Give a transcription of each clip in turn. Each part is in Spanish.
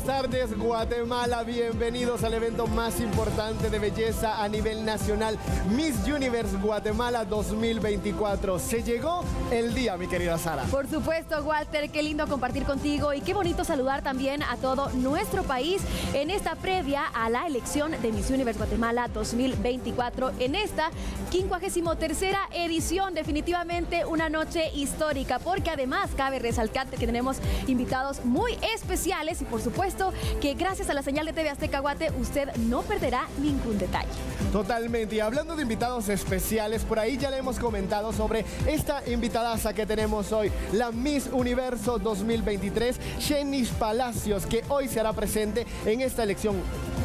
tardes, Guatemala. Bienvenidos al evento más importante de belleza a nivel nacional, Miss Universe Guatemala 2024. Se llegó el día, mi querida Sara. Por supuesto, Walter, qué lindo compartir contigo y qué bonito saludar también a todo nuestro país en esta previa a la elección de Miss Universe Guatemala 2024. En esta 53ª edición, definitivamente una noche histórica, porque además cabe resaltar que tenemos invitados muy especiales y por supuesto que gracias a la señal de TV Azteca Guate usted no perderá ningún detalle. Totalmente, y hablando de invitados especiales, por ahí ya le hemos comentado sobre esta invitadaza que tenemos hoy, la Miss Universo 2023, Shenis Palacios, que hoy se hará presente en esta elección.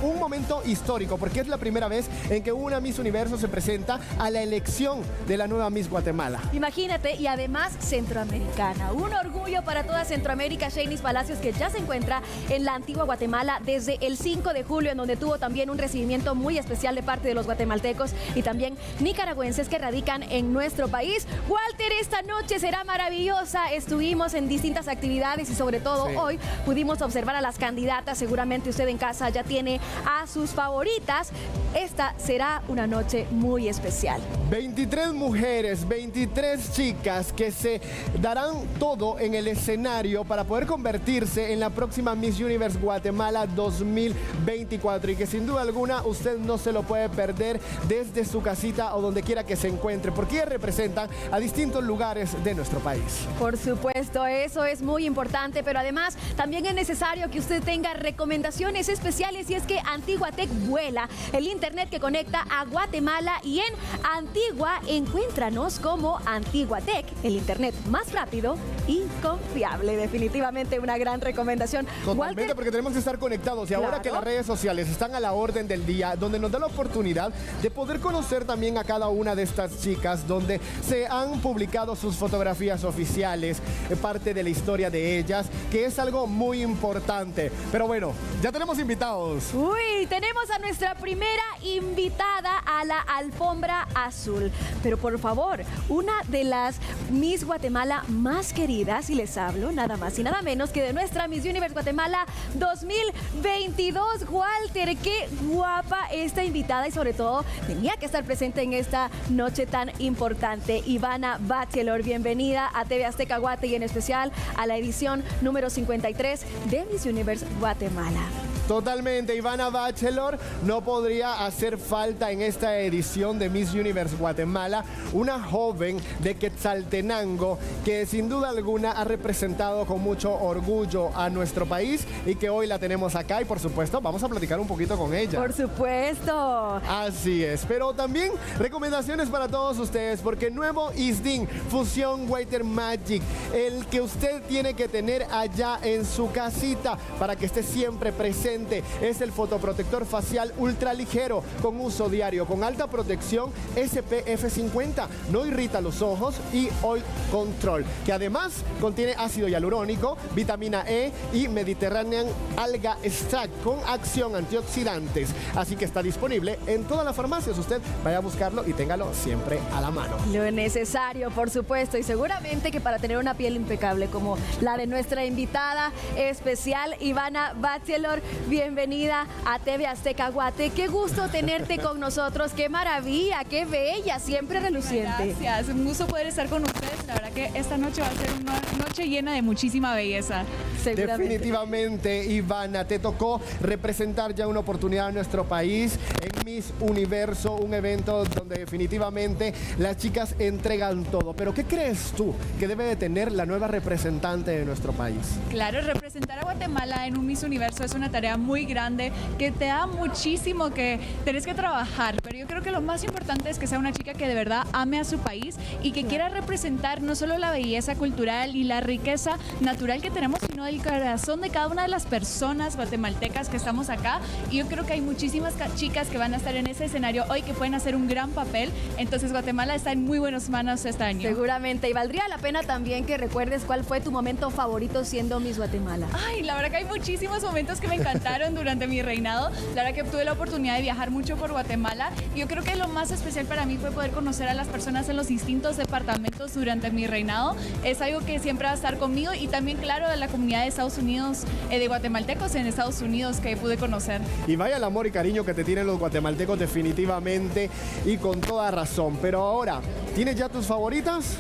Un momento histórico, porque es la primera vez en que una Miss Universo se presenta a la elección de la nueva Miss Guatemala. Imagínate, y además centroamericana. Un orgullo para toda Centroamérica, Shenis Palacios, que ya se encuentra en la antigua Guatemala desde el 5 de julio, en donde tuvo también un recibimiento muy especial de parte de los guatemaltecos y también nicaragüenses que radican en nuestro país. Walter, esta noche será maravillosa. Estuvimos en distintas actividades y sobre todo hoy pudimos observar a las candidatas. Seguramente usted en casa ya tiene a sus favoritas. Esta será una noche muy especial. 23 mujeres, 23 chicas que se darán todo en el escenario para poder convertirse en la próxima Miss Universe Guatemala 2024 y que sin duda alguna usted no se lo puede perder desde su casita o donde quiera que se encuentre, porque ellas representan a distintos lugares de nuestro país. Por supuesto, eso es muy importante, pero además también es necesario que usted tenga recomendaciones especiales, y es que Antiguatec vuela, el internet que conecta a Guatemala, y en Antigua encuéntranos como Antiguatec, el internet más rápido y confiable. Definitivamente una gran recomendación. Totalmente, Walter, porque tenemos que estar conectados y ahora que las redes sociales están a la orden del día, donde nos da la oportunidad de poder conocer también a cada una de estas chicas, donde se han publicado sus fotografías oficiales, parte de la historia de ellas, que es algo muy importante. Pero bueno, ya tenemos invitados. Uy, tenemos a nuestra primera invitada a la alfombra azul. Pero por favor, una de las Miss Guatemala más queridas, y les hablo nada más y nada menos que de nuestra Miss Universe Guatemala 2022. Walter, qué guapa esta invitada, y sobre todo tenía que estar presente en esta noche tan importante. Ivana Bachelor, bienvenida a TV Azteca Guate y en especial a la edición número 53 de Miss Universe Guatemala. Totalmente, Ivana Bachelor no podría hacer falta en esta edición de Miss Universe Guatemala, una joven de Quetzaltenango que sin duda alguna ha representado con mucho orgullo a nuestro país y que hoy la tenemos acá y por supuesto vamos a platicar un poquito con ella. Por supuesto. Así es, pero también recomendaciones para todos ustedes, porque nuevo ISDIN Fusión Water Magic, el que usted tiene que tener allá en su casita para que esté siempre presente, es el fotoprotector facial ultra ligero con uso diario, con alta protección SPF 50, no irrita los ojos y oil control, que además contiene ácido hialurónico, vitamina E y Mediterranean Alga Extract con acción antioxidantes, así que está disponible en todas las farmacias. Usted vaya a buscarlo y téngalo siempre a la mano. Lo necesario, por supuesto, y seguramente que para tener una piel impecable como la de nuestra invitada especial, Ivana Bachelor, bienvenida a TV Azteca Guate. Qué gusto tenerte con nosotros, qué maravilla, qué bella, siempre reluciente. Gracias, un gusto poder estar con ustedes. La verdad que esta noche va a ser una noche llena de muchísima belleza. Definitivamente, Ivana, te tocó representar ya una oportunidad en nuestro país en Miss Universo, un evento donde definitivamente las chicas entregan todo. Pero ¿qué crees tú que debe de tener la nueva representante de nuestro país? Claro, representar a Guatemala en un Miss Universo es una tarea muy grande que te da muchísimo que tenés que trabajar, pero yo creo que lo más importante es que sea una chica que de verdad ame a su país y que quiera representar no solo la belleza cultural y la riqueza natural que tenemos, sino el corazón de cada una de las personas guatemaltecas que estamos acá. Y yo creo que hay muchísimas chicas que van a estar en ese escenario hoy que pueden hacer un gran papel. Entonces Guatemala está en muy buenas manos este año. Seguramente, y valdría la pena también que recuerdes cuál fue tu momento favorito siendo Miss Guatemala. Ay, la verdad que hay muchísimos momentos que me encantan. encantaron durante mi reinado. La verdad que tuve la oportunidad de viajar mucho por Guatemala. Y yo creo que lo más especial para mí fue poder conocer a las personas en los distintos departamentos durante mi reinado. Es algo que siempre va a estar conmigo y también, claro, de la comunidad de Estados Unidos, de guatemaltecos en Estados Unidos que pude conocer. Y vaya el amor y cariño que te tienen los guatemaltecos definitivamente y con toda razón. Pero ahora, ¿tienes ya tus favoritas?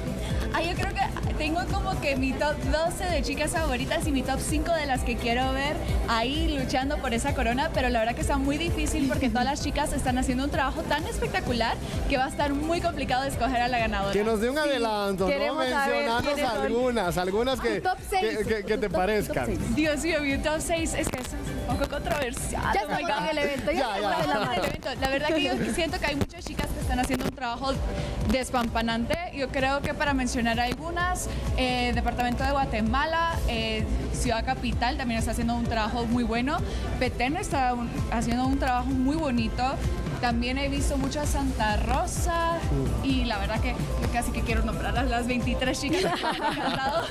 Yo creo que tengo como que mi top 12 de chicas favoritas y mi top 5 de las que quiero ver ahí luchando por esa corona, pero la verdad que está muy difícil porque todas las chicas están haciendo un trabajo tan espectacular que va a estar muy complicado escoger a la ganadora. Que nos dé un adelanto, ¿no? Queremos saber Mencionanos algunas que, top 6, que te parezcan. top 6. Dios mío, mi top 6 es que eso es un poco controversial. Ya estamos en el evento, Ya. La verdad que yo siento que hay muchas chicas que están haciendo un trabajo despampanante. Yo creo que para mencionar algunas, Departamento de Guatemala, Ciudad Capital también está haciendo un trabajo muy bueno. Petén está haciendo un trabajo muy bonito. También he visto mucho a Santa Rosa y la verdad que yo casi que quiero nombrar a las 23 chicas que han cantado.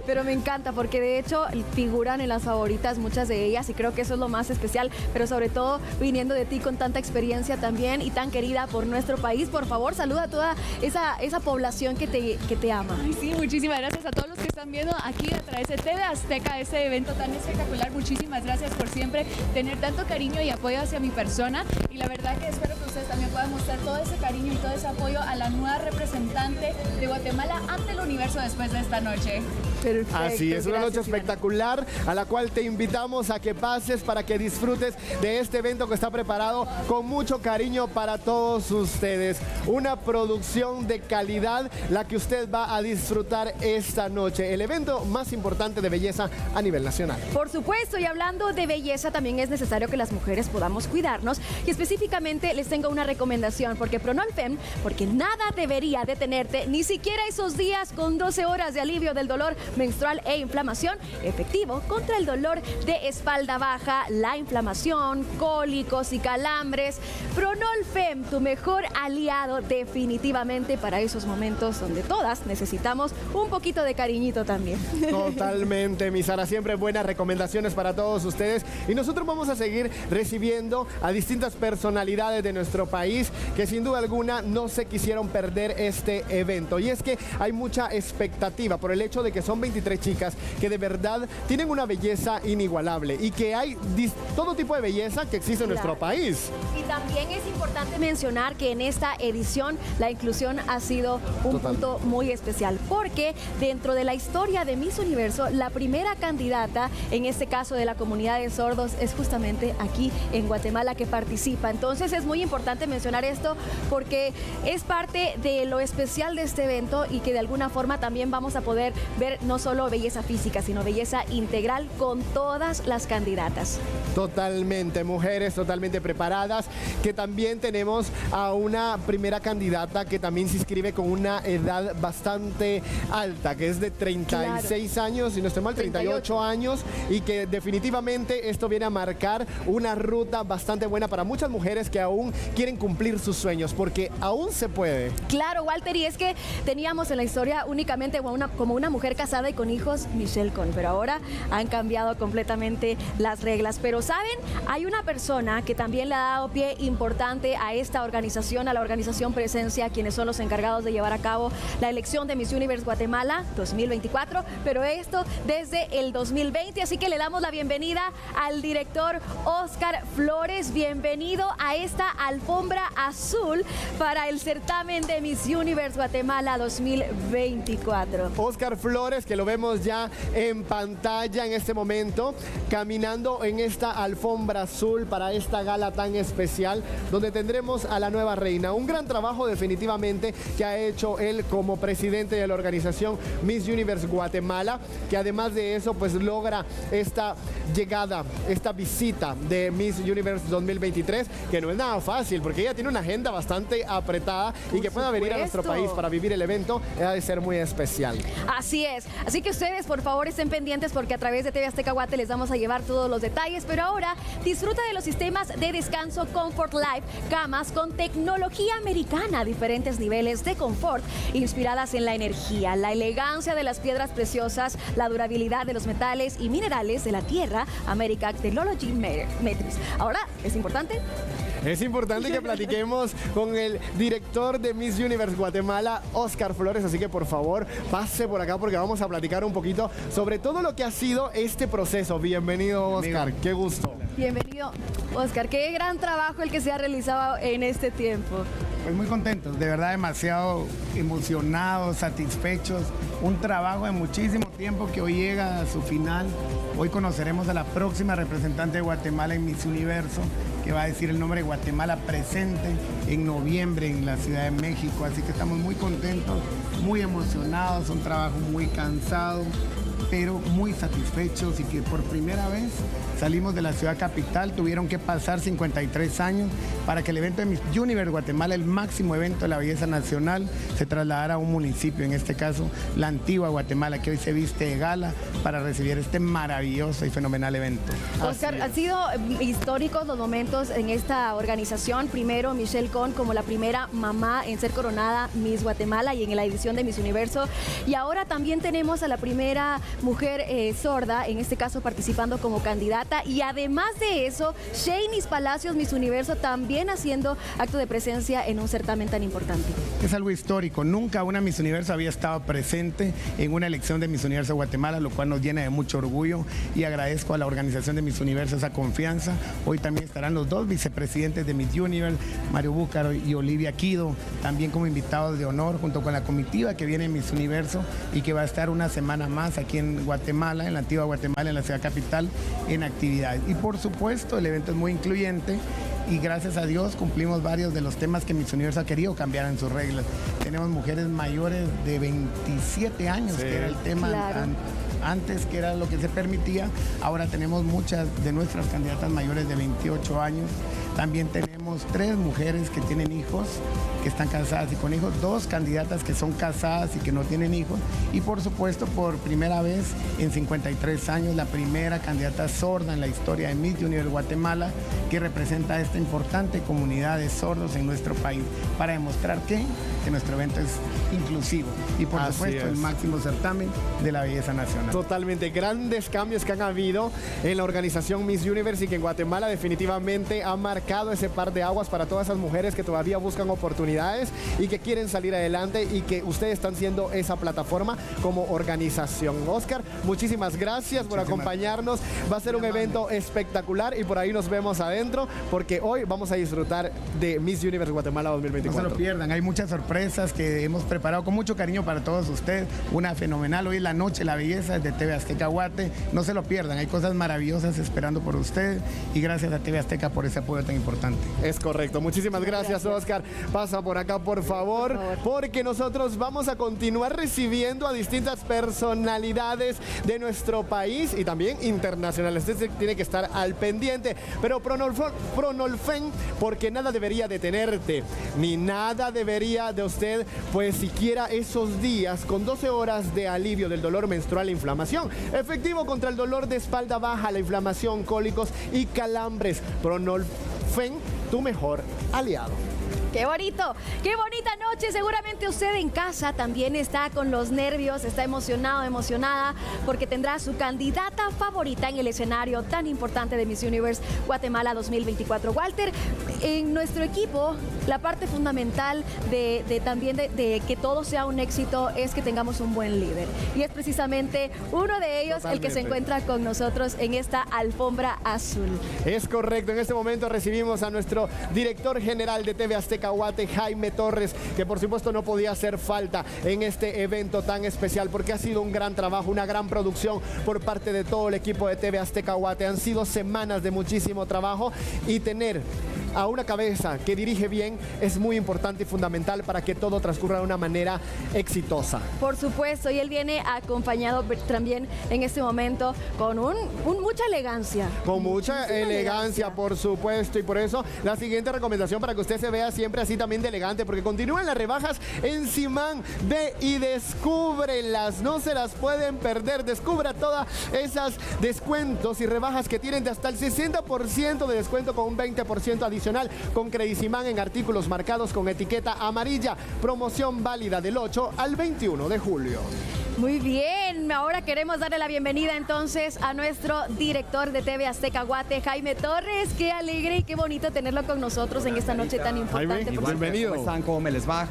Pero me encanta porque de hecho figuran en las favoritas muchas de ellas y creo que eso es lo más especial, pero sobre todo viniendo de ti con tanta experiencia también y tan querida por nuestro país. Por favor, saluda a toda esa población que te ama. Ay, sí, muchísimas gracias a todos los que están viendo aquí a través de TV Azteca este evento tan espectacular. Muchísimas gracias por siempre tener tanto cariño y apoyo hacia mi persona y la verdad que espero que ustedes también puedan mostrar todo ese cariño y todo ese apoyo a la nueva representante de Guatemala ante el universo después de esta noche. Perfecto, Así es, una noche gracias, Ivana. espectacular a la cual te invitamos a que pases para que disfrutes de este evento que está preparado con mucho cariño para todos ustedes. Una producción de calidad la que usted va a disfrutar esta noche. El evento más importante de belleza a nivel nacional. Por supuesto, y hablando de belleza, también es necesario que las mujeres podamos cuidarnos y específicamente les tengo una recomendación porque Pronolfem, porque nada debería detenerte, ni siquiera esos días con 12 horas de alivio del dolor menstrual e inflamación, efectivo contra el dolor de espalda baja, la inflamación, cólicos y calambres. Pronolfem, tu mejor aliado definitivamente para esos momentos donde todas necesitamos un poquito de cariñito también. Totalmente, mi Sara, siempre buenas recomendaciones para todos ustedes y nosotros vamos a seguir recibiendo a distintas personalidades de nuestro país que sin duda alguna no se quisieron perder este evento y es que hay mucha expectativa por el hecho de que son 23 chicas que de verdad tienen una belleza inigualable y que hay todo tipo de belleza que existe en nuestro país. Y también es importante mencionar que en esta edición la inclusión ha sido un punto muy especial porque dentro de la historia de Miss Universo, la primera candidata, en este caso de la comunidad de sordos, es justamente aquí en Guatemala que participa. Entonces es muy importante mencionar esto porque es parte de lo especial de este evento y que de alguna forma también vamos a poder ver no solo belleza física, sino belleza integral con todas las candidatas. Totalmente, mujeres totalmente preparadas, que también tenemos a una primera candidata que también se inscribe con una edad bastante alta, que es de 36 años, si no estoy mal, 38 años, y que definitivamente esto viene a marcar una ruta bastante buena para muchas mujeres que aún quieren cumplir sus sueños, porque aún se puede. Claro, Walter, y es que teníamos en la historia únicamente como una mujer casada y con hijos, Michelle Con, pero ahora han cambiado completamente las reglas. Pero ¿saben? Hay una persona que también le ha dado pie importante a esta organización, a la organización Presencia, quienes son los encargados de llevar a cabo la elección de Miss Universe Guatemala 2024, pero esto desde el 2020, así que le damos la bienvenida al director Oscar Flores. Bienvenido a esta alfombra azul para el certamen de Miss Universe Guatemala 2024. Oscar Flores, que lo vemos ya en pantalla en este momento, caminando en esta alfombra azul para esta gala tan especial, donde tendremos a la nueva reina. Un gran trabajo definitivamente que ha hecho él como presidente de la organización Miss Universe Guatemala, que además de eso pues logra esta llegada, esta visita de Miss Universe 2023, que no es nada fácil, porque ella tiene una agenda bastante apretada y que pueda venir a nuestro país para vivir el evento, ha de ser muy especial. Así es. Así que ustedes, por favor, estén pendientes porque a través de TV Azteca Guate les vamos a llevar todos los detalles. Pero ahora disfruta de los sistemas de descanso Comfort Life, camas con tecnología americana, diferentes niveles de confort inspiradas en la energía, la elegancia de las piedras preciosas, la durabilidad de los metales y minerales de la tierra, America Technology Matrix. Ahora, ¿es importante? Es importante que platiquemos con el director de Miss Universe Guatemala, Oscar Flores, así que por favor pase por acá porque vamos a platicar un poquito sobre todo lo que ha sido este proceso. Bienvenido, Oscar, qué gusto. Bienvenido, Oscar, qué gran trabajo el que se ha realizado en este tiempo. Pues muy contentos, de verdad demasiado emocionados, satisfechos, un trabajo de muchísimo tiempo que hoy llega a su final. Hoy conoceremos a la próxima representante de Guatemala en Miss Universo, que va a decir el nombre de Guatemala presente en noviembre en la Ciudad de México, así que estamos muy contentos, muy emocionados, un trabajo muy cansado, pero muy satisfechos y que por primera vez salimos de la ciudad capital, tuvieron que pasar 53 años para que el evento de Miss Universe Guatemala, el máximo evento de la belleza nacional, se trasladara a un municipio, en este caso la antigua Guatemala, que hoy se viste de gala para recibir este maravilloso y fenomenal evento. Oscar, han sido históricos los momentos en esta organización. Primero, Michelle Con como la primera mamá en ser coronada Miss Guatemala y en la edición de Miss Universo. Y ahora también tenemos a la primera mujer sorda, en este caso participando como candidata. Y además de eso, Shanice Palacios, Miss Universo, también haciendo acto de presencia en un certamen tan importante. Es algo histórico. Nunca una Miss Universo había estado presente en una elección de Miss Universo Guatemala, lo cual nos llena de mucho orgullo y agradezco a la organización de Miss Universo esa confianza. Hoy también estarán los dos vicepresidentes de Miss Universe, Mario Búcaro y Olivia Quido, también como invitados de honor, junto con la comitiva que viene en Miss Universo y que va a estar una semana más aquí en Guatemala, en la antigua Guatemala, en la ciudad capital, en actividades. Y por supuesto, el evento es muy incluyente y gracias a Dios cumplimos varios de los temas que Miss Universo ha querido cambiar en sus reglas. Tenemos mujeres mayores de 27 años, sí, que era el tema. Claro. Antes, que era lo que se permitía. Ahora tenemos muchas de nuestras candidatas mayores de 28 años. También tenemos 3 mujeres que tienen hijos, que están casadas y con hijos, 2 candidatas que son casadas y que no tienen hijos. Y por supuesto, por primera vez en 53 años, la primera candidata sorda en la historia de Miss Universe Guatemala, que representa a esta importante comunidad de sordos en nuestro país, para demostrar que nuestro evento es inclusivo y por supuesto el máximo certamen de la belleza nacional. Totalmente, grandes cambios que han habido en la organización Miss Universe y que en Guatemala definitivamente ha marcado ese par de aguas para todas esas mujeres que todavía buscan oportunidades y que quieren salir adelante y que ustedes están siendo esa plataforma como organización. Oscar, muchísimas gracias por acompañarnos. Va a ser un evento espectacular y por ahí nos vemos adentro porque hoy vamos a disfrutar de Miss Universe Guatemala 2024. No se lo pierdan, hay muchas sorpresas que hemos preparado con mucho cariño para todos ustedes. Una fenomenal, hoy es la noche, la belleza de TV Azteca Guate. No se lo pierdan, hay cosas maravillosas esperando por ustedes y gracias a TV Azteca por ese apoyo tan importante. Es correcto, muchísimas gracias, Oscar. Pasa por acá, por favor, porque nosotros vamos a continuar recibiendo a distintas personalidades de nuestro país y también internacionales. Usted tiene que estar al pendiente, pero Pronolfen, porque nada debería detenerte, ni nada debería de usted, pues siquiera esos días con 12 horas de alivio del dolor menstrual e inflamación, efectivo contra el dolor de espalda baja, la inflamación, cólicos y calambres. Pronolfen, tu mejor aliado. ¡Qué bonito! ¡Qué bonita noche! Seguramente usted en casa también está con los nervios, está emocionado, emocionada, porque tendrá su candidata favorita en el escenario tan importante de Miss Universe Guatemala 2024. Walter, en nuestro equipo, la parte fundamental de que todo sea un éxito es que tengamos un buen líder. Y es precisamente uno de ellos el que se encuentra con nosotros en esta alfombra azul. Es correcto. En este momento recibimos a nuestro director general de TV Azteca Guate, Jaime Torres, que por supuesto no podía hacer falta en este evento tan especial porque ha sido un gran trabajo, una gran producción por parte de todo el equipo de TV Azteca Guate. Han sido semanas de muchísimo trabajo y tener a una cabeza que dirige bien es muy importante y fundamental para que todo transcurra de una manera exitosa. Por supuesto, y él viene acompañado también en este momento con mucha elegancia. Con mucha Muchísima elegancia, por supuesto, y por eso la siguiente recomendación para que usted se vea siempre así también de elegante, porque continúan las rebajas en Simán. Ve y descúbrelas, no se las pueden perder. Descubra todas esas descuentos y rebajas que tienen de hasta el 60% de descuento con un 20% adicional con Credicimán en artículos marcados con etiqueta amarilla. Promoción válida del 8 al 21 de julio. Muy bien, ahora queremos darle la bienvenida entonces a nuestro director de TV Azteca Guate, Jaime Torres. Qué alegre y qué bonito tenerlo con nosotros en esta noche tan importante. Jaime, por supuesto. bienvenido. ¿Cómo están? ¿Cómo me les va?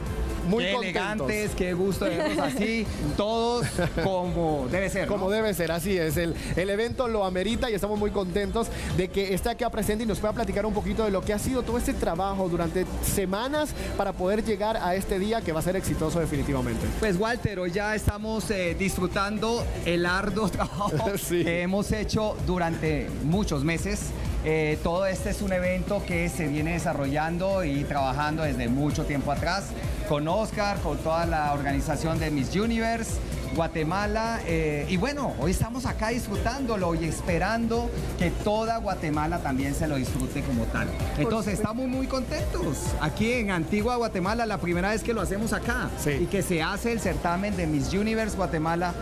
Muy qué contentos. elegantes, qué gusto de verlos así, todos como debe ser, ¿no? Como debe ser, así es. El evento lo amerita y estamos muy contentos de que esté acá presente y nos pueda platicar un poquito de lo que ha sido todo este trabajo durante semanas para poder llegar a este día que va a ser exitoso definitivamente. Pues Walter, hoy ya estamos disfrutando el arduo trabajo Sí. que hemos hecho durante muchos meses. Todo este es un evento que se viene desarrollando y trabajando desde mucho tiempo atrás con Oscar, con toda la organización de Miss Universe Guatemala, y bueno, hoy estamos acá disfrutándolo y esperando que toda Guatemala también se lo disfrute como tal. Entonces estamos muy contentos aquí en Antigua Guatemala, la primera vez que lo hacemos acá, Sí. y que se hace el certamen de Miss Universe Guatemala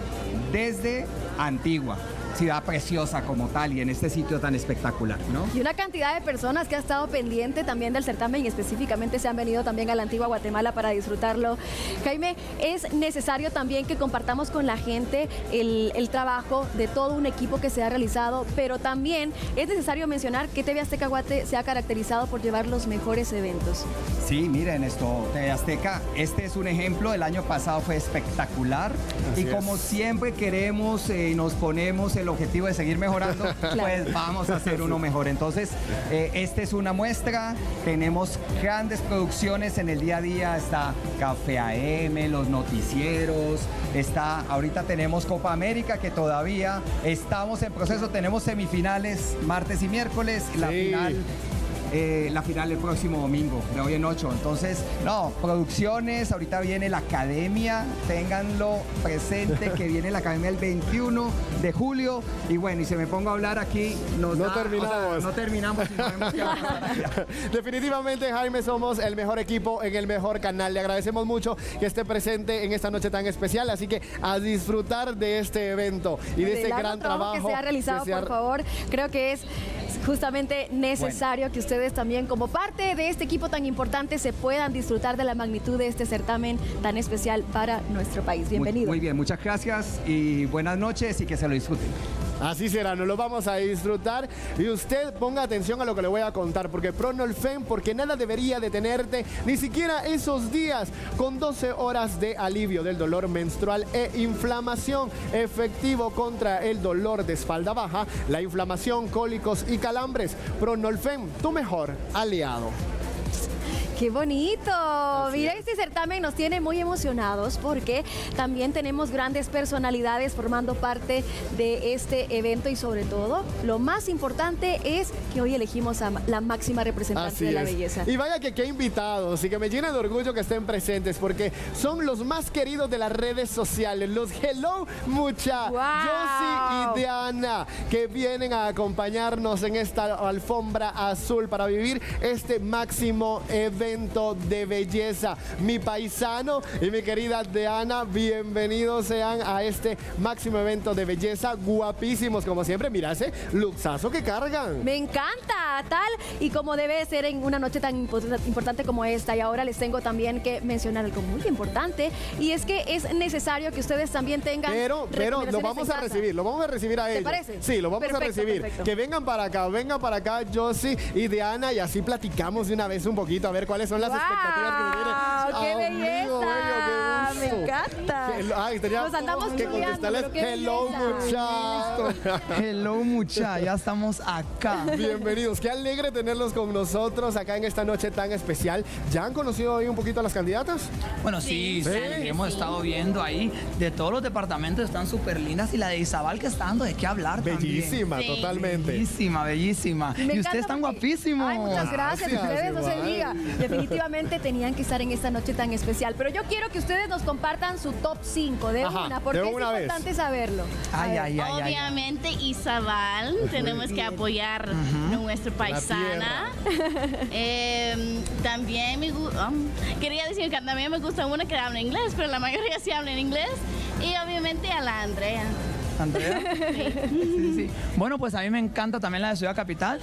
desde Antigua, ciudad preciosa como tal y en este sitio tan espectacular, ¿no? Y una cantidad de personas que ha estado pendiente también del certamen y específicamente se han venido también a la Antigua Guatemala para disfrutarlo. Jaime, es necesario también que compartamos con la gente el trabajo de todo un equipo que se ha realizado, pero también es necesario mencionar que TV Azteca Guate se ha caracterizado por llevar los mejores eventos. Sí, miren esto, TV Azteca, este es un ejemplo, el año pasado fue espectacular. Así Y como es. siempre queremos y nos ponemos el objetivo de seguir mejorando, pues vamos a hacer uno mejor. Entonces, esta es una muestra, tenemos grandes producciones en el día a día, está Café AM, los noticieros, ahorita tenemos Copa América que todavía estamos en proceso, tenemos semifinales martes y miércoles, la Sí. final el próximo domingo, de hoy en 8. Entonces, no, producciones, ahorita viene la academia, ténganlo presente que viene la academia el 21 de julio. Y bueno, y se me pongo a hablar aquí, No terminamos. no terminamos y no vemos qué va a pasar allá. Definitivamente, Jaime, somos el mejor equipo en el mejor canal. Le agradecemos mucho que esté presente en esta noche tan especial, así que a disfrutar de este evento y de este Del gran trabajo que se ha realizado, que se ha- por favor. Creo que es justamente necesario que ustedes también, como parte de este equipo tan importante, se puedan disfrutar de la magnitud de este certamen tan especial para nuestro país. Bienvenido. Muy bien, muchas gracias y buenas noches y que se lo disfruten. Así será, nos lo vamos a disfrutar y usted ponga atención a lo que le voy a contar, porque Pronolfen, porque nada debería detenerte, ni siquiera esos días, con 12 horas de alivio del dolor menstrual e inflamación, efectivo contra el dolor de espalda baja, la inflamación, cólicos y calambres. Pronolfen, tu mejor aliado. ¡Qué bonito! Mira, este certamen nos tiene muy emocionados porque también tenemos grandes personalidades formando parte de este evento y sobre todo, lo más importante es que hoy elegimos a la máxima representante Así de la es. belleza. Y vaya que qué invitados y que me llena de orgullo que estén presentes porque son los más queridos de las redes sociales, los Hello Mucha, ¡Wow! Josie y Diana, que vienen a acompañarnos en esta alfombra azul para vivir este máximo evento de belleza. Mi paisano y mi querida Diana, bienvenidos sean a este máximo evento de belleza, guapísimos como siempre. Mira ese luxazo que cargan. Me encanta, tal y como debe ser en una noche tan importante como esta. Y ahora les tengo también que mencionar algo muy importante y es que es necesario que ustedes también tengan Pero lo recomendaciones vamos en a casa. recibir a ¿Te ellos. parece? Sí, lo vamos a Perfecto, recibir. perfecto. Que vengan para acá, Josie y Diana, y así platicamos de una vez un poquito, a ver cuáles son las ¡Wow! expectativas que se vienen. ¡Qué Amigo, belleza! bello, qué me encanta. Nos andamos que chuleando, contestarles pero qué hello belleza. muchachos. Hello mucha, ya estamos acá. Bienvenidos, qué alegre tenerlos con nosotros acá en esta noche tan especial. ¿Ya han conocido hoy un poquito a las candidatas? Bueno, sí, hemos estado viendo ahí de todos los departamentos, están súper lindas, y la de Izabal que está dando de qué hablar Bellísima, también. totalmente. Bellísima, bellísima. Me Y encanta ustedes están porque- guapísimos. Ay, muchas gracias. Gracias, Ustedes no se igual. diga. Definitivamente tenían que estar en esta noche tan especial. Pero yo quiero que ustedes nos compartan su top 5 de Ajá, una, porque de es una vez. importante saberlo. A Ay, ver. ay, ay, ay. Obviamente Izabal, tenemos que apoyar a nuestra paisana. También quería decir que también me gusta una que habla inglés, pero la mayoría sí habla en inglés. Y obviamente a la Andrea. Andrea. Sí, sí. Bueno, pues a mí me encanta también la de Ciudad Capital.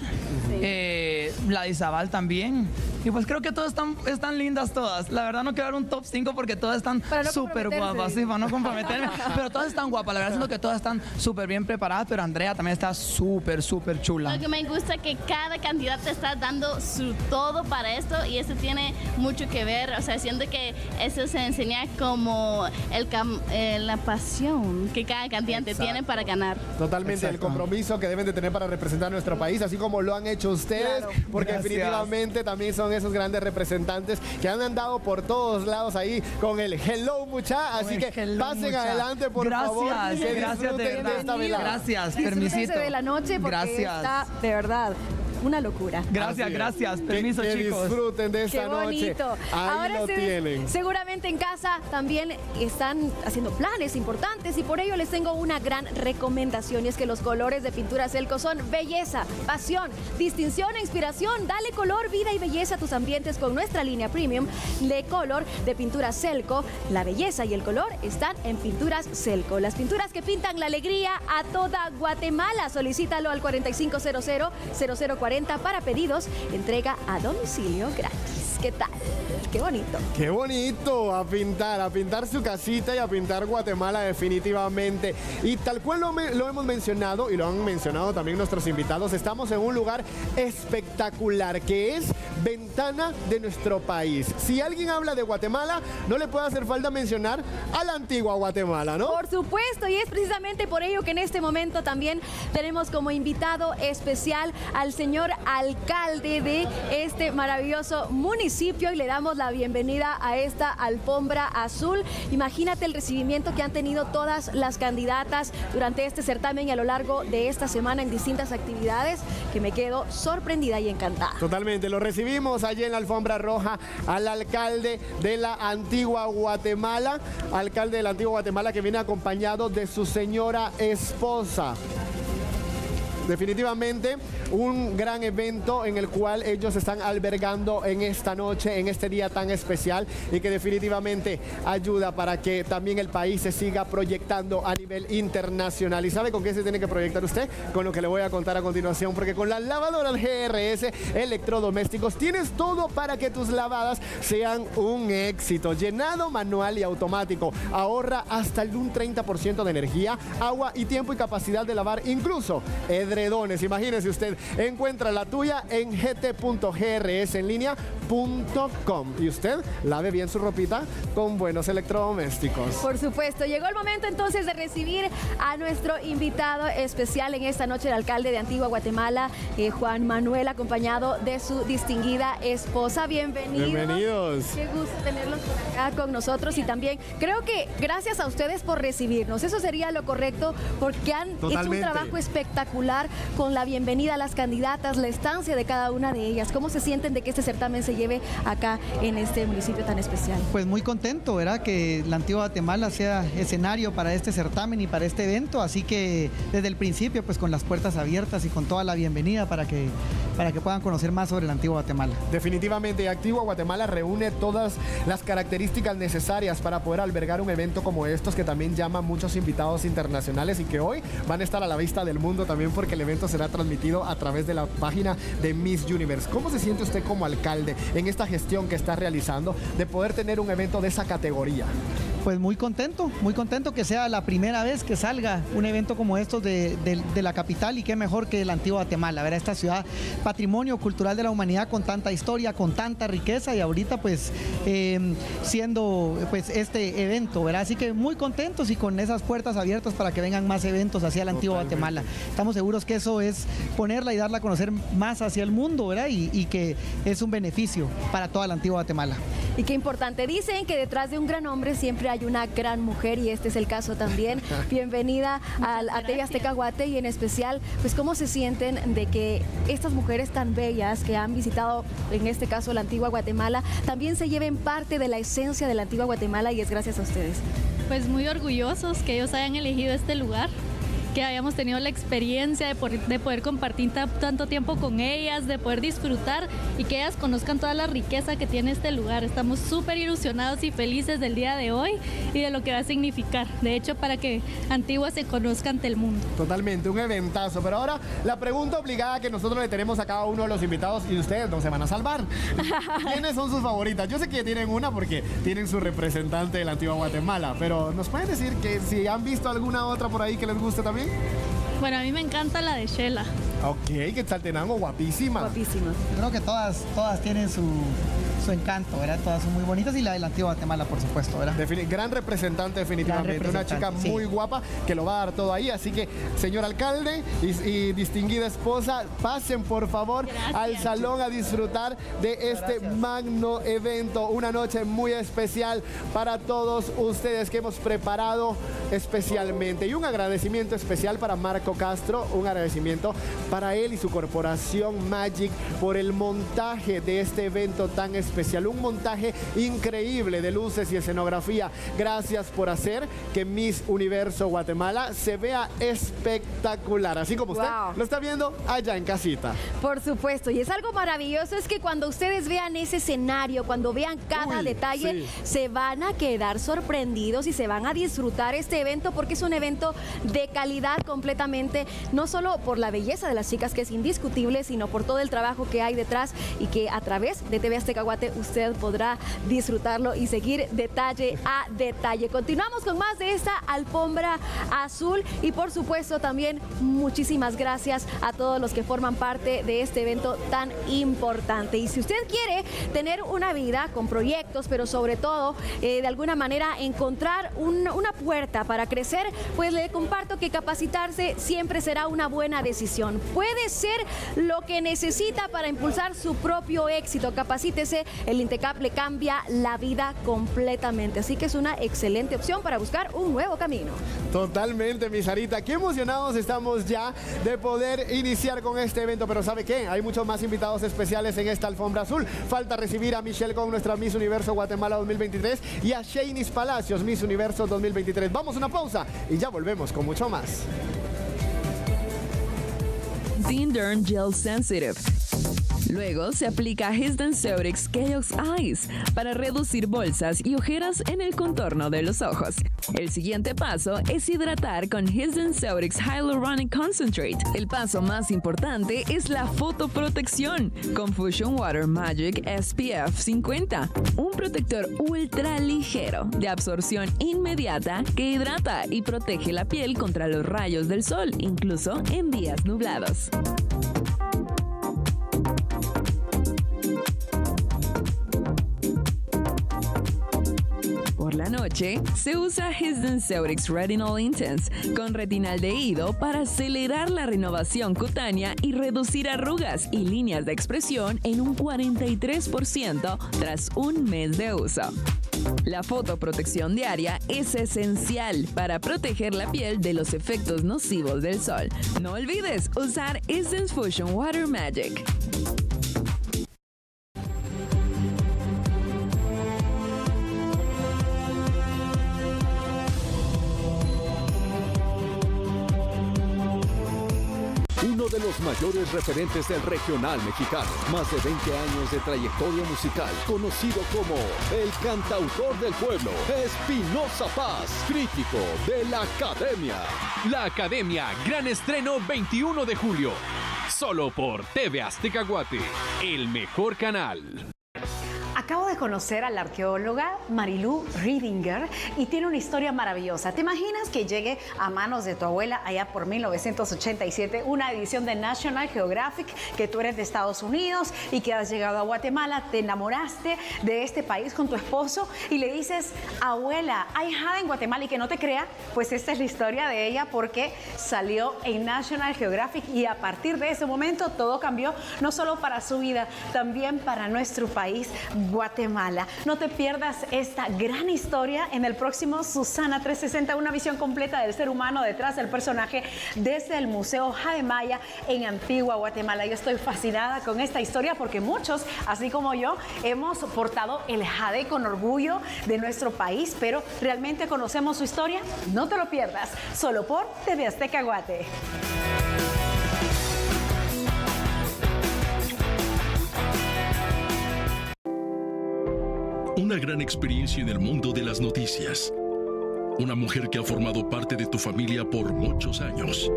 La de Izabal también. Y pues creo que todas están lindas todas. La verdad no quiero dar un top 5 porque todas están Para no súper comprometerse. guapas, sí, para no comprometerme. Pero todas están guapas. La verdad siento que todas están súper bien preparadas, pero Andrea también está súper chula. Lo que me gusta es que cada candidata está dando su todo para esto y eso tiene mucho que ver. O sea, siento que eso se enseña como la pasión que cada candidate tiene para ganar. Totalmente, el Exacto. compromiso que deben de tener para representar nuestro país, así como lo han hecho ustedes, Claro. porque Gracias. definitivamente también son esos grandes representantes que han andado por todos lados ahí con el hello mucha, así el que hello, pasen mucha. adelante por favor. Gracias, que gracias de disfruten verdad. esta velada. Gracias, Disfrútense permisito. de la noche porque Gracias. está de verdad una locura. Gracias, Así es. gracias. Permiso, que chicos. disfruten de esta Qué noche. bonito. Ahí lo ustedes tienen. seguramente en casa también están haciendo planes importantes y por ello les tengo una gran recomendación y es que los colores de Pintura Selco son belleza, pasión, distinción e inspiración. Dale color, vida y belleza a tus ambientes con nuestra línea premium de color de Pintura Selco. La belleza y el color están en Pinturas Selco. Las pinturas que pintan la alegría a toda Guatemala. Solicítalo al 4500-0040 para pedidos. Entrega a domicilio gratis. ¿Qué tal? Qué bonito. Qué bonito, a pintar su casita y a pintar Guatemala definitivamente. Y tal cual lo hemos mencionado y lo han mencionado también nuestros invitados, estamos en un lugar espectacular que es ventana de nuestro país. Si alguien habla de Guatemala, no le puede hacer falta mencionar a la antigua Guatemala, ¿no? Por supuesto, y es precisamente por ello que en este momento también tenemos como invitado especial al señor alcalde de este maravilloso municipio y le damos la bienvenida a esta alfombra azul. Imagínate el recibimiento que han tenido todas las candidatas durante este certamen y a lo largo de esta semana en distintas actividades que me quedo sorprendida y encantada. Totalmente, lo recibimos allí en la alfombra roja al alcalde de la antigua Guatemala, que viene acompañado de su señora esposa. Definitivamente un gran evento en el cual ellos están albergando en esta noche, en este día tan especial y que definitivamente ayuda para que también el país se siga proyectando a nivel internacional. ¿Y sabe con qué se tiene que proyectar usted? Con lo que le voy a contar a continuación, porque con las lavadoras GRS Electrodomésticos tienes todo para que tus lavadas sean un éxito. Llenado manual y automático. Ahorra hasta un 30% de energía, agua y tiempo y capacidad de lavar, incluso edredones. Imagínese usted, encuentra la tuya en gt.grsenlinea.com y usted lave bien su ropita con buenos electrodomésticos. Por supuesto, llegó el momento entonces de recibir a nuestro invitado especial en esta noche, el alcalde de Antigua Guatemala, Juan Manuel, acompañado de su distinguida esposa. Bienvenidos. Bienvenidos. Qué gusto tenerlos por acá con nosotros y también creo que gracias a ustedes por recibirnos. Eso sería lo correcto porque han hecho un Totalmente. trabajo espectacular con la bienvenida a las candidatas, la estancia de cada una de ellas. ¿Cómo se sienten de que este certamen se lleve acá en este municipio tan especial? Pues muy contento, ¿verdad? Que la antigua Guatemala sea escenario para este certamen y para este evento, así que desde el principio pues con las puertas abiertas y con toda la bienvenida para que puedan conocer más sobre la antigua Guatemala. Definitivamente, Antigua Guatemala reúne todas las características necesarias para poder albergar un evento como estos que también llama muchos invitados internacionales y que hoy van a estar a la vista del mundo también porque el evento será transmitido a través de la página de Miss Universe. ¿Cómo se siente usted como alcalde en esta gestión que está realizando de poder tener un evento de esa categoría? pues muy contento que sea la primera vez que salga un evento como estos de la capital, y qué mejor que la antigua Guatemala, ¿verdad? Esta ciudad patrimonio cultural de la humanidad con tanta historia, con tanta riqueza, y ahorita pues siendo pues este evento, ¿verdad? Así que muy contentos y con esas puertas abiertas para que vengan más eventos hacia la antigua Guatemala. Estamos seguros que eso es ponerla y darla a conocer más hacia el mundo, ¿verdad? Y que es un beneficio para toda la antigua Guatemala. Y qué importante, dicen que detrás de un gran hombre siempre hay una gran mujer, y este es el caso también. Bienvenida a TV Azteca Guate, y en especial, pues cómo se sienten de que estas mujeres tan bellas que han visitado, en este caso la antigua Guatemala, también se lleven parte de la esencia de la antigua Guatemala, y es gracias a ustedes. Pues muy orgullosos que ellos hayan elegido este lugar, que hayamos tenido la experiencia de poder compartir tanto tiempo con ellas, de poder disfrutar y que ellas conozcan toda la riqueza que tiene este lugar. Estamos súper ilusionados y felices del día de hoy y de lo que va a significar, de hecho, para que Antigua se conozca ante el mundo. Totalmente, un eventazo. Pero ahora la pregunta obligada que nosotros le tenemos a cada uno de los invitados, y ustedes no se van a salvar. ¿Quiénes son sus favoritas? Yo sé que tienen una porque tienen su representante de la antigua Guatemala, pero ¿nos pueden decir que si han visto alguna otra por ahí que les guste también? Bueno, a mí me encanta la de Shela. Ok, Quetzaltenango, guapísima. Guapísima. Yo creo que todas tienen su encanto, ¿verdad? Todas son muy bonitas, y la de la antigua Guatemala, por supuesto, ¿verdad? Gran representante, definitivamente. Gran Una chica representante, muy sí. guapa que lo va a dar todo ahí. Así que, señor alcalde y distinguida esposa, pasen por favor al salón a disfrutar de este magno evento. Una noche muy especial para todos ustedes que hemos preparado especialmente. Y un agradecimiento especial para Marco Castro, un agradecimiento para él y su corporación Magic por el montaje de este evento tan especial. Un montaje increíble de luces y escenografía. Gracias por hacer que Miss Universo Guatemala se vea espectacular, así como usted lo está viendo allá en casita. Por supuesto, y es algo maravilloso, es que cuando ustedes vean ese escenario, cuando vean cada detalle, se van a quedar sorprendidos y se van a disfrutar este evento, porque es un evento de calidad completamente, no solo por la belleza de las chicas, que es indiscutible, sino por todo el trabajo que hay detrás, y que a través de TV Azteca Guate usted podrá disfrutarlo y seguir detalle a detalle. Continuamos con más de esta alfombra azul, y por supuesto también muchísimas gracias a todos los que forman parte de este evento tan importante. Y si usted quiere tener una vida con proyectos, pero sobre todo de alguna manera encontrar una puerta para crecer, pues le comparto que capacitarse siempre será una buena decisión. Puede ser lo que necesita para impulsar su propio éxito. Capacítese, el INTECAP le cambia la vida completamente. Así que es una excelente opción para buscar un nuevo camino. Totalmente, mi Sarita. Qué emocionados estamos ya de poder iniciar con este evento. Pero ¿sabe qué? Hay muchos más invitados especiales en esta alfombra azul. Falta recibir a Michelle Kong, nuestra Miss Universo Guatemala 2023, y a Shainis Palacios, Miss Universo 2023. Vamos a una pausa y ya volvemos con mucho más. Dindern Gel Sensitive. Luego se aplica Hisden Ceurix Chaos Eyes para reducir bolsas y ojeras en el contorno de los ojos. El siguiente paso es hidratar con Hisden Ceurix Hyaluronic Concentrate. El paso más importante es la fotoprotección con Fusion Water Magic SPF 50, un protector ultra ligero de absorción inmediata que hidrata y protege la piel contra los rayos del sol, incluso en días nublados. Por la noche, se usa Hisden Ceurix Retinol Intense con retinaldehído para acelerar la renovación cutánea y reducir arrugas y líneas de expresión en un 43% tras un mes de uso. La fotoprotección diaria es esencial para proteger la piel de los efectos nocivos del sol. No olvides usar Hisden Fusion Water Magic. Uno de los mayores referentes del regional mexicano, más de 20 años de trayectoria musical, conocido como el cantautor del pueblo, Espinoza Paz, crítico de la Academia. La Academia, gran estreno 21 de julio, solo por TV Azteca Guate, el mejor canal. Acabo de conocer a la arqueóloga Marilu Riedinger y tiene una historia maravillosa. ¿Te imaginas que llegue a manos de tu abuela allá por 1987 una edición de National Geographic, que tú eres de Estados Unidos y que has llegado a Guatemala, te enamoraste de este país con tu esposo y le dices, abuela, hay jade en Guatemala, y que no te crea? Pues esta es la historia de ella, porque salió en National Geographic y a partir de ese momento todo cambió, no solo para su vida, también para nuestro país, Guatemala. No te pierdas esta gran historia en el próximo Susana 360, una visión completa del ser humano detrás del personaje desde el Museo Jade Maya en Antigua Guatemala. Yo estoy fascinada con esta historia porque muchos, así como yo, hemos portado el jade con orgullo de nuestro país, pero ¿realmente conocemos su historia? No te lo pierdas, solo por TV Azteca Guate. Una gran experiencia en el mundo de las noticias. Una mujer que ha formado parte de tu familia por muchos años.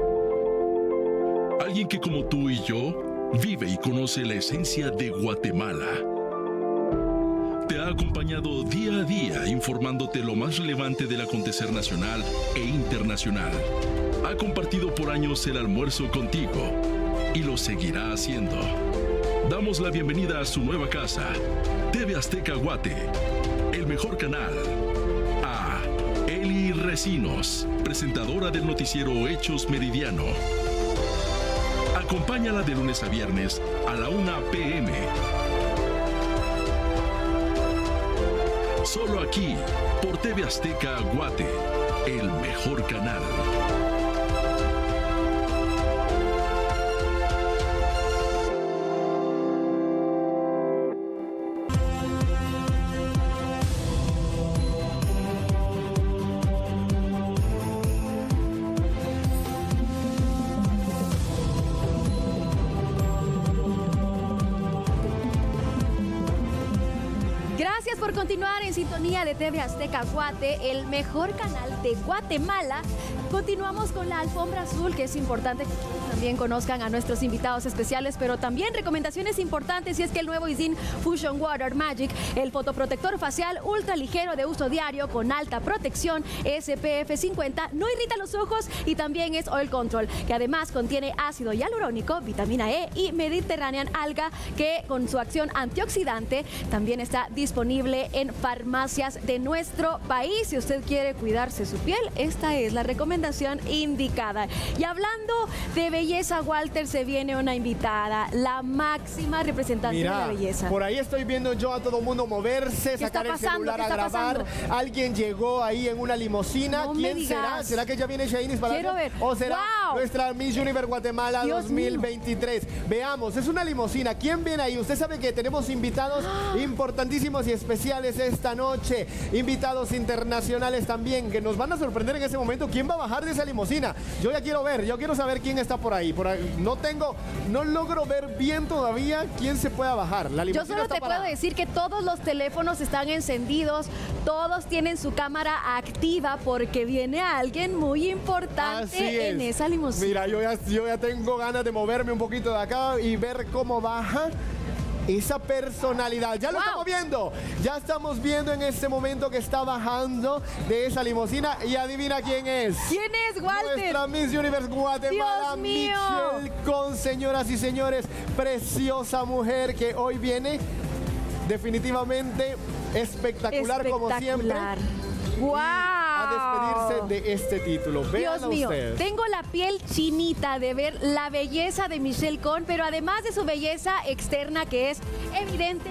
Alguien que, como tú y yo, vive y conoce la esencia de Guatemala. Te ha acompañado día a día informándote lo más relevante del acontecer nacional e internacional. Ha compartido por años el almuerzo contigo y lo seguirá haciendo. Damos la bienvenida a su nueva casa, TV Azteca Guate, el mejor canal. A Eli Recinos, presentadora del noticiero Hechos Meridiano. Acompáñala de lunes a viernes a la 1 p.m. Solo aquí, por TV Azteca Guate, el mejor canal. Gracias por continuar en sintonía de TV Azteca Guate, el mejor canal de Guatemala. Continuamos con la alfombra azul, que es importante que también conozcan a nuestros invitados especiales, pero también recomendaciones importantes, y es que el nuevo Isdin Fusion Water Magic, el fotoprotector facial ultra ligero de uso diario con alta protección SPF 50, no irrita los ojos y también es Oil Control, que además contiene ácido hialurónico, vitamina E y Mediterranean Alga, que con su acción antioxidante también está disponible en farmacias de nuestro país. Si usted quiere cuidarse su piel, esta es la recomendación indicada. Y hablando de belleza, Walter, se viene una invitada, la máxima representante de la belleza. Por ahí estoy viendo yo a todo mundo moverse, sacar el celular a grabar. Alguien llegó ahí en una limusina. No ¿Quién será? ¿Será que ya viene Shainis para Quiero ver. ¿O será ¡Wow! nuestra Miss Universe Guatemala Dios 2023? Mío. Veamos, es una limusina. ¿Quién viene ahí? Usted sabe que tenemos invitados importantísimos y especiales esta noche. Invitados internacionales también, que nos van a sorprender en ese momento. ¿Quién va a bajar de esa limusina? Yo ya quiero ver, yo quiero saber quién está por ahí. No logro ver bien todavía quién se pueda bajar. La limusina Yo solo te puedo decir que todos los teléfonos están encendidos, todos tienen su cámara activa, porque viene alguien muy importante en esa limusina. Mira, yo ya tengo ganas de moverme un poquito de acá y ver cómo baja esa personalidad. Ya lo estamos viendo. Ya estamos viendo en este momento que está bajando de esa limusina. Y adivina quién es. ¿Quién es, Walter? Nuestra Miss Universe Guatemala, Dios mío. Michelle Con, señoras y señores. Preciosa mujer que hoy viene definitivamente espectacular. Como siempre. ¡Wow! A despedirse de este título. Véanla Dios mío, ustedes. tengo la piel chinita de ver la belleza de Michelle Con, pero además de su belleza externa, que es evidente,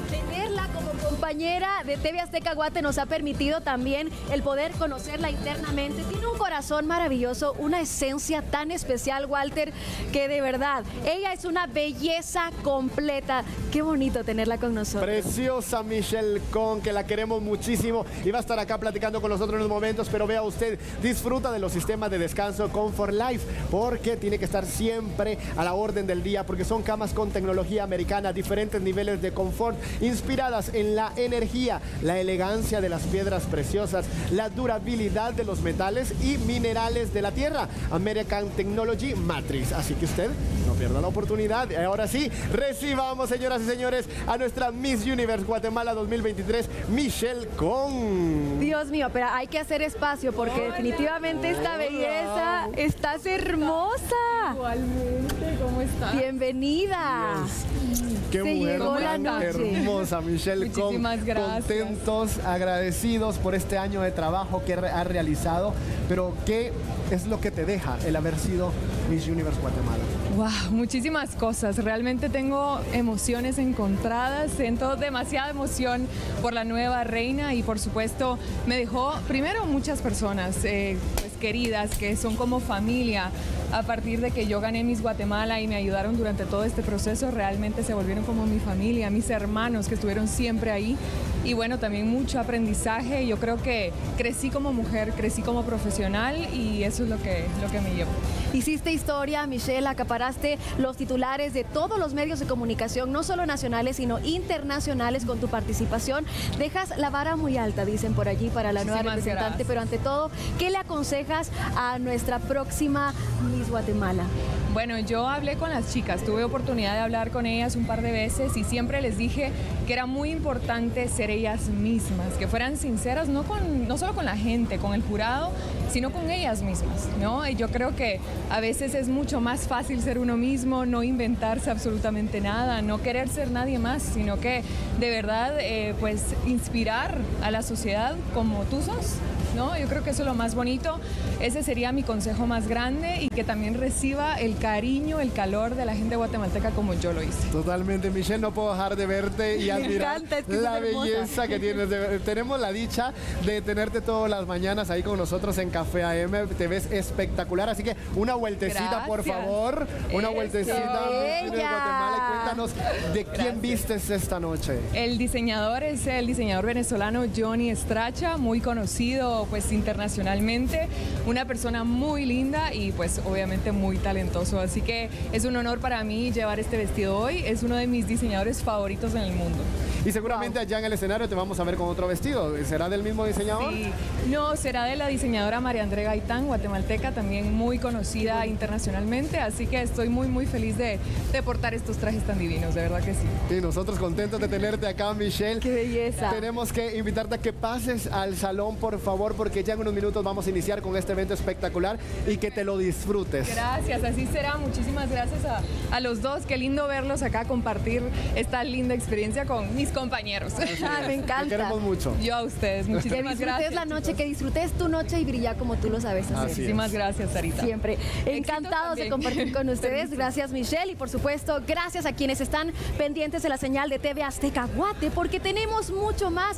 tenerla como compañera de TV Azteca Guate nos ha permitido también el poder conocerla internamente. Tiene un corazón maravilloso, una esencia tan especial, Walter, que de verdad, ella es una belleza completa. Qué bonito tenerla con nosotros. Preciosa Michelle Con, que la queremos muchísimo y va a estar acá platicando con nosotros en unos momentos, pero vea usted, disfruta de los sistemas de descanso Comfort Life, porque tiene que estar siempre a la orden del día, porque son camas con tecnología americana, diferentes niveles de confort, inspiradas en la energía, la elegancia de las piedras preciosas, la durabilidad de los metales y minerales de la tierra. American Technology Matrix. Así que usted no pierda la oportunidad. Y ahora sí, recibamos, señoras y señores, a nuestra Miss Universe Guatemala 2023, Michelle Kong. Dios mío, pero hay que hacer espacio porque definitivamente esta belleza, estás hermosa. Igualmente, ¿cómo estás? Bienvenida. Qué Se mujer llegó la tan noche. hermosa, Michelle Kong. Muchísimas gracias. Contentos, agradecidos por este año de trabajo que ha realizado, pero ¿qué es lo que te deja el haber sido Miss Universe Guatemala? Wow, muchísimas cosas. Realmente tengo emociones encontradas. Siento demasiada emoción por la nueva reina y por supuesto me dejó primero muchas personas pues, queridas que son como familia. A partir de que yo gané Miss Guatemala y me ayudaron durante todo este proceso, realmente se volvieron como mi familia, mis hermanos que estuvieron siempre ahí. Y bueno, también mucho aprendizaje. Yo creo que crecí como mujer, crecí como profesional y eso es lo que me llevo. Hiciste historia, Michelle, acaparaste los titulares de todos los medios de comunicación, no solo nacionales, sino internacionales con tu participación. Dejas la vara muy alta, dicen por allí, para la nueva representante, gracias. pero ante todo, ¿qué le aconsejas a nuestra próxima Miss Guatemala? Bueno, yo hablé con las chicas, tuve oportunidad de hablar con ellas un par de veces y siempre les dije que era muy importante ser ellas mismas, que fueran sinceras, no solo con la gente, con el jurado, sino con ellas mismas, ¿no? Y yo creo que a veces es mucho más fácil ser uno mismo, no inventarse absolutamente nada, no querer ser nadie más, sino que de verdad, pues, inspirar a la sociedad como tú sos, ¿no? Yo creo que eso es lo más bonito. Ese sería mi consejo más grande y que también reciba el cariño, el calor de la gente guatemalteca como yo lo hice. Totalmente, Michelle, no puedo dejar de verte y admirar encanta, es que la es hermosa. belleza que tienes. Tenemos la dicha de tenerte todas las mañanas ahí con nosotros en Café AM. Te ves espectacular, así que una vueltecita, por Gracias. favor. Una vueltecita, Miss Universe Guatemala, y cuéntanos de quién vistes esta noche. El diseñador es el diseñador venezolano Johnny Estracha, muy conocido pues internacionalmente, una persona muy linda y pues obviamente muy talentoso, así que es un honor para mí llevar este vestido hoy, es uno de mis diseñadores favoritos en el mundo. Y seguramente allá en el escenario te vamos a ver con otro vestido. ¿Será del mismo diseñador? Sí, no, será de la diseñadora María André Gaitán, guatemalteca, también muy conocida internacionalmente, así que estoy muy feliz de portar estos trajes tan divinos, de verdad que sí. Y nosotros contentos de tenerte acá, Michelle. ¡Qué belleza! Tenemos que invitarte a que pases al salón, por favor, porque ya en unos minutos vamos a iniciar con este evento espectacular y que te lo disfrutes. Gracias, así será. Muchísimas gracias a los dos. Qué lindo verlos acá, compartir esta linda experiencia con mis compañeros. Me encanta. Te queremos mucho. Yo a ustedes, Que muchísimas disfrutes gracias. la noche, chicos. que disfrutes tu noche y brilla como tú lo sabes hacer. Así es. Muchísimas gracias, Sarita. Siempre. Encantados de también. compartir con ustedes. Permiso. Gracias, Michelle. Y por supuesto, gracias a quienes están pendientes de la señal de TV Azteca Guate, porque tenemos mucho más.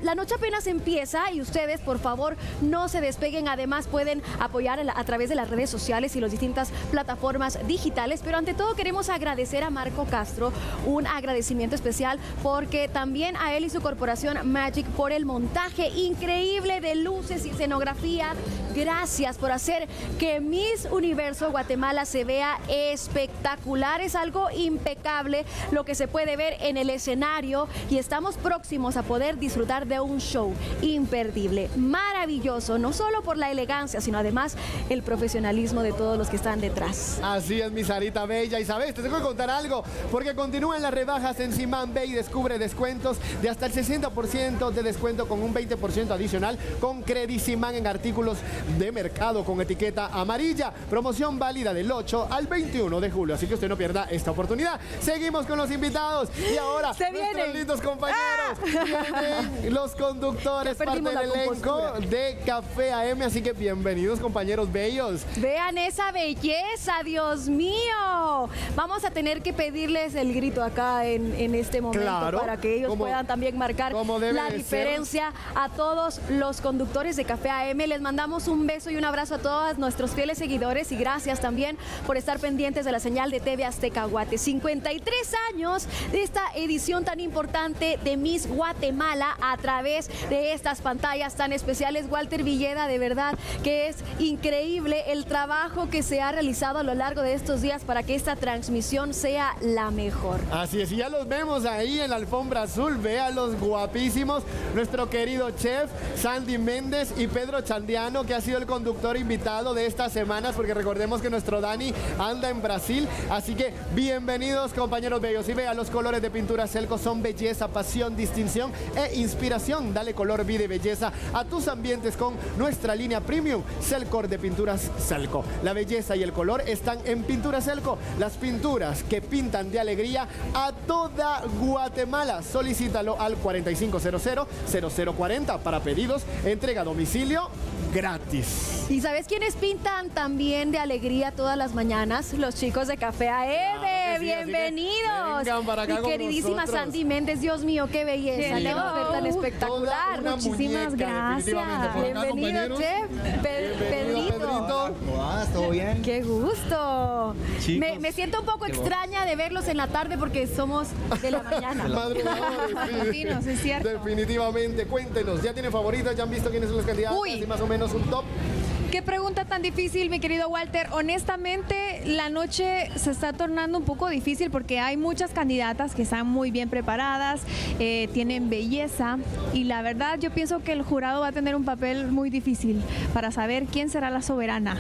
La noche apenas empieza y ustedes, por favor, no se despeguen. Además, pueden apoyar a través de las redes sociales y las distintas plataformas digitales. Pero ante todo, queremos agradecer a Marco Castro, un agradecimiento especial, porque también a él y su corporación Magic por el montaje increíble de luces y escenografía. Gracias por hacer que Miss Universo Guatemala se vea espectacular. Es algo impecable lo que se puede ver en el escenario y estamos próximos a poder disfrutar de un show imperdible, maravilloso, no solo por la elegancia, sino además el profesionalismo de todos los que están detrás. Así es, mi Sarita Bella. Y sabes, te tengo que contar algo, porque continúan las rebajas en Simán Bay. Descubre descuentos de hasta el 60% de descuento con un 20% adicional con Credisimán en artículos de mercado con etiqueta amarilla. Promoción válida del 8 al 21 de julio. Así que usted no pierda esta oportunidad. Seguimos con los invitados. Y ahora, Se nuestros vienen. lindos compañeros. Vienen los conductores, Ya parte perdimos del la elenco compostura. de Café AM. Así que bienvenidos, compañeros bellos. Vean esa belleza, Dios mío. Vamos a tener que pedirles el grito acá en este momento, Claro, para que ellos como- puedan también marcar como debe la de diferencia a todos los conductores de Café AM. Les mandamos un beso y un abrazo a todos nuestros fieles seguidores y gracias también por estar pendientes de la señal de TV Azteca Guate. 53 años de esta edición tan importante de Miss Guatemala a través de estas pantallas tan especiales especiales, Walter Villeda, de verdad que es increíble el trabajo que se ha realizado a lo largo de estos días para que esta transmisión sea la mejor. Así es, y ya los vemos ahí en la alfombra azul, véalos guapísimos, nuestro querido chef Sandy Méndez y Pedro Chandiano, que ha sido el conductor invitado de estas semanas, porque recordemos que nuestro Dani anda en Brasil, así que bienvenidos compañeros bellos, y vea, los colores de pintura Celco son belleza, pasión, distinción e inspiración. Dale color, vida y belleza a tus ambientes con nuestra línea premium Celcor de pinturas Celco. La belleza y el color están en Pintura Celco, las pinturas que pintan de alegría a toda Guatemala. Solicítalo al 4500-0040 para pedidos, entrega a domicilio gratis. ¿Y sabes quiénes pintan también de alegría todas las mañanas? Los chicos de Café AEDE. Claro sí, bienvenidos. Vengan para acá Mi con queridísima nosotros. Sandy Méndez, Dios mío, qué belleza. Qué mujer tan espectacular. Una Muchísimas muñeca, gracias. definitivamente. Por acá, Bienvenido, compañeros. chef. Pedrito. ¿Cómo vas? ¿Todo bien? Qué gusto. Chicos, Me siento un poco qué extraña de verlos en la tarde porque somos de la mañana. Madrugadores, sí. Matutinos, es cierto. Definitivamente, cuéntenos, ¿ya tienen favoritas? ¿Ya han visto quiénes son los candidatos? Uy. Y más o menos un top. Qué pregunta tan difícil, mi querido Walter. Honestamente, la noche se está tornando un poco difícil porque hay muchas candidatas que están muy bien preparadas, tienen belleza y la verdad yo pienso que el jurado va a tener un papel muy difícil para saber quién será la soberana.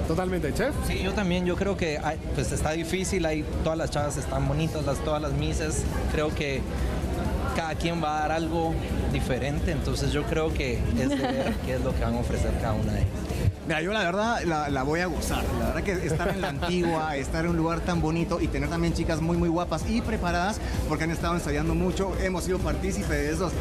Totalmente, chef. Sí, yo también, yo creo que pues está difícil, todas las chavas están bonitas, todas las misses, creo que cada quien va a dar algo diferente, entonces yo creo que es de ver qué es lo que van a ofrecer cada una de ellas. Mira, yo la verdad la voy a gozar. La verdad que estar en la Antigua, estar en un lugar tan bonito y tener también chicas muy guapas y preparadas porque han estado ensayando mucho, hemos sido partícipes de esos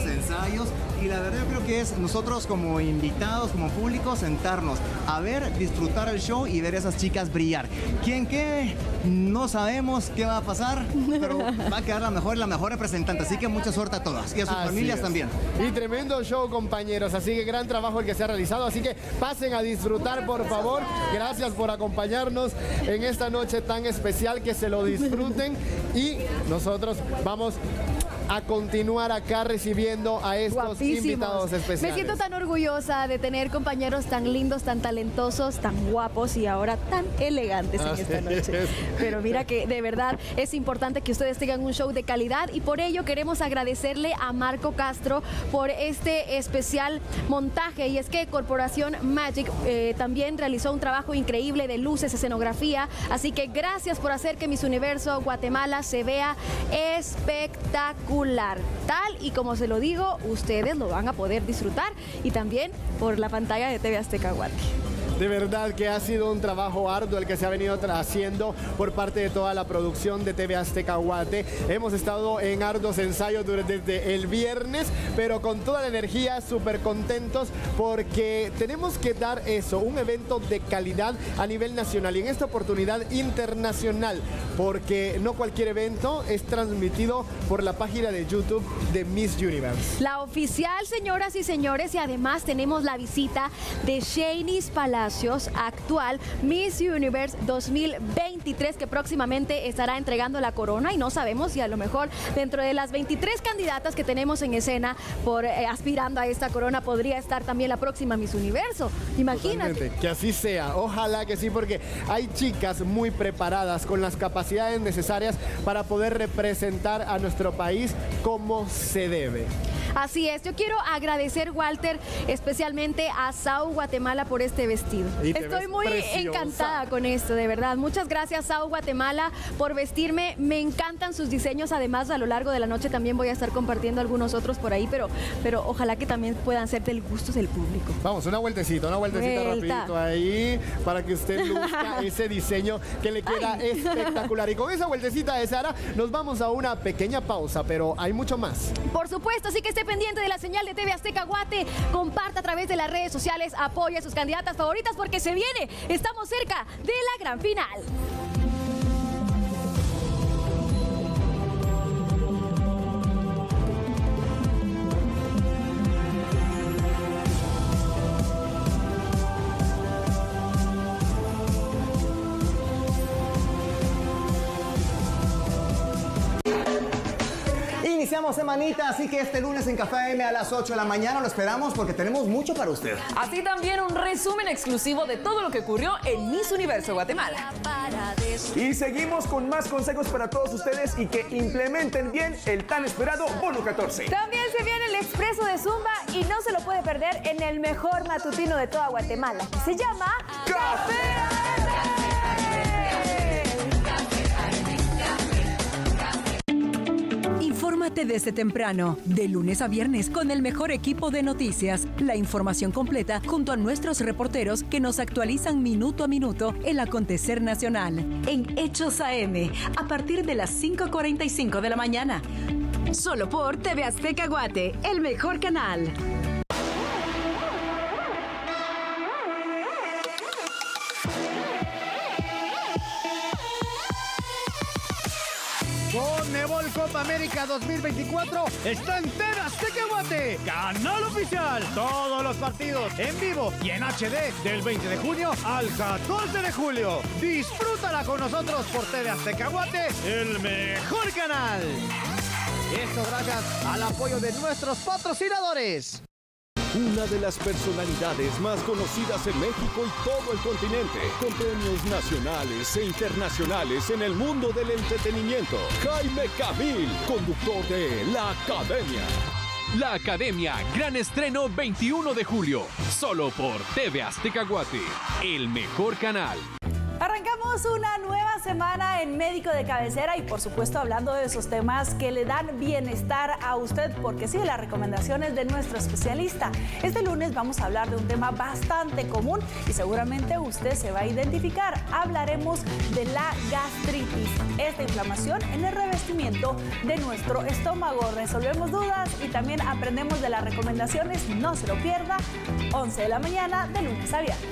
ensayos y la verdad yo creo que es nosotros como invitados, como público, sentarnos a ver, disfrutar el show y ver a esas chicas brillar. ¿Quién qué? No sabemos qué va a pasar, pero va a quedar la mejor representante, así que mucha suerte a todas y a sus Así familias es. también. Y tremendo show, compañeros, así que gran trabajo el que se ha realizado, así que pasen a disfrutar, por favor. Gracias por acompañarnos en esta noche tan especial, que se lo disfruten y nosotros vamos a continuar acá recibiendo a estos Guapísimos. invitados especiales. Me siento tan orgullosa de tener compañeros tan lindos, tan talentosos, tan guapos y ahora tan elegantes en esta noche. Pero mira que de verdad es importante que ustedes tengan un show de calidad y por ello queremos agradecerle a Marco Castro por este especial montaje. Y es que Corporación Magic también realizó un trabajo increíble de luces, escenografía. Así que gracias por hacer que Miss Universo Guatemala se vea espectacular. Tal y como se lo digo, ustedes lo van a poder disfrutar y también por la pantalla de TV Azteca Guate. De verdad que ha sido un trabajo arduo el que se ha venido haciendo por parte de toda la producción de TV Azteca Guate. Hemos estado en arduos ensayos desde el viernes, pero con toda la energía, súper contentos porque tenemos que dar eso, un evento de calidad a nivel nacional y en esta oportunidad internacional, porque no cualquier evento es transmitido por la página de YouTube de Miss Universe. La oficial, señoras y señores, y además tenemos la visita de Shanice Palacios, actual Miss Universe 2023, que próximamente estará entregando la corona y no sabemos si a lo mejor dentro de las 23 candidatas que tenemos en escena por aspirando a esta corona podría estar también la próxima Miss Universo. Imagínate. Totalmente, que así sea, ojalá que sí, porque hay chicas muy preparadas con las capacidades necesarias para poder representar a nuestro país como se debe. Así es, yo quiero agradecer, Walter, especialmente a Sau Guatemala por este vestido. Estoy muy encantada con esto, de verdad. Muchas gracias, Sau Guatemala, por vestirme. Me encantan sus diseños. Además, a lo largo de la noche también voy a estar compartiendo algunos otros por ahí, pero ojalá que también puedan ser del gusto del público. Vamos, una vueltecita rapidito ahí para que usted luzca ese diseño que le queda espectacular. Y con esa vueltecita de Sara nos vamos a una pequeña pausa, pero hay mucho más. Por supuesto, así que esté pendiente de la señal de TV Azteca Guate, comparta a través de las redes sociales, apoya a sus candidatas favoritas porque se viene, estamos cerca de la gran final. iniciamos semanita, así que este lunes en Café AM a las 8 de la mañana lo esperamos porque tenemos mucho para usted. Así también un resumen exclusivo de todo lo que ocurrió en Miss Universo Guatemala. Y seguimos con más consejos para todos ustedes y que implementen bien el tan esperado Bono 14. También se viene el Expreso de Zumba y no se lo puede perder en el mejor matutino de toda Guatemala, que se llama Café Infórmate desde temprano, de lunes a viernes, con el mejor equipo de noticias. La información completa junto a nuestros reporteros que nos actualizan minuto a minuto el acontecer nacional. En Hechos AM, a partir de las 5:45 de la mañana. Solo por TV Azteca Guate, el mejor canal. Conmebol Copa América 2024 está en TV Azteca Guate, canal oficial. Todos los partidos en vivo y en HD del 20 de junio al 14 de julio. Disfrútala con nosotros por TV Azteca Guate, el mejor canal. Esto gracias al apoyo de nuestros patrocinadores. Una de las personalidades más conocidas en México y todo el continente, con premios nacionales e internacionales en el mundo del entretenimiento. Jaime Camil, conductor de La Academia. La Academia, gran estreno 21 de julio, solo por TV Azteca Guate, el mejor canal. Arrancamos una nueva semana en Médico de Cabecera y por supuesto hablando de esos temas que le dan bienestar a usted, porque sí, las recomendaciones de nuestro especialista. Este lunes vamos a hablar de un tema bastante común y seguramente usted se va a identificar. Hablaremos de la gastritis, esta inflamación en el revestimiento de nuestro estómago. Resolvemos dudas y también aprendemos de las recomendaciones. No se lo pierda, 11 de la mañana de lunes a viernes.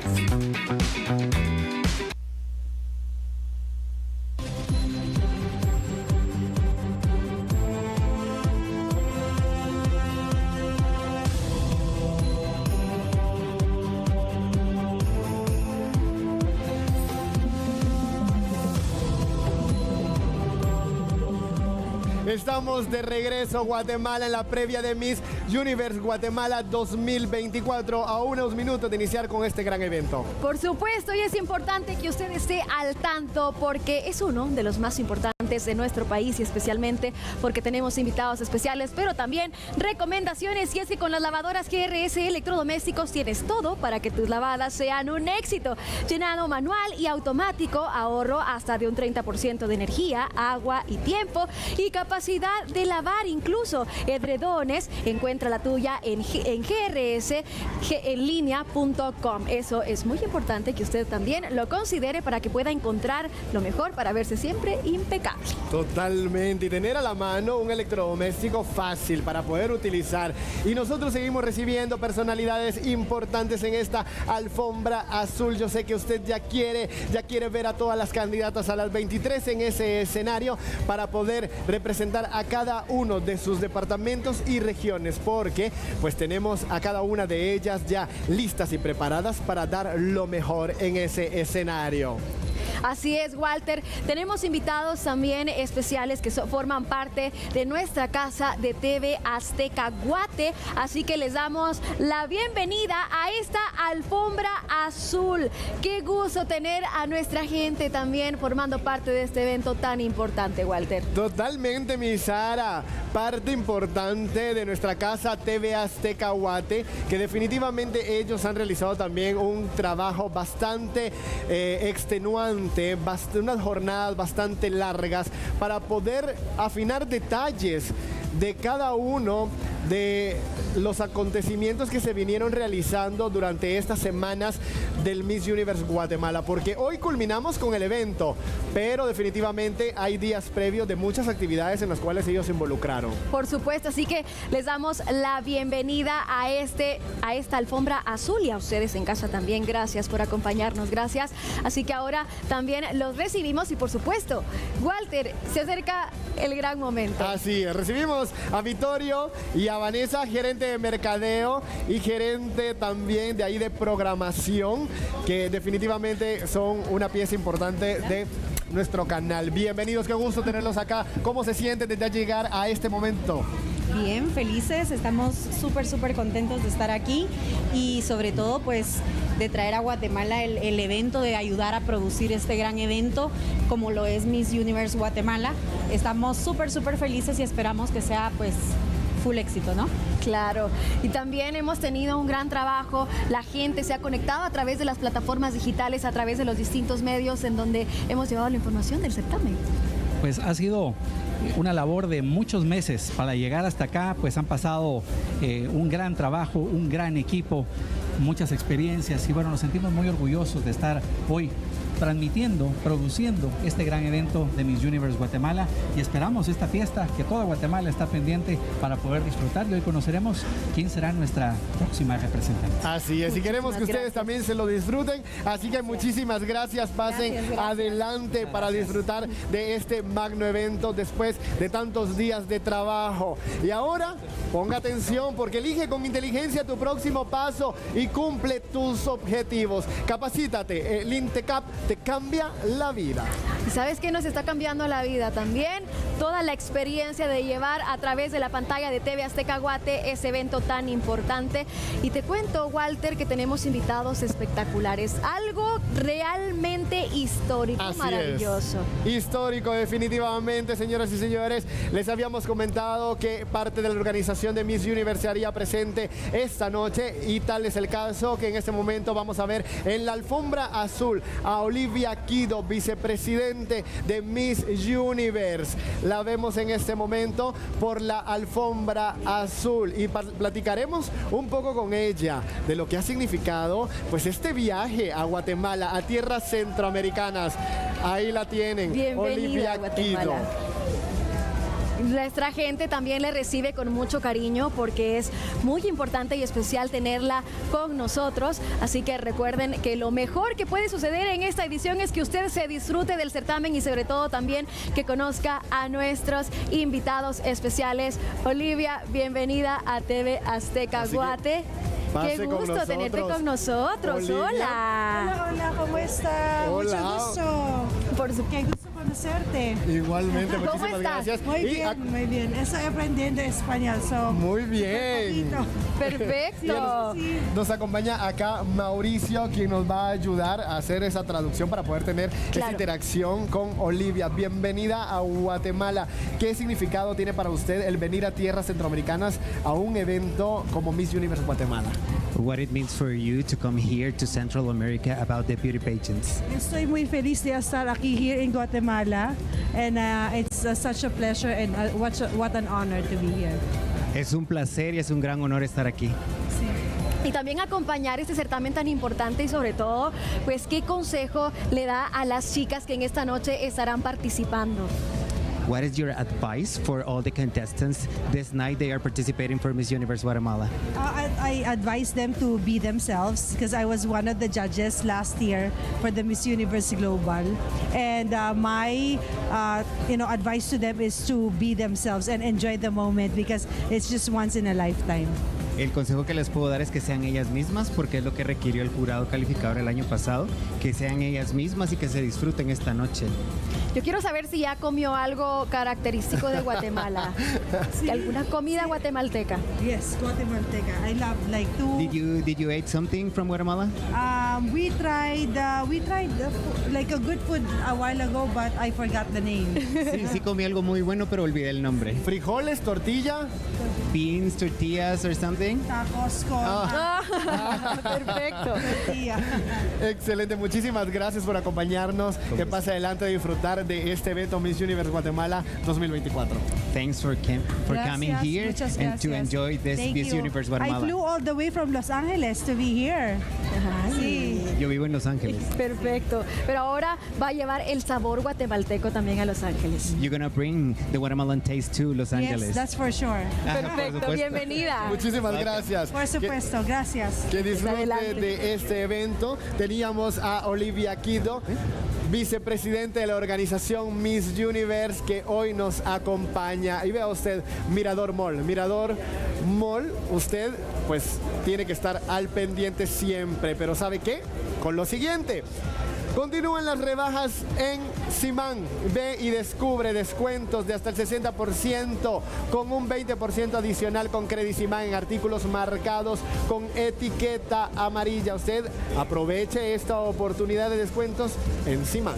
Estamos de regreso, Guatemala, en la previa de Miss Universe Guatemala 2024, a unos minutos de iniciar con este gran evento. Por supuesto, y es importante que usted esté al tanto porque es uno de los más importantes de nuestro país y especialmente porque tenemos invitados especiales, pero también recomendaciones. Y es que con las lavadoras GRS Electrodomésticos tienes todo para que tus lavadas sean un éxito. Llenado manual y automático, ahorro hasta de un 30% de energía, agua y tiempo y capacidad de lavar incluso edredones. Encuentra la tuya en grsenlinea.com. Eso es muy importante que usted también lo considere para que pueda encontrar lo mejor para verse siempre impecable. Totalmente, y tener a la mano un electrodoméstico fácil para poder utilizar. Y nosotros seguimos recibiendo personalidades importantes en esta alfombra azul. Yo sé que usted ya quiere ver a todas las candidatas a las 23 en ese escenario para poder representar a cada uno de sus departamentos y regiones, porque pues tenemos a cada una de ellas ya listas y preparadas para dar lo mejor en ese escenario. Así es, Walter. Tenemos invitados también especiales que forman parte de nuestra casa de TV Azteca Guate. Así que les damos la bienvenida a esta alfombra azul. Qué gusto tener a nuestra gente también formando parte de este evento tan importante, Walter. Totalmente, mi Sara. Parte importante de nuestra casa TV Azteca Guate, que definitivamente ellos han realizado también un trabajo bastante extenuante, unas jornadas bastante largas para poder afinar detalles de cada uno de los acontecimientos que se vinieron realizando durante estas semanas del Miss Universe Guatemala, porque hoy culminamos con el evento, pero definitivamente hay días previos de muchas actividades en las cuales ellos se involucraron. Por supuesto, así que les damos la bienvenida a esta alfombra azul y a ustedes en casa también. Gracias por acompañarnos, gracias. Así que ahora también los recibimos y por supuesto, Walter, se acerca el gran momento. Así es, recibimos a Vittorio y a Vanessa, gerente de mercadeo y gerente también de ahí de programación, que definitivamente son una pieza importante de nuestro canal. Bienvenidos, qué gusto tenerlos acá. ¿Cómo se sienten desde llegar a este momento? Bien, felices, estamos súper contentos de estar aquí y sobre todo pues de traer a Guatemala el evento, de ayudar a producir este gran evento como lo es Miss Universe Guatemala. Estamos súper felices y esperamos que sea pues full éxito, ¿no? Claro, y también hemos tenido un gran trabajo, la gente se ha conectado a través de las plataformas digitales, a través de los distintos medios en donde hemos llevado la información del certamen. Pues ha sido una labor de muchos meses para llegar hasta acá, pues han pasado un gran trabajo, un gran equipo, muchas experiencias y bueno, nos sentimos muy orgullosos de estar hoy transmitiendo, produciendo este gran evento de Miss Universe Guatemala y esperamos esta fiesta que toda Guatemala está pendiente para poder disfrutar y hoy conoceremos quién será nuestra próxima representante. Así es, y queremos que ustedes también se lo disfruten, así que muchísimas gracias, pasen adelante para disfrutar de este magno evento después de tantos días de trabajo. Y ahora, ponga atención porque elige con inteligencia tu próximo paso y cumple tus objetivos. Capacítate, el INTECAP te cambia la vida. ¿Y sabes qué nos está cambiando la vida también? Toda la experiencia de llevar a través de la pantalla de TV Azteca Guate ese evento tan importante. Y te cuento, Walter, que tenemos invitados espectaculares. Algo realmente histórico, así maravilloso. Es. Histórico, definitivamente, señoras y señores. Les habíamos comentado que parte de la organización de Miss Universe se haría presente esta noche y tal es el caso que en este momento vamos a ver en la alfombra azul a Olivia Kido, vicepresidente de Miss Universe. La vemos en este momento por la alfombra azul y platicaremos un poco con ella de lo que ha significado pues este viaje a Guatemala, a tierras centroamericanas. Ahí la tienen, Bienvenida Olivia Kido. Nuestra gente también le recibe con mucho cariño porque es muy importante y especial tenerla con nosotros. Así que recuerden que lo mejor que puede suceder en esta edición es que usted se disfrute del certamen y sobre todo también que conozca a nuestros invitados especiales. Olivia, bienvenida a TV Azteca Guate. Qué gusto tenerte con nosotros. Hola. Hola, ¿cómo estás? Hola. Mucho gusto. Qué gusto conocerte. Igualmente, muchísimas gracias. Muy bien. Estoy aprendiendo español. Muy bien. Perfecto. Nos acompaña acá Mauricio, quien nos va a ayudar a hacer esa traducción para poder tener esa interacción con Olivia. Bienvenida a Guatemala. ¿Qué significado tiene para usted el venir a tierras centroamericanas a un evento como Miss Universe Guatemala? What it means for you to come here to Central America about the beauty pageants. Estoy muy feliz de estar aquí here in Guatemala and it's such a pleasure and what an honor to be here. Es un placer y es un gran honor estar aquí. Y también acompañar este certamen tan importante y sobre todo, pues, ¿qué consejo le da a las chicas que en esta noche estarán participando? What is your advice for all the contestants this night they are participating for Miss Universe Guatemala? I advise them to be themselves because I was one of the judges last year for the Miss Universe Global, and my advice to them is to be themselves and enjoy the moment because it's just once in a lifetime. El consejo que les puedo dar es que sean ellas mismas porque es lo que requirió el jurado calificador el año pasado, que sean ellas mismas y que se disfruten esta noche. Yo quiero saber si ya comió algo característico de Guatemala. Sí. ¿Alguna comida guatemalteca? Yes, guatemalteca. I love like to. Did you eat something from Guatemala? We tried like a good food a while ago, but I forgot the name. Sí comí algo muy bueno, pero olvidé el nombre. Frijoles, tortilla, beans, tortillas or something. Tacos con. Perfecto. Tortilla. Excelente, muchísimas gracias por acompañarnos. Que pase adelante a disfrutar de este evento Miss Universe Guatemala 2024. Thanks for coming here and to enjoy this Miss Universe Guatemala. I flew all the way from Los Angeles to be here. Sí. Yo vivo en Los Ángeles. Perfecto. Pero ahora va a llevar el sabor guatemalteco también a Los Ángeles. You're gonna bring the Guatemalan taste to Los Angeles. Yes, that's for sure. Perfecto, bienvenida. Muchísimas gracias. Por supuesto, gracias. Que disfrute de este evento. Teníamos a Olivia Kido, vicepresidente de la organización Miss Universe, que hoy nos acompaña. Y vea usted, Mirador Mall. Mirador Mall, usted pues tiene que estar al pendiente siempre. Pero ¿sabe qué? Con lo siguiente. Continúan las rebajas en Simán. Ve y descubre descuentos de hasta el 60% con un 20% adicional con Credit Simán en artículos marcados con etiqueta amarilla. Usted aproveche esta oportunidad de descuentos en Simán.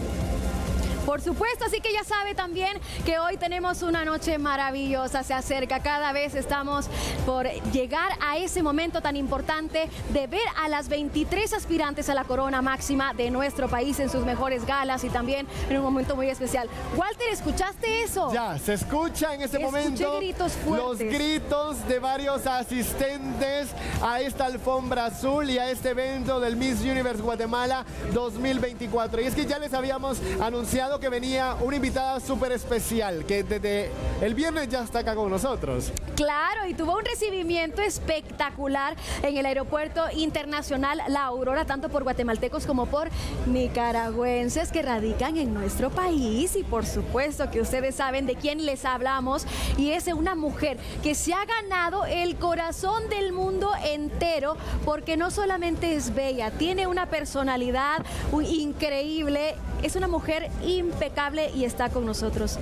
Por supuesto, así que ya sabe también que hoy tenemos una noche maravillosa, se acerca, cada vez estamos por llegar a ese momento tan importante de ver a las 23 aspirantes a la corona máxima de nuestro país en sus mejores galas y también en un momento muy especial. Walter, ¿escuchaste eso? Ya, se escucha en este momento gritos fuertes. Los gritos de varios asistentes a esta alfombra azul y a este evento del Miss Universe Guatemala 2024. Y es que ya les habíamos anunciado que venía una invitada súper especial, que desde el viernes ya está acá con nosotros. Claro, y tuvo un recibimiento espectacular en el Aeropuerto Internacional La Aurora, tanto por guatemaltecos como por nicaragüenses que radican en nuestro país. Y por supuesto que ustedes saben de quién les hablamos, y es una mujer que se ha ganado el corazón del mundo entero, porque no solamente es bella, tiene una personalidad increíble, es una mujer impecable y está con nosotros.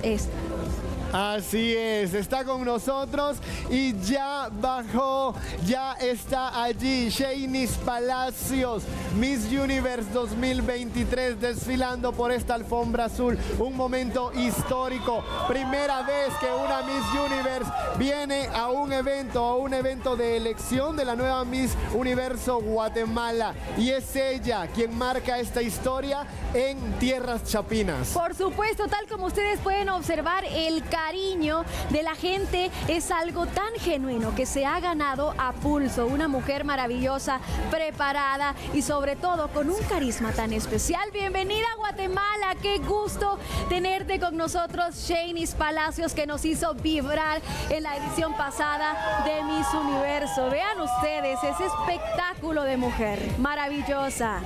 Así es, está con nosotros y ya bajó, ya está allí Shaynis Palacios, Miss Universe 2023, desfilando por esta alfombra azul. Un momento histórico, primera vez que una Miss Universe viene a un evento de elección de la nueva Miss Universo Guatemala, y es ella quien marca esta historia en tierras chapinas. Por supuesto, tal como ustedes pueden observar, el cariño de la gente es algo tan genuino que se ha ganado a pulso. Una mujer maravillosa, preparada y sobre todo con un carisma tan especial. Bienvenida a Guatemala, qué gusto tenerte con nosotros, Shaynis Palacios, que nos hizo vibrar en la edición pasada de Miss Universo. Vean ustedes ese espectáculo de mujer maravillosa.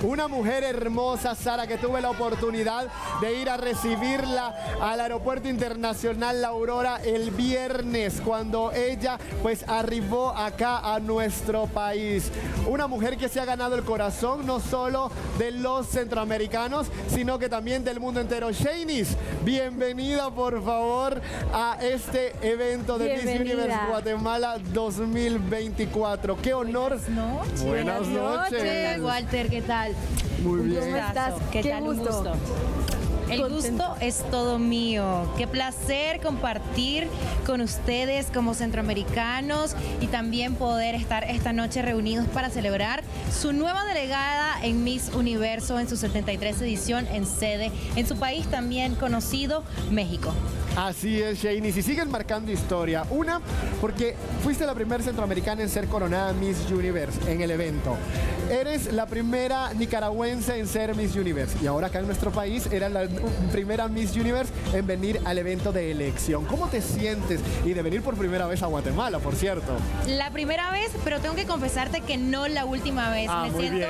Una mujer hermosa, Sara, que tuve la oportunidad de ir a recibirla al Aeropuerto Internacional La Aurora el viernes, cuando ella pues arribó acá a nuestro país. Una mujer que se ha ganado el corazón no solo de los centroamericanos, sino que también del mundo entero. Shaynis, bienvenida por favor a este evento de Miss Universe Guatemala 2024. ¡Qué honor! Buenas noches. Walter, ¿qué tal? Muy bien. ¿Cómo estás? ¿Qué tal? Un gusto. El gusto es todo mío. Qué placer compartir con ustedes como centroamericanos y también poder estar esta noche reunidos para celebrar su nueva delegada en Miss Universo en su 73 edición en sede en su país también conocido, México. Así es, Shaynis, y siguen marcando historia. Una, porque fuiste la primera centroamericana en ser coronada Miss Universe en el evento. Eres la primera nicaragüense en ser Miss Universe. Y ahora acá en nuestro país eras la primera Miss Universe en venir al evento de elección. ¿Cómo te sientes? Y de venir por primera vez a Guatemala, por cierto. La primera vez, pero tengo que confesarte que no la última vez. Me siento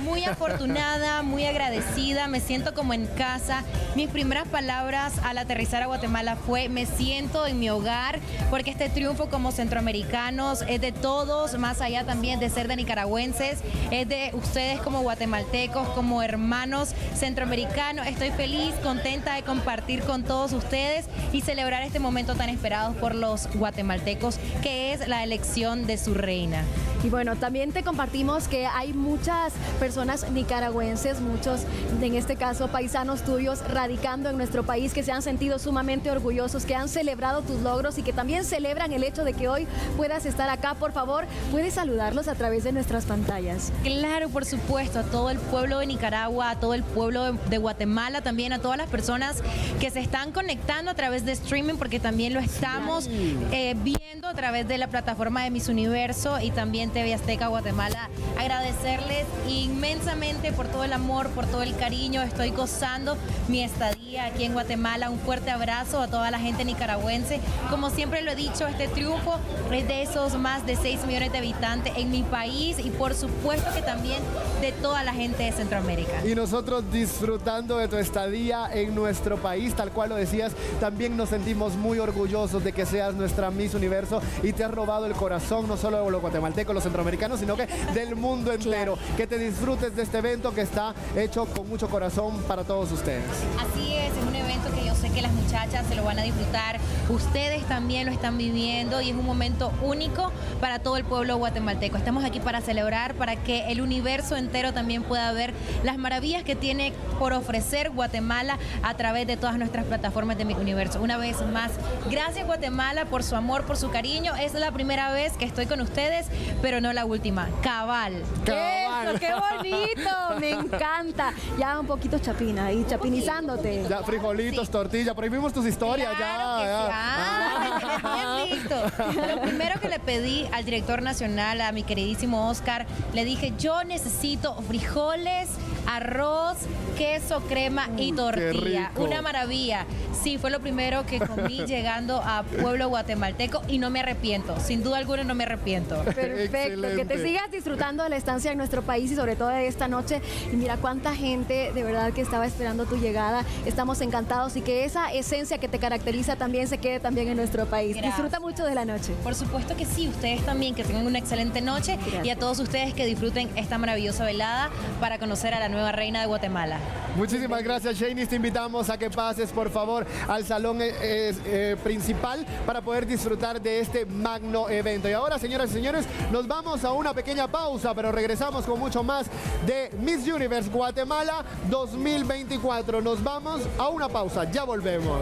muy afortunada, muy agradecida, me siento como en casa. Mis primeras palabras al aterrizar a Guatemala fue: me siento en mi hogar, porque este triunfo como centroamericanos es de todos, más allá también de ser de nicaragüenses, es de ustedes como guatemaltecos, como hermanos centroamericanos. Estoy feliz, contenta de compartir con todos ustedes y celebrar este momento tan esperado por los guatemaltecos, que es la elección de su reina. Y bueno, también te compartimos que hay muchas personas nicaragüenses, muchos, en este caso, paisanos tuyos, radicando en nuestro país, que se han sentido sumamente orgullosos, que han celebrado tus logros y que también celebran el hecho de que hoy puedas estar acá. Por favor, ¿puedes saludarlos a través de nuestras pantallas? Claro, por supuesto, a todo el pueblo de Nicaragua, a todo el pueblo de Guatemala, también a todas las personas que se están conectando a través de streaming, porque también lo estamos viendo a través de la plataforma de Miss Universo y también TV Azteca Guatemala. Agradecerles inmensamente por todo el amor, por todo el cariño. Estoy gozando mi estadía familia aquí en Guatemala. Un fuerte abrazo a toda la gente nicaragüense. Como siempre lo he dicho, este triunfo es de esos más de 6 millones de habitantes en mi país y por supuesto que también de toda la gente de Centroamérica. Y nosotros disfrutando de tu estadía en nuestro país, tal cual lo decías, también nos sentimos muy orgullosos de que seas nuestra Miss Universo y te has robado el corazón no solo de los guatemaltecos, los centroamericanos, sino que del mundo entero. Que te disfrutes de este evento que está hecho con mucho corazón para todos ustedes. Así es un evento que yo sé que las muchachas se lo van a disfrutar, ustedes también lo están viviendo y es un momento único para todo el pueblo guatemalteco. Estamos aquí para celebrar, para que el universo entero también pueda ver las maravillas que tiene por ofrecer Guatemala a través de todas nuestras plataformas de Mi Universo. Una vez más, gracias Guatemala por su amor, por su cariño. Es la primera vez que estoy con ustedes, pero no la última. Cabal. Eso, qué bonito, me encanta. Ya un poquito chapina ahí, chapinizándote. Ya, frijolitos, tortilla, por ahí vimos tus historias. Bien visto. Lo primero que le pedí al director nacional, a mi queridísimo Oscar, le dije, yo necesito frijoles, arroz, queso, crema y tortilla. Una maravilla. Sí, fue lo primero que comí llegando a pueblo guatemalteco y no me arrepiento. Sin duda alguna no me arrepiento. Perfecto. Excelente. Que te sigas disfrutando de la estancia en nuestro país y sobre todo de esta noche. Y mira cuánta gente de verdad que estaba esperando tu llegada. Estamos encantados y que esa esencia que te caracteriza también se quede también en nuestro país. Gracias. Disfruta mucho de la noche. Por supuesto que sí. Ustedes también, que tengan una excelente noche. Gracias. Y a todos ustedes que disfruten esta maravillosa velada para conocer a la nueva reina de Guatemala. Muchísimas gracias, Shanice. Te invitamos a que pases, por favor, al salón principal para poder disfrutar de este magno evento. Y ahora, señoras y señores, nos vamos a una pequeña pausa, pero regresamos con mucho más de Miss Universe Guatemala 2024. Nos vamos a una pausa, ya volvemos.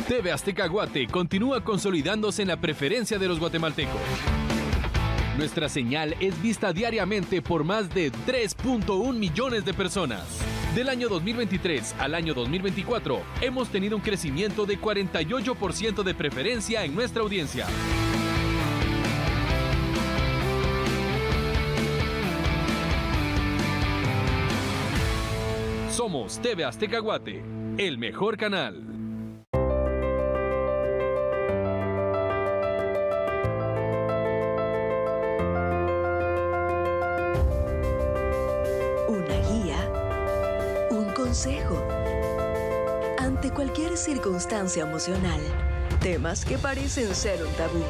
TV Azteca Guate continúa consolidándose en la preferencia de los guatemaltecos. Nuestra señal es vista diariamente por más de 3.1 millones de personas. Del año 2023 al año 2024, hemos tenido un crecimiento de 48% de preferencia en nuestra audiencia. Somos TV Azteca Guate, el mejor canal. Consejo. Ante cualquier circunstancia emocional, temas que parecen ser un tabú,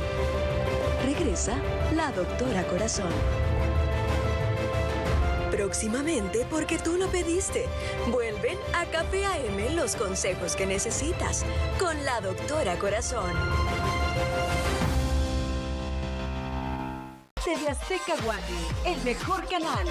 regresa la Doctora Corazón. Próximamente, porque tú lo pediste, vuelven a Café AM los consejos que necesitas con la Doctora Corazón. TV Azteca Guate, el mejor canal.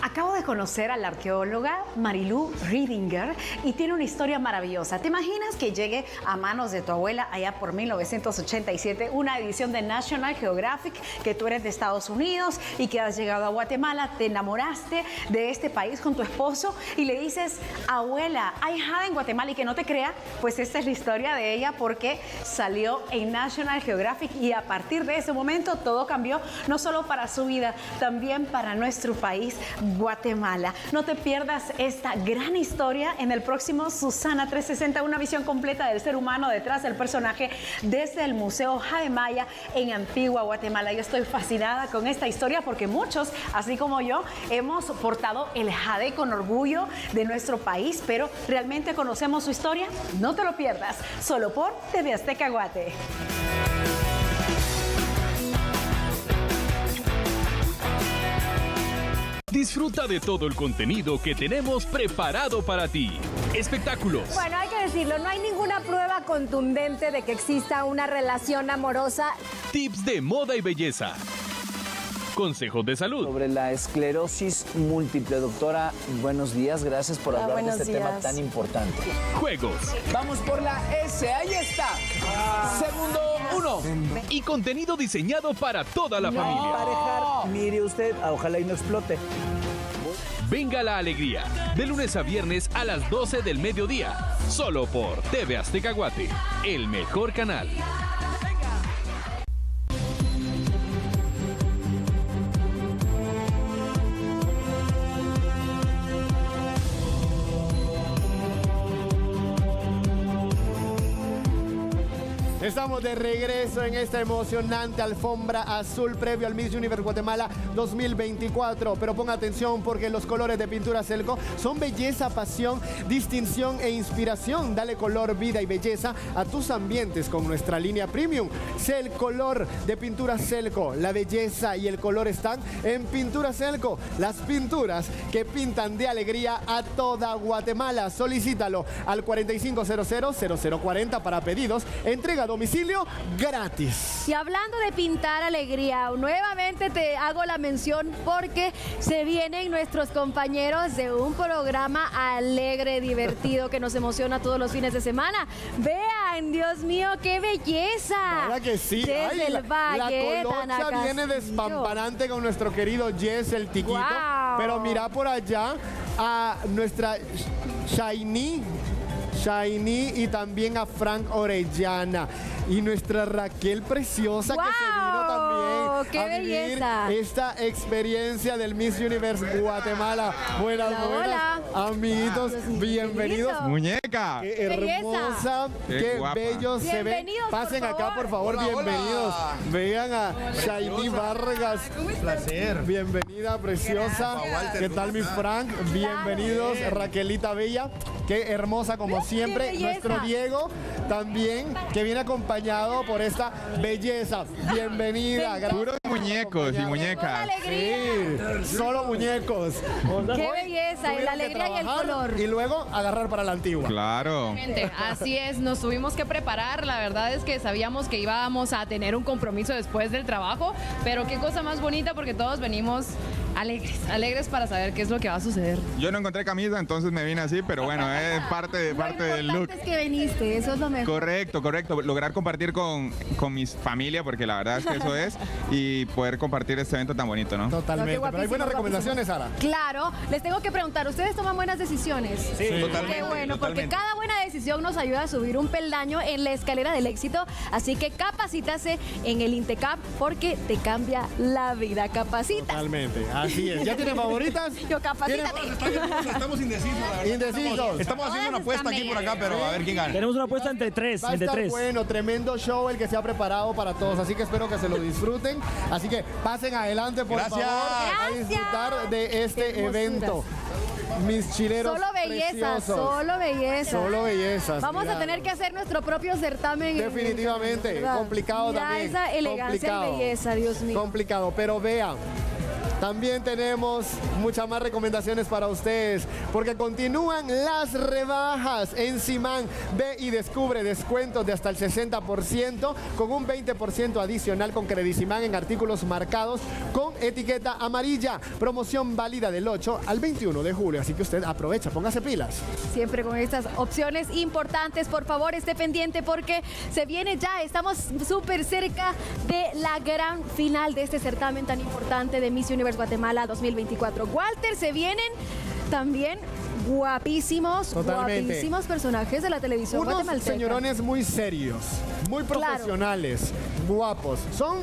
Acabo de conocer a la arqueóloga Marilú Riedinger y tiene una historia maravillosa. ¿Te imaginas que llegue a manos de tu abuela allá por 1987 una edición de National Geographic, que tú eres de Estados Unidos y que has llegado a Guatemala, te enamoraste de este país con tu esposo y le dices, abuela, hay jade en Guatemala, y que no te crea? Pues esta es la historia de ella, porque salió en National Geographic y a partir de ese momento todo cambió, no solo para su vida, también para nuestro país, Guatemala. No te pierdas esta gran historia en el próximo Susana 360, una visión completa del ser humano detrás del personaje desde el Museo Jade Maya en Antigua Guatemala. Yo estoy fascinada con esta historia porque muchos, así como yo, hemos portado el jade con orgullo de nuestro país, pero ¿realmente conocemos su historia? No te lo pierdas, solo por TV Azteca Guate. Disfruta de todo el contenido que tenemos preparado para ti. Espectáculos. Bueno, hay que decirlo, no hay ninguna prueba contundente de que exista una relación amorosa. Tips de moda y belleza. Consejos de salud. Sobre la esclerosis múltiple. Doctora, buenos días. Gracias por hablar de este tema tan importante. Juegos. Vamos por la S. Ahí está. Segundo 1. Y contenido diseñado para toda la familia. Mire usted, ojalá y no explote. Venga la alegría. De lunes a viernes a las 12 del mediodía. Solo por TV Azteca Guate, el mejor canal. Estamos de regreso en esta emocionante alfombra azul previo al Miss Universe Guatemala 2024. Pero ponga atención porque los colores de Pintura Celco son belleza, pasión, distinción e inspiración. Dale color, vida y belleza a tus ambientes con nuestra línea premium. Sé el color de Pintura Celco. La belleza y el color están en Pintura Celco. Las pinturas que pintan de alegría a toda Guatemala. Solicítalo al 4500-0040 para pedidos. Entrega a domicilio gratis. Y hablando de pintar alegría, nuevamente te hago la mención porque se vienen nuestros compañeros de un programa alegre, divertido, que nos emociona todos los fines de semana. Vean, Dios mío, qué belleza. ¿Verdad que sí? Desde el Valle, la colocha viene despampanante con nuestro querido Jess, el tiquito. Wow. Pero mira por allá a nuestra Shiny y también a Frank Orellana. Y nuestra Raquel preciosa que se vino también ¡Qué a vivir belleza! esta experiencia del Miss Universe Guatemala. Buenas, Hola. amiguitos, bienvenidos. Muñeca. Qué hermosa, qué guapa. bellos se ven. Bienvenidos, Pasen por acá, favor. por favor, Hola, bienvenidos. hola. Vean a Shiny Vargas. Placer. Bienvenida, preciosa. ¿Qué tal, mi Frank? Bienvenidos, Raquelita Bella. Qué hermosa, como siempre. belleza. Nuestro Diego también, que viene acompañado por esta belleza. Bienvenida. Puros muñecos y muñecas. Sí, solo muñecos. ¡Qué belleza! Y la alegría y el color. Y luego agarrar para la antigua. Claro. Gente, así es, nos tuvimos que preparar. La verdad es que sabíamos que íbamos a tener un compromiso después del trabajo, pero qué cosa más bonita porque todos venimos alegres para saber qué es lo que va a suceder. Yo no encontré camisa, entonces me vine así, pero bueno, es parte del look. Es que viniste, eso es lo mejor. Correcto. Lograr compartir con mi familia, porque la verdad es que eso es, y poder compartir este evento tan bonito, ¿no? Totalmente. No, qué Pero hay buenas recomendaciones, Sara. Claro, les tengo que preguntar, ¿ustedes toman buenas decisiones? Sí, totalmente. Qué bueno, porque totalmente. cada buena decisión nos ayuda a subir un peldaño en la escalera del éxito, así que capacítase en el INTECAP porque te cambia la vida. Capacita. Totalmente, así es. ¿Ya tienen favoritas? Yo capacítate. Estamos indecisos, la verdad. Indecisos. Estamos haciendo una apuesta aquí por acá, pero a ver quién gana. Tenemos una apuesta entre tres. Va a estar bueno, tremendo show el que se ha preparado para todos, así que espero que se lo disfruten. Así que pasen adelante, por Gracias. favor, a disfrutar de este evento. Mis chileros Solo belleza, preciosos. solo belleza. Solo bellezas. Vamos mira. a tener que hacer nuestro propio certamen. Definitivamente, ¿verdad? complicado Mira también. esa elegancia y belleza, Dios mío. Complicado, pero vean. También tenemos muchas más recomendaciones para ustedes, porque continúan las rebajas en Simán. Ve y descubre descuentos de hasta el 60% con un 20% adicional con Credisimán en artículos marcados con etiqueta amarilla. Promoción válida del 8 al 21 de julio, así que usted aprovecha, póngase pilas. Siempre con estas opciones importantes, por favor, esté pendiente porque se viene ya, estamos súper cerca de la gran final de este certamen tan importante de Miss Universe Guatemala 2024. Walter, se vienen también guapísimos personajes de la televisión Unos guatemalteca. señorones muy serios, muy profesionales, guapos. Son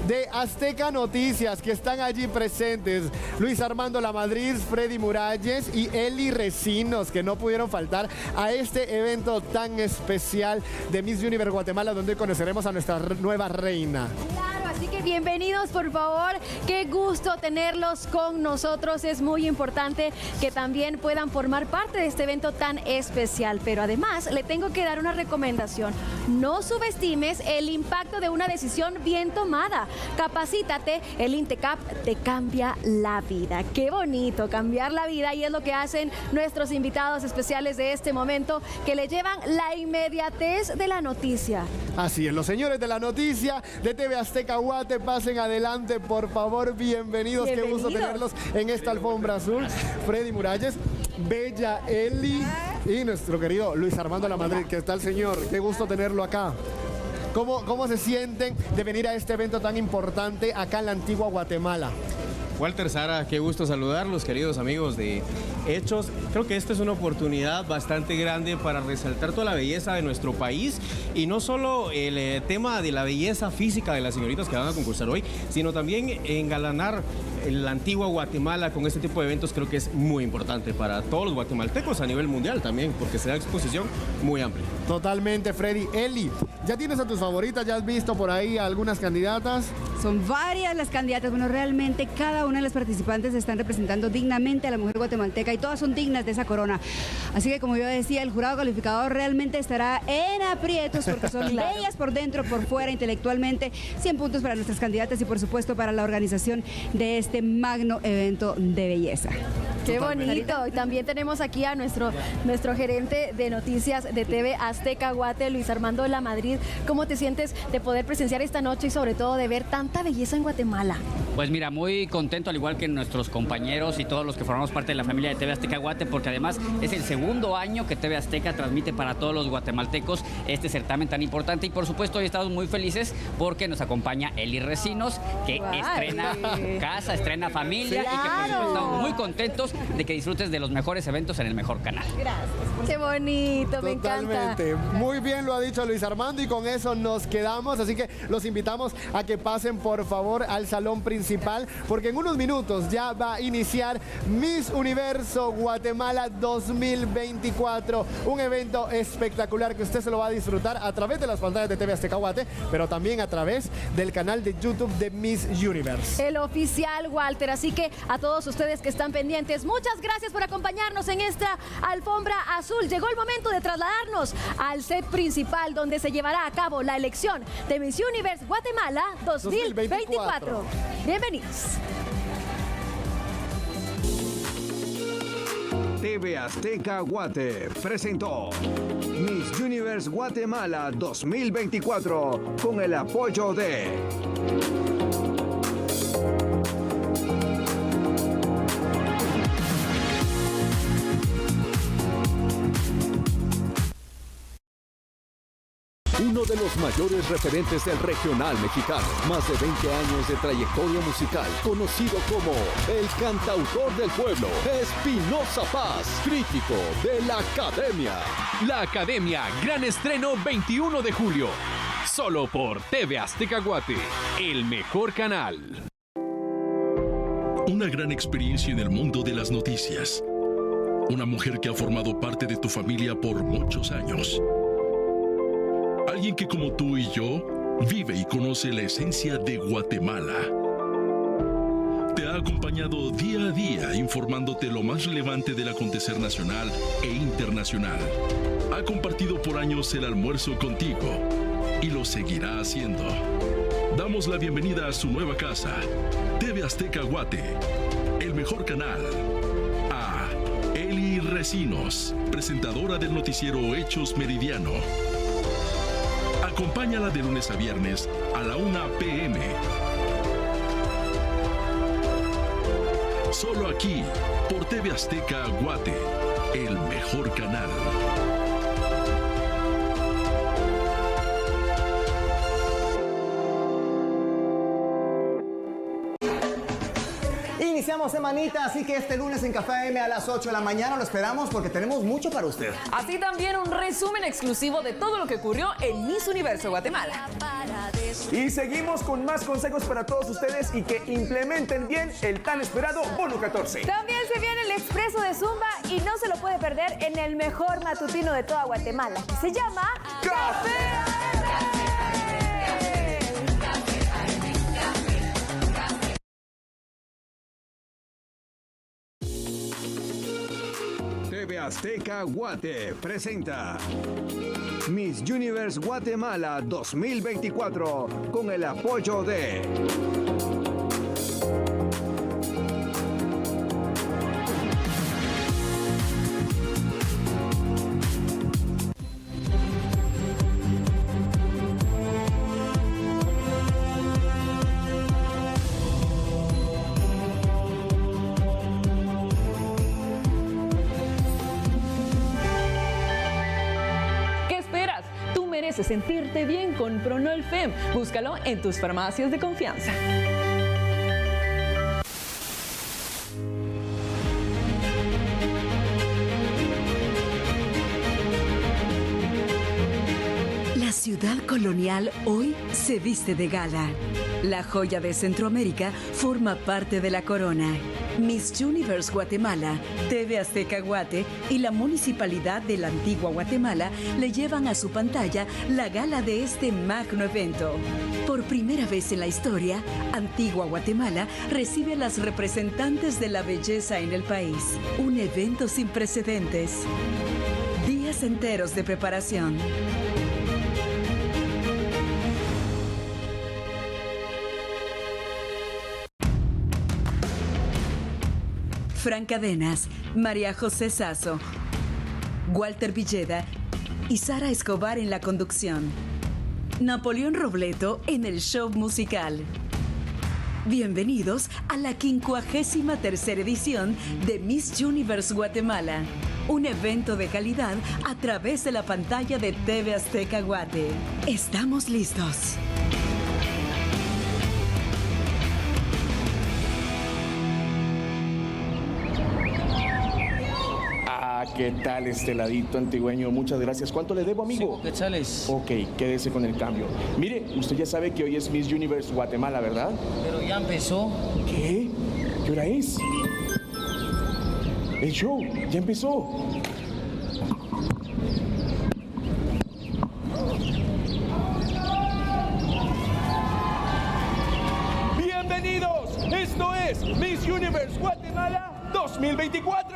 de Azteca Noticias, que están allí presentes. Luis Armando Lamadrid, Freddy Muralles y Eli Recinos, que no pudieron faltar a este evento tan especial de Miss Universe Guatemala, donde conoceremos a nuestra nueva reina. Claro, así que bienvenidos, por favor. Qué gusto tenerlos con nosotros. Es muy importante que también puedan formar parte de este evento tan especial. Pero además, le tengo que dar una recomendación. No subestimes el impacto de una decisión bien tomada. Capacítate, el INTECAP te cambia la vida. Qué bonito, cambiar la vida, y es lo que hacen nuestros invitados especiales de este momento, que le llevan la inmediatez de la noticia. Así es, los señores de la noticia de TV Azteca Guate, pasen adelante, por favor, bienvenidos. Qué gusto tenerlos en esta alfombra azul. Freddy Muralles, Bella Eli y nuestro querido Luis Armando Lamadrid. ¿Qué tal, señor? Qué gusto tenerlo acá. ¿Cómo se sienten de venir a este evento tan importante acá en la antigua Guatemala? Walter, Sara, qué gusto saludarlos, queridos amigos de Hechos. Creo que esta es una oportunidad bastante grande para resaltar toda la belleza de nuestro país y no solo el tema de la belleza física de las señoritas que van a concursar hoy, sino también engalanar la antigua Guatemala con este tipo de eventos. Creo que es muy importante para todos los guatemaltecos a nivel mundial también, porque se da exposición muy amplia. Totalmente, Freddy. Eli, ¿ya tienes a tus favoritas? ¿Ya has visto por ahí algunas candidatas? Son varias las candidatas. Bueno, realmente cada una de las participantes están representando dignamente a la mujer guatemalteca y todas son dignas de esa corona. Así que, como yo decía, el jurado calificador realmente estará en aprietos porque son bellas por dentro, por fuera, intelectualmente. 100 puntos para nuestras candidatas y, por supuesto, para la organización de este magno evento de belleza. Qué bonito. Y también tenemos aquí a nuestro gerente de noticias de TV Azteca Guate, Luis Armando Lamadrid. ¿Cómo te sientes de poder presenciar esta noche y sobre todo de ver tanta belleza en Guatemala? Pues mira, muy contento, al igual que nuestros compañeros y todos los que formamos parte de la familia de TV Azteca Guate, porque además es el segundo año que TV Azteca transmite para todos los guatemaltecos este certamen tan importante. Y por supuesto hoy estamos muy felices porque nos acompaña Eli Recinos, que estrena casa, estrena familia, y que por supuesto estamos muy contentos de que disfrutes de los mejores eventos en el mejor canal. Gracias. Qué bonito, me encanta. Muy bien lo ha dicho Luis Armando y con eso nos quedamos, así que los invitamos a que pasen por favor al salón principal porque en unos minutos ya va a iniciar Miss Universo Guatemala 2024, un evento espectacular que usted se lo va a disfrutar a través de las pantallas de TV Azteca Guate, pero también a través del canal de YouTube de Miss Universe. El oficial, Walter, así que a todos ustedes que están pendientes, muchas gracias por acompañarnos en esta alfombra azul. Llegó el momento de trasladarnos al set principal donde se llevará a cabo la elección de Miss Universe Guatemala 2024. Bienvenidos. TV Azteca Guate presentó Miss Universe Guatemala 2024 con el apoyo de Uno de los mayores referentes del regional mexicano, más de 20 años de trayectoria musical, conocido como el cantautor del pueblo, Espinoza Paz, crítico de la Academia. La Academia, gran estreno 21 de julio, solo por TV Azteca Guate, el mejor canal. Una gran experiencia en el mundo de las noticias. Una mujer que ha formado parte de tu familia por muchos años. Alguien que como tú y yo vive y conoce la esencia de Guatemala. Te ha acompañado día a día informándote lo más relevante del acontecer nacional e internacional. Ha compartido por años el almuerzo contigo y lo seguirá haciendo. Damos la bienvenida a su nueva casa, TV Azteca Guate, el mejor canal. A Eli Recinos, presentadora del noticiero Hechos Meridiano. Acompáñala de lunes a viernes a la 1 p.m. Solo aquí, por TV Azteca Guate, el mejor canal. Iniciamos semanita, así que este lunes en Café AM a las 8 de la mañana lo esperamos porque tenemos mucho para usted. Así también un resumen exclusivo de todo lo que ocurrió en Miss Universo Guatemala. Y seguimos con más consejos para todos ustedes y que implementen bien el tan esperado Bono 14. También se viene el Expreso de Zumba y no se lo puede perder en el mejor matutino de toda Guatemala, que se llama Café AM. TV Azteca Guate presenta Miss Universe Guatemala 2024 con el apoyo de sentirte bien con Pronol Fem. Búscalo en tus farmacias de confianza. Ciudad Colonial hoy se viste de gala. La joya de Centroamérica forma parte de la corona. Miss Universe Guatemala, TV Azteca Guate y la Municipalidad de la Antigua Guatemala le llevan a su pantalla la gala de este magno evento. Por primera vez en la historia, Antigua Guatemala recibe a las representantes de la belleza en el país. Un evento sin precedentes. Días enteros de preparación. Fran Cadenas, María José Sasso, Walter Villeda y Sara Escobar en la conducción. Napoleón Robleto en el show musical. Bienvenidos a la 53ª edición de Miss Universe Guatemala. Un evento de calidad a través de la pantalla de TV Azteca Guate. Estamos listos. ¿Qué tal este ladito antigüeño? Muchas gracias. ¿Cuánto le debo, amigo? 5 quetzales. Ok, quédese con el cambio. Mire, usted ya sabe que hoy es Miss Universe Guatemala, ¿verdad? Pero ya empezó. ¿Qué? ¿Qué hora es? El show ya empezó. Bienvenidos. Esto es Miss Universe Guatemala 2024.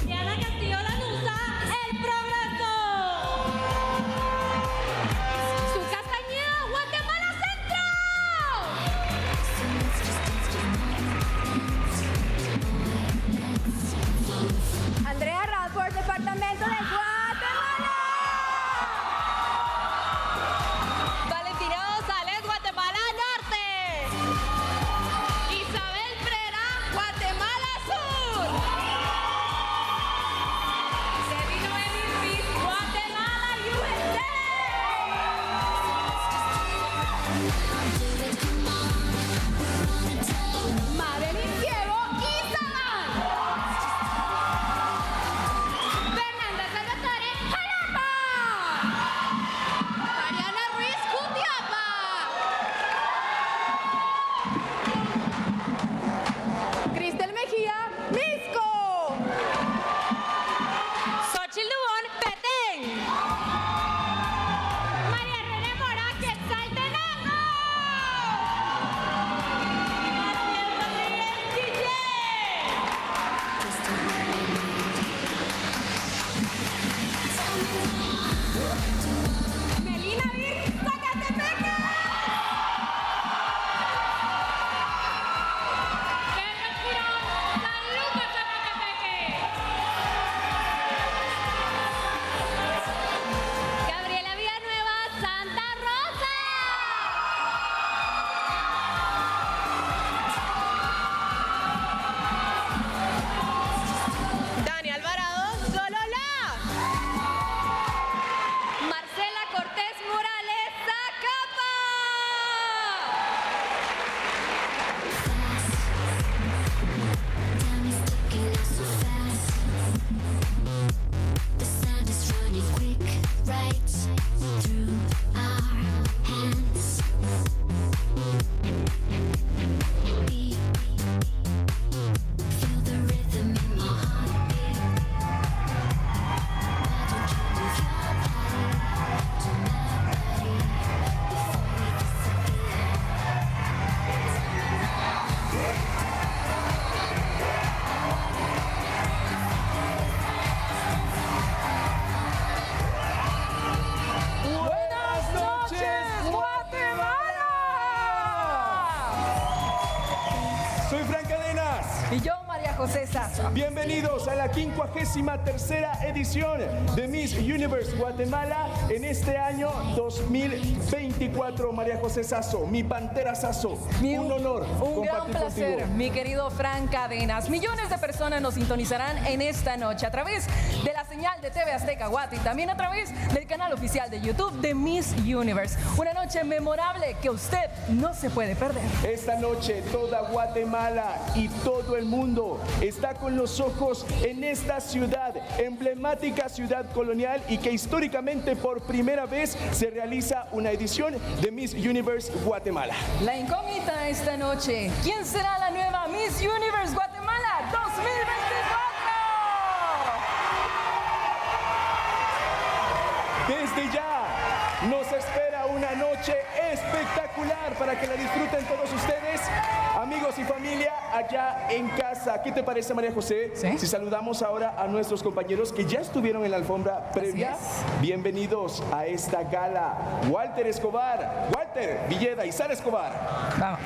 Diana Castillo Lanuza, El Progreso. Su Castañeda, Guatemala Centro. Andrea Radford, Departamento de Guatemala. Valentina González, Guatemala Norte. Isabel Prera, Guatemala Sur. Sevino Elvis, Guatemala USA. Madeline Diego, Izamal. Fernanda Salvatore, Jalapa. Mariana Ruiz, Jutiapa. Cristel Mejía, Misco. Xochitl Dubón, Petén. María René Mora, Quetzaltenango. Matías Rodríguez, Chillé. Melina Vir, Zacatepec. Pedro Girón, San Lucas, Zacatepec. Gabriela Villanueva, Santa Rosa. Dani Alvarado, Sololá. Marcela Cortés Morales, Zacapa. Buenas noches, Guatemala. Soy Frank Cadenas. Y yo, María José Sazo. Bienvenidos a la 53ª edición de Miss Universe Guatemala en este año 2024. María José Sazo, mi pantera Sazo, un honor Un gran compartir placer, contigo. mi querido Frank Cadenas. Millones de personas nos sintonizarán en esta noche a través de la señal de TV Azteca Guate y también a través del canal oficial de YouTube de Miss Universe. Una noche memorable que usted no se puede perder. Esta noche toda Guatemala y todo el mundo está con los ojos en esta ciudad, emblemática ciudad colonial y que históricamente por primera vez se realiza una edición de Miss Universe Guatemala. La incógnita esta noche, ¿quién será la nueva Miss Universe Guatemala 2024? Desde ya nos espera una noche espectacular para que la disfruten todos ustedes, amigos y familia allá en casa. ¿Qué te parece, María José? ¿Sí? Si saludamos ahora a nuestros compañeros que ya estuvieron en la alfombra previa. Bienvenidos a esta gala. Walter Escobar, Walter Villeda y Sara Escobar. Vamos.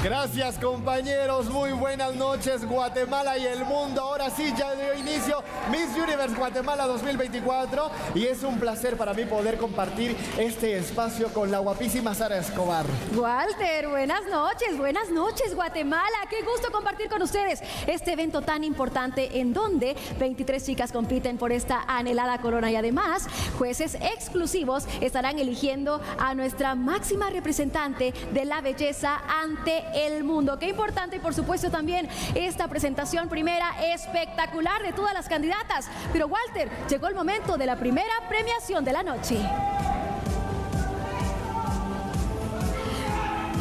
Gracias, compañeros. Muy buenas noches, Guatemala y el mundo. Ahora sí, ya dio inicio Miss Universe Guatemala 2024 y es un placer para mí poder compartir este espacio con la guapísima Sara Escobar. Walter, buenas noches, Guatemala. Qué gusto compartir con ustedes este evento tan importante en donde 23 chicas compiten por esta anhelada corona y además jueces exclusivos estarán eligiendo a nuestra máxima representante de la belleza ante el mundo. Qué importante y por supuesto también esta presentación primera espectacular de todas las candidatas. Pero Walter, llegó el momento de la primera premiación de la noche.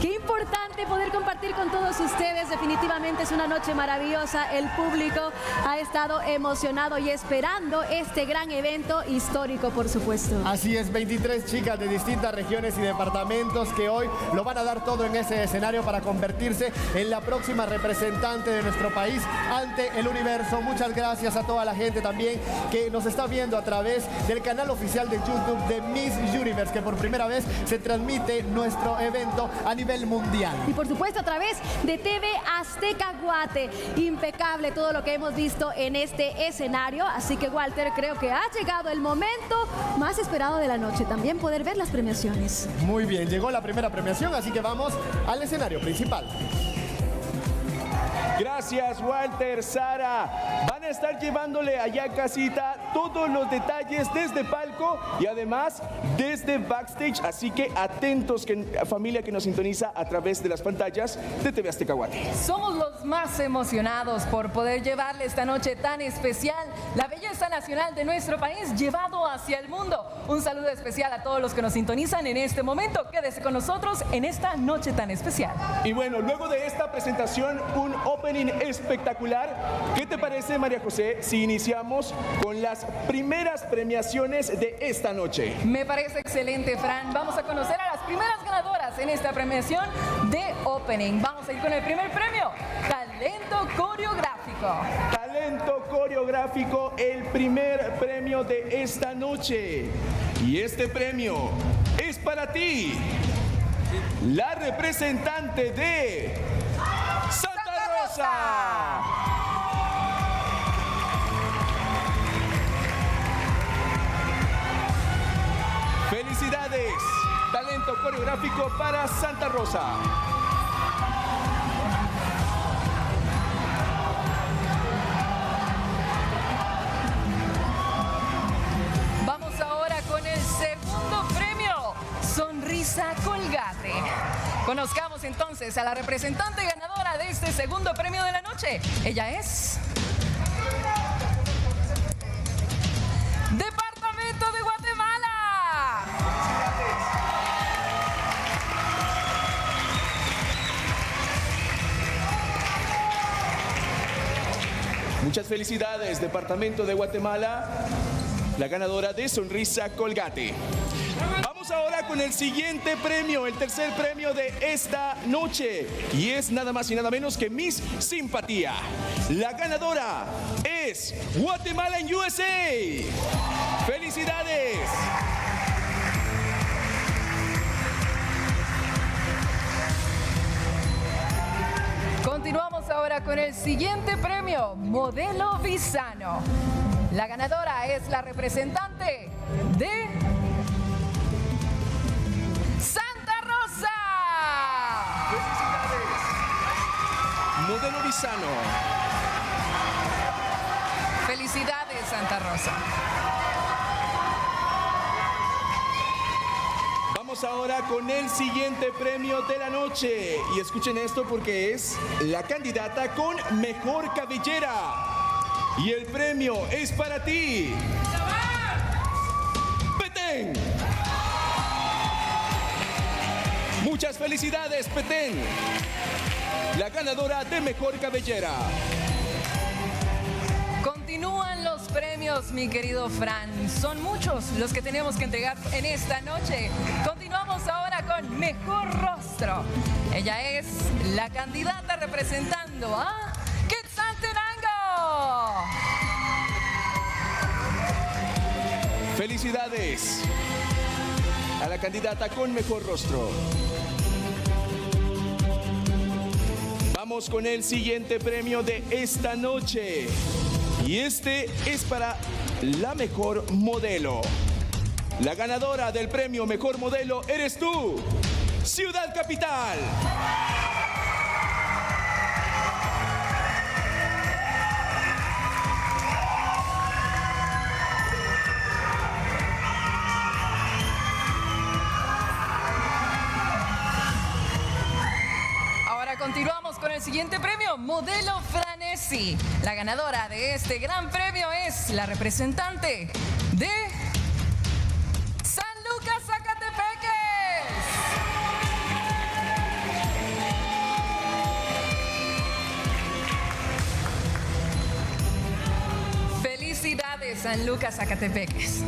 Qué importante emocionante poder compartir con todos ustedes. Definitivamente es una noche maravillosa. El público ha estado emocionado y esperando este gran evento histórico, por supuesto. Así es, 23 chicas de distintas regiones y departamentos que hoy lo van a dar todo en ese escenario para convertirse en la próxima representante de nuestro país ante el universo. Muchas gracias a toda la gente también que nos está viendo a través del canal oficial de YouTube de Miss Universe, que por primera vez se transmite nuestro evento a nivel mundial. Y por supuesto a través de TV Azteca Guate. Impecable todo lo que hemos visto en este escenario. Así que, Walter, creo que ha llegado el momento más esperado de la noche. También poder ver las premiaciones. Muy bien, llegó la primera premiación, así que vamos al escenario principal. Gracias, Walter, Sara. Van a estar llevándole allá a casita todos los detalles desde palco y además desde backstage. Así que atentos, familia que nos sintoniza a través de las pantallas de TV Azteca Guate. Somos los más emocionados por poder llevarle esta noche tan especial la belleza nacional de nuestro país llevado hacia el mundo. Un saludo especial a todos los que nos sintonizan en este momento. Quédese con nosotros en esta noche tan especial. Y bueno, luego de esta presentación, un opening espectacular. ¿Qué te parece, María José, si iniciamos con las primeras premiaciones de esta noche? Me parece excelente, Fran. Vamos a conocer a las primeras ganadoras en esta premiación de opening. Vamos a ir con el primer premio, Talento Coreográfico. Talento Coreográfico, el primer premio de esta noche. Y este premio es para ti, la representante de Santa Rosa. Felicidades, talento coreográfico para Santa Rosa. Vamos ahora con el segundo premio, Sonrisa Colgate. Conozcamos entonces a la representante ganadora de este segundo premio de la noche. Ella es Departamento de Guatemala. Muchas felicidades, Departamento de Guatemala, la ganadora de Sonrisa Colgate. Vamos ahora con el siguiente premio, el tercer premio de esta noche. Y es nada más y nada menos que Miss Simpatía. La ganadora es Guatemala en USA. ¡Felicidades! Continuamos ahora con el siguiente premio, Modelo Visano. La ganadora es la representante de Santa Rosa. ¡Felicidades! Modelo Visano. Felicidades, Santa Rosa. Vamos ahora con el siguiente premio de la noche. Y escuchen esto porque es la candidata con mejor cabellera. Y el premio es para ti, Petén. Muchas felicidades, Petén, la ganadora de mejor cabellera. Continúan los premios, mi querido Fran. Son muchos los que tenemos que entregar en esta noche. Continuamos ahora con Mejor Rostro. Ella es la candidata representando a Quetzaltenango. Felicidades a la candidata con mejor rostro. Vamos con el siguiente premio de esta noche. Y este es para la mejor modelo. La ganadora del premio Mejor Modelo eres tú, Ciudad Capital. Continuamos con el siguiente premio, Modelo Franesi. La ganadora de este gran premio es la representante de San Lucas, Zacatepeques. San Lucas, Zacatepeques.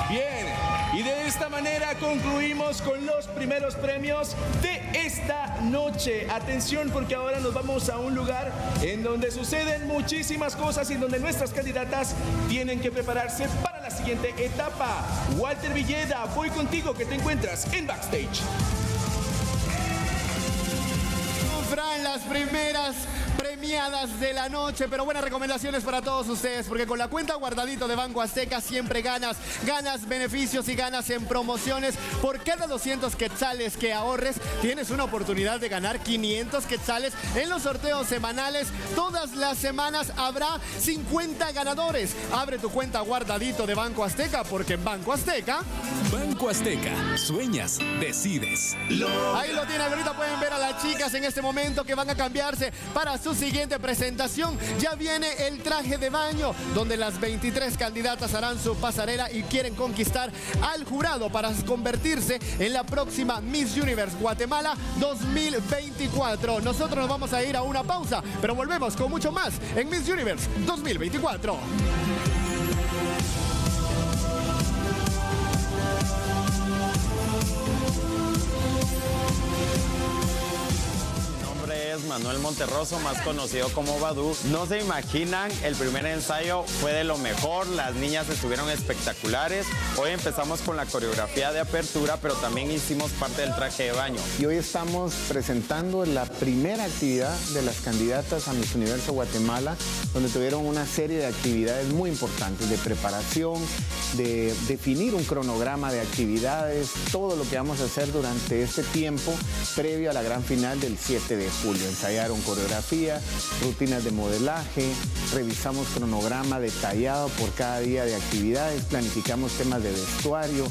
Bien, y de esta manera concluimos con los primeros premios de esta noche. Atención, porque ahora nos vamos a un lugar en donde suceden muchísimas cosas y en donde nuestras candidatas tienen que prepararse para la siguiente etapa. Walter Villeda, voy contigo, que te encuentras en backstage. Fran, las primeras premiadas de la noche, pero buenas recomendaciones para todos ustedes, porque con la cuenta Guardadito de Banco Azteca siempre ganas beneficios y ganas en promociones. Por cada 200 quetzales que ahorres, tienes una oportunidad de ganar 500 quetzales en los sorteos semanales. Todas las semanas habrá 50 ganadores. Abre tu cuenta Guardadito de Banco Azteca, porque en Banco Azteca... Banco Azteca, sueñas, decides. Ahí lo tienen, ahorita pueden ver a las chicas en este momento que van a cambiarse para su siguiente presentación. Ya viene el traje de baño, donde las 23 candidatas harán su pasarela y quieren conquistar al jurado para convertirse en la próxima Miss Universe Guatemala 2024. Nosotros nos vamos a ir a una pausa, pero volvemos con mucho más en Miss Universe 2024. Manuel Monterroso, más conocido como Badú. No se imaginan, el primer ensayo fue de lo mejor, las niñas estuvieron espectaculares. Hoy empezamos con la coreografía de apertura, pero también hicimos parte del traje de baño. Y hoy estamos presentando la primera actividad de las candidatas a Miss Universo Guatemala, donde tuvieron una serie de actividades muy importantes de preparación, de definir un cronograma de actividades, todo lo que vamos a hacer durante este tiempo previo a la gran final del 7 de julio. Ensayaron coreografía, rutinas de modelaje, revisamos cronograma detallado por cada día de actividades, planificamos temas de vestuario.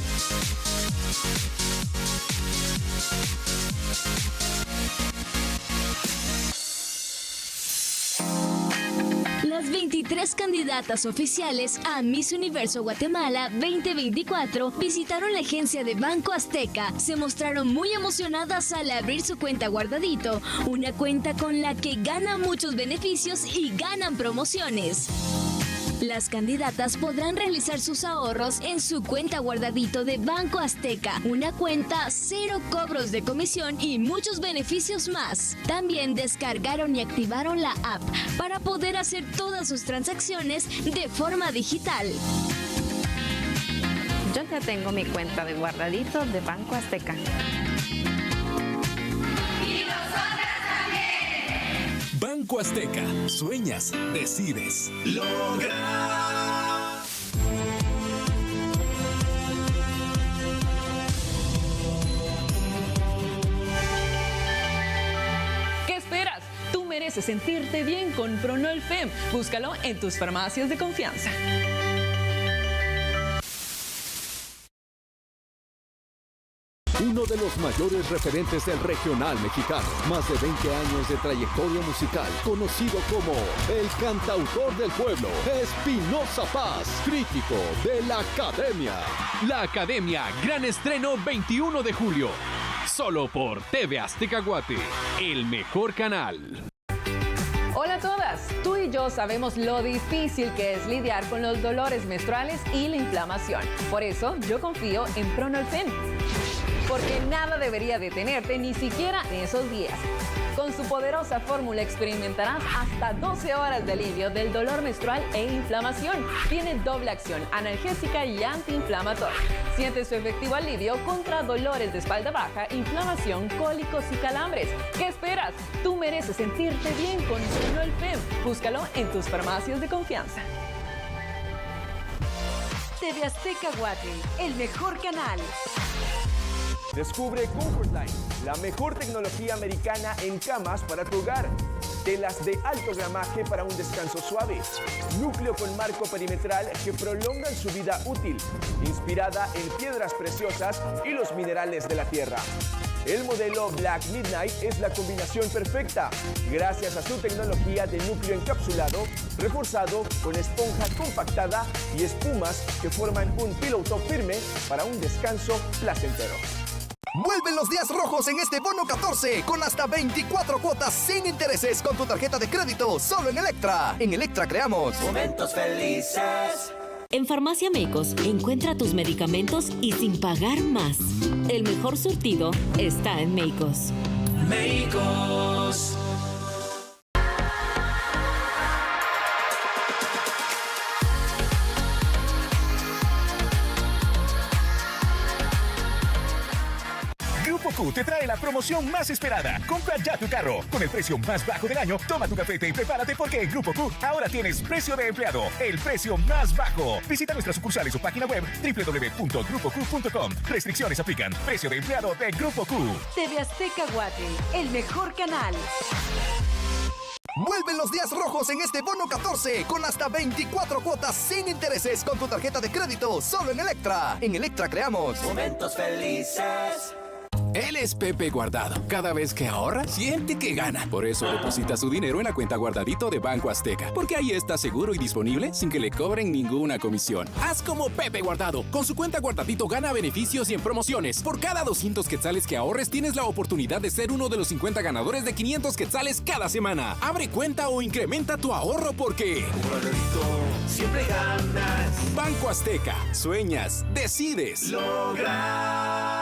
Las 23 candidatas oficiales a Miss Universo Guatemala 2024 visitaron la agencia de Banco Azteca. Se mostraron muy emocionadas al abrir su cuenta Guardadito, una cuenta con la que ganan muchos beneficios y ganan promociones. Las candidatas podrán realizar sus ahorros en su cuenta Guardadito de Banco Azteca, una cuenta cero cobros de comisión y muchos beneficios más. También descargaron y activaron la app para poder hacer todas sus transacciones de forma digital. Yo ya tengo mi cuenta de Guardadito de Banco Azteca. Banco Azteca, sueñas, decides. Logra. ¿Qué esperas? Tú mereces sentirte bien con Pronol Fem. Búscalo en tus farmacias de confianza. Uno de los mayores referentes del regional mexicano, más de 20 años de trayectoria musical, conocido como el cantautor del pueblo, Espinoza Paz, crítico de la Academia. La Academia, gran estreno 21 de julio, solo por TV Azteca Guate, el mejor canal. Hola a todas, tú y yo sabemos lo difícil que es lidiar con los dolores menstruales y la inflamación. Por eso yo confío en Pronol Fem, porque nada debería detenerte ni siquiera en esos días. Con su poderosa fórmula experimentarás hasta 12 horas de alivio del dolor menstrual e inflamación. Tiene doble acción, analgésica y antiinflamatoria. Siente su efectivo alivio contra dolores de espalda baja, inflamación, cólicos y calambres. ¿Qué esperas? Tú mereces sentirte bien con Pronol Fem. Búscalo en tus farmacias de confianza. TV Azteca Guate, el mejor canal. Descubre Comfortline, la mejor tecnología americana en camas para tu hogar. Telas de alto gramaje para un descanso suave. Núcleo con marco perimetral que prolongan su vida útil. Inspirada en piedras preciosas y los minerales de la tierra. El modelo Black Midnight es la combinación perfecta, gracias a su tecnología de núcleo encapsulado, reforzado con esponja compactada y espumas que forman un pillow top firme para un descanso placentero. Vuelven los días rojos en este bono 14 con hasta 24 cuotas sin intereses con tu tarjeta de crédito solo en Electra. En Electra creamos momentos felices. En Farmacia Meicos encuentra tus medicamentos y sin pagar más. El mejor surtido está en Meicos. Meicos. Grupo Q te trae la promoción más esperada. Compra ya tu carro. Con el precio más bajo del año, toma tu cafete y prepárate porque en Grupo Q ahora tienes precio de empleado, el precio más bajo. Visita nuestras sucursales o página web www.grupoq.com. Restricciones aplican. Precio de empleado de Grupo Q. TV Azteca Guate, el mejor canal. Vuelven los días rojos en este bono 14 con hasta 24 cuotas sin intereses con tu tarjeta de crédito solo en Electra. En Electra creamos momentos felices. Él es Pepe Guardado. Cada vez que ahorra, siente que gana. Por eso deposita su dinero en la cuenta Guardadito de Banco Azteca. Porque ahí está seguro y disponible sin que le cobren ninguna comisión. Haz como Pepe Guardado. Con su cuenta Guardadito gana beneficios y en promociones. Por cada 200 quetzales que ahorres, tienes la oportunidad de ser uno de los 50 ganadores de 500 quetzales cada semana. Abre cuenta o incrementa tu ahorro porque... Guardadito, siempre ganas. Banco Azteca. Sueñas, decides. Logras.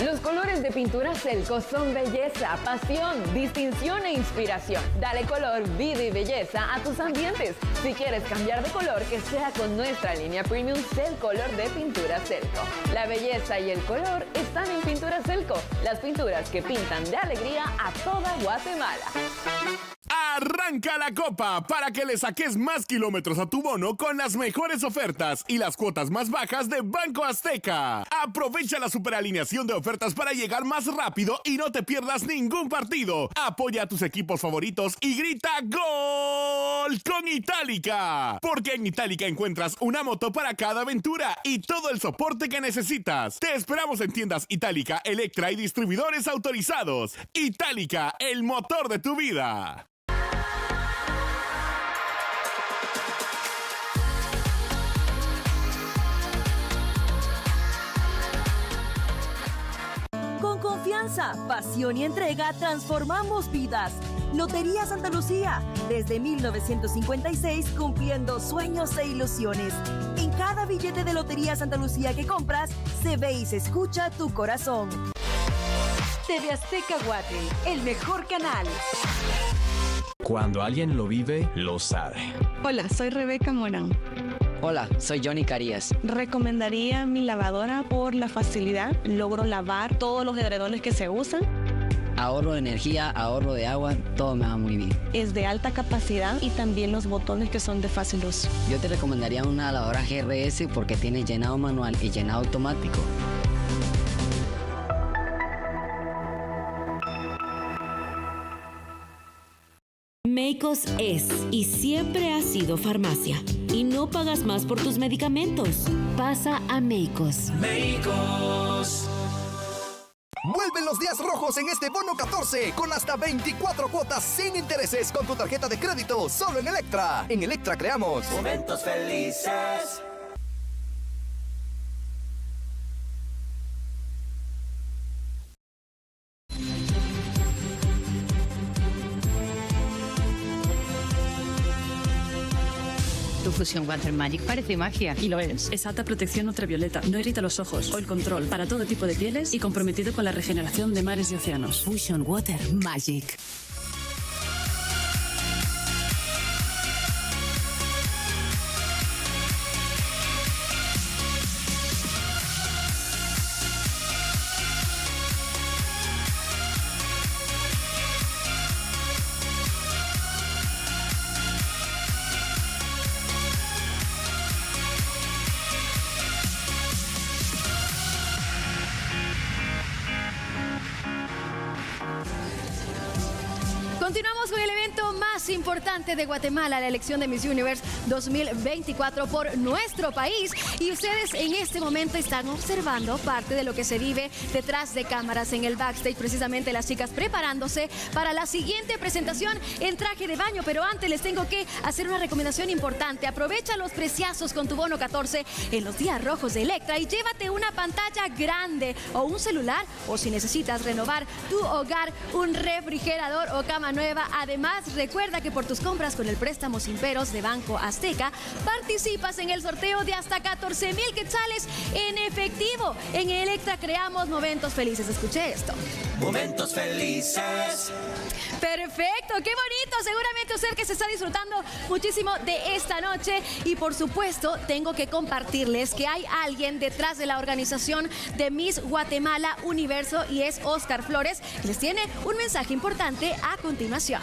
Los colores de pintura Celco son belleza, pasión, distinción e inspiración. Dale color, vida y belleza a tus ambientes. Si quieres cambiar de color, que sea con nuestra línea Premium Celcolor de pintura Celco. La belleza y el color están en Pintura Celco, las pinturas que pintan de alegría a toda Guatemala. Arranca la copa para que le saques más kilómetros a tu bono con las mejores ofertas y las cuotas más bajas de Banco Azteca. Aprovecha la superalineación de ofertas para llegar más rápido y no te pierdas ningún partido. Apoya a tus equipos favoritos y grita ¡Gol! Con Itálica. Porque en Itálica encuentras una moto para cada aventura y todo el soporte que necesitas. Te esperamos en tiendas Itálica, Electra y distribuidores autorizados. Itálica, el motor de tu vida. Con confianza, pasión y entrega transformamos vidas. Lotería Santa Lucía, desde 1956 cumpliendo sueños e ilusiones. En cada billete de Lotería Santa Lucía que compras, se ve y se escucha tu corazón. TV Azteca Guate, el mejor canal. Cuando alguien lo vive, lo sabe. Hola, soy Rebeca Morán. Hola, soy Johnny Carías. Recomendaría mi lavadora por la facilidad. Logro lavar todos los edredones que se usan. Ahorro de energía, ahorro de agua, todo me va muy bien. Es de alta capacidad y también los botones que son de fácil uso. Yo te recomendaría una lavadora GRS porque tiene llenado manual y llenado automático. Meicos es y siempre ha sido farmacia. Y no pagas más por tus medicamentos. Pasa a Meicos. Meicos. Vuelven los días rojos en este bono 14 con hasta 24 cuotas sin intereses con tu tarjeta de crédito solo en Electra. En Electra creamos momentos felices. Tu Fusion Water Magic parece magia. Y lo es. Es alta protección ultravioleta, no irrita los ojos, o el control para todo tipo de pieles y comprometido con la regeneración de mares y océanos. Fusion Water Magic. más importante de Guatemala, la elección de Miss Universe 2024 por nuestro país. Y ustedes en este momento están observando parte de lo que se vive detrás de cámaras en el backstage, precisamente las chicas preparándose para la siguiente presentación en traje de baño. Pero antes les tengo que hacer una recomendación importante. Aprovecha los preciazos con tu bono 14 en los días rojos de Electra y llévate una pantalla grande o un celular, o si necesitas renovar tu hogar, un refrigerador o cama nueva. Además, recuerda que por tus compras con el préstamo sin peros de Banco Azteca participas en el sorteo de hasta 14,000 quetzales en efectivo. En Electra creamos momentos felices. Escuché esto. Momentos felices. Perfecto, qué bonito. Seguramente usted que se está disfrutando muchísimo de esta noche. Y por supuesto, tengo que compartirles que hay alguien detrás de la organización de Miss Guatemala Universo y es Oscar Flores. Les tiene un mensaje importante a continuación.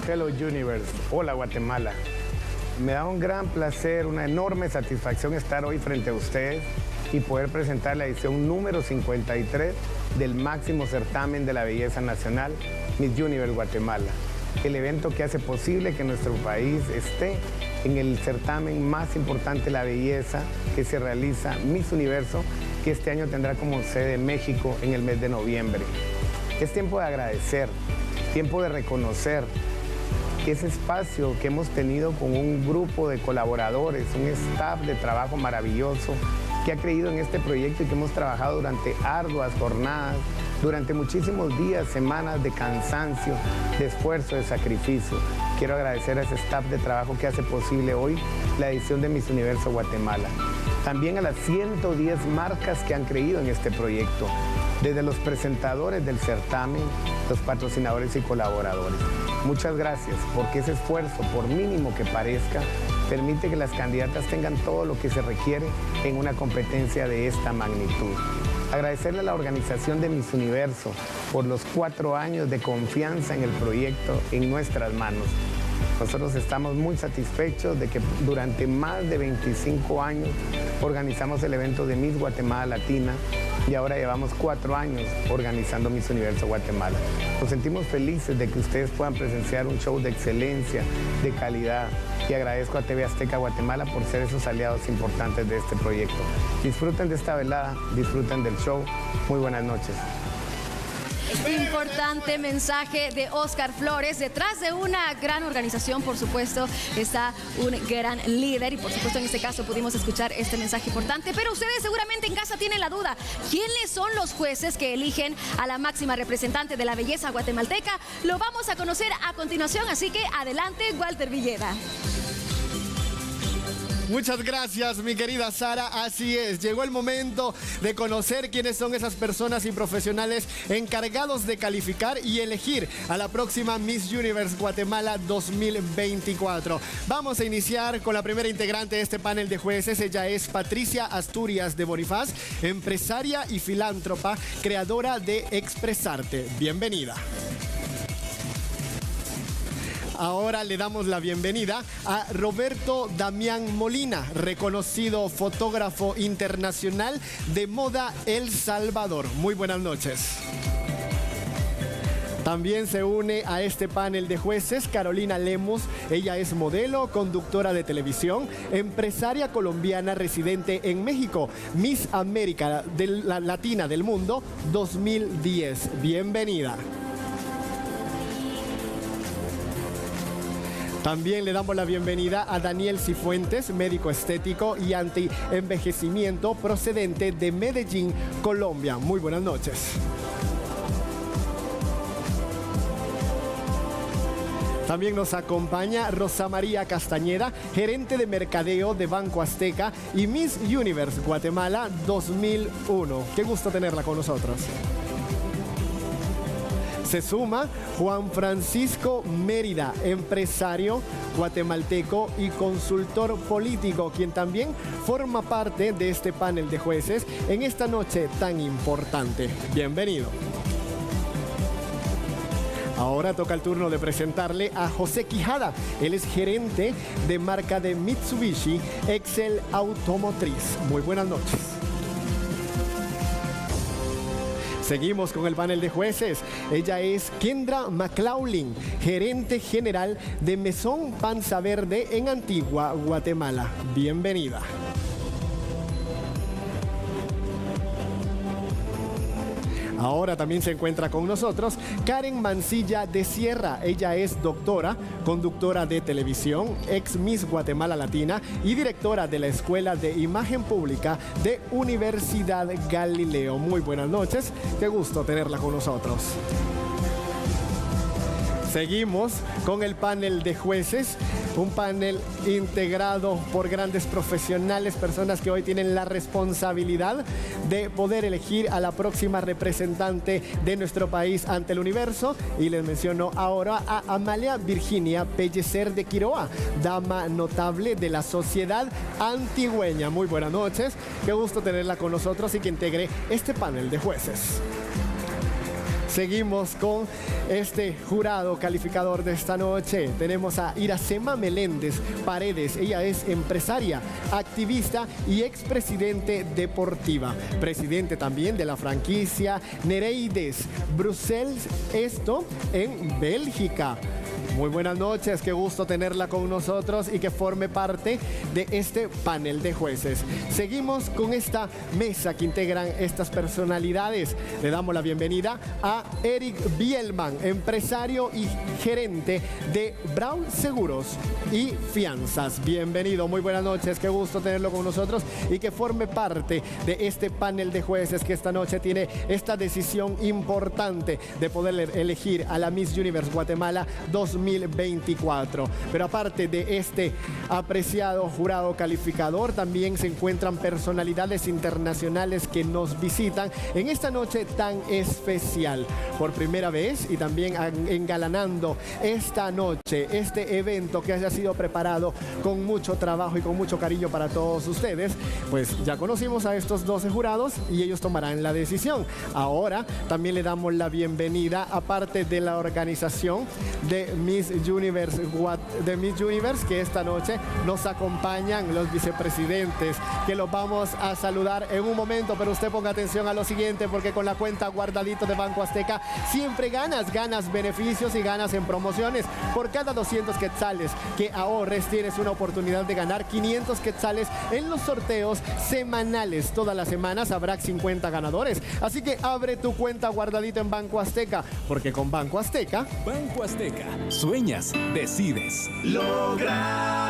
Hello Universe, hola Guatemala. Me da un gran placer, una enorme satisfacción estar hoy frente a ustedes y poder presentar la edición número 53 del máximo certamen de la belleza nacional, Miss Universe Guatemala. El evento que hace posible que nuestro país esté en el certamen más importante de la belleza que se realiza, Miss Universo, que este año tendrá como sede México en el mes de noviembre. Es tiempo de agradecer, tiempo de reconocer que ese espacio que hemos tenido con un grupo de colaboradores, un staff de trabajo maravilloso que ha creído en este proyecto y que hemos trabajado durante arduas jornadas, durante muchísimos días, semanas de cansancio, de esfuerzo, de sacrificio. Quiero agradecer a ese staff de trabajo que hace posible hoy la edición de Miss Universo Guatemala. También a las 110 marcas que han creído en este proyecto, desde los presentadores del certamen, los patrocinadores y colaboradores. Muchas gracias, porque ese esfuerzo, por mínimo que parezca, permite que las candidatas tengan todo lo que se requiere en una competencia de esta magnitud. Agradecerle a la organización de Miss Universo por los 4 años de confianza en el proyecto en nuestras manos. Nosotros estamos muy satisfechos de que durante más de 25 años organizamos el evento de Miss Guatemala Latina y ahora llevamos 4 años organizando Miss Universo Guatemala. Nos sentimos felices de que ustedes puedan presenciar un show de excelencia, de calidad, y agradezco a TV Azteca Guatemala por ser esos aliados importantes de este proyecto. Disfruten de esta velada, disfruten del show. Muy buenas noches. Importante mensaje de Oscar Flores. Detrás de una gran organización, por supuesto, está un gran líder y por supuesto en este caso pudimos escuchar este mensaje importante. Pero ustedes seguramente en casa tienen la duda. ¿Quiénes son los jueces que eligen a la máxima representante de la belleza guatemalteca? Lo vamos a conocer a continuación, así que adelante, Walter Villeda. Muchas gracias, mi querida Sara. Así es, llegó el momento de conocer quiénes son esas personas y profesionales encargados de calificar y elegir a la próxima Miss Universe Guatemala 2024. Vamos a iniciar con la primera integrante de este panel de jueces. Ella es Patricia Asturias de Bonifaz, empresaria y filántropa, creadora de Expresarte. Bienvenida. Ahora le damos la bienvenida a Roberto Damián Molina, reconocido fotógrafo internacional de moda El Salvador. Muy buenas noches. También se une a este panel de jueces Carolina Lemus. Ella es modelo, conductora de televisión, empresaria colombiana residente en México, Miss América Latina del Mundo 2010. Bienvenida. También le damos la bienvenida a Daniel Cifuentes, médico estético y anti-envejecimiento procedente de Medellín, Colombia. Muy buenas noches. También nos acompaña Rosa María Castañeda, gerente de mercadeo de Banco Azteca y Miss Universe Guatemala 2001. Qué gusto tenerla con nosotros. Se suma Juan Francisco Mérida, empresario guatemalteco y consultor político, quien también forma parte de este panel de jueces en esta noche tan importante. Bienvenido. Ahora toca el turno de presentarle a José Quijada. Él es gerente de marca de Mitsubishi Excel Automotriz. Muy buenas noches. Seguimos con el panel de jueces. Ella es Kendra McLaughlin, gerente general de Mesón Panza Verde en Antigua, Guatemala. Bienvenida. Ahora también se encuentra con nosotros Karen Mancilla de Sierra. Ella es doctora, conductora de televisión, ex Miss Guatemala Latina y directora de la Escuela de Imagen Pública de Universidad Galileo. Muy buenas noches, qué gusto tenerla con nosotros. Seguimos con el panel de jueces, un panel integrado por grandes profesionales, personas que hoy tienen la responsabilidad de poder elegir a la próxima representante de nuestro país ante el universo. Y les menciono ahora a Amalia Virginia Pellecer de Quiroa, dama notable de la sociedad antigüeña. Muy buenas noches, qué gusto tenerla con nosotros y que integre este panel de jueces. Seguimos con este jurado calificador de esta noche. Tenemos a Iracema Meléndez Paredes. Ella es empresaria, activista y expresidente deportiva. Presidente también de la franquicia Nereides Bruselas, esto en Bélgica. Muy buenas noches, qué gusto tenerla con nosotros y que forme parte de este panel de jueces. Seguimos con esta mesa que integran estas personalidades. Le damos la bienvenida a Eric Bielman, empresario y gerente de Brown Seguros y Fianzas. Bienvenido, muy buenas noches, qué gusto tenerlo con nosotros y que forme parte de este panel de jueces que esta noche tiene esta decisión importante de poder elegir a la Miss Universe Guatemala 2024. Pero aparte de este apreciado jurado calificador, también se encuentran personalidades internacionales que nos visitan en esta noche tan especial. Por primera vez y también engalanando esta noche, este evento que haya sido preparado con mucho trabajo y con mucho cariño para todos ustedes, pues ya conocimos a estos 12 jurados y ellos tomarán la decisión. Ahora también le damos la bienvenida, aparte de la organización de Miss Universe, que esta noche nos acompañan los vicepresidentes, que los vamos a saludar en un momento, pero usted ponga atención a lo siguiente, porque con la cuenta Guardadito de Banco Azteca siempre ganas beneficios y ganas en promociones. Por cada 200 quetzales que ahorres tienes una oportunidad de ganar 500 quetzales en los sorteos semanales. Todas las semanas habrá 50 ganadores, así que abre tu cuenta Guardadito en Banco Azteca, porque con Banco Azteca sueñas, decides, logras.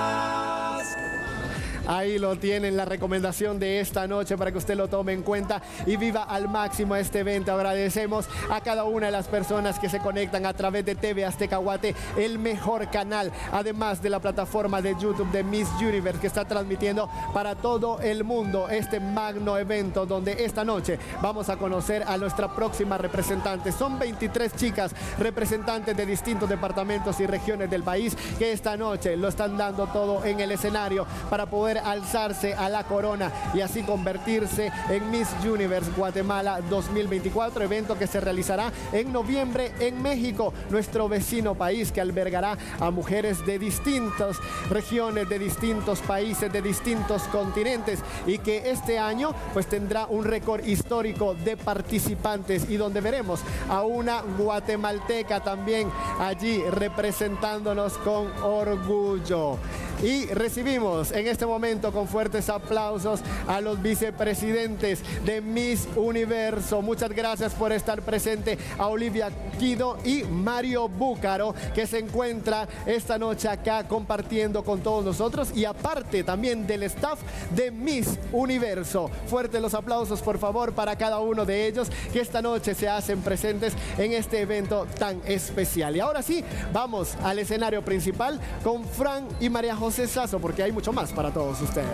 Ahí lo tienen, la recomendación de esta noche para que usted lo tome en cuenta y viva al máximo este evento. Agradecemos a cada una de las personas que se conectan a través de TV Azteca Guate, el mejor canal, además de la plataforma de YouTube de Miss Universe, que está transmitiendo para todo el mundo este magno evento, donde esta noche vamos a conocer a nuestra próxima representante. Son 23 chicas representantes de distintos departamentos y regiones del país que esta noche lo están dando todo en el escenario para poder alzarse a la corona y así convertirse en Miss Universe Guatemala 2024, evento que se realizará en noviembre en México, nuestro vecino país, que albergará a mujeres de distintas regiones, de distintos países, de distintos continentes, y que este año pues tendrá un récord histórico de participantes y donde veremos a una guatemalteca también allí representándonos con orgullo. Y recibimos en este momento con fuertes aplausos a los vicepresidentes de Miss Universo. Muchas gracias por estar presente, a Olivia Quido y Mario Búcaro, que se encuentra esta noche acá compartiendo con todos nosotros, y aparte también del staff de Miss Universo. Fuertes los aplausos, por favor, para cada uno de ellos que esta noche se hacen presentes en este evento tan especial. Y ahora sí, vamos al escenario principal con Fran y María José Sazo, porque hay mucho más para todos ustedes.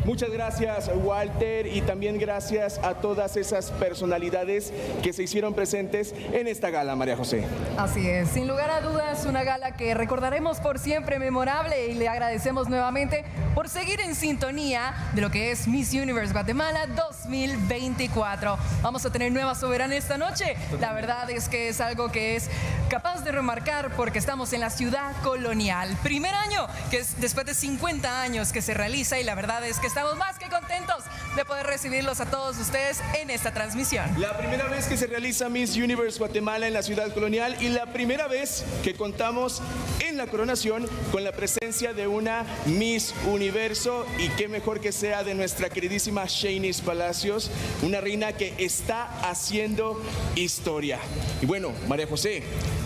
Muchas gracias, Walter, y también gracias a todas esas personalidades que se hicieron presentes en esta gala, María José. Así es, sin lugar a dudas, dudas, una gala que recordaremos por siempre memorable y le agradecemos nuevamente por seguir en sintonía de lo que es Miss Universe Guatemala 2024. Vamos a tener nueva soberana esta noche. La verdad es que es algo que es capaz de remarcar porque estamos en la ciudad colonial. Primer año, que es después de 50 años que se realiza, y la verdad es que estamos más que contentos de poder recibirlos a todos ustedes en esta transmisión. La primera vez que se realiza Miss Universe Guatemala en la ciudad colonial y la primera vez que contamos en la coronación con la presencia de una Miss Universo, y qué mejor que sea de nuestra queridísima Shanice Palacios, una reina que está haciendo historia. Y bueno, María José,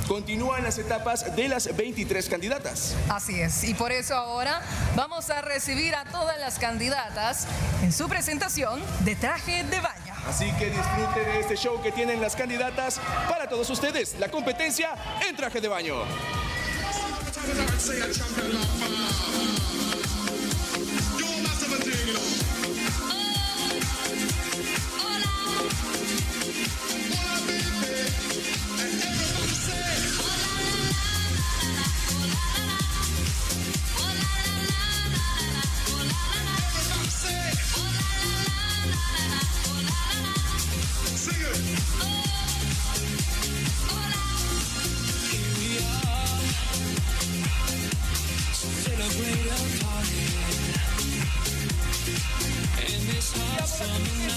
continúan las etapas de las 23 candidatas. Así es, y por eso ahora vamos a recibir a todas las candidatas en su presentación de traje de baño. Así que disfruten de este show que tienen las candidatas para todos ustedes, la competencia en traje de baño.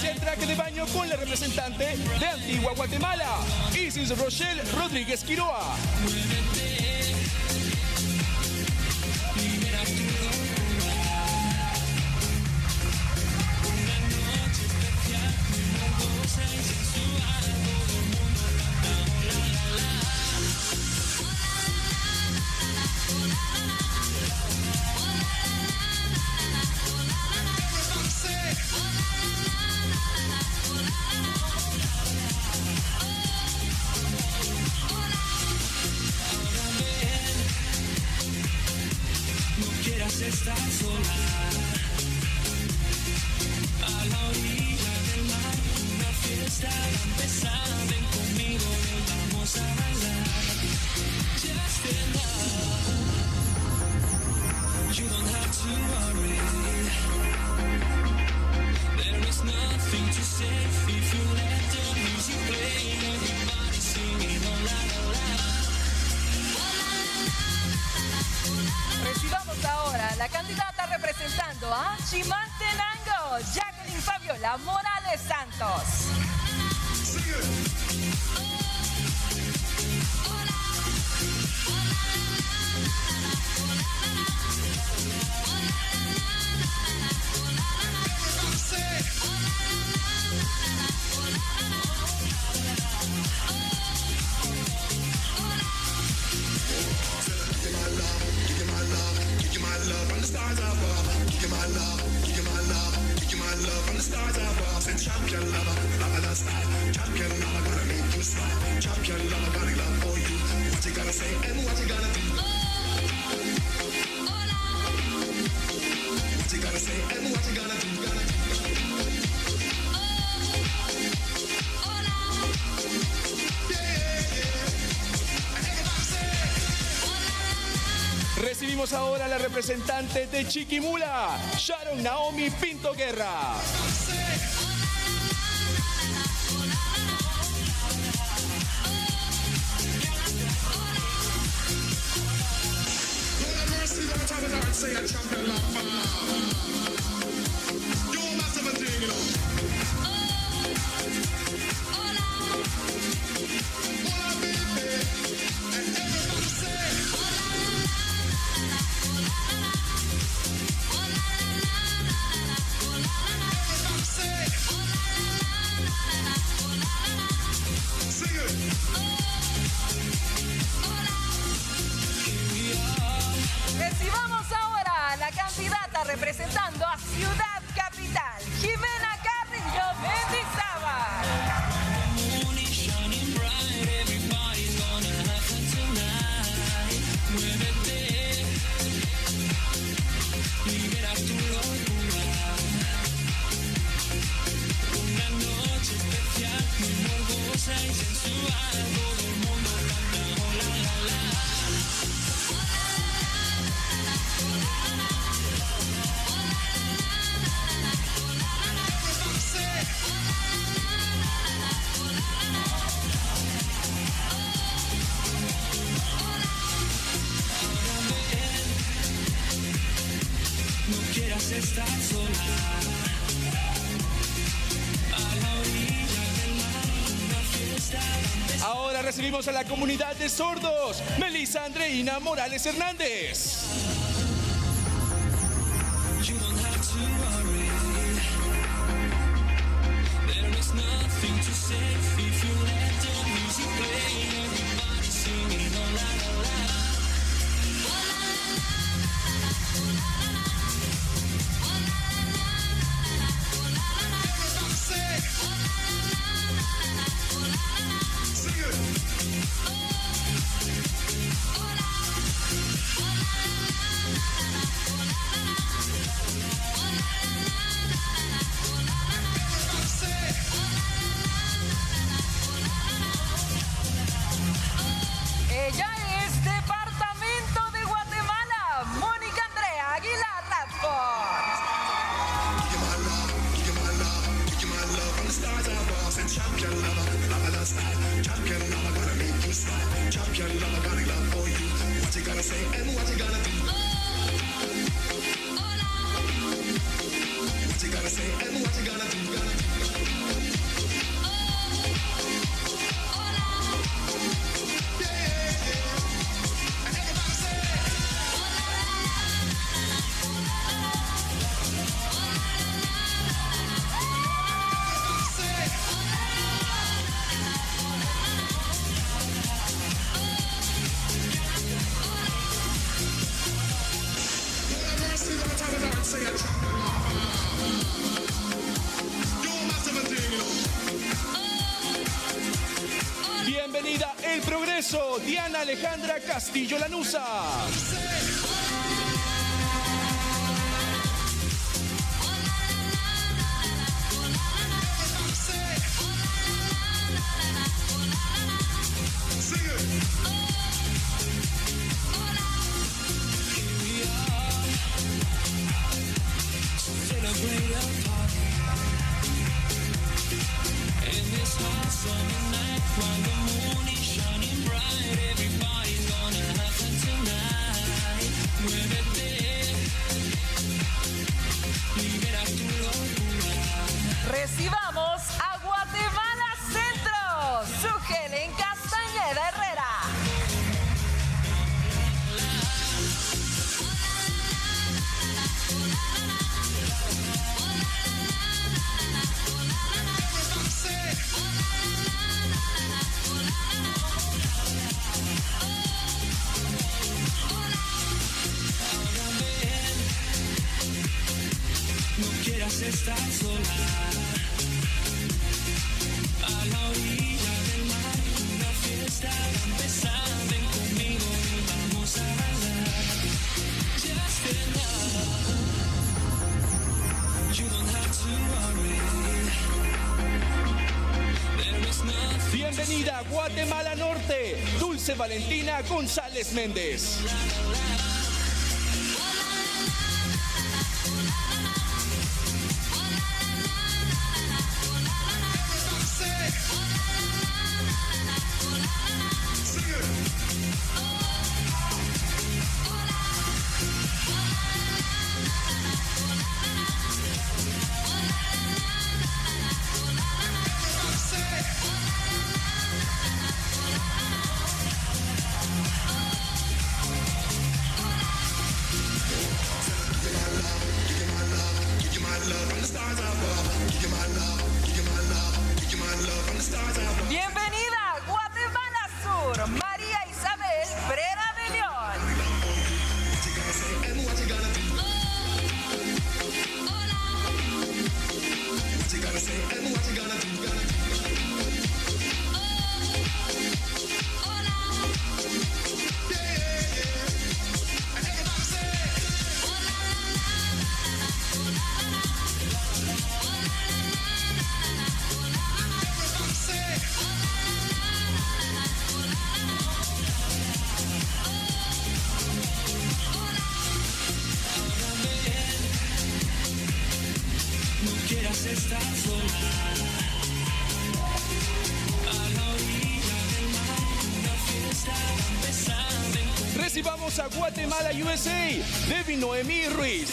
El traje de baño con la representante de Antigua Guatemala, Isis Rochelle Rodríguez Quiroa. Estar sola a la orilla del mar, una fiesta va a empezar, ven conmigo, ven, vamos a bailar. Just enough, you don't have to worry, there is nothing to say if you let the music play, everybody singing oh la la la. Recibamos ahora la candidata representando a Chimaltenango, Jacqueline Fabiola Morales Santos. Champion lover, love and style. Champion lover, gonna make you smile. Champion lover, got a love for you. What you gonna say and what you gonna do? What you gonna say and what you gonna do? Recibimos ahora a la representante de Chiquimula, Sharon Naomi Pinto Guerra. Say a champion lover, you must have a thing, you know. Hola, baby, and everybody say, sing it. Recibamos ahora a la candidata representando a Ciudad Capital, Jimena Carrillo Mendizábal. quieras estar sola. A la orilla del mar, una fiesta. Ahora recibimos a la comunidad de sordos, Melissa Andreina Morales Hernández. You don't have to worry. There is nothing to say if you let the music play. Everybody singing, oh la la la. Ella es Departamento de Guatemala, Mónica Andrea Aguilar Radford. Bienvenida El Progreso, Diana Alejandra Castillo Lanuza. Recibamos a Guatemala Centro, su Helen Castañeda Herrera. No quieras estar sola. A la orilla del mar, una fiesta va a empezar. Ven conmigo y vamos a bailar. Just enough. You don't have to worry. There is nothing. Bienvenida a Guatemala Norte, Dulce Valentina González Méndez. Bienvenida a Guatemala Sur, María Isabel Brera de León. No quieras estar sola. A la orilla del mar, una fiesta va a empezar. Ven conmigo. Recibamos a Guatemala USA, Debbie Noemí Ruiz.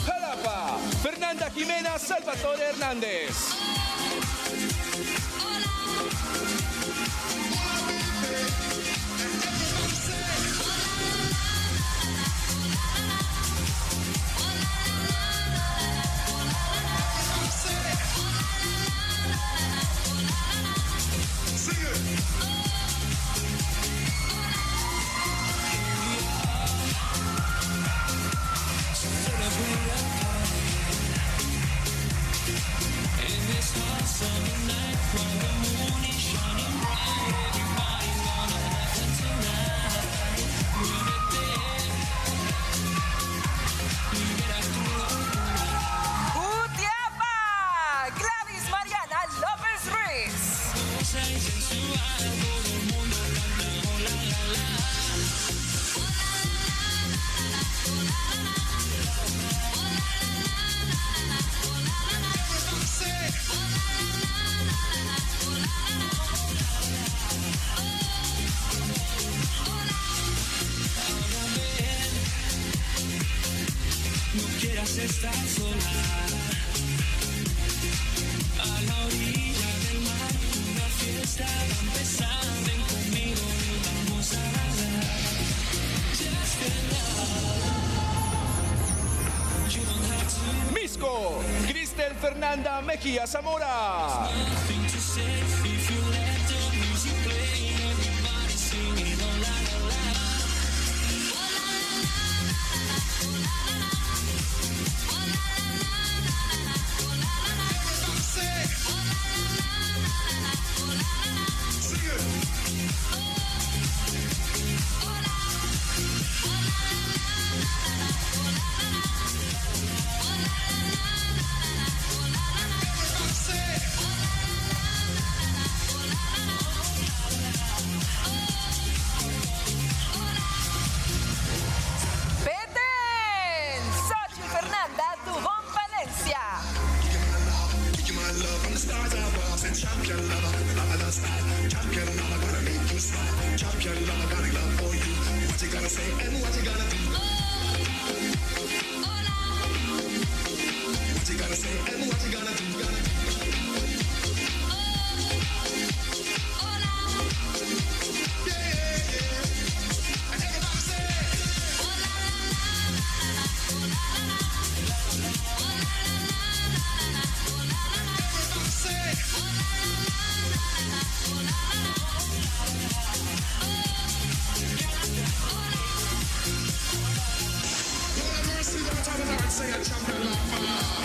Jalapa, Fernanda Jimena Salvatore Hernández. Estar sola a la orilla del mar, una fiesta va a empezar, ven conmigo y vamos a bailar. Just enough. You don't have to. Misco, Cristel Fernanda Mejía Zamora. Nothing to say if you let the music play, everybody singing oh la la la.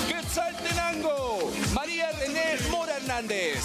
Quetzaltenango, María René Mora Hernández.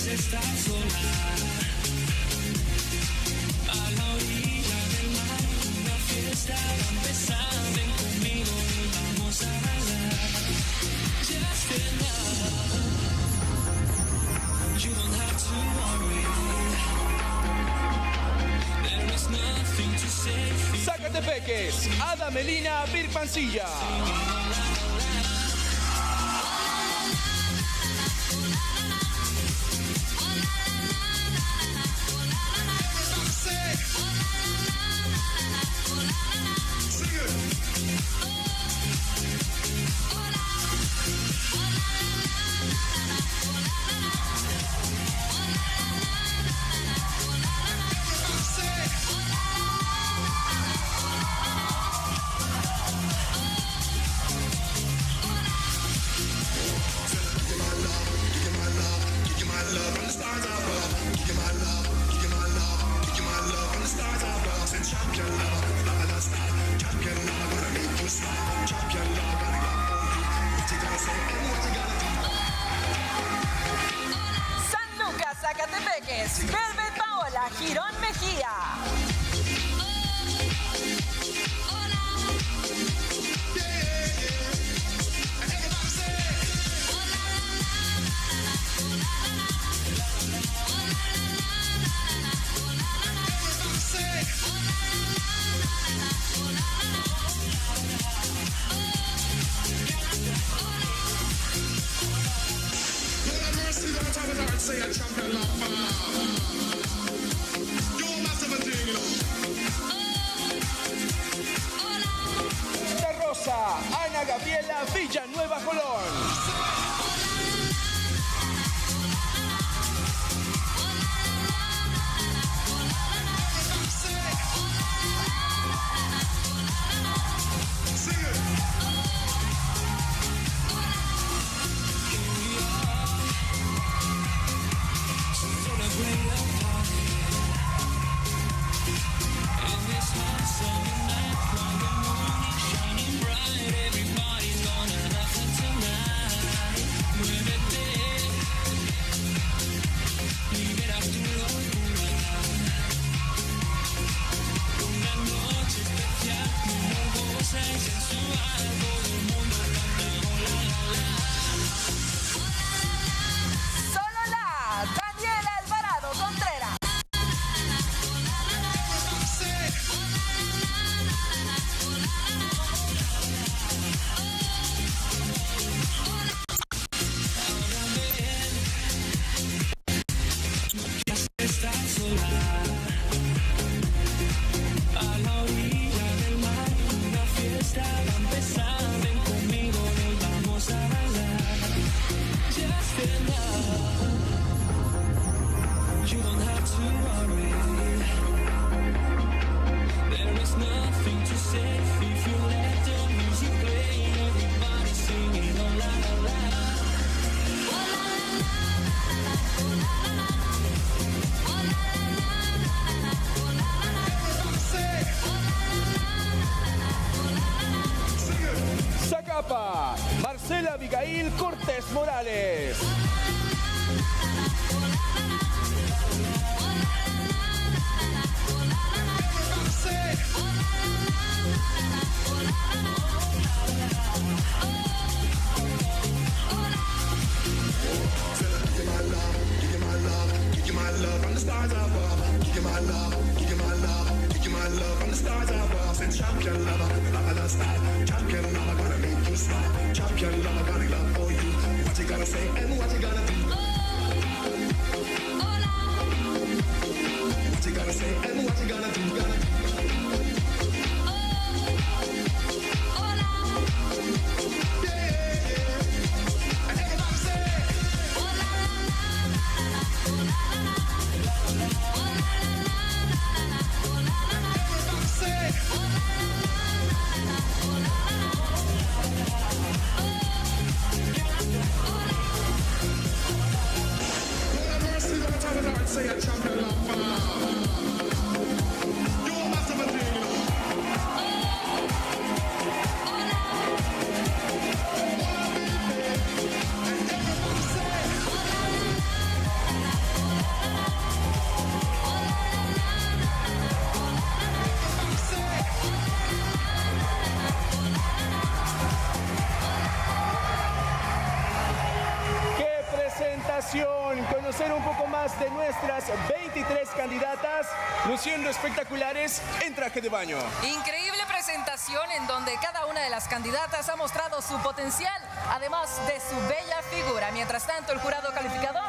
Estar sola a la orilla del mar, una fiesta va a empezar, ven conmigo y vamos a bailar. Just enough. You don't have to worry. There is nothing to say. Zacatepeques, Ada Melina Virpancilla. Hola. Santa Rosa, Ana Gabriela Villanueva Colón. Marcela Abigail Cortés Morales. Conocer un poco más de nuestras 23 candidatas luciendo espectaculares en traje de baño. Increíble presentación en donde cada una de las candidatas ha mostrado su potencial, además de su bella figura. Mientras tanto, el jurado calificador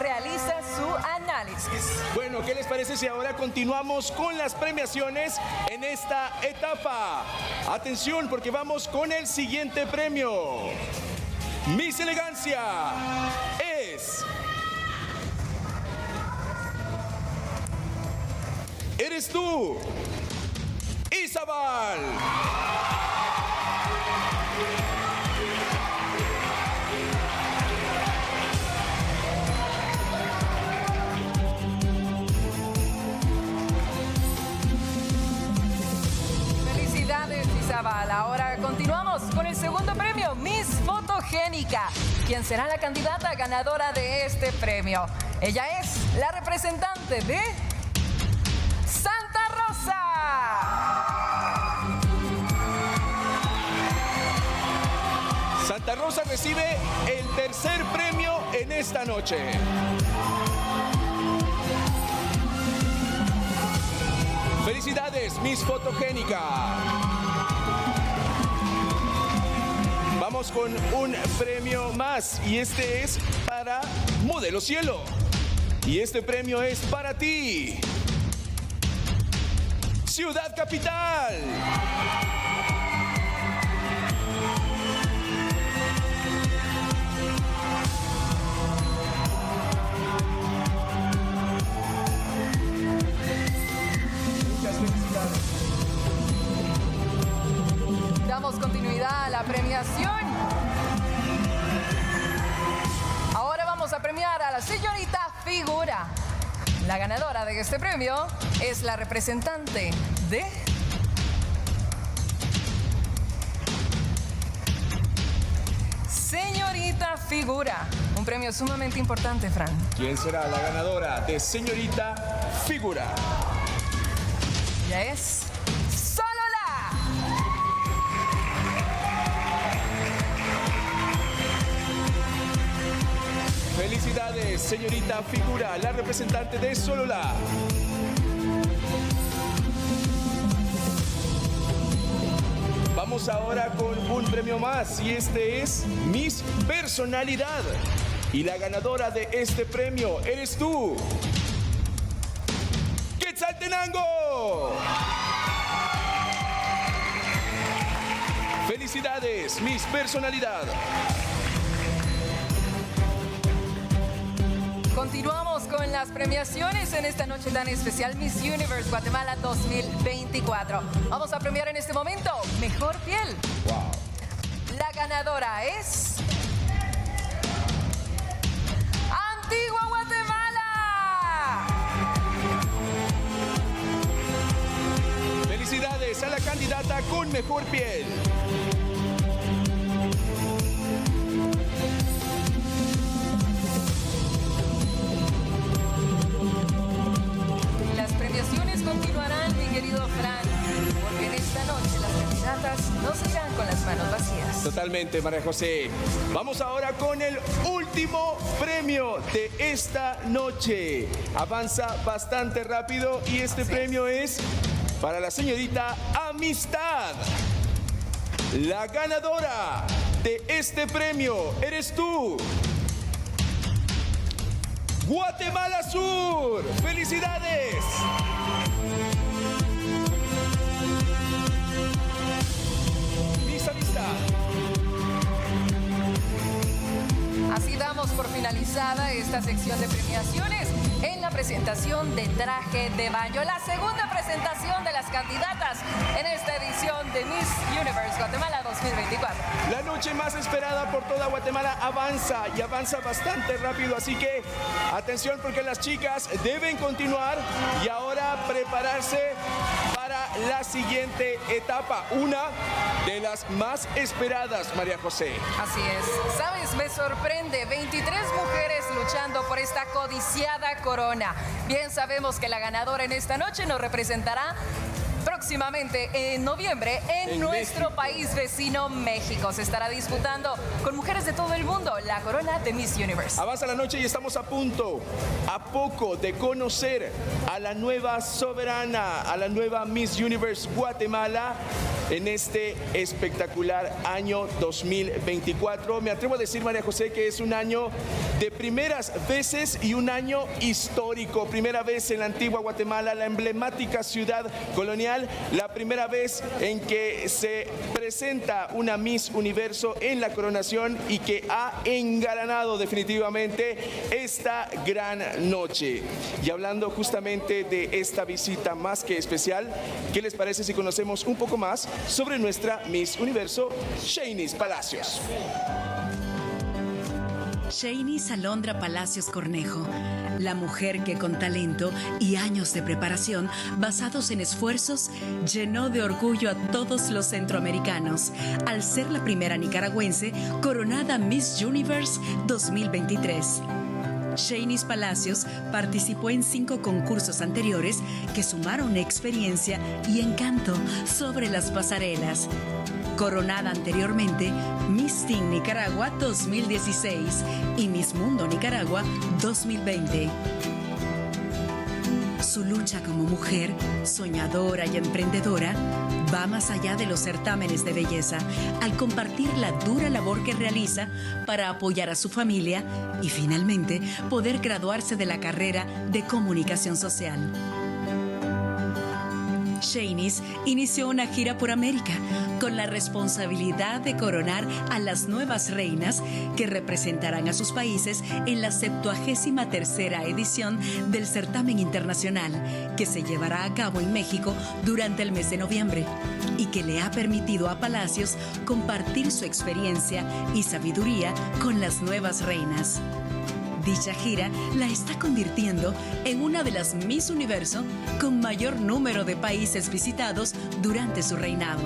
realiza su análisis. Bueno, ¿qué les parece si ahora continuamos con las premiaciones en esta etapa? Atención, porque vamos con el siguiente premio. Miss Elegancia es... ¡Eres tú, Isabel! Felicidades, Isabel. Ahora continuamos con el segundo premio, Miss Fotogénica, quien será la candidata ganadora de este premio. Ella es la representante de Santa Rosa. Santa Rosa recibe el tercer premio en esta noche. Felicidades, Miss Fotogénica. Vamos con un premio más y este es para Modelo Cielo. Y este premio es para ti. Ciudad Capital. Muchas felicidades. Damos continuidad a la premiación. Ahora vamos a premiar a la señorita Figura. La ganadora de este premio es la representante de... Señorita Figura. Un premio sumamente importante, Fran. ¿Quién será la ganadora de Señorita Figura? Ya es... ¡Solola! Felicidades, señorita Figura, la representante de Solola. Vamos ahora con un premio más y este es Miss Personalidad. Y la ganadora de este premio eres tú, Quetzaltenango. Felicidades, Miss Personalidad. Continuamos con las premiaciones en esta noche tan especial Miss Universe Guatemala 2024. Vamos a premiar en este momento Mejor Piel. Wow. La ganadora es... Antigua Guatemala. Felicidades a la candidata con mejor piel. Las premiaciones continuarán, mi querido Fran, porque en esta noche las candidatas no se irán con las manos vacías. Totalmente, María José. Vamos ahora con el último premio de esta noche. Avanza bastante rápido y este premio es para la señorita Amistad. La ganadora de este premio eres tú, Guatemala Sur. ¡Felicidades! Miss Amistad. Así damos por finalizada esta sección de premiaciones en la presentación de traje de baño, la segunda presentación de las candidatas en esta edición de Miss Universe Guatemala 2024. La noche más esperada por toda Guatemala avanza y avanza bastante rápido, así que atención porque las chicas deben continuar y ahora prepararse para la siguiente etapa, una de las más esperadas, María José. Así es. ¿Sabes? Me sorprende. 23 mujeres luchando por esta codiciada corona. Bien sabemos que la ganadora en esta noche nos representará próximamente en noviembre en nuestro país vecino México. Se estará disputando con mujeres de todo el mundo la corona de Miss Universe. Avanza la noche y estamos a poco de conocer a la nueva soberana, a la nueva Miss Universe Guatemala en este espectacular año 2024. Me atrevo a decir, María José, que es un año de primeras veces y un año histórico. Primera vez en la antigua Guatemala, la emblemática ciudad colonial, la primera vez en que se presenta una Miss Universo en la coronación y que ha engalanado definitivamente esta gran noche. Y hablando justamente de esta visita más que especial, ¿qué les parece si conocemos un poco más sobre nuestra Miss Universo, Shainis Palacios? Shainis Alondra Palacios Cornejo, la mujer que con talento y años de preparación basados en esfuerzos llenó de orgullo a todos los centroamericanos al ser la primera nicaragüense coronada Miss Universe 2023. Shainis Palacios participó en 5 concursos anteriores que sumaron experiencia y encanto sobre las pasarelas. Coronada anteriormente Miss Teen Nicaragua 2016 y Miss Mundo Nicaragua 2020. Su lucha como mujer, soñadora y emprendedora, va más allá de los certámenes de belleza al compartir la dura labor que realiza para apoyar a su familia y finalmente poder graduarse de la carrera de comunicación social. Shanice inició una gira por América con la responsabilidad de coronar a las nuevas reinas que representarán a sus países en la 73ª edición del certamen internacional que se llevará a cabo en México durante el mes de noviembre y que le ha permitido a Palacios compartir su experiencia y sabiduría con las nuevas reinas. Dicha gira la está convirtiendo en una de las Miss Universo con mayor número de países visitados durante su reinado.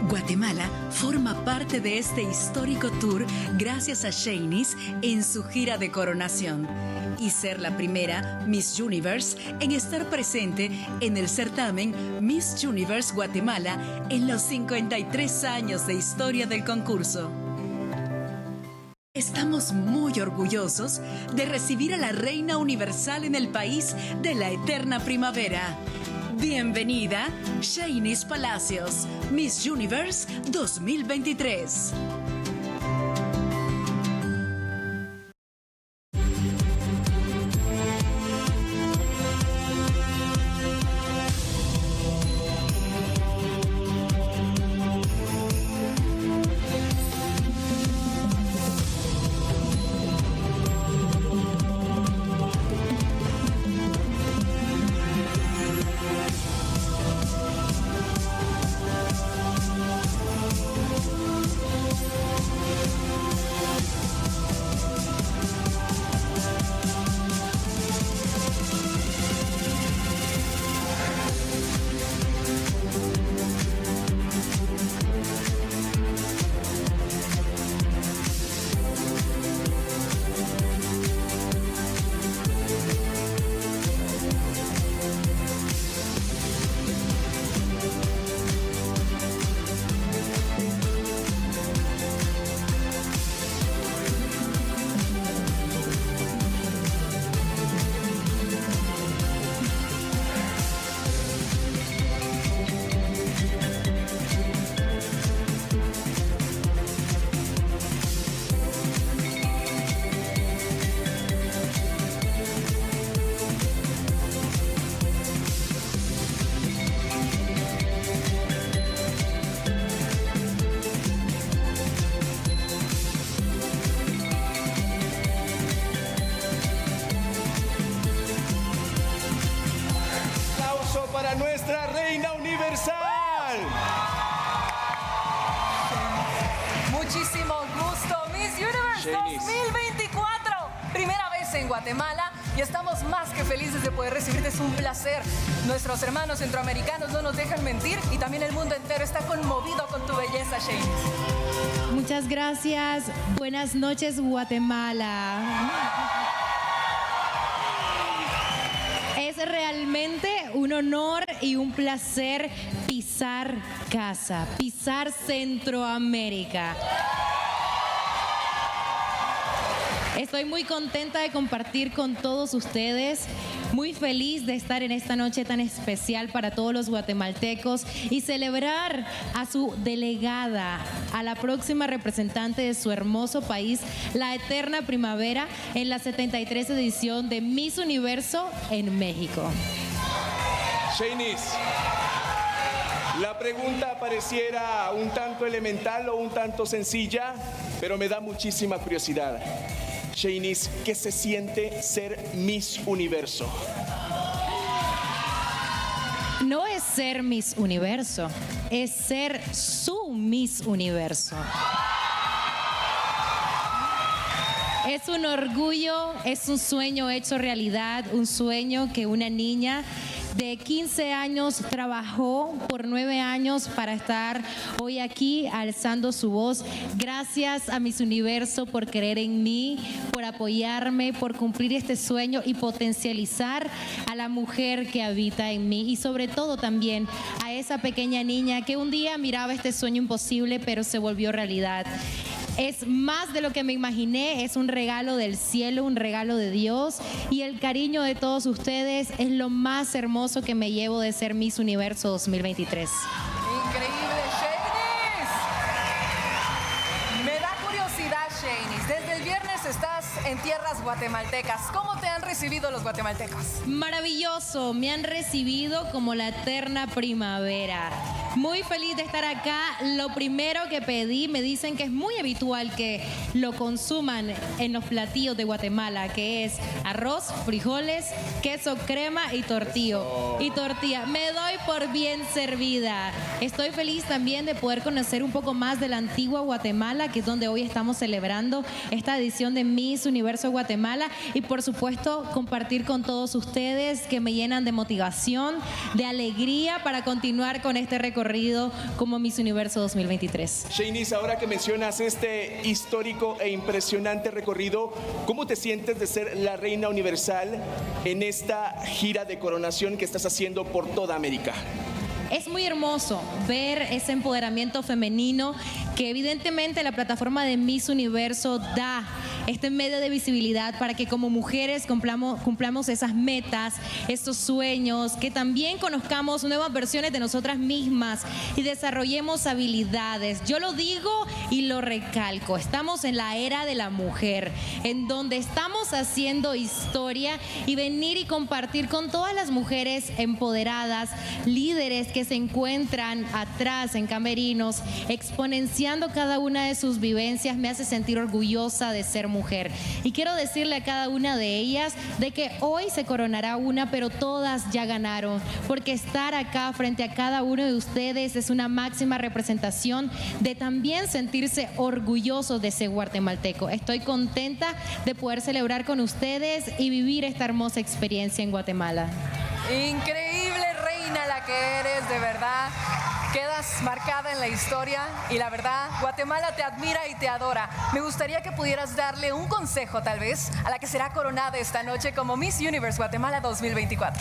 Guatemala forma parte de este histórico tour gracias a Shanice en su gira de coronación y ser la primera Miss Universe en estar presente en el certamen Miss Universe Guatemala en los 53 años de historia del concurso. Estamos muy orgullosos de recibir a la Reina Universal en el país de la eterna primavera. Bienvenida, Shanice Palacios, Miss Universe 2023. Nuestra Reina Universal. Muchísimo gusto, Miss Universe Shanice. 2024. Primera vez en Guatemala y estamos más que felices de poder recibirte. Es un placer. Nuestros hermanos centroamericanos no nos dejan mentir y también el mundo entero está conmovido con tu belleza, Shanice. Muchas gracias. Buenas noches, Guatemala. Es realmente un honor y un placer pisar casa, pisar Centroamérica. Estoy muy contenta de compartir con todos ustedes, muy feliz de estar en esta noche tan especial para todos los guatemaltecos y celebrar a su delegada, a la próxima representante de su hermoso país, la eterna primavera, en la 73 edición de Miss Universo en México. Shanice, la pregunta pareciera un tanto elemental o un tanto sencilla, pero me da muchísima curiosidad. Shanice, ¿qué se siente ser Miss Universo? No es ser Miss Universo, es ser su Miss Universo. Es un orgullo, es un sueño hecho realidad, un sueño que una niña de 15 años trabajó por 9 años para estar hoy aquí alzando su voz. Gracias a Miss Universo por creer en mí, por apoyarme, por cumplir este sueño y potencializar a la mujer que habita en mí y sobre todo también a esa pequeña niña que un día miraba este sueño imposible pero se volvió realidad. Es más de lo que me imaginé, es un regalo del cielo, un regalo de Dios, y el cariño de todos ustedes es lo más hermoso que me llevo de ser Miss Universo 2023. Increíble, Shanice. Me da curiosidad, Shanice. Desde el viernes estás en tierras guatemaltecas. ¿Cómo te han recibido los guatemaltecos? Maravilloso, me han recibido como la eterna primavera. Muy feliz de estar acá. Lo primero que pedí, me dicen que es muy habitual que lo consuman en los platillos de Guatemala, que es arroz, frijoles, queso, crema y tortillo. Y tortilla. Me doy por bien servida. Estoy feliz también de poder conocer un poco más de la antigua Guatemala, que es donde hoy estamos celebrando esta edición de Miss Universo Guatemala, y por supuesto compartir con todos ustedes que me llenan de motivación, de alegría para continuar con este recorrido como Miss Universo 2023. Shanice, ahora que mencionas este histórico e impresionante recorrido, ¿cómo te sientes de ser la reina universal en esta gira de coronación que estás haciendo por toda América? Es muy hermoso ver ese empoderamiento femenino que evidentemente la plataforma de Miss Universo da este medio de visibilidad para que como mujeres cumplamos esas metas, esos sueños, que también conozcamos nuevas versiones de nosotras mismas y desarrollemos habilidades. Yo lo digo y lo recalco, estamos en la era de la mujer, en donde estamos haciendo historia, y venir y compartir con todas las mujeres empoderadas, líderes que se encuentran atrás en camerinos, exponenciando cada una de sus vivencias, me hace sentir orgullosa de ser mujer. Y quiero decirle a cada una de ellas de que hoy se coronará una, pero todas ya ganaron, porque estar acá frente a cada uno de ustedes es una máxima representación de también sentirse orgullosos de ser guatemalteco. Estoy contenta de poder celebrar con ustedes y vivir esta hermosa experiencia en Guatemala. Increíble reina la que eres, de verdad. Quedas marcada en la historia y la verdad, Guatemala te admira y te adora. Me gustaría que pudieras darle un consejo tal vez a la que será coronada esta noche como Miss Universe Guatemala 2024.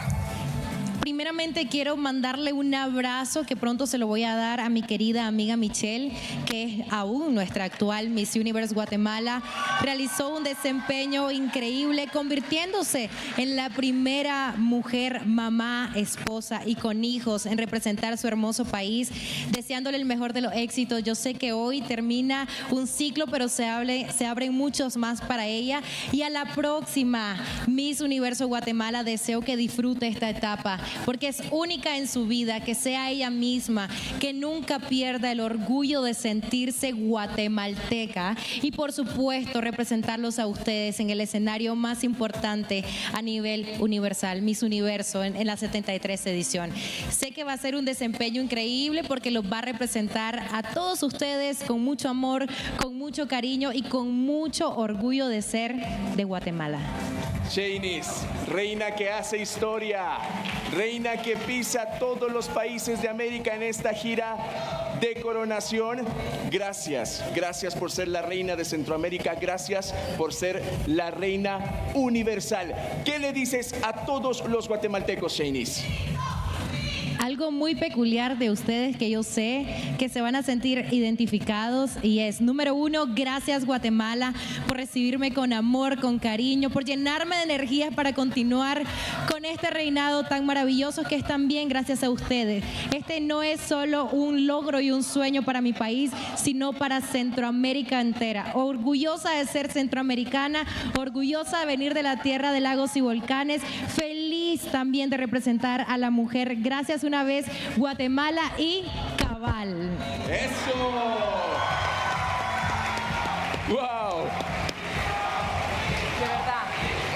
Primeramente quiero mandarle un abrazo que pronto se lo voy a dar a mi querida amiga Michelle, que es aún nuestra actual Miss Universe Guatemala. Realizó un desempeño increíble, convirtiéndose en la primera mujer, mamá, esposa y con hijos en representar su hermoso país. Deseándole el mejor de los éxitos. Yo sé que hoy termina un ciclo, pero se abren muchos más para ella. Y a la próxima Miss Universo Guatemala deseo que disfrute esta etapa, porque es única en su vida, que sea ella misma, que nunca pierda el orgullo de sentirse guatemalteca y por supuesto representarlos a ustedes en el escenario más importante a nivel universal, Miss Universo en la 73 edición. Sé que va a ser un desempeño increíble porque los va a representar a todos ustedes con mucho amor, con mucho cariño y con mucho orgullo de ser de Guatemala. Shanice, reina que hace historia, reina que pisa todos los países de América en esta gira de coronación. Gracias, gracias por ser la reina de Centroamérica, gracias por ser la reina universal. ¿Qué le dices a todos los guatemaltecos, Shanice? Algo muy peculiar de ustedes que yo sé que se van a sentir identificados, y es, número uno, gracias Guatemala por recibirme con amor, con cariño, por llenarme de energías para continuar con este reinado tan maravilloso que es también gracias a ustedes. Este no es solo un logro y un sueño para mi país, sino para Centroamérica entera. Orgullosa de ser centroamericana, orgullosa de venir de la tierra de lagos y volcanes, feliz también de representar a la mujer. Gracias una vez, Guatemala y Cabal. ¡Eso! ¡Wow! De verdad,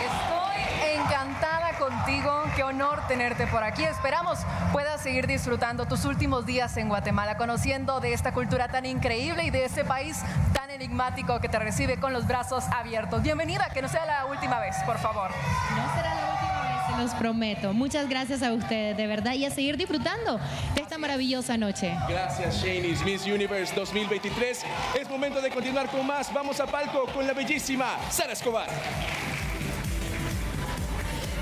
estoy encantada contigo. Qué honor tenerte por aquí. Esperamos puedas seguir disfrutando tus últimos días en Guatemala, conociendo de esta cultura tan increíble y de este país tan enigmático que te recibe con los brazos abiertos. Bienvenida, que no sea la última vez, por favor. No será la última vez, se los prometo. Muchas gracias a ustedes, de verdad, y a seguir disfrutando de esta maravillosa noche. Gracias, Shanice. Miss Universe 2023. Es momento de continuar con más. Vamos a palco con la bellísima Sara Escobar.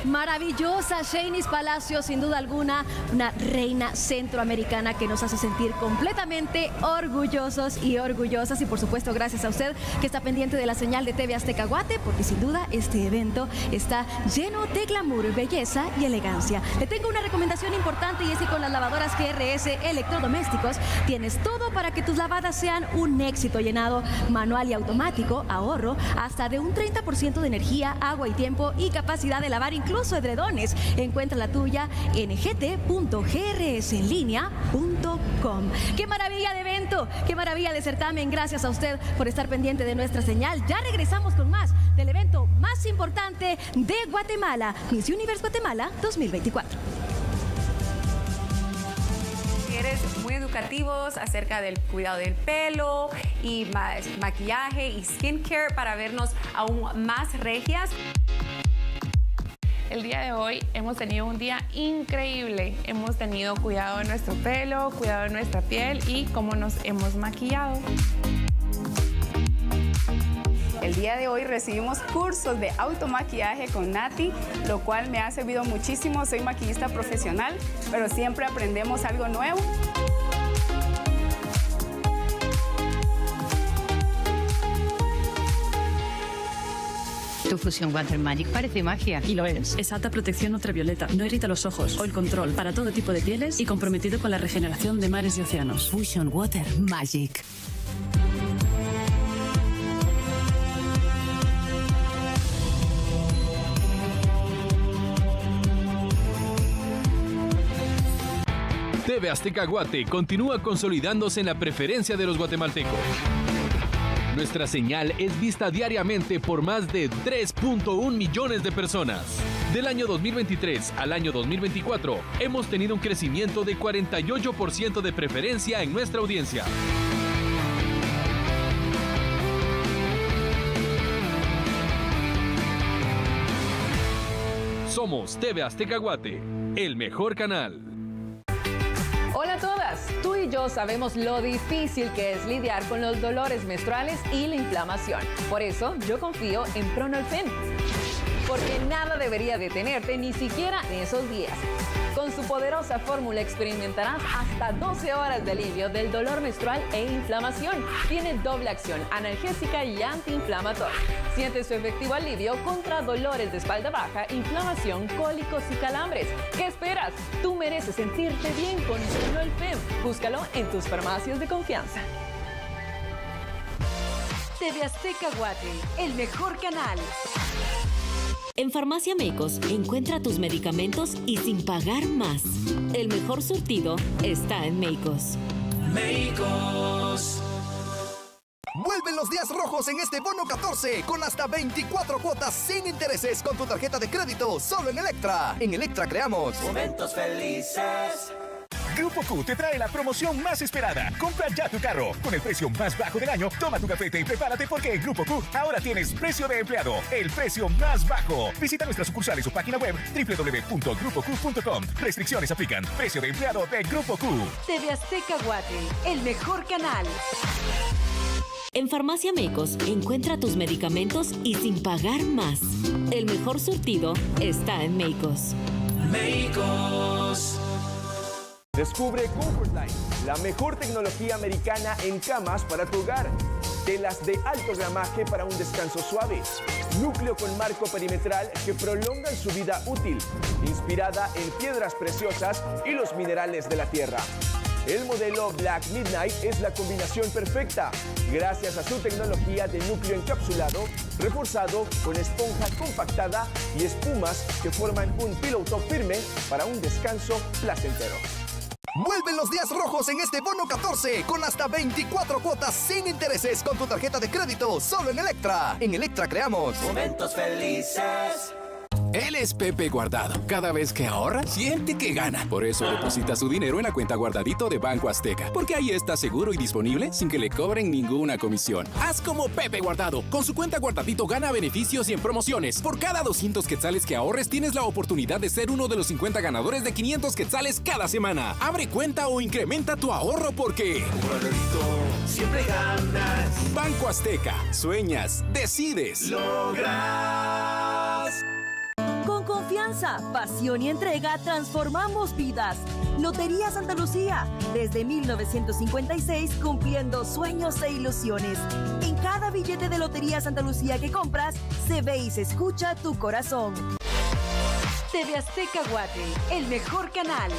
Maravillosa Shanice Palacio, sin duda alguna, una reina centroamericana que nos hace sentir completamente orgullosos y orgullosas. Y por supuesto, gracias a usted que está pendiente de la señal de TV Azteca Guate, porque sin duda este evento está lleno de glamour, belleza y elegancia. Le tengo una recomendación importante y es que con las lavadoras GRS Electrodomésticos tienes todo para que tus lavadas sean un éxito: llenado manual y automático, ahorro hasta de un 30% de energía, agua y tiempo y capacidad de lavar incluso edredones. Encuentra la tuya en gt.grsenlinea.com. ¡Qué maravilla de evento! ¡Qué maravilla de certamen! Gracias a usted por estar pendiente de nuestra señal. Ya regresamos con más del evento más importante de Guatemala, Miss Universe Guatemala 2024. Muy educativos acerca del cuidado del pelo y maquillaje y skincare para vernos aún más regias. El día de hoy hemos tenido un día increíble. Hemos tenido cuidado de nuestro pelo, cuidado de nuestra piel y cómo nos hemos maquillado. El día de hoy recibimos cursos de automaquillaje con Nati, lo cual me ha servido muchísimo. Soy maquillista profesional, pero siempre aprendemos algo nuevo. Tu fusión Water Magic parece magia. Y lo es. Es alta protección ultravioleta, no irrita los ojos, oil control para todo tipo de pieles y comprometido con la regeneración de mares y océanos. Fusion Water Magic. TV Azteca Guate continúa consolidándose en la preferencia de los guatemaltecos. Nuestra señal es vista diariamente por más de 3.1 millones de personas. Del año 2023 al año 2024, hemos tenido un crecimiento de 48% de preferencia en nuestra audiencia. Somos TV Azteca Guate, el mejor canal. Hola a todas, tú y yo sabemos lo difícil que es lidiar con los dolores menstruales y la inflamación. Por eso yo confío en Pronolfen, porque nada debería detenerte ni siquiera en esos días. Con su poderosa fórmula experimentarás hasta 12 horas de alivio del dolor menstrual e inflamación. Tiene doble acción analgésica y antiinflamatoria. Siente su efectivo alivio contra dolores de espalda baja, inflamación, cólicos y calambres. ¿Qué esperas? Tú mereces sentirte bien con Pronolfen. Búscalo en tus farmacias de confianza. TV Azteca Guate, el mejor canal. En Farmacia Meicos encuentra tus medicamentos y sin pagar más. El mejor surtido está en Meicos. Meicos. Vuelven los días rojos en este bono 14 con hasta 24 cuotas sin intereses con tu tarjeta de crédito solo en Electra. En Electra creamos momentos felices. Grupo Q te trae la promoción más esperada. Compra ya tu carro. Con el precio más bajo del año, toma tu cafete y prepárate porque en Grupo Q ahora tienes precio de empleado. El precio más bajo. Visita nuestras sucursales o página web www.grupoq.com. Restricciones aplican. Precio de empleado de Grupo Q. TV Azteca Guate, el mejor canal. En Farmacia Meicos encuentra tus medicamentos y sin pagar más. El mejor surtido está en Meicos. Meicos. Descubre Comfortline, la mejor tecnología americana en camas para tu hogar. Telas de alto gramaje para un descanso suave. Núcleo con marco perimetral que prolongan su vida útil. Inspirada en piedras preciosas y los minerales de la tierra. El modelo Black Midnight es la combinación perfecta, gracias a su tecnología de núcleo encapsulado, reforzado con esponja compactada y espumas que forman un pillow top firme para un descanso placentero. Vuelven los días rojos en este bono 14 con hasta 24 cuotas sin intereses con tu tarjeta de crédito solo en Electra. En Electra creamos momentos felices. Él es Pepe Guardado. Cada vez que ahorra, siente que gana. Por eso deposita su dinero en la cuenta Guardadito de Banco Azteca. Porque ahí está seguro y disponible sin que le cobren ninguna comisión. Haz como Pepe Guardado. Con su cuenta Guardadito gana beneficios y en promociones. Por cada 200 quetzales que ahorres, tienes la oportunidad de ser uno de los 50 ganadores de 500 quetzales cada semana. Abre cuenta o incrementa tu ahorro porque... Guardadito, siempre ganas. Banco Azteca. Sueñas, decides. Logras. Con confianza, pasión y entrega transformamos vidas. Lotería Santa Lucía, desde 1956 cumpliendo sueños e ilusiones. En cada billete de Lotería Santa Lucía que compras, se ve y se escucha tu corazón. TV Azteca Guate, el mejor canal.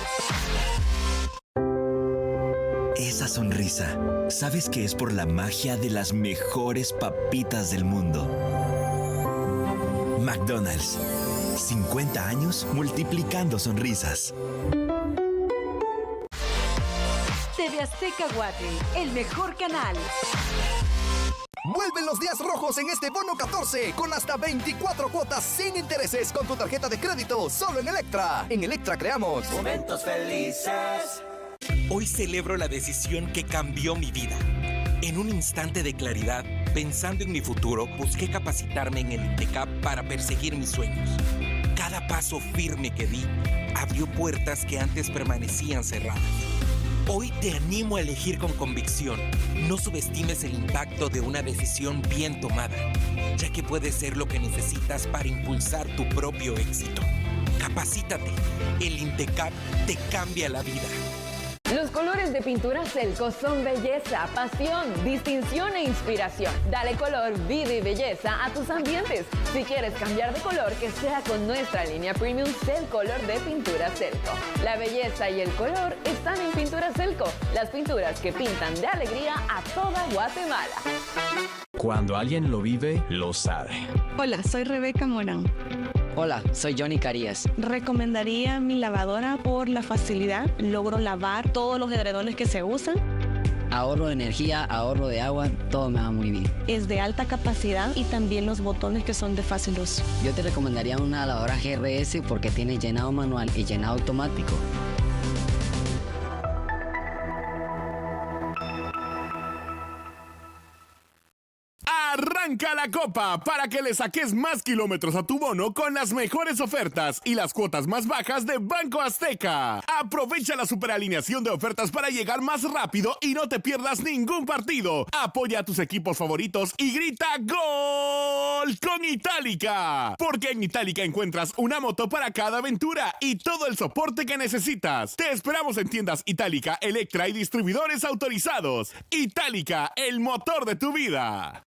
Esa sonrisa, sabes que es por la magia de las mejores papitas del mundo. McDonald's, 50 años multiplicando sonrisas. TV Azteca Guate, el mejor canal. Vuelven los días rojos en este bono 14 con hasta 24 cuotas sin intereses con tu tarjeta de crédito solo en Electra. En Electra creamos momentos felices. Hoy celebro la decisión que cambió mi vida. En un instante de claridad, pensando en mi futuro, busqué capacitarme en el INTECAP para perseguir mis sueños. Cada paso firme que di abrió puertas que antes permanecían cerradas. Hoy te animo a elegir con convicción. No subestimes el impacto de una decisión bien tomada, ya que puede ser lo que necesitas para impulsar tu propio éxito. Capacítate. El INTECAP te cambia la vida. Los colores de Pintura Celco son belleza, pasión, distinción e inspiración. Dale color, vida y belleza a tus ambientes. Si quieres cambiar de color, que sea con nuestra línea Premium Cel Color de Pintura Celco. La belleza y el color están en Pintura Celco, las pinturas que pintan de alegría a toda Guatemala. Cuando alguien lo vive, lo sabe. Hola, soy Rebeca Morán. Hola, soy Johnny Carías. Recomendaría mi lavadora por la facilidad. Logro lavar todos los edredones que se usan. Ahorro de energía, ahorro de agua, todo me va muy bien. Es de alta capacidad y también los botones que son de fácil uso. Yo te recomendaría una lavadora GRS porque tiene llenado manual y llenado automático. Arranca la copa para que le saques más kilómetros a tu bono con las mejores ofertas y las cuotas más bajas de Banco Azteca. Aprovecha la superalineación de ofertas para llegar más rápido y no te pierdas ningún partido. Apoya a tus equipos favoritos y grita ¡Gol! Con Itálica. Porque en Itálica encuentras una moto para cada aventura y todo el soporte que necesitas. Te esperamos en tiendas Itálica, Electra y distribuidores autorizados. Itálica, el motor de tu vida.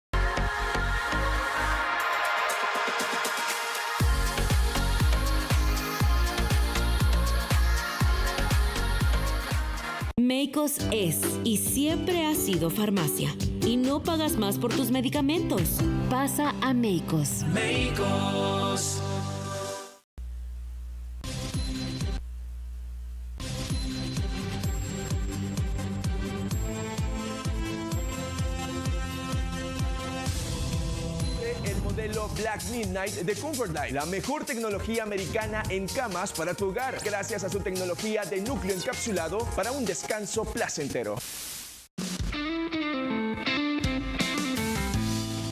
Meicos es y siempre ha sido farmacia. Y no pagas más por tus medicamentos. Pasa a Meicos. Meicos. Black Midnight de Comfortline, la mejor tecnología americana en camas para tu hogar, gracias a su tecnología de núcleo encapsulado para un descanso placentero.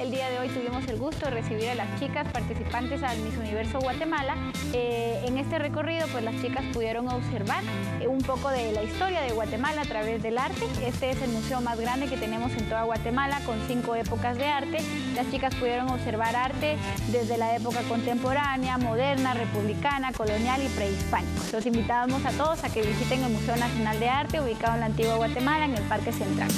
El día de hoy tuvimos el gusto de recibir a las chicas participantes al Miss Universo Guatemala. En este recorrido, pues las chicas pudieron observar un poco de la historia de Guatemala a través del arte. Este es el museo más grande que tenemos en toda Guatemala, con 5 épocas de arte. Las chicas pudieron observar arte desde la época contemporánea, moderna, republicana, colonial y prehispánico. Los invitamos a todos a que visiten el Museo Nacional de Arte, ubicado en la antigua Guatemala, en el Parque Central.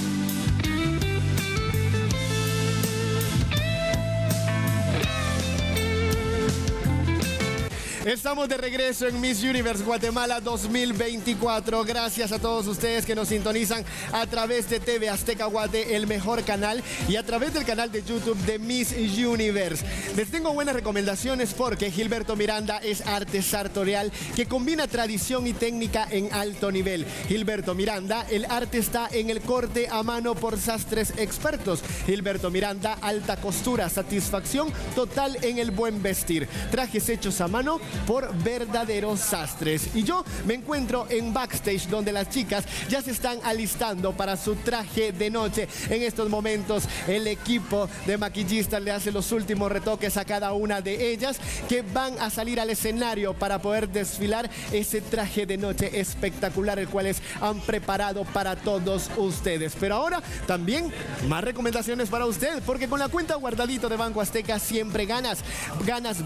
Estamos de regreso en Miss Universe Guatemala 2024. Gracias a todos ustedes que nos sintonizan a través de TV Azteca Guate, el mejor canal, y a través del canal de YouTube de Miss Universe. Les tengo buenas recomendaciones porque Gilberto Miranda es arte sartorial que combina tradición y técnica en alto nivel. Gilberto Miranda, el arte está en el corte a mano por sastres expertos. Gilberto Miranda, alta costura, satisfacción total en el buen vestir. Trajes hechos a mano por verdaderos sastres. Y yo me encuentro en backstage, donde las chicas ya se están alistando para su traje de noche. En estos momentos el equipo de maquillistas le hace los últimos retoques a cada una de ellas, que van a salir al escenario para poder desfilar ese traje de noche espectacular, el cual han preparado para todos ustedes. Pero ahora también más recomendaciones para usted, porque con la cuenta guardadito de Banco Azteca siempre ganas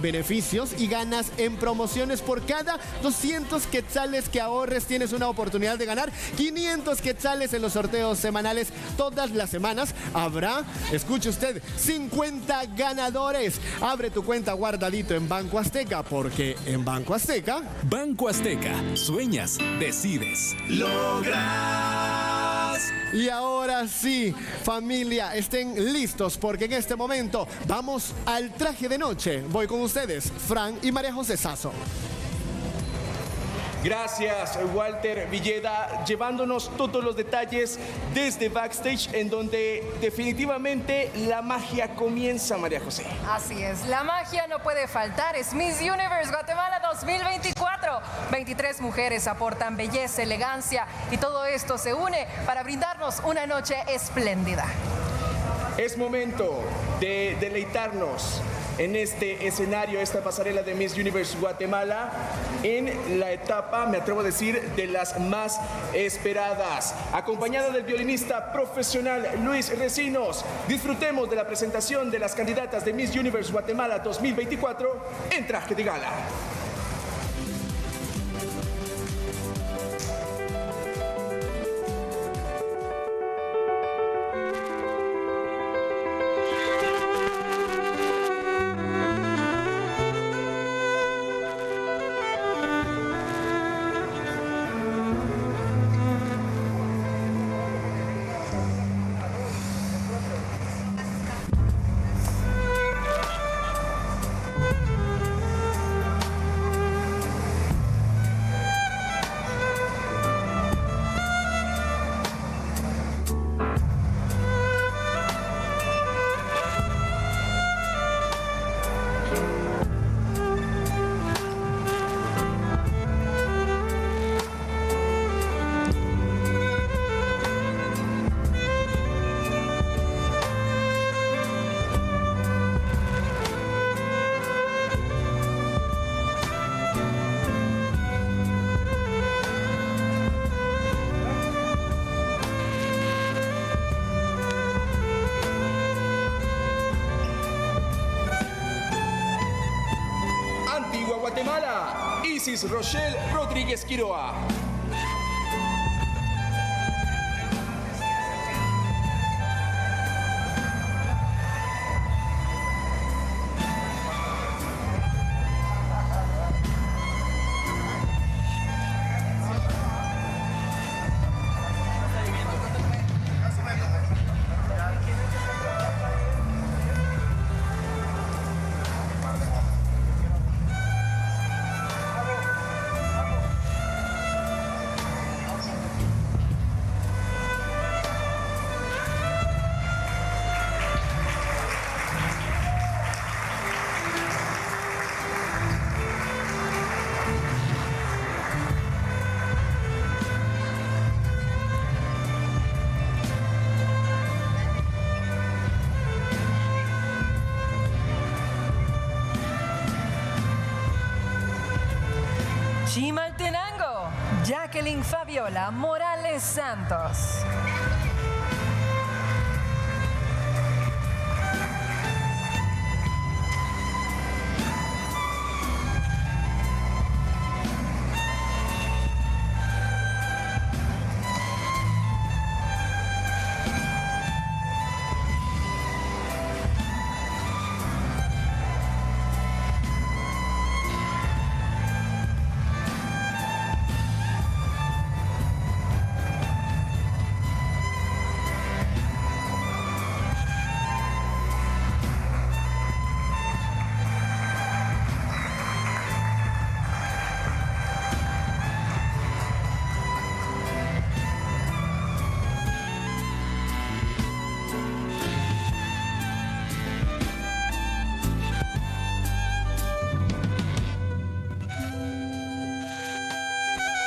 beneficios y ganas en promociones. Por cada 200 quetzales que ahorres tienes una oportunidad de ganar 500 quetzales en los sorteos semanales. Todas las semanas habrá, escuche usted, 50 ganadores. Abre tu cuenta guardadito en Banco Azteca, porque en Banco Azteca... Banco Azteca. Sueñas, decides. ¡Logras! Y ahora sí, familia, estén listos, porque en este momento vamos al traje de noche. Voy con ustedes, Fran y María José Sazo. Gracias, Walter Villeda, llevándonos todos los detalles desde backstage, en donde definitivamente la magia comienza, María José. Así es, la magia no puede faltar. Es Miss Universe Guatemala 2024. 23 mujeres aportan belleza, elegancia y todo esto se une para brindarnos una noche espléndida. Es momento de deleitarnos en este escenario, esta pasarela de Miss Universe Guatemala, en la etapa, me atrevo a decir, de las más esperadas. Acompañada del violinista profesional Luis Recinos, disfrutemos de la presentación de las candidatas de Miss Universe Guatemala 2024 en traje de gala. Guatemala, Isis Rochelle Rodríguez Quiroa. Chimaltenango, Jacqueline Fabiola Morales Santos.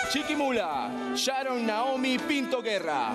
Chiquimula, Sharon Naomi Pinto Guerra.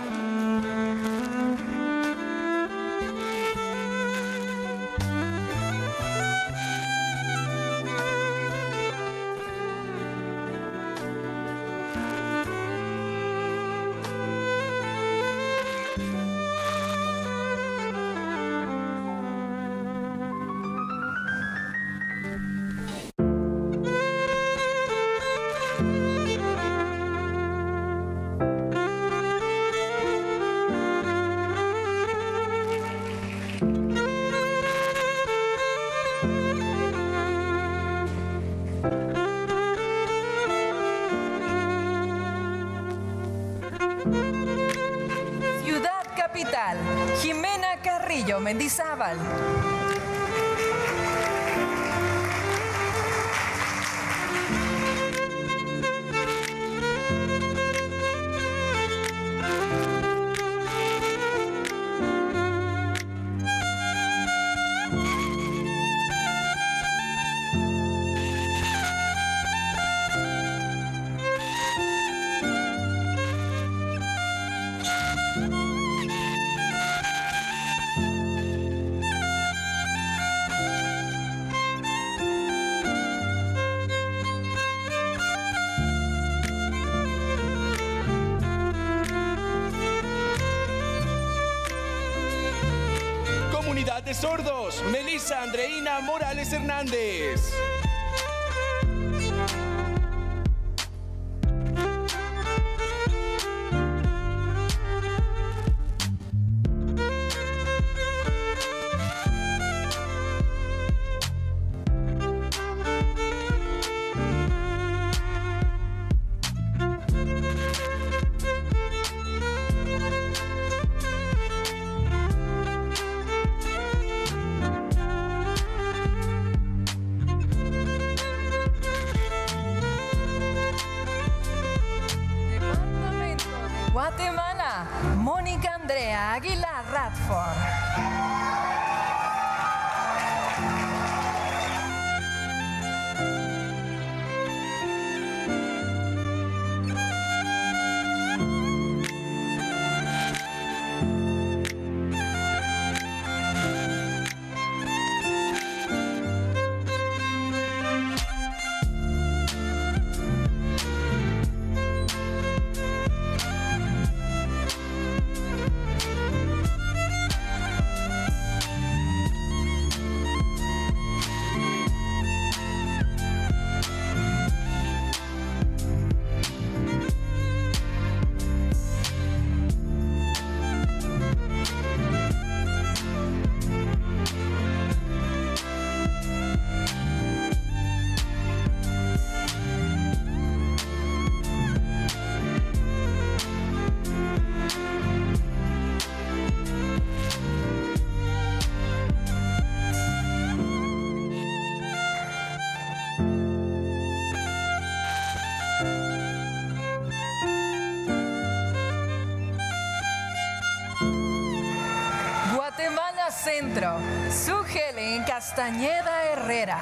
Castillo Mendizábal. Comunidad de sordos, Melissa Andreina Morales Hernández. Guatemala, Mónica Andrea Aguilar Radford. Guatemala Centro, Sugelen Castañeda Herrera.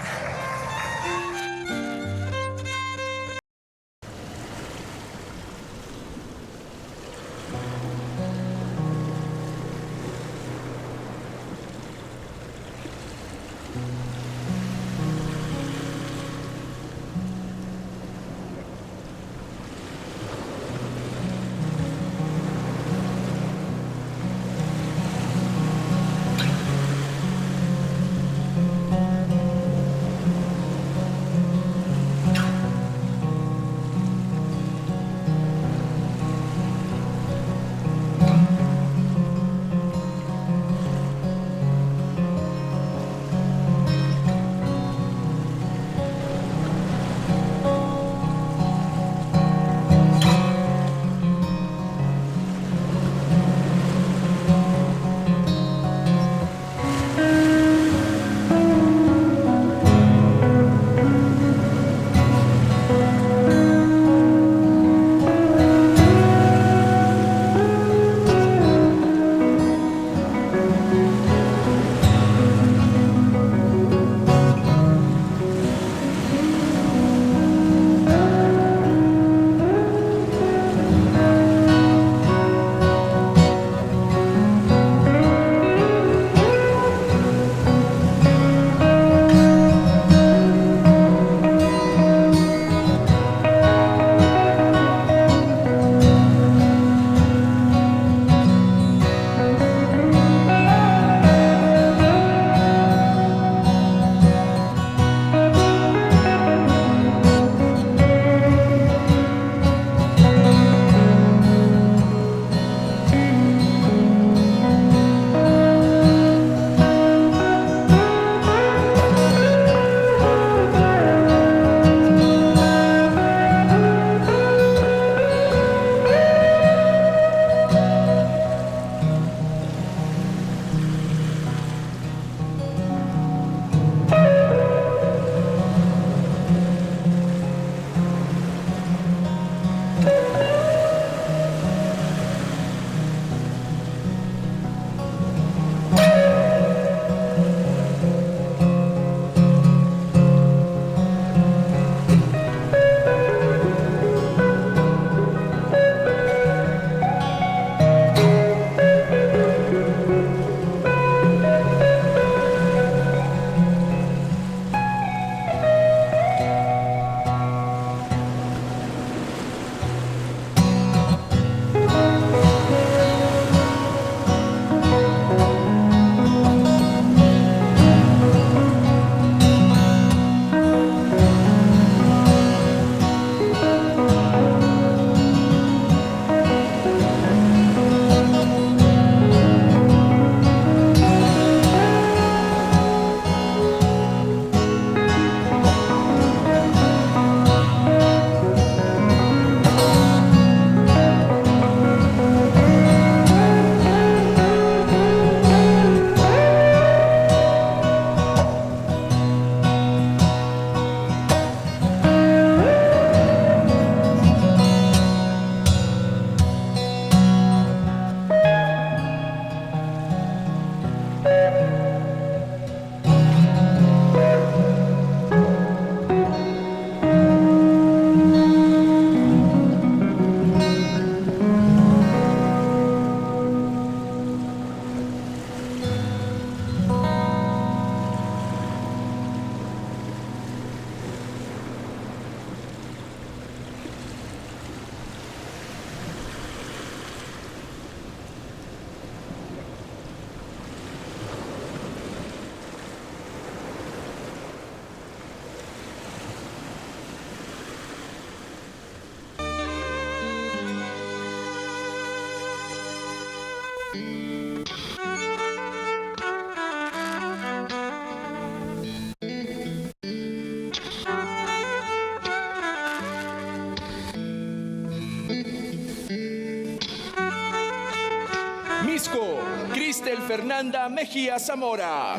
Fernanda Mejía Zamora.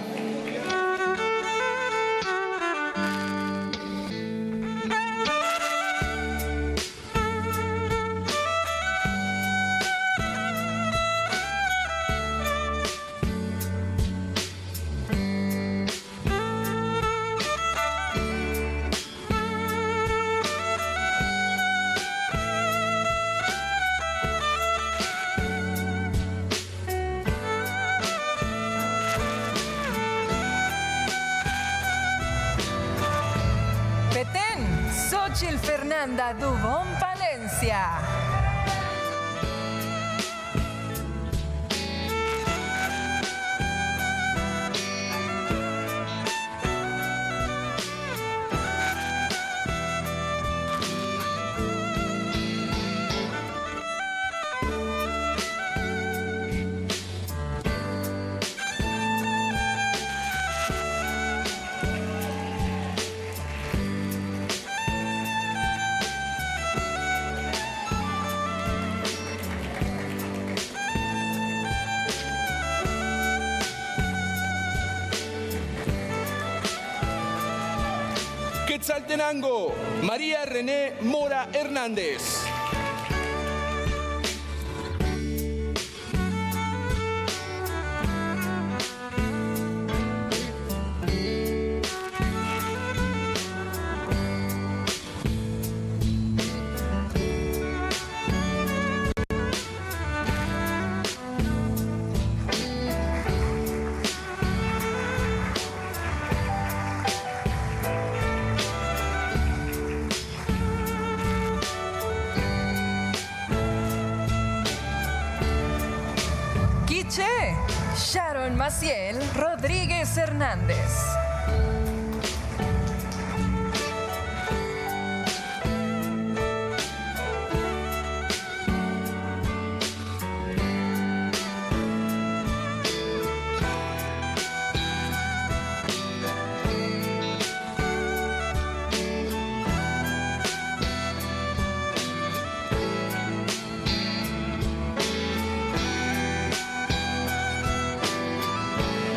Xochitl Fernanda Dubón Palencia. Quetzaltenango, María René Mora Hernández. Sharon Maciel Rodríguez Hernández.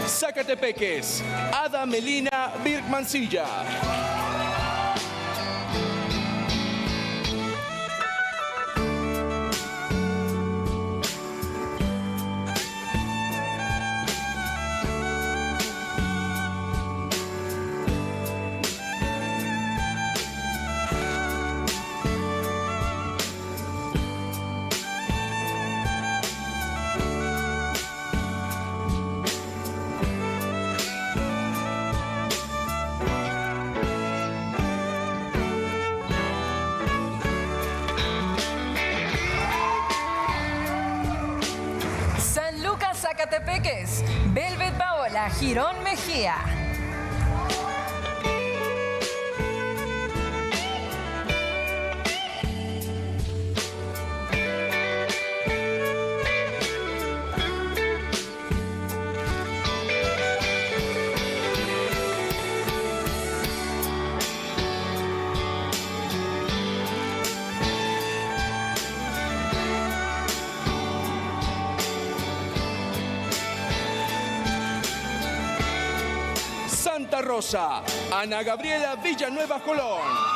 Zacatepeques, Ada Melina Birkmancilla. Zacatepeques, Velvet Paola Girón Mejía. Santa Rosa, Ana Gabriela Villanueva Colón.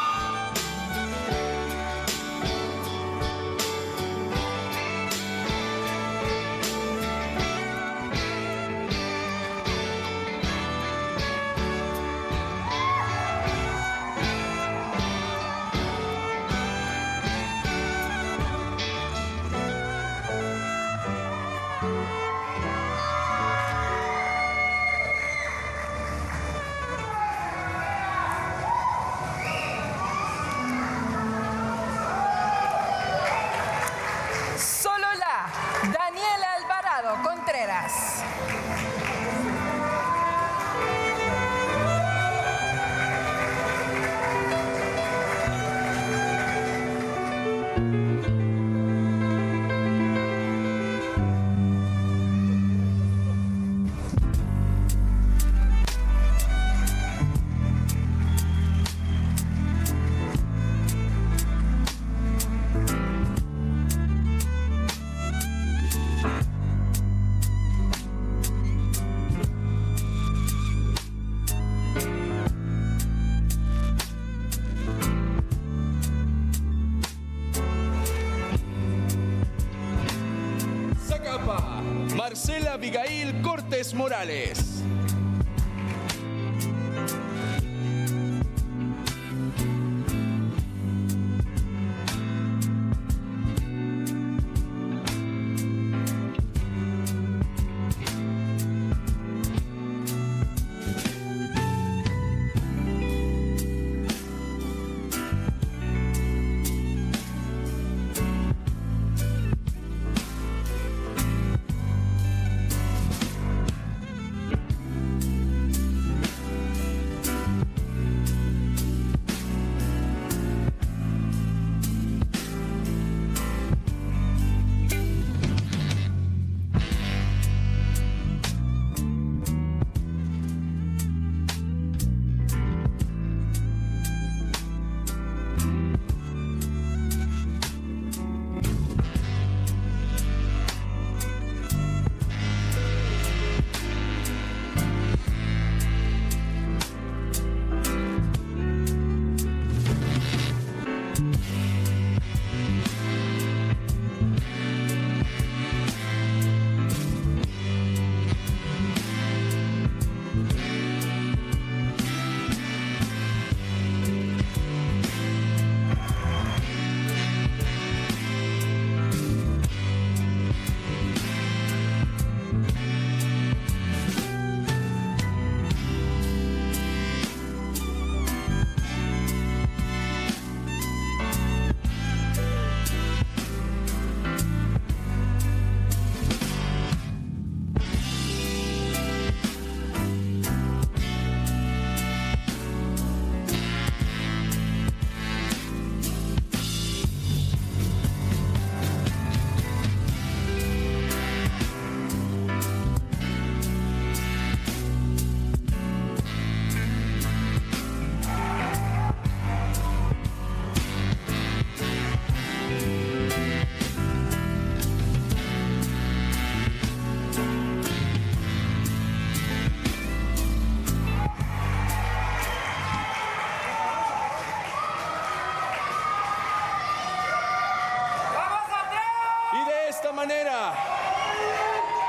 Marcela Abigail Cortés Morales.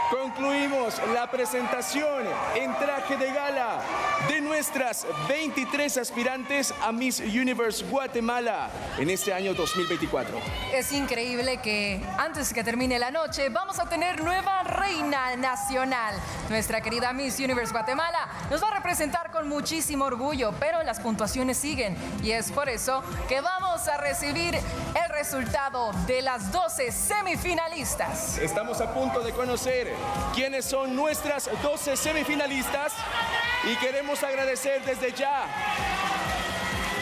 Concluimos la presentación en traje de gala de nuestras 23 aspirantes a Miss Universe Guatemala en este año 2024. Es increíble que antes que termine la noche vamos a tener nueva reina nacional. Nuestra querida Miss Universe Guatemala nos va a representar con muchísimo orgullo, pero las puntuaciones siguen y es por eso que vamos a recibir el resultado de las 12 semifinalistas. Estamos a punto de conocer quiénes son nuestras 12 semifinalistas y queremos agradecer desde ya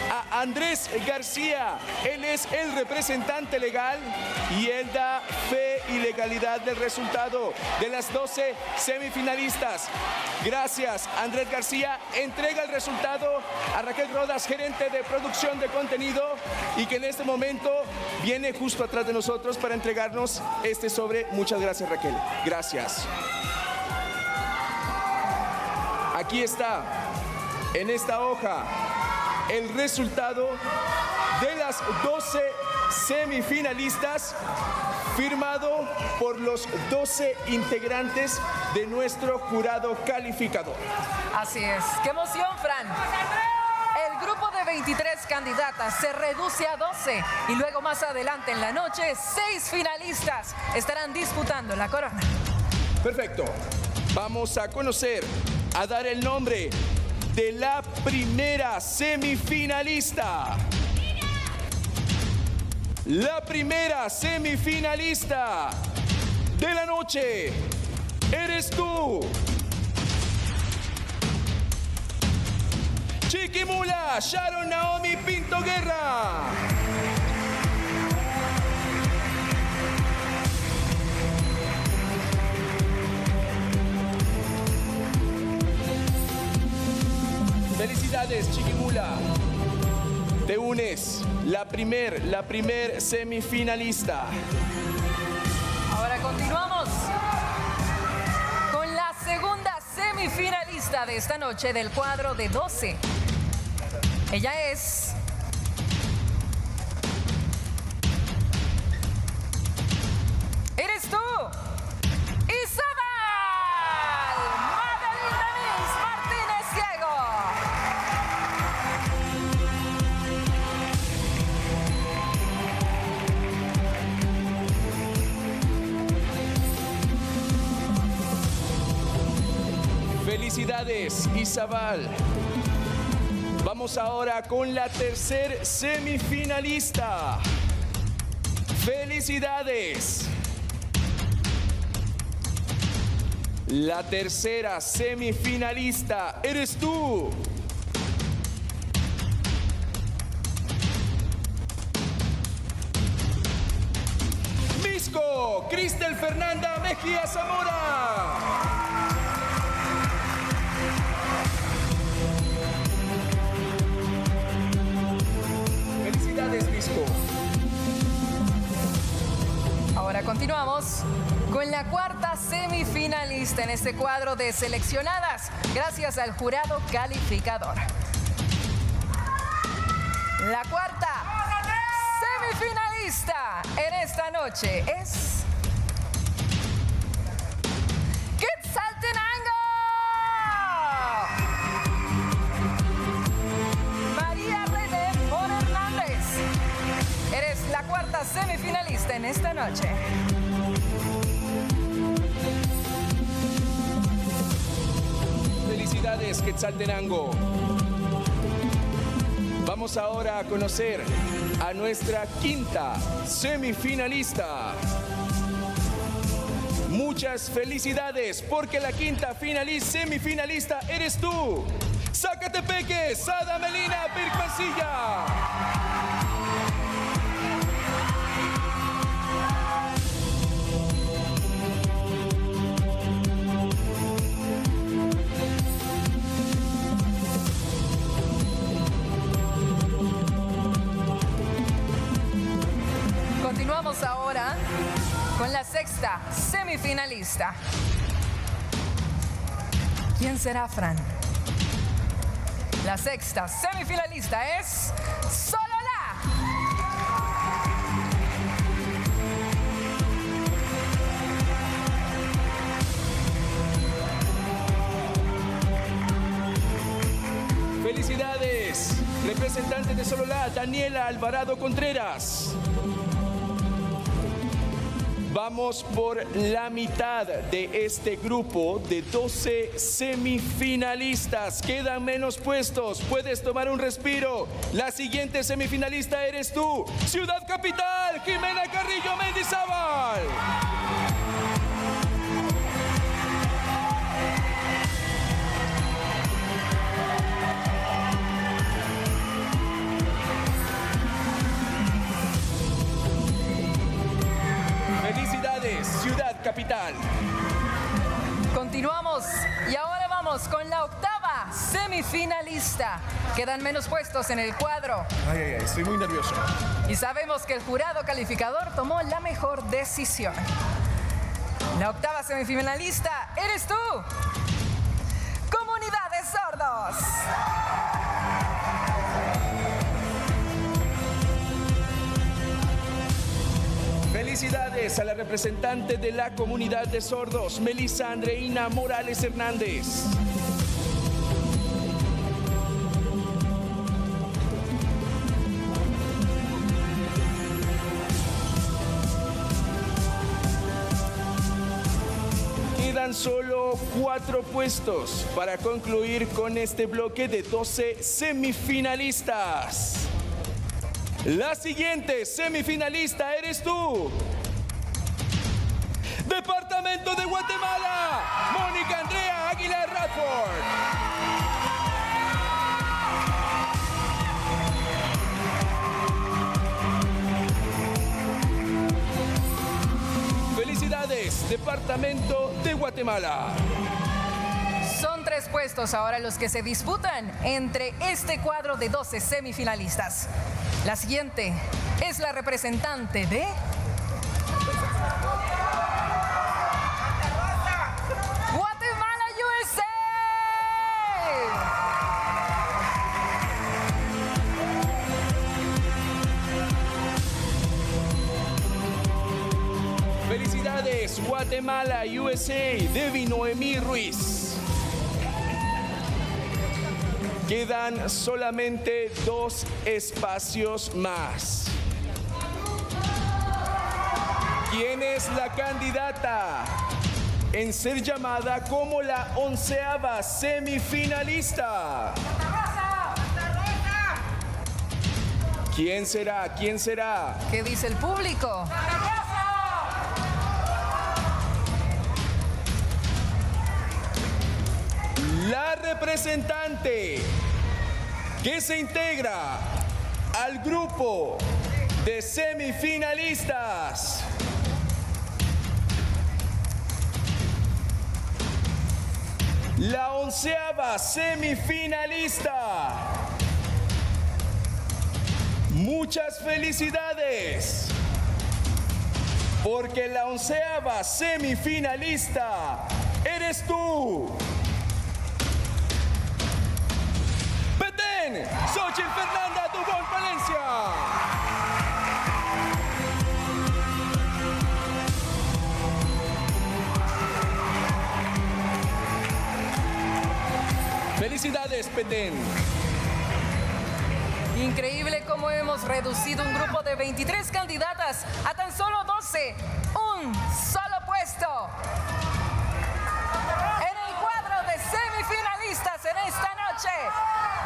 a Andrés García. Él es el representante legal y él da fe y legalidad del resultado de las 12 semifinalistas. Gracias, Andrés García. Entrega el resultado a Raquel Rodas, gerente de producción de contenido, y que en este momento viene justo atrás de nosotros para entregarnos este sobre. Muchas gracias, Raquel. Gracias. Aquí está, en esta hoja, el resultado de las 12 semifinalistas, firmado por los 12 integrantes de nuestro jurado calificador. Así es. ¡Qué emoción, Fran! El grupo de 23 candidatas se reduce a 12 y luego más adelante en la noche 6 finalistas estarán disputando la corona. Perfecto. Vamos a conocer, a dar el nombre de la primera semifinalista. La primera semifinalista de la noche eres tú, Chiquimula Sharon Naomi Pinto Guerra. Felicidades, Chiquimula. Te unes, la primer semifinalista. Ahora continuamos con la segunda semifinalista de esta noche del cuadro de 12. Ella es ¿eres tú? ¡Isabel! Felicidades, Isabel. Vamos ahora con la tercer semifinalista. Felicidades. La tercera semifinalista eres tú. Misco, Cristel Fernanda Mejía Zamora. Felicidades, Misco. Ahora continuamos con la cuarta semifinalista en este cuadro de seleccionadas, gracias al jurado calificador. La cuarta semifinalista en esta noche es Quetzaltenango. María René Mon Hernández. Eres la cuarta semifinalista en esta noche. Felicidades, Quetzaltenango. Vamos ahora a conocer a nuestra quinta semifinalista. Muchas felicidades, porque la quinta semifinalista eres tú. Zacatepeque, Sada Melina Pircancilla. Continuamos ahora con la sexta semifinalista. ¿Quién será, Fran? La sexta semifinalista es Solola. Felicidades, representante de Solola, Daniela Alvarado Contreras. Vamos por la mitad de este grupo de 12 semifinalistas. Quedan menos puestos. Puedes tomar un respiro. La siguiente semifinalista eres tú. Ciudad Capital, Jimena Carrillo Mendizábal. Felicidades, Ciudad Capital. Continuamos y ahora vamos con la octava semifinalista. Quedan menos puestos en el cuadro. Ay, estoy muy nervioso. Y sabemos que el jurado calificador tomó la mejor decisión. La octava semifinalista eres tú. Comunidad de Sordos. Felicidades a la representante de la comunidad de sordos, Melissa Andreina Morales Hernández. Quedan solo 4 puestos para concluir con este bloque de 12 semifinalistas. La siguiente semifinalista eres tú. Departamento de Guatemala, Mónica Andrea Aguilar Radford. Felicidades, Departamento de Guatemala. Son 3 puestos ahora los que se disputan entre este cuadro de 12 semifinalistas. La siguiente es la representante de Guatemala, USA. Felicidades, Guatemala, USA, Debbie Noemí Ruiz. Quedan solamente 2 espacios más. ¿Quién es la candidata? en ser llamada como la 11ª semifinalista. ¿Quién será? ¿Quién será? ¿Qué dice el público? La representante que se integra al grupo de semifinalistas la 11ª semifinalista. Muchas felicidades, porque la 11ª semifinalista eres tú. Petén Xochitl Fernanda Dubón Palencia. Felicidades, Petén. Increíble cómo hemos reducido un grupo de 23 candidatas a tan solo 12. Un solo puesto. En el cuadro de semifinalistas en esta noche,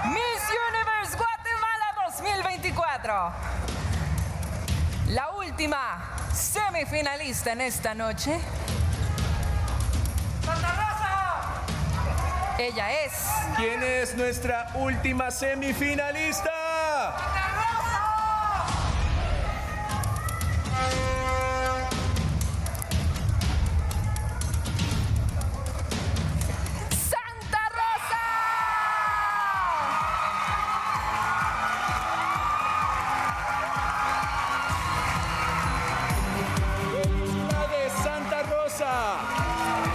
Miss Universe Guatemala 2024. La última semifinalista en esta noche. Ella es. ¿Quién es nuestra última semifinalista? ¡Santa Rosa! ¡Felicidades, Santa Rosa!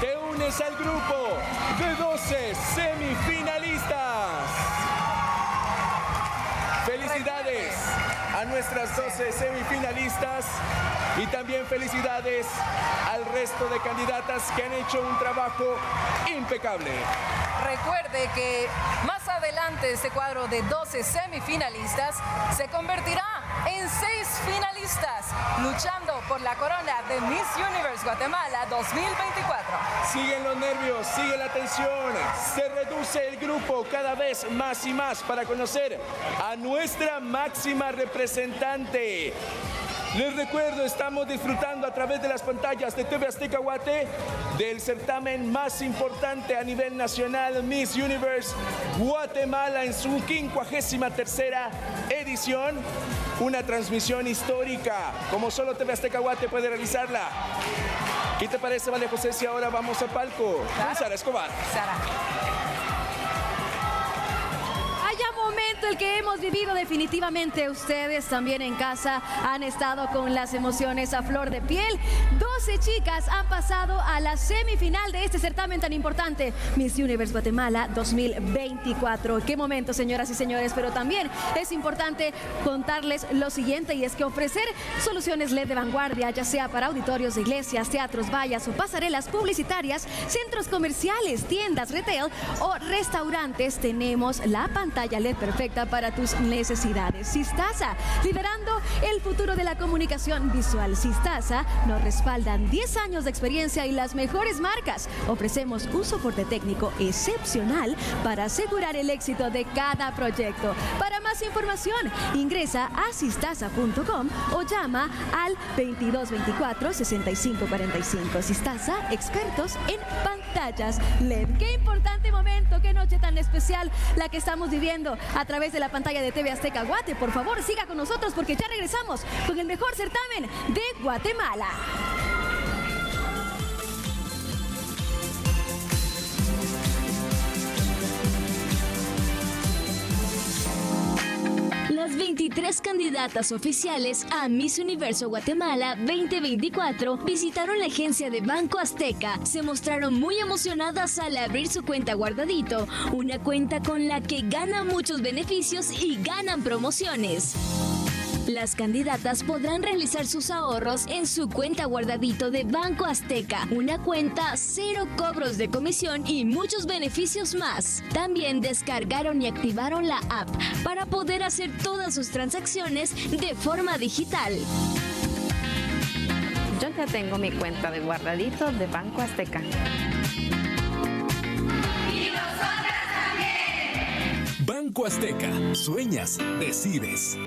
Te unes al grupo de 12 semifinalistas. Felicidades a nuestras 12 semifinalistas y también felicidades al resto de candidatas que han hecho un trabajo impecable. Recuerde que más adelante este cuadro de 12 semifinalistas se convertirá en 6 finalistas luchando por la corona de Miss Universe Guatemala 2024. Siguen los nervios, sigue la tensión, se reduce el grupo cada vez más y más para conocer a nuestra máxima representante. Les recuerdo, estamos disfrutando a través de las pantallas de TV Azteca Guate del certamen más importante a nivel nacional, Miss Universe Guatemala en su 53ª edición. Una transmisión histórica, como solo TV Azteca Guate puede realizarla. ¿Qué te parece, María José, si ahora vamos al palco? Claro. Con Sara Escobar. Sara. Momento el que hemos vivido definitivamente. Ustedes también en casa han estado con las emociones a flor de piel. 12 chicas han pasado a la semifinal de este certamen tan importante, Miss Universe Guatemala 2024. Qué momento, señoras y señores, pero también es importante contarles lo siguiente, y es que ofrecer soluciones LED de vanguardia, ya sea para auditorios de iglesias, teatros, vallas o pasarelas publicitarias, centros comerciales, tiendas, retail o restaurantes, tenemos la pantalla LED perfecta para tus necesidades. Sistasa, liderando el futuro de la comunicación visual. Sistasa nos respaldan 10 años de experiencia y las mejores marcas. Ofrecemos un soporte técnico excepcional para asegurar el éxito de cada proyecto. Para más información, ingresa a sistasa.com o llama al 2224-6545. Sistasa, expertos en pantallas LED. Qué importante momento, qué noche tan especial la que estamos viviendo a través de la pantalla de TV Azteca Guate. Por favor, siga con nosotros porque ya regresamos con el mejor certamen de Guatemala. Las 23 candidatas oficiales a Miss Universo Guatemala 2024 visitaron la agencia de Banco Azteca. Se mostraron muy emocionadas al abrir su cuenta Guardadito, una cuenta con la que ganan muchos beneficios y ganan promociones. Las candidatas podrán realizar sus ahorros en su cuenta Guardadito de Banco Azteca, una cuenta cero cobros de comisión y muchos beneficios más. También descargaron y activaron la app para poder hacer todas sus transacciones de forma digital. Yo ya tengo mi cuenta de guardadito de Banco Azteca. Banco Azteca. Sueñas, decides.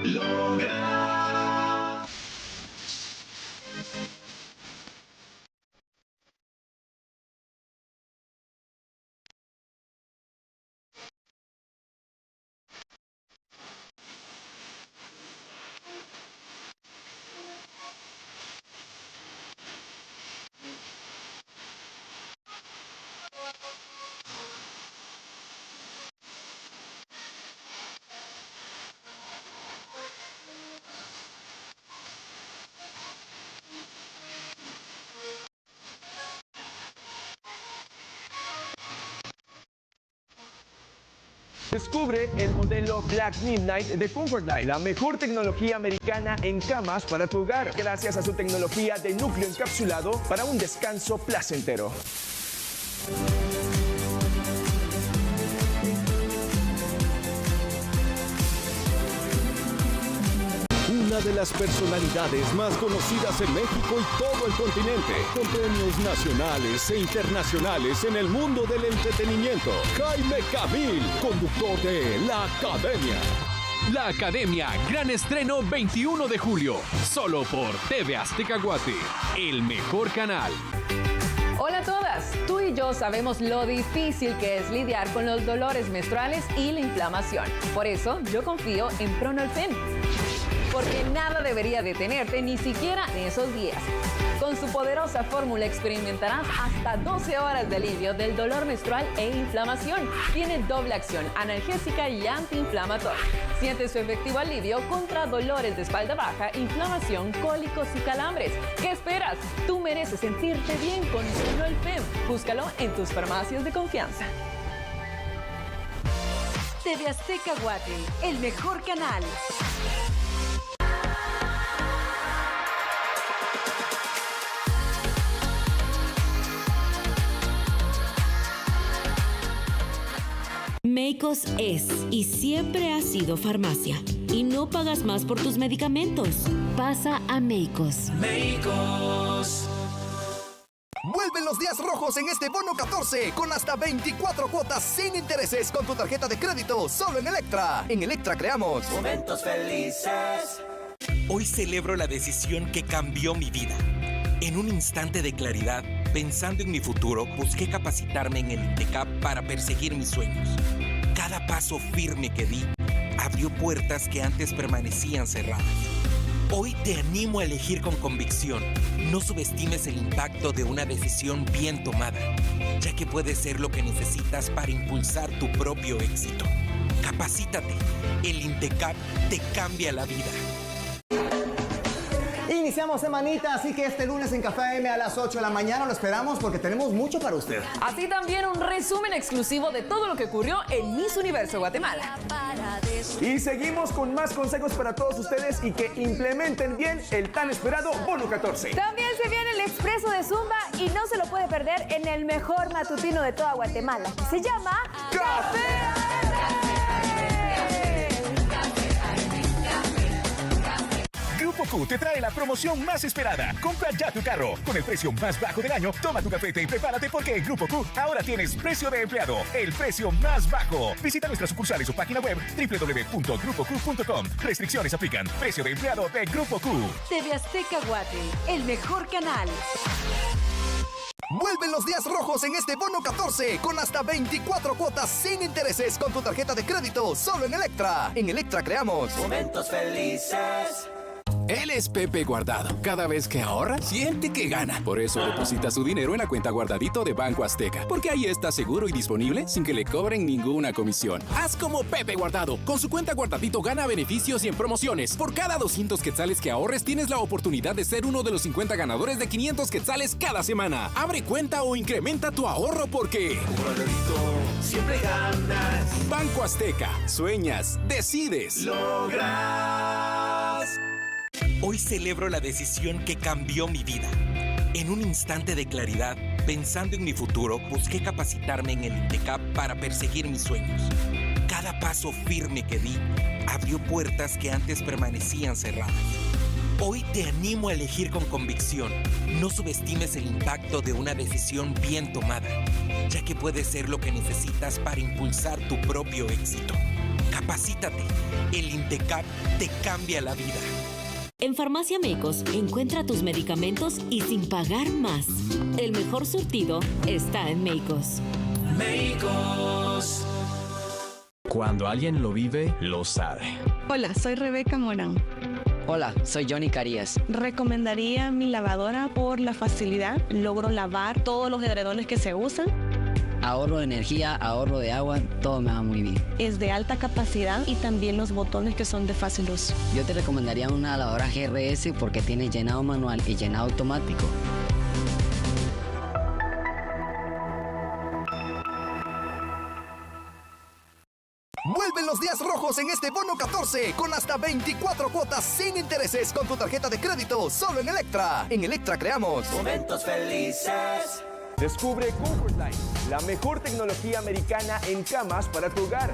Descubre el modelo Black Midnight de Comfortline, la mejor tecnología americana en camas para tu hogar, gracias a su tecnología de núcleo encapsulado para un descanso placentero. Una de las personalidades más conocidas en México y todo el continente, con premios nacionales e internacionales en el mundo del entretenimiento. Jaime Camil, conductor de La Academia. La Academia, gran estreno 21 de julio, solo por TV Azteca Guate, el mejor canal. Hola a todas, tú y yo sabemos lo difícil que es lidiar con los dolores menstruales y la inflamación. Por eso yo confío en Pronolfen, porque nada debería detenerte ni siquiera en esos días. Con su poderosa fórmula experimentarás hasta 12 horas de alivio del dolor menstrual e inflamación. Tiene doble acción, analgésica y antiinflamatoria. Siente su efectivo alivio contra dolores de espalda baja, inflamación, cólicos y calambres. ¿Qué esperas? Tú mereces sentirte bien con Pronolfen. Búscalo en tus farmacias de confianza. TV Azteca Guate, el mejor canal. Meicos es y siempre ha sido farmacia. Y no pagas más por tus medicamentos. Pasa a Meicos. Meicos. Vuelven los días rojos en este bono 14 con hasta 24 cuotas sin intereses con tu tarjeta de crédito solo en Electra. En Electra creamos momentos felices. Hoy celebro la decisión que cambió mi vida. En un instante de claridad, pensando en mi futuro, busqué capacitarme en el INTECAP para perseguir mis sueños. Cada paso firme que di abrió puertas que antes permanecían cerradas. Hoy te animo a elegir con convicción. No subestimes el impacto de una decisión bien tomada, ya que puede ser lo que necesitas para impulsar tu propio éxito. Capacítate. El INTECAP te cambia la vida. Iniciamos semanita, así que este lunes en Café AM a las 8 de la mañana lo esperamos porque tenemos mucho para usted. Así también un resumen exclusivo de todo lo que ocurrió en Miss Universo Guatemala. Y seguimos con más consejos para todos ustedes y que implementen bien el tan esperado bono 14. También se viene el expreso de Zumba y no se lo puede perder en el mejor matutino de toda Guatemala, que se llama Café AM. Grupo Q te trae la promoción más esperada. Compra ya tu carro. Con el precio más bajo del año, toma tu cafete y prepárate porque en Grupo Q ahora tienes precio de empleado. El precio más bajo. Visita nuestras sucursales o página web www.grupoq.com. Restricciones aplican. Precio de empleado de Grupo Q. TV Azteca Guate, el mejor canal. Vuelven los días rojos en este bono 14 con hasta 24 cuotas sin intereses con tu tarjeta de crédito solo en Electra. En Electra creamos momentos felices. Él es Pepe Guardado. Cada vez que ahorra, siente que gana. Por eso deposita su dinero en la cuenta Guardadito de Banco Azteca. Porque ahí está seguro y disponible sin que le cobren ninguna comisión. Haz como Pepe Guardado. Con su cuenta Guardadito gana beneficios y en promociones. Por cada 200 quetzales que ahorres, tienes la oportunidad de ser uno de los 50 ganadores de 500 quetzales cada semana. Abre cuenta o incrementa tu ahorro porque... Guardadito, siempre ganas. Banco Azteca. Sueñas, decides. Logras. Hoy celebro la decisión que cambió mi vida. En un instante de claridad, pensando en mi futuro, busqué capacitarme en el INTECAP para perseguir mis sueños. Cada paso firme que di abrió puertas que antes permanecían cerradas. Hoy te animo a elegir con convicción. No subestimes el impacto de una decisión bien tomada, ya que puede ser lo que necesitas para impulsar tu propio éxito. Capacítate. El INTECAP te cambia la vida. En Farmacia Meicos encuentra tus medicamentos y sin pagar más. El mejor surtido está en Meicos. Meicos. Cuando alguien lo vive, lo sabe. Hola, soy Rebeca Morán. Hola, soy Johnny Carías. Recomendaría mi lavadora por la facilidad. Logro lavar todos los edredones que se usan. Ahorro de energía, ahorro de agua, todo me va muy bien. Es de alta capacidad y también los botones que son de fácil uso. Yo te recomendaría una lavadora GRS porque tiene llenado manual y llenado automático. Vuelven los días rojos en este bono 14 con hasta 24 cuotas sin intereses con tu tarjeta de crédito solo en Electra. En Electra creamos momentos felices. Descubre Comfort Line, la mejor tecnología americana en camas para tu hogar.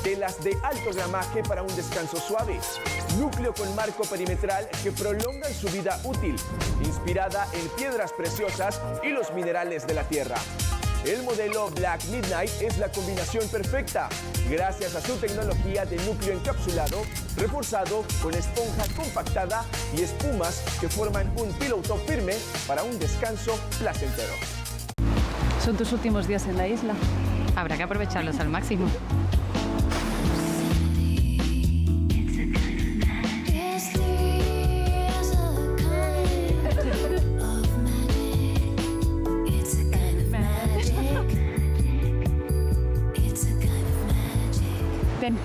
Telas de alto gramaje para un descanso suave. Núcleo con marco perimetral que prolongan su vida útil. Inspirada en piedras preciosas y los minerales de la tierra. El modelo Black Midnight es la combinación perfecta, gracias a su tecnología de núcleo encapsulado, reforzado con esponja compactada y espumas que forman un pillow top firme para un descanso placentero. Son tus últimos días en la isla. Habrá que aprovecharlos al máximo. Ven,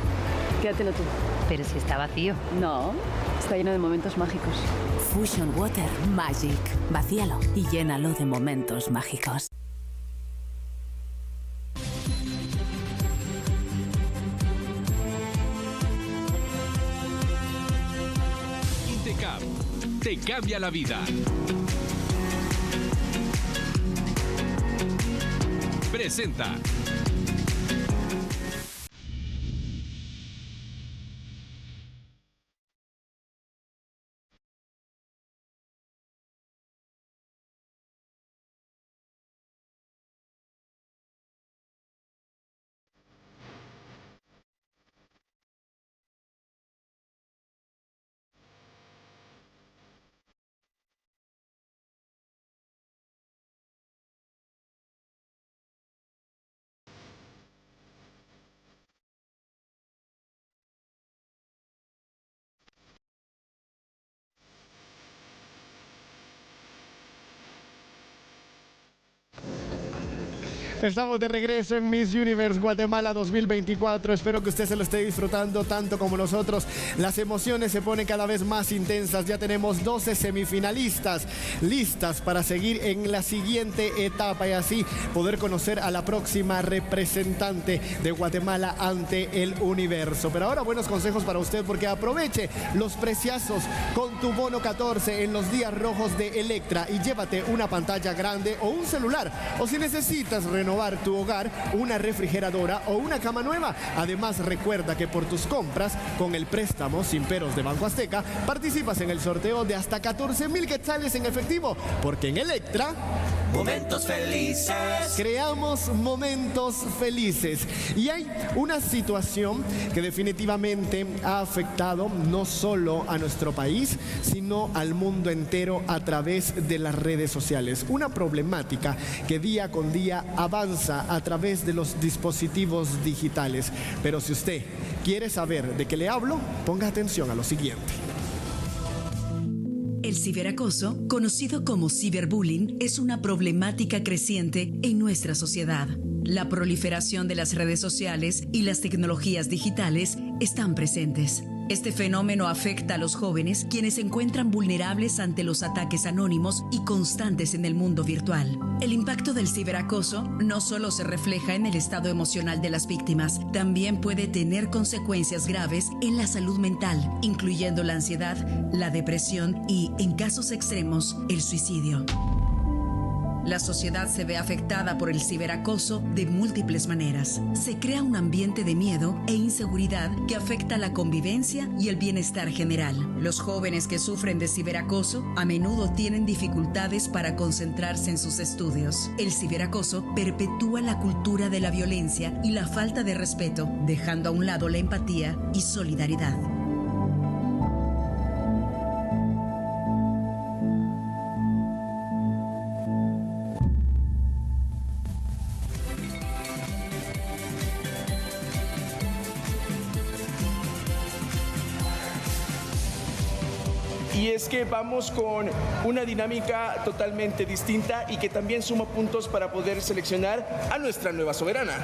quédatelo tú. Pero si está vacío. No, está lleno de momentos mágicos. Fusion Water Magic. Vacíalo y llénalo de momentos mágicos. INTECAP te cambia la vida. Presenta. Estamos de regreso en Miss Universe Guatemala 2024. Espero que usted se lo esté disfrutando tanto como nosotros. Las emociones se ponen cada vez más intensas. Ya tenemos 12 semifinalistas listas para seguir en la siguiente etapa y así poder conocer a la próxima representante de Guatemala ante el universo. Pero ahora buenos consejos para usted porque aproveche los preciazos con tu bono 14 en los días rojos de Electra y llévate una pantalla grande o un celular. O si necesitas renovar tu hogar, una refrigeradora o una cama nueva. Además, recuerda que por tus compras con el préstamo sin peros de Banco Azteca participas en el sorteo de hasta 14,000 quetzales en efectivo, porque en Electra momentos felices. Creamos momentos felices. Y hay una situación que definitivamente ha afectado no solo a nuestro país, sino al mundo entero a través de las redes sociales. Una problemática que día con día avanza a través de los dispositivos digitales. Pero si usted quiere saber de qué le hablo, ponga atención a lo siguiente. El ciberacoso, conocido como ciberbullying, es una problemática creciente en nuestra sociedad. La proliferación de las redes sociales y las tecnologías digitales están presentes. Este fenómeno afecta a los jóvenes, quienes se encuentran vulnerables ante los ataques anónimos y constantes en el mundo virtual. El impacto del ciberacoso no solo se refleja en el estado emocional de las víctimas, también puede tener consecuencias graves en la salud mental, incluyendo la ansiedad, la depresión y, en casos extremos, el suicidio. La sociedad se ve afectada por el ciberacoso de múltiples maneras. Se crea un ambiente de miedo e inseguridad que afecta la convivencia y el bienestar general. Los jóvenes que sufren de ciberacoso a menudo tienen dificultades para concentrarse en sus estudios. El ciberacoso perpetúa la cultura de la violencia y la falta de respeto, dejando a un lado la empatía y solidaridad. Y es que vamos con una dinámica totalmente distinta y que también suma puntos para poder seleccionar a nuestra nueva soberana.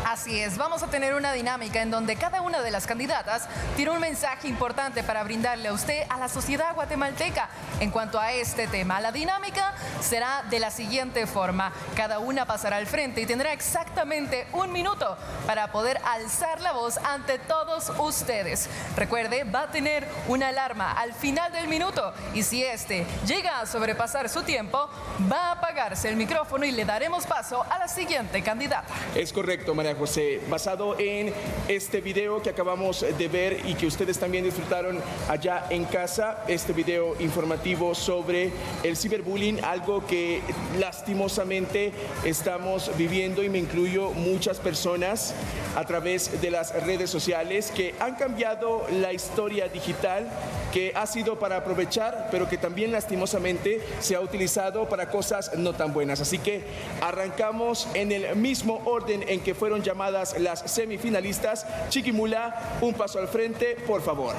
Así es, vamos a tener una dinámica en donde cada una de las candidatas tiene un mensaje importante para brindarle a usted, a la sociedad guatemalteca. En cuanto a este tema, la dinámica será de la siguiente forma. Cada una pasará al frente y tendrá exactamente 1 minuto para poder alzar la voz ante todos ustedes. Recuerde, va a tener una alarma al final del minuto y si este llega a sobrepasar su tiempo, va a apagarse el micrófono y le daremos paso a la siguiente candidata. Es correcto, María José. Basado en este video que acabamos de ver y que ustedes también disfrutaron allá en casa, este video informativo sobre el ciberbullying, algo que lastimosamente estamos viviendo, y me incluyo, muchas personas a través de las redes sociales que han cambiado la historia digital, que ha sido para aprovechar, pero que también lastimosamente se ha utilizado para cosas no tan buenas. Así que arrancamos en el mismo orden en que fueron llamadas las semifinalistas. Chiquimula, un paso al frente, por favor.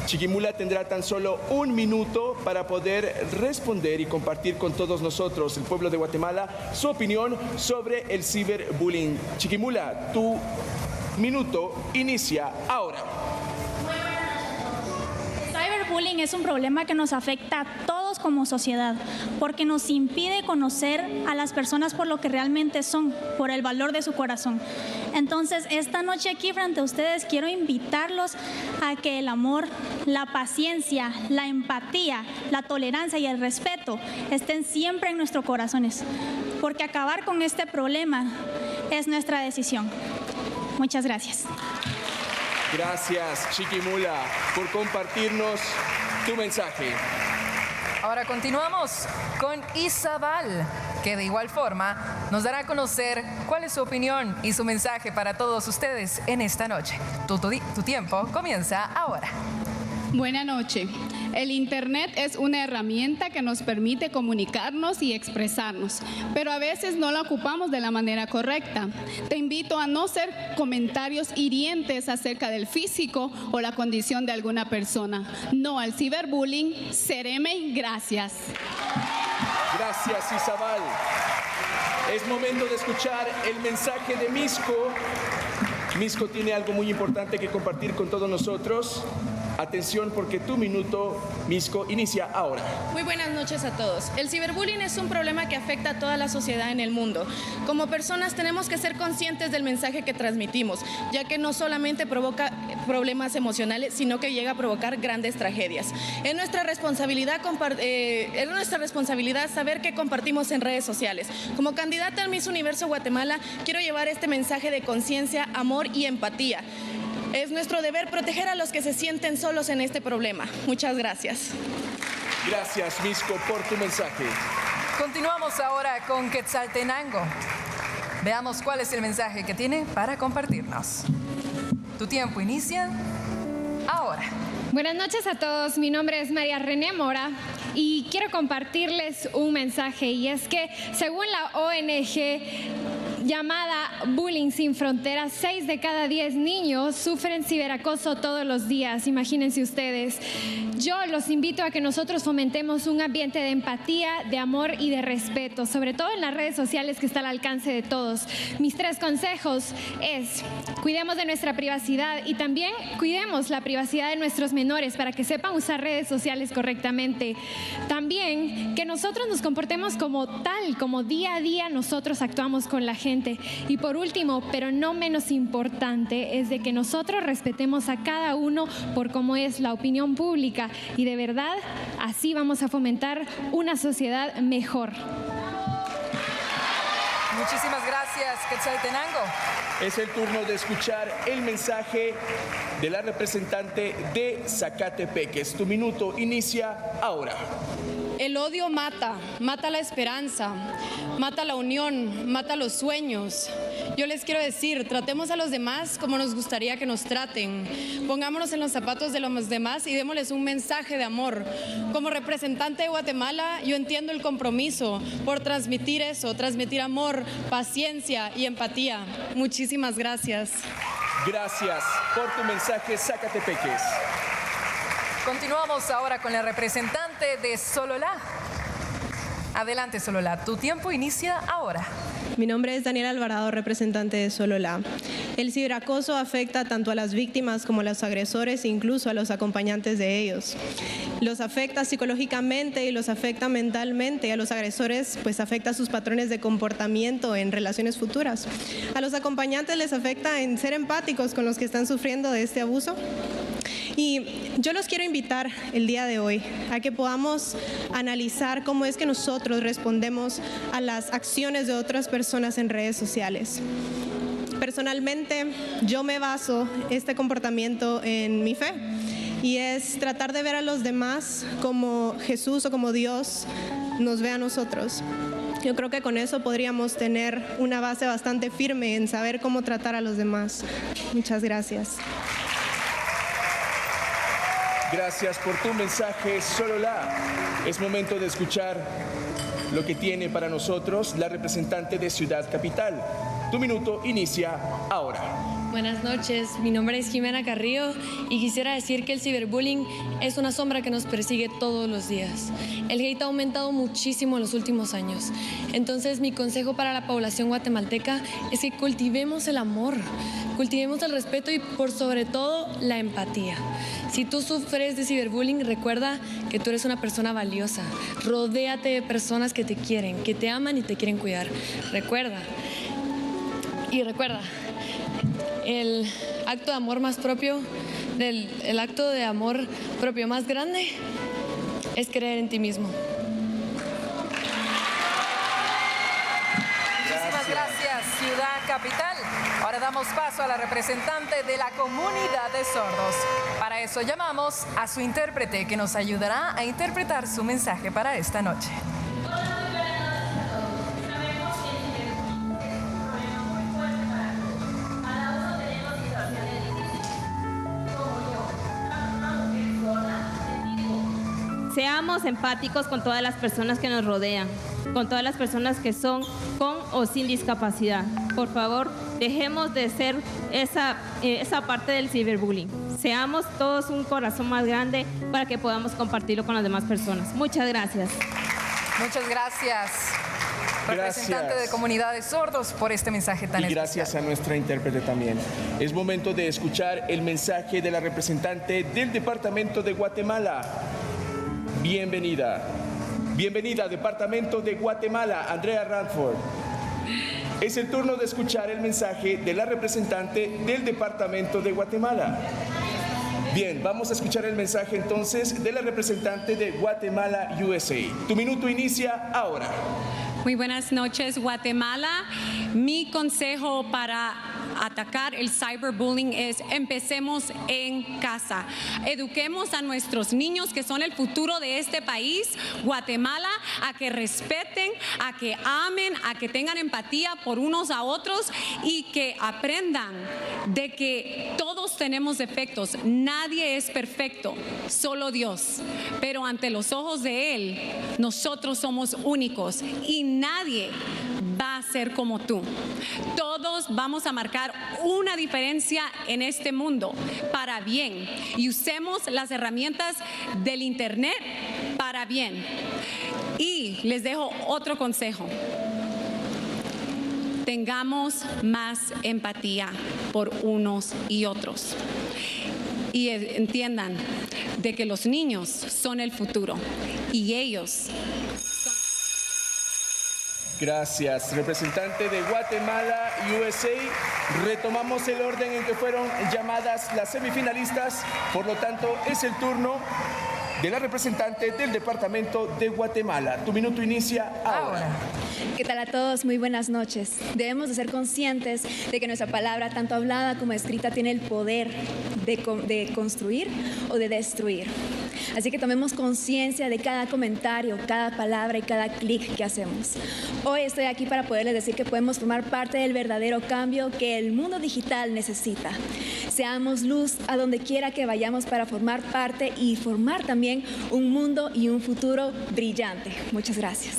Chiquimula tendrá tan solo 1 minuto para poder responder y compartir con todos nosotros, el pueblo de Guatemala, su opinión sobre el ciberbullying. Chiquimula, tu minuto inicia ahora. El ciberbullying es un problema que nos afecta a todos como sociedad, porque nos impide conocer a las personas por lo que realmente son, por el valor de su corazón. Entonces, esta noche aquí frente a ustedes quiero invitarlos a que el amor, la paciencia, la empatía, la tolerancia y el respeto estén siempre en nuestros corazones, porque acabar con este problema es nuestra decisión. Muchas gracias. Gracias, Chiquimula, por compartirnos tu mensaje. Ahora continuamos con Isabel, que de igual forma nos dará a conocer cuál es su opinión y su mensaje para todos ustedes en esta noche. Tu tiempo comienza ahora. Buenas noches. El Internet es una herramienta que nos permite comunicarnos y expresarnos, pero a veces no la ocupamos de la manera correcta. Te invito a no hacer comentarios hirientes acerca del físico o la condición de alguna persona. No al ciberbullying. Sereme, gracias. Gracias, Isabel. Es momento de escuchar el mensaje de Misco. Misco tiene algo muy importante que compartir con todos nosotros. Atención, porque tu minuto, Misco, inicia ahora. Muy buenas noches a todos. El ciberbullying es un problema que afecta a toda la sociedad en el mundo. Como personas tenemos que ser conscientes del mensaje que transmitimos, ya que no solamente provoca problemas emocionales, sino que llega a provocar grandes tragedias. Es nuestra responsabilidad saber qué compartimos en redes sociales. Como candidata al Miss Universo Guatemala, quiero llevar este mensaje de conciencia, amor y empatía. Es nuestro deber proteger a los que se sienten solos en este problema. Muchas gracias. Gracias, Misco, por tu mensaje. Continuamos ahora con Quetzaltenango. Veamos cuál es el mensaje que tiene para compartirnos. Tu tiempo inicia ahora. Buenas noches a todos, mi nombre es María René Mora y quiero compartirles un mensaje, y es que según la ONG llamada Bullying Sin Fronteras, 6 de cada 10 niños sufren ciberacoso todos los días. Imagínense ustedes. Yo los invito a que nosotros fomentemos un ambiente de empatía, de amor y de respeto, sobre todo en las redes sociales que está al alcance de todos. Mis 3 consejos es: cuidemos de nuestra privacidad y también cuidemos la privacidad de nuestros menores para que sepan usar redes sociales correctamente. También que nosotros nos comportemos como tal, como día a día nosotros actuamos con la gente. Exactamente. Y por último, pero no menos importante, es de que nosotros respetemos a cada uno por cómo es la opinión pública y de verdad así vamos a fomentar una sociedad mejor. Muchísimas gracias, Quetzaltenango. Es el turno de escuchar el mensaje de la representante de Zacatepeques. Tu minuto inicia ahora. El odio mata la esperanza, mata la unión, mata los sueños. Yo les quiero decir, tratemos a los demás como nos gustaría que nos traten. Pongámonos en los zapatos de los demás y démosles un mensaje de amor. Como representante de Guatemala, yo entiendo el compromiso por transmitir eso, transmitir amor, paciencia y empatía. Muchísimas gracias. Gracias por tu mensaje, Zacatepeques. Continuamos ahora con la representante de Sololá. Adelante, Sololá, tu tiempo inicia ahora. Mi nombre es Daniela Alvarado, representante de Sololá. El ciberacoso afecta tanto a las víctimas como a los agresores e incluso a los acompañantes de ellos. Los afecta psicológicamente y los afecta mentalmente. A los agresores pues afecta sus patrones de comportamiento en relaciones futuras. A los acompañantes les afecta en ser empáticos con los que están sufriendo de este abuso. Y yo los quiero invitar el día de hoy a que podamos analizar cómo es que nosotros respondemos a las acciones de otras personas en redes sociales. Personalmente, yo me baso este comportamiento en mi fe y es tratar de ver a los demás como Jesús o como Dios nos ve a nosotros. Yo creo que con eso podríamos tener una base bastante firme en saber cómo tratar a los demás. Muchas gracias. Gracias por tu mensaje, Sololá. Es momento de escuchar lo que tiene para nosotros la representante de Ciudad Capital. Tu minuto inicia ahora. Buenas noches, mi nombre es Jimena Carrillo y quisiera decir que el ciberbullying es una sombra que nos persigue todos los días. El hate ha aumentado muchísimo en los últimos años. Entonces, mi consejo para la población guatemalteca es que cultivemos el amor, cultivemos el respeto y, por sobre todo, la empatía. Si tú sufres de ciberbullying, recuerda que tú eres una persona valiosa. Rodéate de personas que te quieren, que te aman y te quieren cuidar. Recuerda, el acto de amor más propio, el acto de amor propio más grande es creer en ti mismo. Muchísimas gracias, Ciudad Capital. Ahora damos paso a la representante de la comunidad de sordos. Para eso llamamos a su intérprete que nos ayudará a interpretar su mensaje para esta noche. Seamos empáticos con todas las personas que nos rodean, con todas las personas que son con o sin discapacidad. Por favor, dejemos de ser esa parte del ciberbullying. Seamos todos un corazón más grande para que podamos compartirlo con las demás personas. Muchas gracias. Muchas gracias, representante de comunidades sordos, por este mensaje tan especial. Y gracias a nuestra intérprete también. Es momento de escuchar el mensaje de la representante del Departamento de Guatemala. Bienvenida. Bienvenida al Departamento de Guatemala, Andrea Radford. Es el turno de escuchar el mensaje de la representante del Departamento de Guatemala. Bien, vamos a escuchar el mensaje entonces de la representante de Guatemala, USA. Tu minuto inicia ahora. Muy buenas noches, Guatemala. Mi consejo para atacar el cyberbullying es: empecemos en casa. Eduquemos a nuestros niños, que son el futuro de este país, Guatemala, a que respeten, a que amen, a que tengan empatía por unos a otros y que aprendan de que todos tenemos defectos. Nadie es perfecto, solo Dios. Pero ante los ojos de Él, nosotros somos únicos y nadie va a ser como tú. Todos vamos a marcar una diferencia en este mundo para bien y usemos las herramientas del internet para bien. Y les dejo otro consejo: tengamos más empatía por unos y otros y entiendan de que los niños son el futuro y ellos Gracias, representante de Guatemala y USA. Retomamos el orden en que fueron llamadas las semifinalistas. Por lo tanto, es el turno de la representante del departamento de Guatemala. Tu minuto inicia ahora. ¿Qué tal a todos? Muy buenas noches. Debemos de ser conscientes de que nuestra palabra, tanto hablada como escrita, tiene el poder de construir o de destruir. Así que tomemos conciencia de cada comentario, cada palabra y cada clic que hacemos. Hoy estoy aquí para poderles decir que podemos formar parte del verdadero cambio que el mundo digital necesita. Seamos luz a donde quiera que vayamos para formar parte y formar también un mundo y un futuro brillante. Muchas gracias.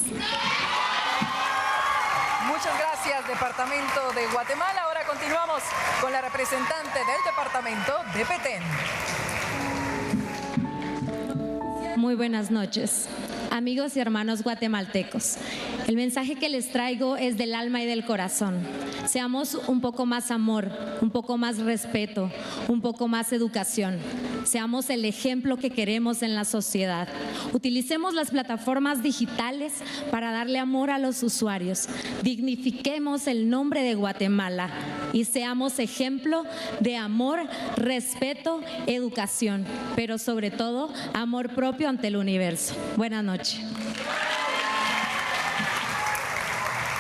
Muchas gracias, Departamento de Guatemala. Ahora continuamos con la representante del Departamento de Petén. Muy buenas noches, amigos y hermanos guatemaltecos. El mensaje que les traigo es del alma y del corazón. Seamos un poco más amor, un poco más respeto, un poco más educación. Seamos el ejemplo que queremos en la sociedad. Utilicemos las plataformas digitales para darle amor a los usuarios. Dignifiquemos el nombre de Guatemala y seamos ejemplo de amor, respeto, educación, pero sobre todo amor propio ante el universo. Buenas noches.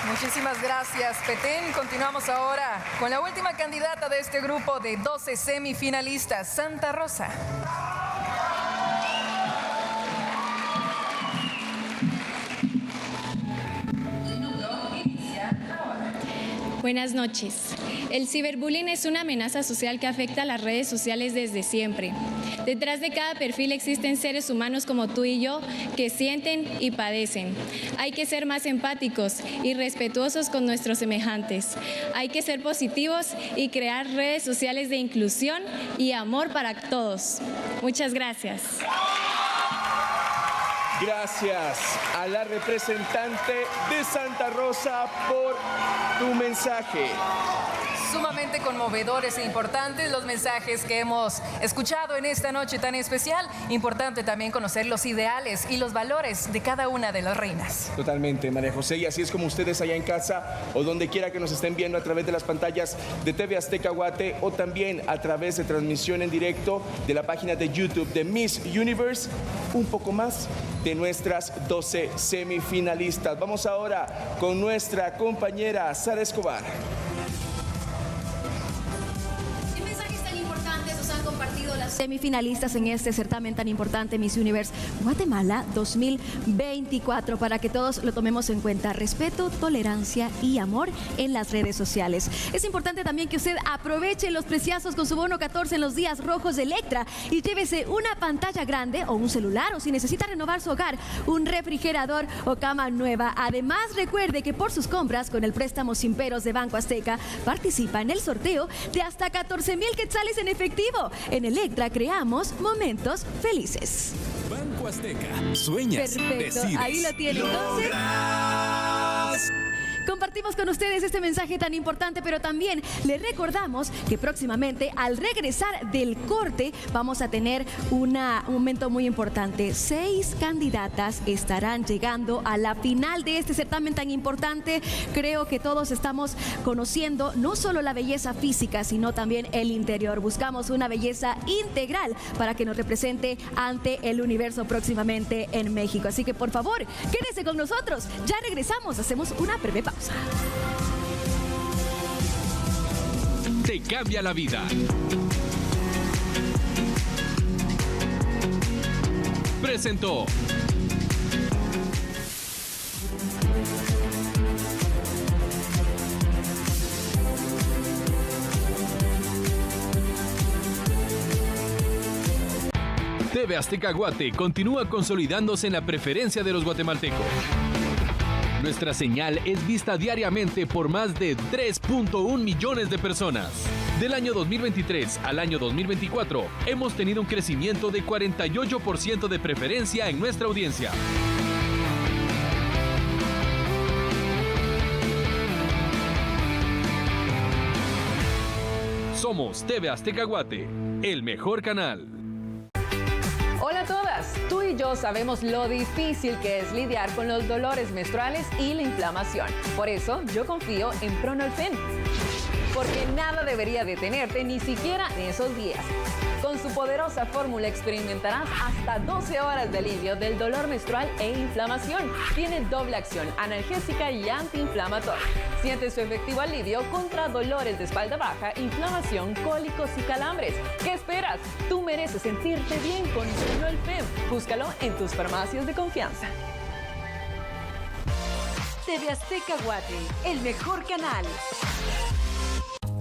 Muchísimas gracias, Petén. Continuamos ahora con la última candidata de este grupo de 12 semifinalistas, Santa Rosa. Buenas noches. El ciberbullying es una amenaza social que afecta a las redes sociales desde siempre. Detrás de cada perfil existen seres humanos como tú y yo que sienten y padecen. Hay que ser más empáticos y respetuosos con nuestros semejantes. Hay que ser positivos y crear redes sociales de inclusión y amor para todos. Muchas gracias. Gracias a la representante de Santa Rosa por tu mensaje. Sumamente conmovedores e importantes los mensajes que hemos escuchado en esta noche tan especial. Importante también conocer los ideales y los valores de cada una de las reinas. Totalmente, María José, y así es como ustedes allá en casa o donde quiera que nos estén viendo a través de las pantallas de TV Azteca Guate o también a través de transmisión en directo de la página de YouTube de Miss Universe, un poco más de nuestras 12 semifinalistas. Vamos ahora con nuestra compañera Sara Escobar. Semifinalistas en este certamen tan importante Miss Universe Guatemala 2024 para que todos lo tomemos en cuenta. Respeto, tolerancia y amor en las redes sociales. Es importante también que usted aproveche los preciazos con su bono 14 en los días rojos de Electra y llévese una pantalla grande o un celular o si necesita renovar su hogar, un refrigerador o cama nueva. Además recuerde que por sus compras con el préstamo sin peros de Banco Azteca participa en el sorteo de hasta 14,000 quetzales en efectivo. En Electra creamos momentos felices. Banco Azteca. Sueñas, perfecto, decides, ahí lo tiene. Entonces, compartimos con ustedes este mensaje tan importante, pero también les recordamos que próximamente al regresar del corte vamos a tener un momento muy importante. 6 candidatas estarán llegando a la final de este certamen tan importante. Creo que todos estamos conociendo no solo la belleza física, sino también el interior. Buscamos una belleza integral para que nos represente ante el universo próximamente en México. Así que por favor, quédese con nosotros. Ya regresamos, hacemos una breve pausa. Te cambia la vida. Presentó. TV Azteca Guate continúa consolidándose en la preferencia de los guatemaltecos. Nuestra señal es vista diariamente por más de 3.1 millones de personas. Del año 2023 al año 2024, hemos tenido un crecimiento de 48% de preferencia en nuestra audiencia. Somos TV Azteca Guate, el mejor canal. Hola a todas, tú y yo sabemos lo difícil que es lidiar con los dolores menstruales y la inflamación. Por eso yo confío en Pronolfen, porque nada debería detenerte ni siquiera en esos días. Con su poderosa fórmula experimentarás hasta 12 horas de alivio del dolor menstrual e inflamación. Tiene doble acción analgésica y antiinflamatoria. Siente su efectivo alivio contra dolores de espalda baja, inflamación, cólicos y calambres. ¿Qué esperas? Tú mereces sentirte bien con Pronolfen. Búscalo en tus farmacias de confianza. TV Azteca Guate, el mejor canal.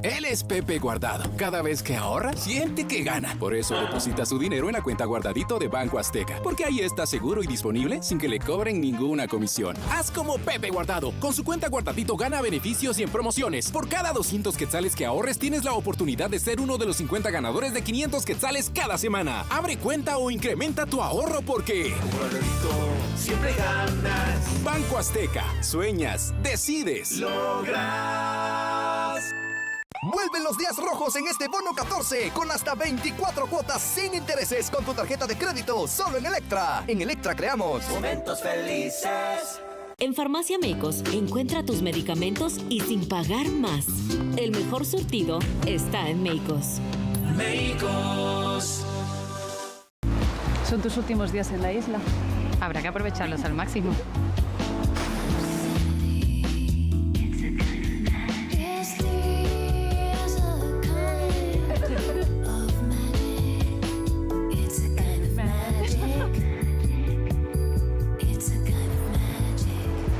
Él es Pepe Guardado. Cada vez que ahorra, siente que gana. Por eso deposita su dinero en la cuenta Guardadito de Banco Azteca. Porque ahí está seguro y disponible sin que le cobren ninguna comisión. Haz como Pepe Guardado. Con su cuenta Guardadito gana beneficios y en promociones. Por cada 200 quetzales que ahorres, tienes la oportunidad de ser uno de los 50 ganadores de 500 quetzales cada semana. Abre cuenta o incrementa tu ahorro porque... Guardadito, siempre ganas. Banco Azteca. Sueñas, decides. Logras. Vuelven los días rojos en este bono 14 con hasta 24 cuotas sin intereses con tu tarjeta de crédito solo en Electra. En Electra creamos momentos felices. En Farmacia Meicos encuentra tus medicamentos y sin pagar más. El mejor surtido está en Meicos. Meicos. Son tus últimos días en la isla. Habrá que aprovecharlos al máximo.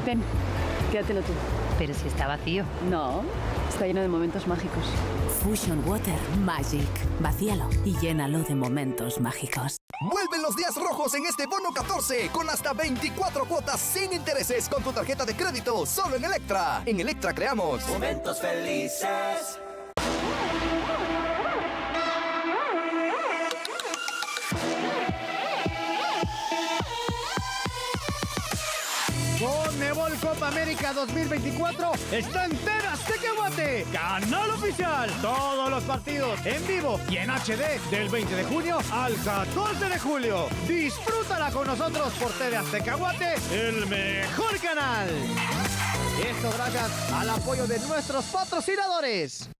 Ven, quédatelo tú. Pero si está vacío. No, está lleno de momentos mágicos. Fusion Water Magic. Vacíalo y llénalo de momentos mágicos. Vuelven los días rojos en este bono 14 con hasta 24 cuotas sin intereses con tu tarjeta de crédito solo en Electra. En Electra creamos momentos felices. Conmebol Copa América 2024 está en TV Azteca Guate, canal oficial. Todos los partidos en vivo y en HD del 20 de junio al 14 de julio. Disfrútala con nosotros por TV Azteca Guate, el mejor canal. Esto gracias al apoyo de nuestros patrocinadores.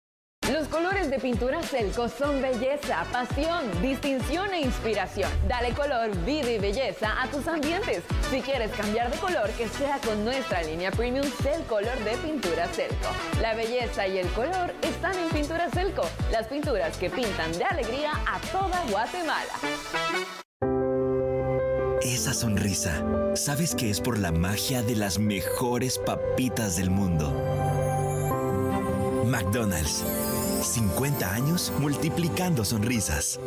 Los colores de Pintura Celco son belleza, pasión, distinción e inspiración. Dale color, vida y belleza a tus ambientes. Si quieres cambiar de color, que sea con nuestra línea Premium Cel Color de Pintura Celco. La belleza y el color están en Pintura Celco, las pinturas que pintan de alegría a toda Guatemala. Esa sonrisa, ¿sabes que es por la magia de las mejores papitas del mundo? McDonald's. 50 años multiplicando sonrisas.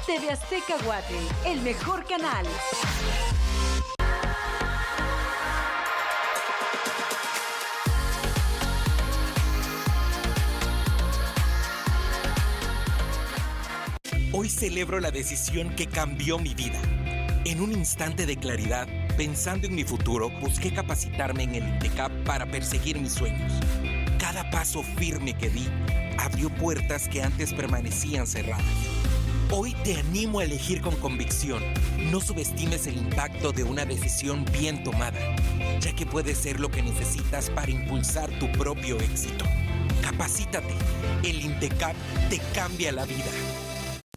TV Azteca Guate, el mejor canal. Hoy celebro la decisión que cambió mi vida. En un instante de claridad, pensando en mi futuro, busqué capacitarme en el INTECAP para perseguir mis sueños. Cada paso firme que di abrió puertas que antes permanecían cerradas. Hoy te animo a elegir con convicción. No subestimes el impacto de una decisión bien tomada, ya que puede ser lo que necesitas para impulsar tu propio éxito. Capacítate. El INTECAP te cambia la vida.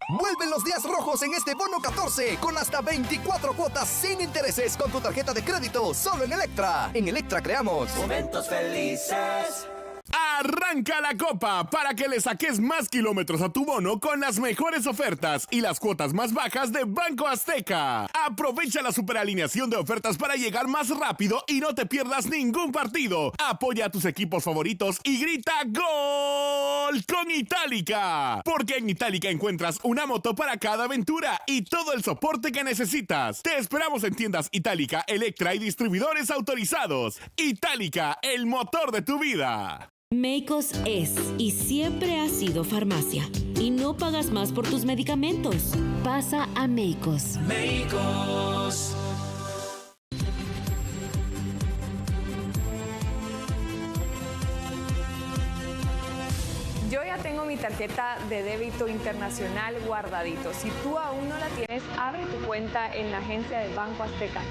Vuelven los días rojos en este bono 14 con hasta 24 cuotas sin intereses con tu tarjeta de crédito solo en Electra. En Electra creamos momentos felices. Arranca la copa para que le saques más kilómetros a tu bono con las mejores ofertas y las cuotas más bajas de Banco Azteca. Aprovecha la superalineación de ofertas para llegar más rápido y no te pierdas ningún partido. Apoya a tus equipos favoritos y grita ¡Gol! Con Itálica. Porque en Itálica encuentras una moto para cada aventura y todo el soporte que necesitas. Te esperamos en tiendas Itálica, Electra y distribuidores autorizados. Itálica, el motor de tu vida. Meicos es y siempre ha sido farmacia. Y no pagas más por tus medicamentos. Pasa a Meicos. Meicos. Yo ya tengo tengo mi tarjeta de débito internacional Guardadito. Si tú aún no la tienes, abre tu cuenta en la agencia de Banco Azteca.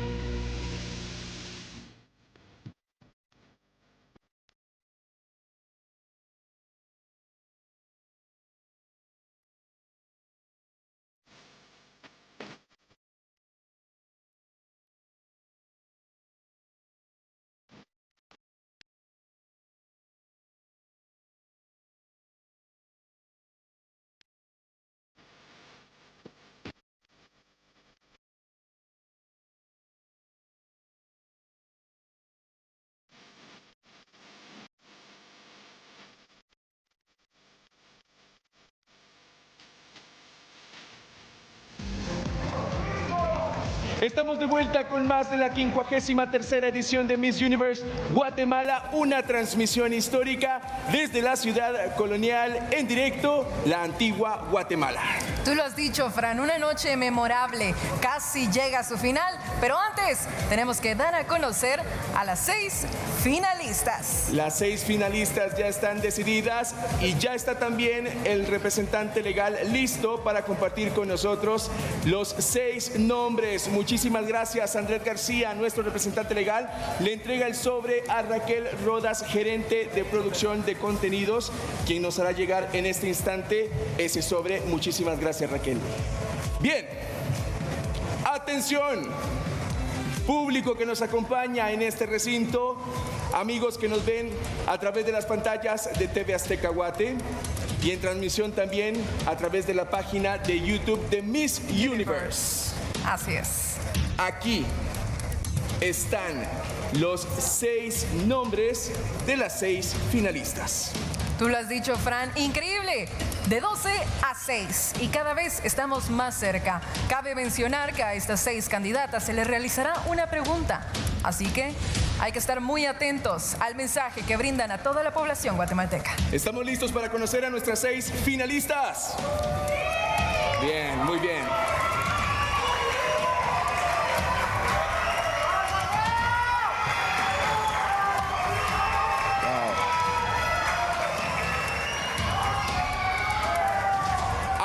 Estamos de vuelta con más de la 53ª edición de Miss Universe Guatemala, una transmisión histórica desde la ciudad colonial en directo, la antigua Guatemala. Tú lo has dicho, Fran, una noche memorable, casi llega a su final, pero antes tenemos que dar a conocer a las 6 finalistas. Las 6 finalistas ya están decididas y ya está también el representante legal listo para compartir con nosotros los 6 nombres. Muchísimas gracias, Andrés García, nuestro representante legal. Le entrega el sobre a Raquel Rodas, gerente de producción de contenidos, quien nos hará llegar en este instante ese sobre. Muchísimas gracias, Raquel. Bien, atención, público que nos acompaña en este recinto, amigos que nos ven a través de las pantallas de TV Azteca Guate y en transmisión también a través de la página de YouTube de Miss Universe. Así es. Aquí están los 6 nombres de las 6 finalistas. Tú lo has dicho, Fran, increíble, de 12 a 6 y cada vez estamos más cerca. Cabe mencionar que a estas 6 candidatas se les realizará una pregunta, así que hay que estar muy atentos al mensaje que brindan a toda la población guatemalteca. ¿Estamos listos para conocer a nuestras 6 finalistas? Bien, muy bien.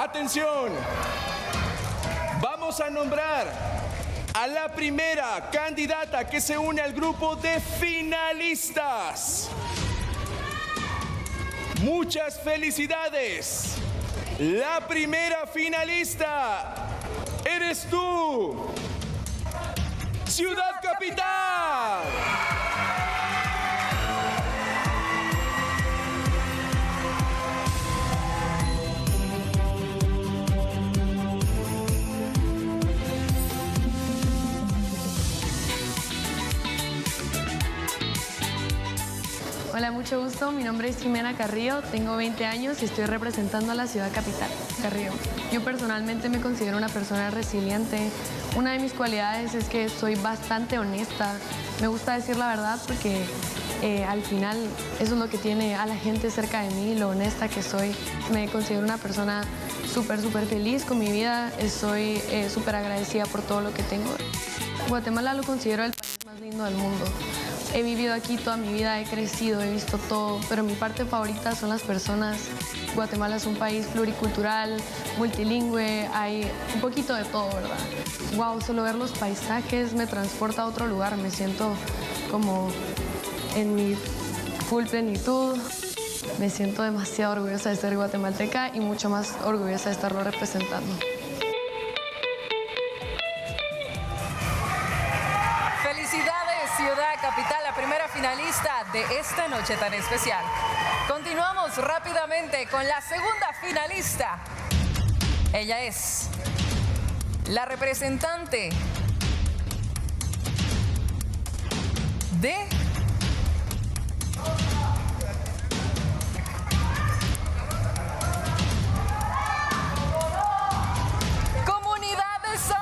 Atención, vamos a nombrar a la primera candidata que se une al grupo de finalistas. Muchas felicidades. La primera finalista eres tú, Ciudad Capital. Hola, mucho gusto. Mi nombre es Jimena Carrillo, tengo 20 años y estoy representando a la ciudad capital, Carrillo. Yo personalmente me considero una persona resiliente. Una de mis cualidades es que soy bastante honesta. Me gusta decir la verdad porque al final eso es lo que tiene a la gente cerca de mí, lo honesta que soy. Me considero una persona súper feliz con mi vida. Estoy súper agradecida por todo lo que tengo. Guatemala lo considero el país más lindo del mundo. He vivido aquí toda mi vida, he crecido, he visto todo, pero mi parte favorita son las personas. Guatemala es un país pluricultural, multilingüe, hay un poquito de todo, ¿verdad? Wow, solo ver los paisajes me transporta a otro lugar, me siento como en mi full plenitud. Me siento demasiado orgullosa de ser guatemalteca y mucho más orgullosa de estarlo representando. Ciudad Capital, la primera finalista de esta noche tan especial. Continuamos rápidamente con la segunda finalista. Ella es la representante de Comunidad de Sordos.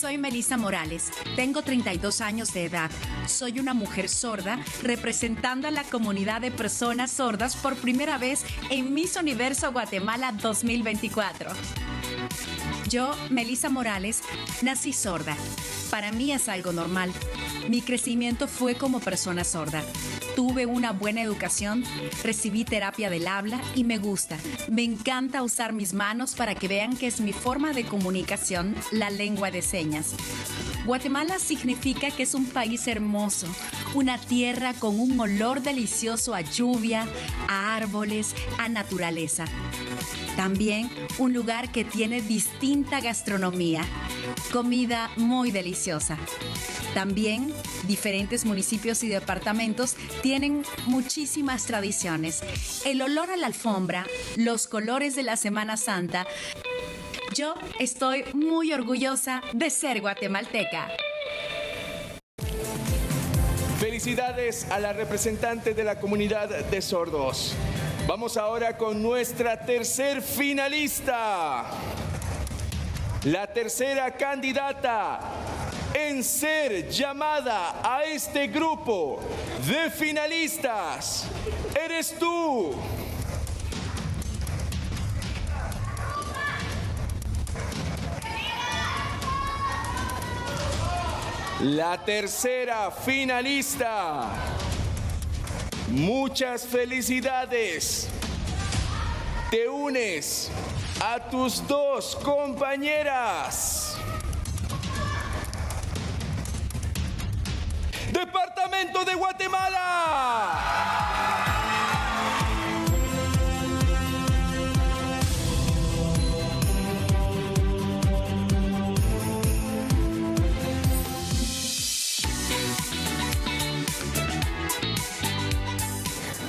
Soy Melissa Morales, tengo 32 años de edad. Soy una mujer sorda representando a la comunidad de personas sordas por primera vez en Miss Universo Guatemala 2024. Yo, Melissa Morales, nací sorda. Para mí es algo normal. Mi crecimiento fue como persona sorda. Tuve una buena educación, recibí terapia del habla y me gusta. Me encanta usar mis manos para que vean que es mi forma de comunicación, la lengua de señas. Guatemala significa que es un país hermoso, una tierra con un olor delicioso a lluvia, a árboles, a naturaleza. También un lugar que tiene distinta gastronomía, comida muy deliciosa. También diferentes municipios y departamentos tienen muchísimas tradiciones. El olor a la alfombra, los colores de la Semana Santa. Yo estoy muy orgullosa de ser guatemalteca. Felicidades a la representante de la comunidad de sordos. Vamos ahora con nuestra tercer finalista. La tercera candidata en ser llamada a este grupo de finalistas eres tú. La tercera finalista. Muchas felicidades. Te unes a tus dos compañeras. Departamento de Guatemala.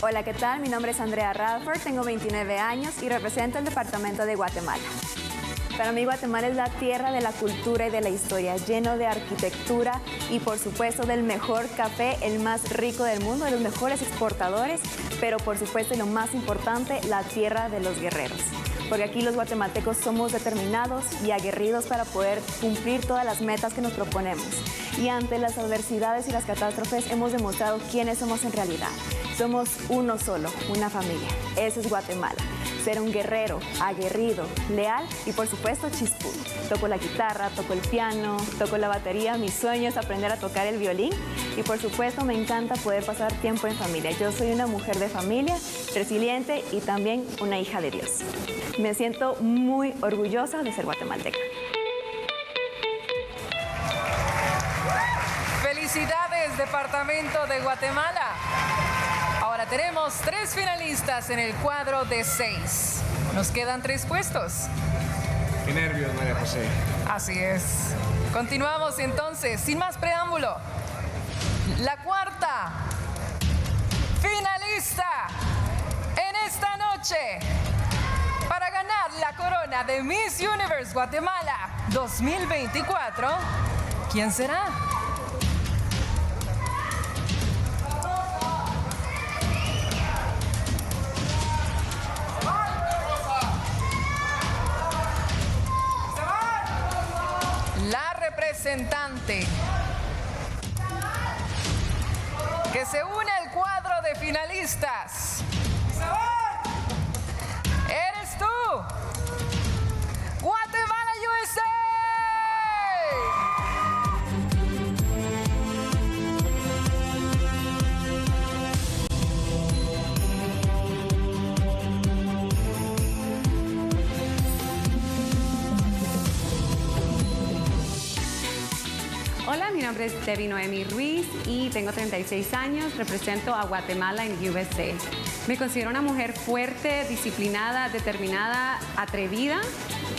Hola, ¿qué tal? Mi nombre es Andrea Radford, tengo 29 años y represento el departamento de Guatemala. Para mí Guatemala es la tierra de la cultura y de la historia, lleno de arquitectura y por supuesto del mejor café, el más rico del mundo, de los mejores exportadores, pero por supuesto y lo más importante, la tierra de los guerreros. Porque aquí los guatemaltecos somos determinados y aguerridos para poder cumplir todas las metas que nos proponemos. Y ante las adversidades y las catástrofes hemos demostrado quiénes somos en realidad. Somos uno solo, una familia. Eso es Guatemala. Ser un guerrero, aguerrido, leal y por supuesto chispudo. Toco la guitarra, toco el piano, toco la batería. Mi sueño es aprender a tocar el violín y por supuesto me encanta poder pasar tiempo en familia. Yo soy una mujer de familia, resiliente y también una hija de Dios. Me siento muy orgullosa de ser guatemalteca. ¡Felicidades, Departamento de Guatemala! Ahora tenemos 3 finalistas en el cuadro de 6. Nos quedan 3 puestos. Qué nervios, María José. Así es. Continuamos entonces, sin más preámbulo. La cuarta finalista en esta noche para ganar la corona de Miss Universe Guatemala 2024. ¿Quién será? La representante que se une al cuadro de finalistas. ¡Eres tú! ¡Guatemala, USA! Hola, mi nombre es Debbie Noemi Ruiz y tengo 36 años, represento a Guatemala en USA. Me considero una mujer fuerte, disciplinada, determinada, atrevida.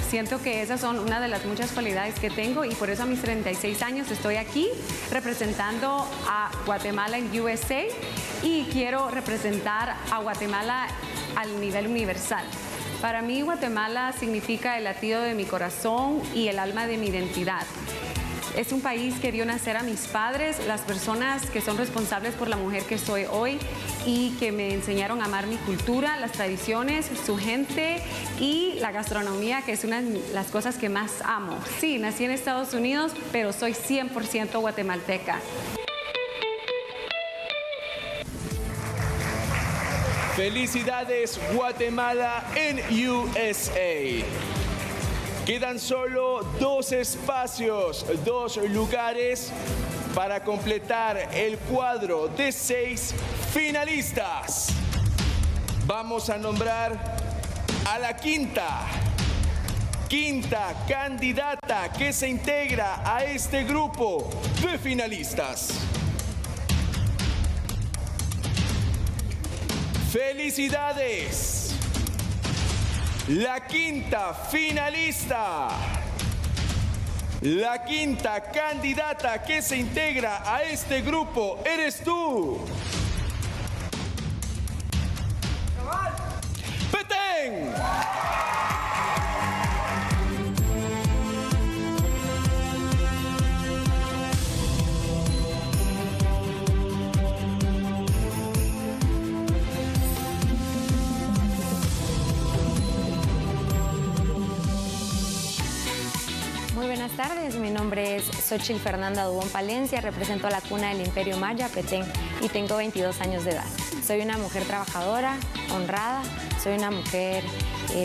Siento que esas son una de las muchas cualidades que tengo y por eso a mis 36 años estoy aquí representando a Guatemala en USA y quiero representar a Guatemala al nivel universal. Para mí Guatemala significa el latido de mi corazón y el alma de mi identidad. Es un país que vio nacer a mis padres, las personas que son responsables por la mujer que soy hoy y que me enseñaron a amar mi cultura, las tradiciones, su gente y la gastronomía, que es una de las cosas que más amo. Sí, nací en Estados Unidos, pero soy 100% guatemalteca. Felicidades, Guatemala en USA. Quedan solo 2 espacios, 2 lugares para completar el cuadro de 6 finalistas. Vamos a nombrar a la quinta candidata que se integra a este grupo de finalistas. ¡Felicidades! La quinta finalista, la quinta candidata que se integra a este grupo eres tú. ¡Petén! Muy buenas tardes, mi nombre es Xochitl Fernanda Dubón Palencia, represento a la cuna del Imperio Maya, Petén, y tengo 22 años de edad. Soy una mujer trabajadora, honrada, soy una mujer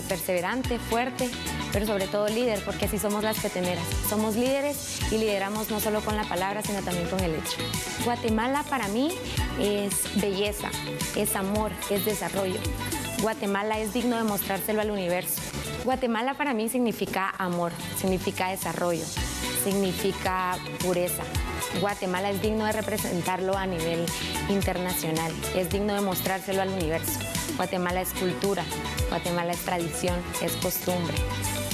perseverante, fuerte, pero sobre todo líder, porque así somos las peteneras. Somos líderes y lideramos no solo con la palabra, sino también con el hecho. Guatemala para mí es belleza, es amor, es desarrollo. Guatemala es digno de mostrárselo al universo. Guatemala para mí significa amor, significa desarrollo, significa pureza. Guatemala es digno de representarlo a nivel internacional, es digno de mostrárselo al universo. Guatemala es cultura, Guatemala es tradición, es costumbre.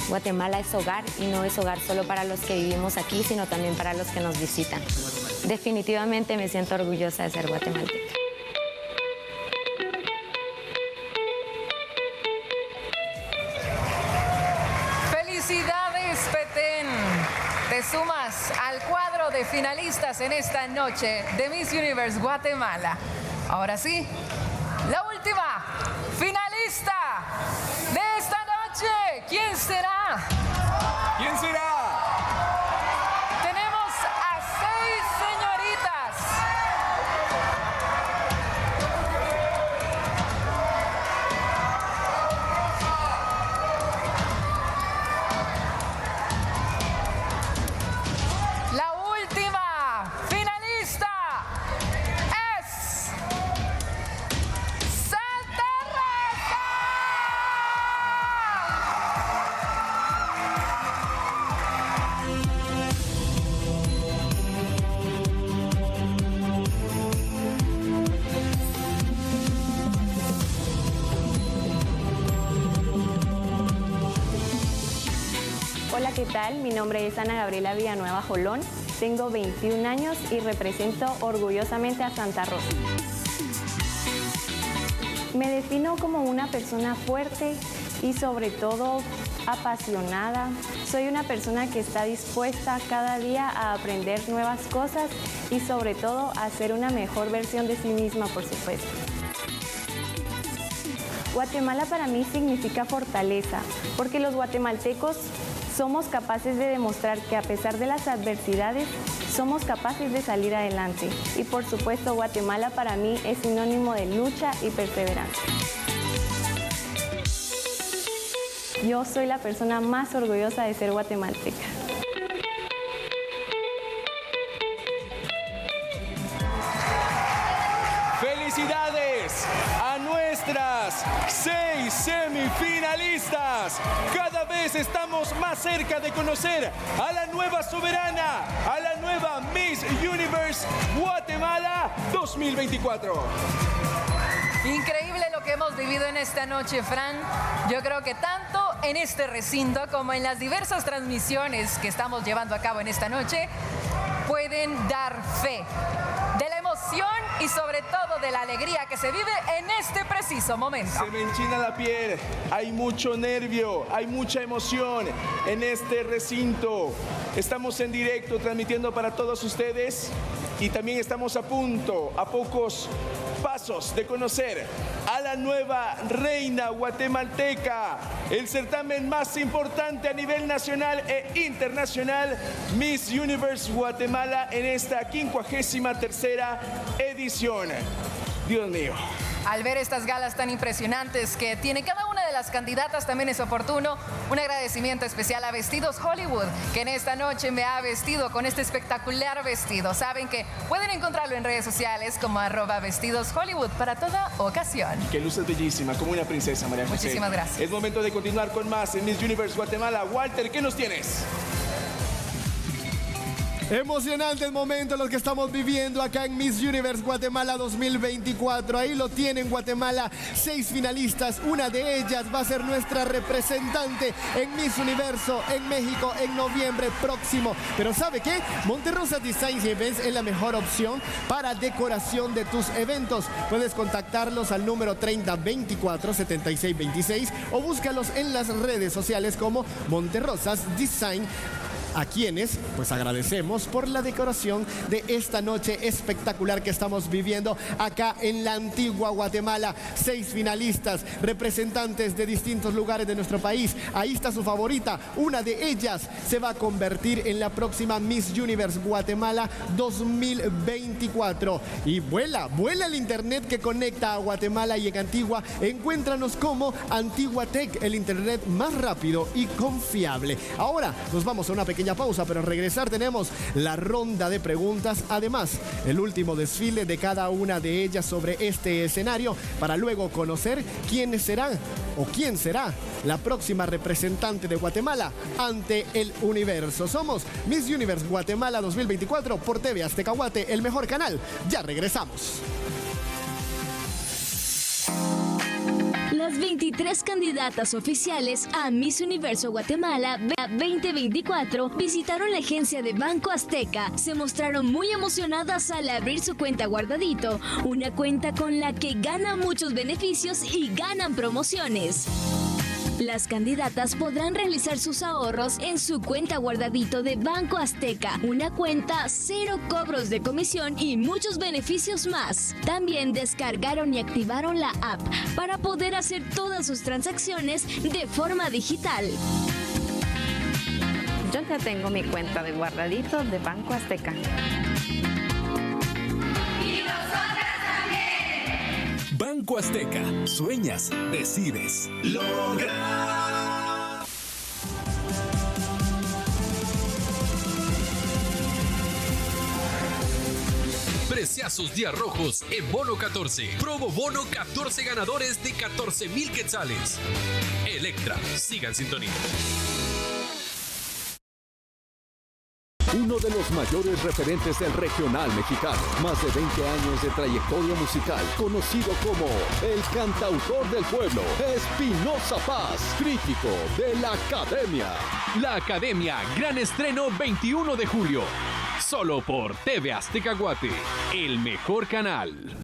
Guatemala es hogar y no es hogar solo para los que vivimos aquí, sino también para los que nos visitan. Definitivamente me siento orgullosa de ser guatemalteca. ¡Felicidades, Petén! Te sumas al cuadro de finalistas en esta noche de Miss Universe Guatemala. Ahora sí, la última finalista de esta noche. ¿Quién será? ¿Quién será? Tenemos a 6 señoritas. La última finalista es Santa Rosa. Hola, ¿qué tal? Mi nombre es Ana Gabriela Villanueva Jolón, tengo 21 años y represento orgullosamente a Santa Rosa. Me defino como una persona fuerte y sobre todo apasionada. Soy una persona que está dispuesta cada día a aprender nuevas cosas y sobre todo a ser una mejor versión de sí misma, por supuesto. Guatemala para mí significa fortaleza, porque los guatemaltecos somos capaces de demostrar que a pesar de las adversidades, somos capaces de salir adelante. Y por supuesto, Guatemala para mí es sinónimo de lucha y perseverancia. Yo soy la persona más orgullosa de ser guatemalteca. ¡Felicidades a nuestras 6 semifinalistas! Cada vez estamos más cerca de conocer a la nueva soberana, a la nueva Miss Universe Guatemala 2024. Increíble lo que hemos vivido en esta noche, Fran. Yo creo que tanto en este recinto como en las diversas transmisiones que estamos llevando a cabo en esta noche, pueden dar fe de la emoción y sobre todo de la alegría que se vive en este preciso momento. Se me enchina la piel, hay mucho nervio, hay mucha emoción en este recinto. Estamos en directo transmitiendo para todos ustedes y también estamos a pocos pasos de conocer a la nueva reina guatemalteca, el certamen más importante a nivel nacional e internacional, Miss Universe Guatemala en esta 53ª edición. Dios mío. Al ver estas galas tan impresionantes que tiene cada una de las candidatas, también es oportuno un agradecimiento especial a Vestidos Hollywood, que en esta noche me ha vestido con este espectacular vestido. Saben que pueden encontrarlo en redes sociales como @vestidoshollywood para toda ocasión. Que luces bellísima, como una princesa, María José. Muchísimas gracias. Es momento de continuar con más en Miss Universe Guatemala. Walter, ¿qué nos tienes? Emocionante el momento los que estamos viviendo acá en Miss Universe Guatemala 2024. Ahí lo tienen, Guatemala, 6 finalistas. Una de ellas va a ser nuestra representante en Miss Universo en México en noviembre próximo. Pero ¿sabe qué? Monterrosa Designs y Events es la mejor opción para decoración de tus eventos. Puedes contactarlos al número 3024-7626 o búscalos en las redes sociales como Monterrosas Design, a quienes pues agradecemos por la decoración de esta noche espectacular que estamos viviendo acá en la antigua Guatemala. 6 finalistas, representantes de distintos lugares de nuestro país. Ahí está su favorita. Una de ellas se va a convertir en la próxima Miss Universe Guatemala 2024. Y vuela el internet que conecta a Guatemala y en Antigua. Encuéntranos como Antigua Tech, el internet más rápido y confiable. Ahora nos vamos a una pequeña pausa, pero al regresar tenemos la ronda de preguntas, además el último desfile de cada una de ellas sobre este escenario, para luego conocer quiénes serán o quién será la próxima representante de Guatemala ante el universo. Somos Miss Universe Guatemala 2024 por TV Azteca Guate, el mejor canal. Ya regresamos. Las 23 candidatas oficiales a Miss Universo Guatemala 2024 visitaron la agencia de Banco Azteca. Se mostraron muy emocionadas al abrir su cuenta Guardadito, una cuenta con la que ganan muchos beneficios y ganan promociones. Las candidatas podrán realizar sus ahorros en su cuenta Guardadito de Banco Azteca, una cuenta 0 cobros de comisión y muchos beneficios más. También descargaron y activaron la app para poder hacer todas sus transacciones de forma digital. Yo ya tengo mi cuenta de Guardadito de Banco Azteca. Banco Azteca. Sueñas, decides. Logra. Preciazos días rojos en Bono 14. Promo Bono 14 ganadores de 14,000 quetzales. Electra, siga en sintonía. Uno de los mayores referentes del regional mexicano. Más de 20 años de trayectoria musical. Conocido como el cantautor del pueblo. Espinoza Paz. Crítico de la Academia. La Academia, gran estreno 21 de julio. Solo por TV Azteca Guate, el mejor canal.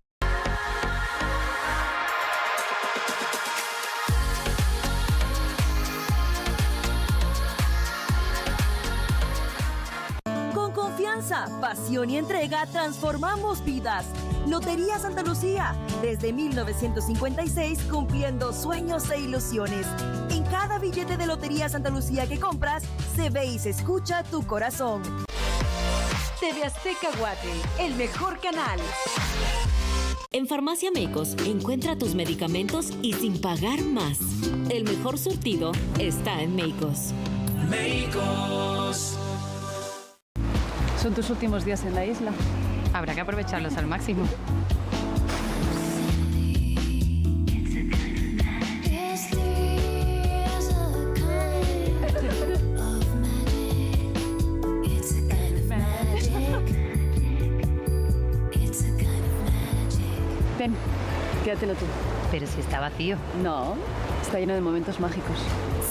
Con confianza, pasión y entrega transformamos vidas. Lotería Santa Lucía, desde 1956 cumpliendo sueños e ilusiones. En cada billete de Lotería Santa Lucía que compras, se ve y se escucha tu corazón. TV Azteca Guate, el mejor canal. En Farmacia Meicos, encuentra tus medicamentos y sin pagar más. El mejor surtido está en Meicos. Meicos. Son tus últimos días en la isla. Habrá que aprovecharlos al máximo. Ven, quédatelo tú. Pero si está vacío. No, está lleno de momentos mágicos.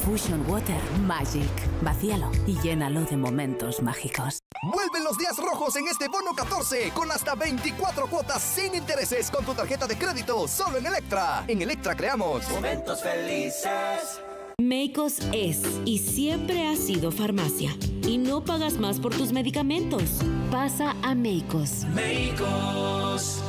Fusion Water Magic. Vacíalo y llénalo de momentos mágicos. Vuelven los días rojos en este bono 14 con hasta 24 cuotas sin intereses con tu tarjeta de crédito solo en Electra. En Electra creamos momentos felices. Meicos es y siempre ha sido farmacia. Y no pagas más por tus medicamentos. Pasa a Meicos. Meicos.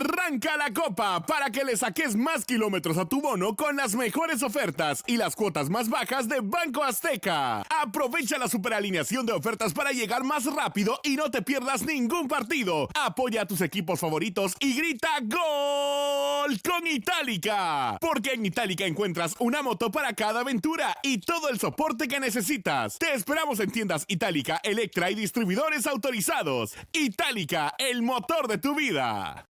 Arranca la copa para que le saques más kilómetros a tu bono con las mejores ofertas y las cuotas más bajas de Banco Azteca. Aprovecha la superalineación de ofertas para llegar más rápido y no te pierdas ningún partido. Apoya a tus equipos favoritos y grita ¡Gol! Con Itálica. Porque en Itálica encuentras una moto para cada aventura y todo el soporte que necesitas. Te esperamos en tiendas Itálica, Electra y distribuidores autorizados. Itálica, el motor de tu vida.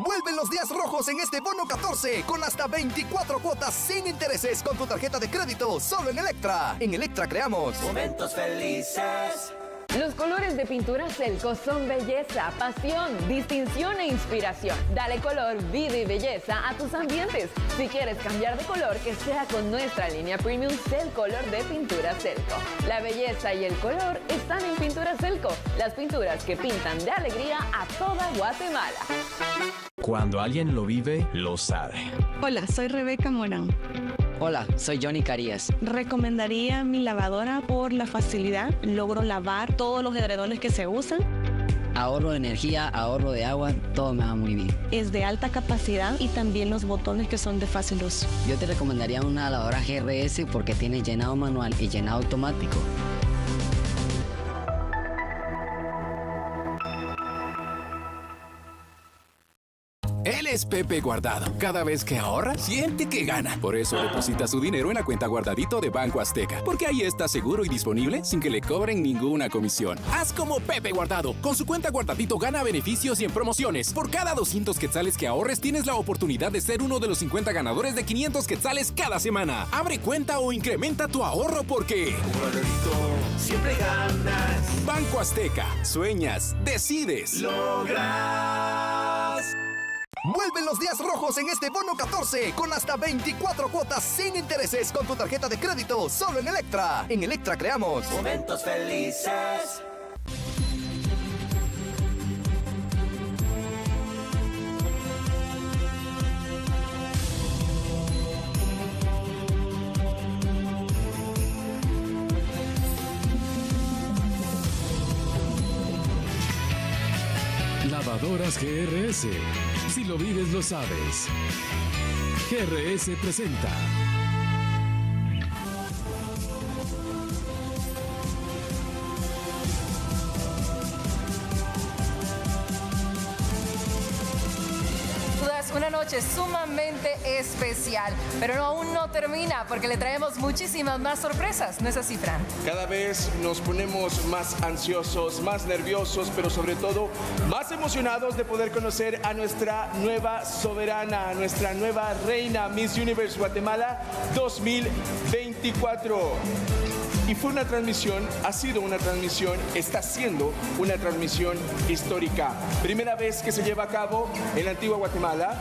Vuelven los días rojos en este bono 14 con hasta 24 cuotas sin intereses con tu tarjeta de crédito solo en Electra. En Electra creamos momentos felices. Los colores de pintura Selco son belleza, pasión, distinción e inspiración. Dale color, vida y belleza a tus ambientes. Si quieres cambiar de color, que sea con nuestra línea Premium Cel Color de Pintura Selco. La belleza y el color están en Pintura Selco, las pinturas que pintan de alegría a toda Guatemala. Cuando alguien lo vive, lo sabe. Hola, soy Rebeca Morán. Hola, soy Johnny Carías. Recomendaría mi lavadora por la facilidad. Logro lavar todos los edredones que se usan. Ahorro de energía, ahorro de agua, todo me va muy bien. Es de alta capacidad y también los botones que son de fácil uso. Yo te recomendaría una lavadora GRS porque tiene llenado manual y llenado automático. Él es Pepe Guardado. Cada vez que ahorra, siente que gana. Por eso deposita su dinero en la cuenta Guardadito de Banco Azteca. Porque ahí está seguro y disponible sin que le cobren ninguna comisión. Haz como Pepe Guardado. Con su cuenta Guardadito gana beneficios y en promociones. Por cada 200 quetzales que ahorres, tienes la oportunidad de ser uno de los 50 ganadores de 500 quetzales cada semana. Abre cuenta o incrementa tu ahorro porque... Guardadito, siempre ganas. Banco Azteca. Sueñas, decides, logras. Vuelven los días rojos en este bono 14 con hasta 24 cuotas sin intereses con tu tarjeta de crédito solo en Electra. En Electra creamos momentos felices. Lavadoras GRS. Si lo vives, lo sabes. GRS presenta. Una noche sumamente especial, pero aún no termina porque le traemos muchísimas más sorpresas, ¿no es así, Fran? Cada vez nos ponemos más ansiosos, más nerviosos, pero sobre todo más emocionados de poder conocer a nuestra nueva soberana, a nuestra nueva reina Miss Universe Guatemala 2024. Y fue una transmisión, ha sido una transmisión, está siendo una transmisión histórica. Primera vez que se lleva a cabo en la antigua Guatemala,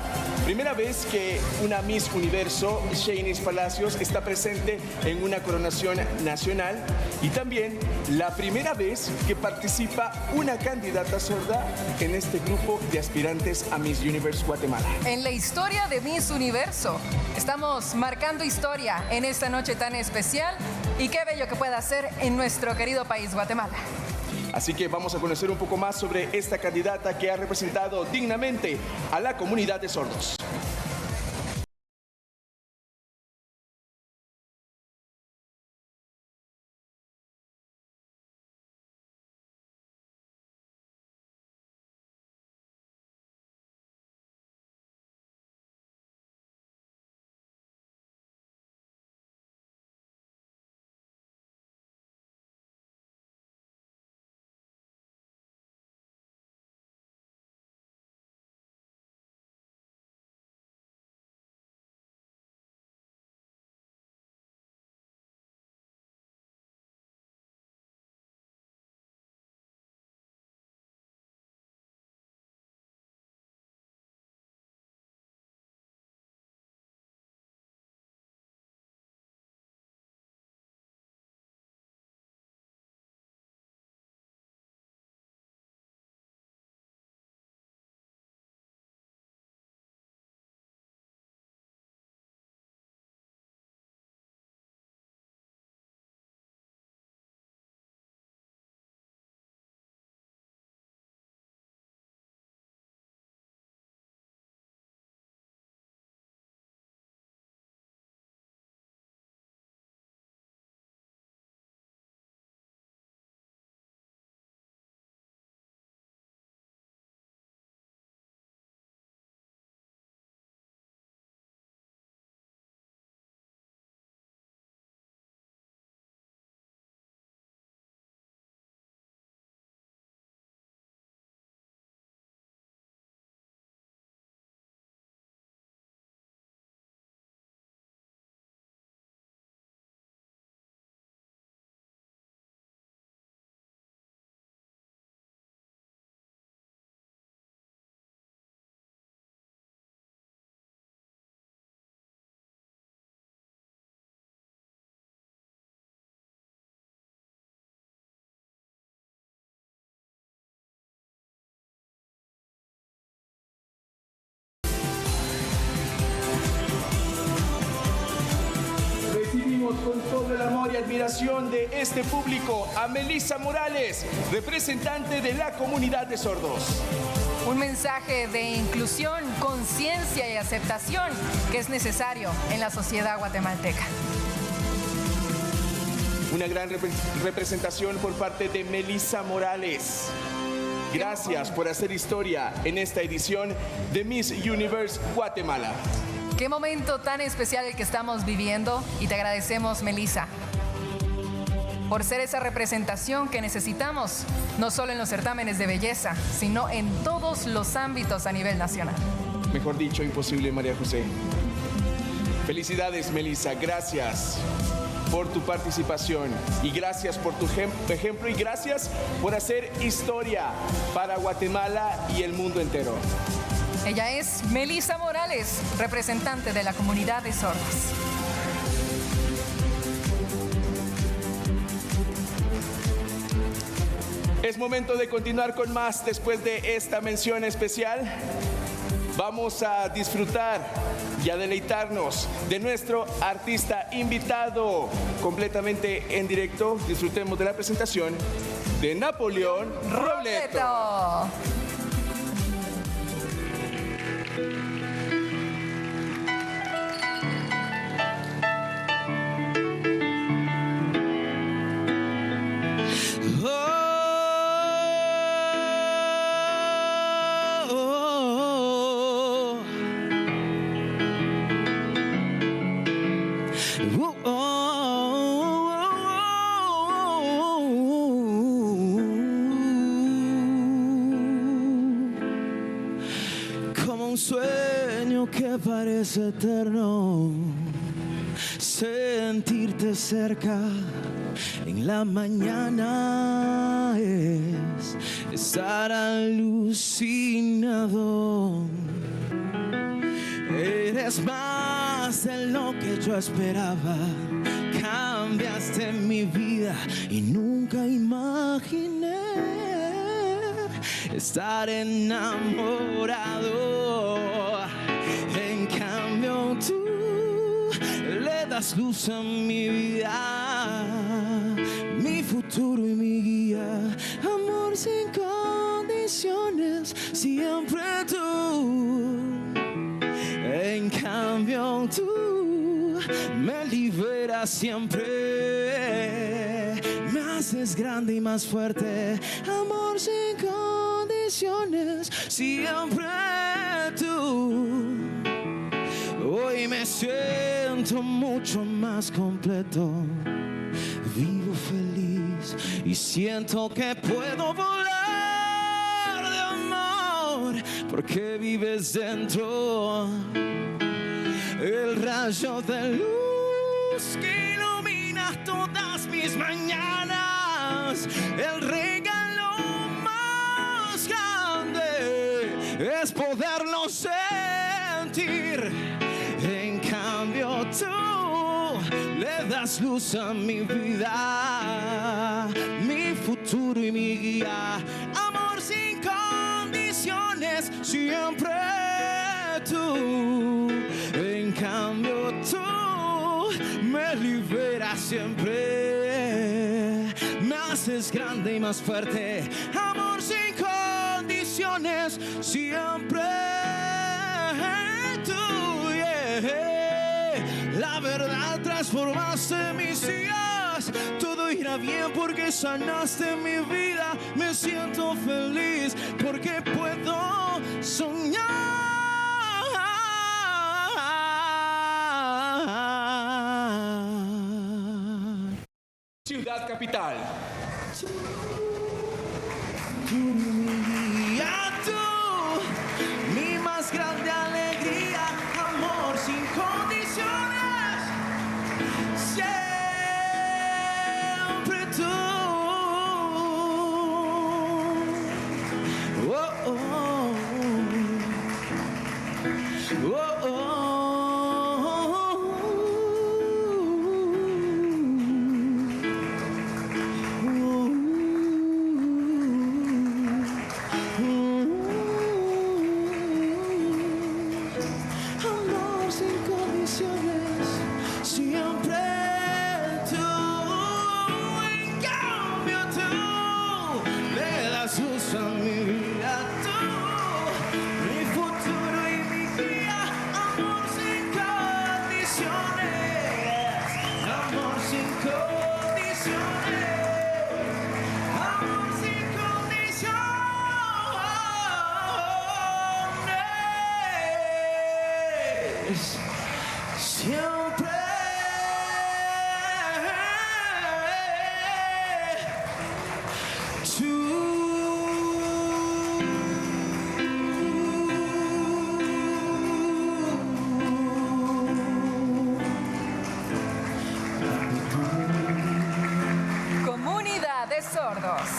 primera vez que una Miss Universo, Shanice Palacios, está presente en una coronación nacional y también la primera vez que participa una candidata sorda en este grupo de aspirantes a Miss Universe Guatemala. En la historia de Miss Universo, estamos marcando historia en esta noche tan especial y qué bello que pueda ser en nuestro querido país, Guatemala. Así que vamos a conocer un poco más sobre esta candidata que ha representado dignamente a la comunidad de sordos. representación de este público a Melissa Morales, representante de la comunidad de sordos. Un mensaje de inclusión, conciencia y aceptación que es necesario en la sociedad guatemalteca. Una gran representación por parte de Melissa Morales. Gracias por hacer historia en esta edición de Miss Universe Guatemala. Qué momento tan especial el que estamos viviendo y te agradecemos, Melissa, por ser esa representación que necesitamos, no solo en los certámenes de belleza, sino en todos los ámbitos a nivel nacional. Mejor dicho, imposible, María José. Felicidades, Melissa. Gracias por tu participación y gracias por tu ejemplo y gracias por hacer historia para Guatemala y el mundo entero. Ella es Melissa Morales, representante de la comunidad de sordos. Es momento de continuar con más después de esta mención especial. Vamos a disfrutar y a deleitarnos de nuestro artista invitado completamente en directo. Disfrutemos de la presentación de Napoleón Robleto. Como un sueño que parece eterno, sentirte cerca en la mañana es estar alucinado. Eres más de lo que yo esperaba, cambiaste mi vida y nunca imaginé estar enamorado. En cambio tú le das luz a mi vida, mi futuro y mi guía. Amor sin condiciones, siempre tú. En cambio tú me liberas siempre, me haces grande y más fuerte. Amor sin condiciones, siempre tú. Hoy me siento mucho más completo, vivo feliz y siento que puedo volar de amor, porque vives dentro. El rayo de luz que ilumina todas mis mañanas, el regalo más grande es poderlo sentir. En cambio tú le das luz a mi vida, mi futuro y mi guía. Amor sin condiciones, siempre tú. En cambio tú me liberas siempre, me haces grande y más fuerte. Amor sin condiciones, siempre tú, yeah. La verdad transformaste mis días, todo irá bien porque sanaste mi vida. Me siento feliz porque puedo soñar. Ciudad Capital. Ya tú, mi más grande alegría, amor sin condiciones, siempre tú. Oh, oh, oh, oh, oh. siempre. Comunidad de sordos.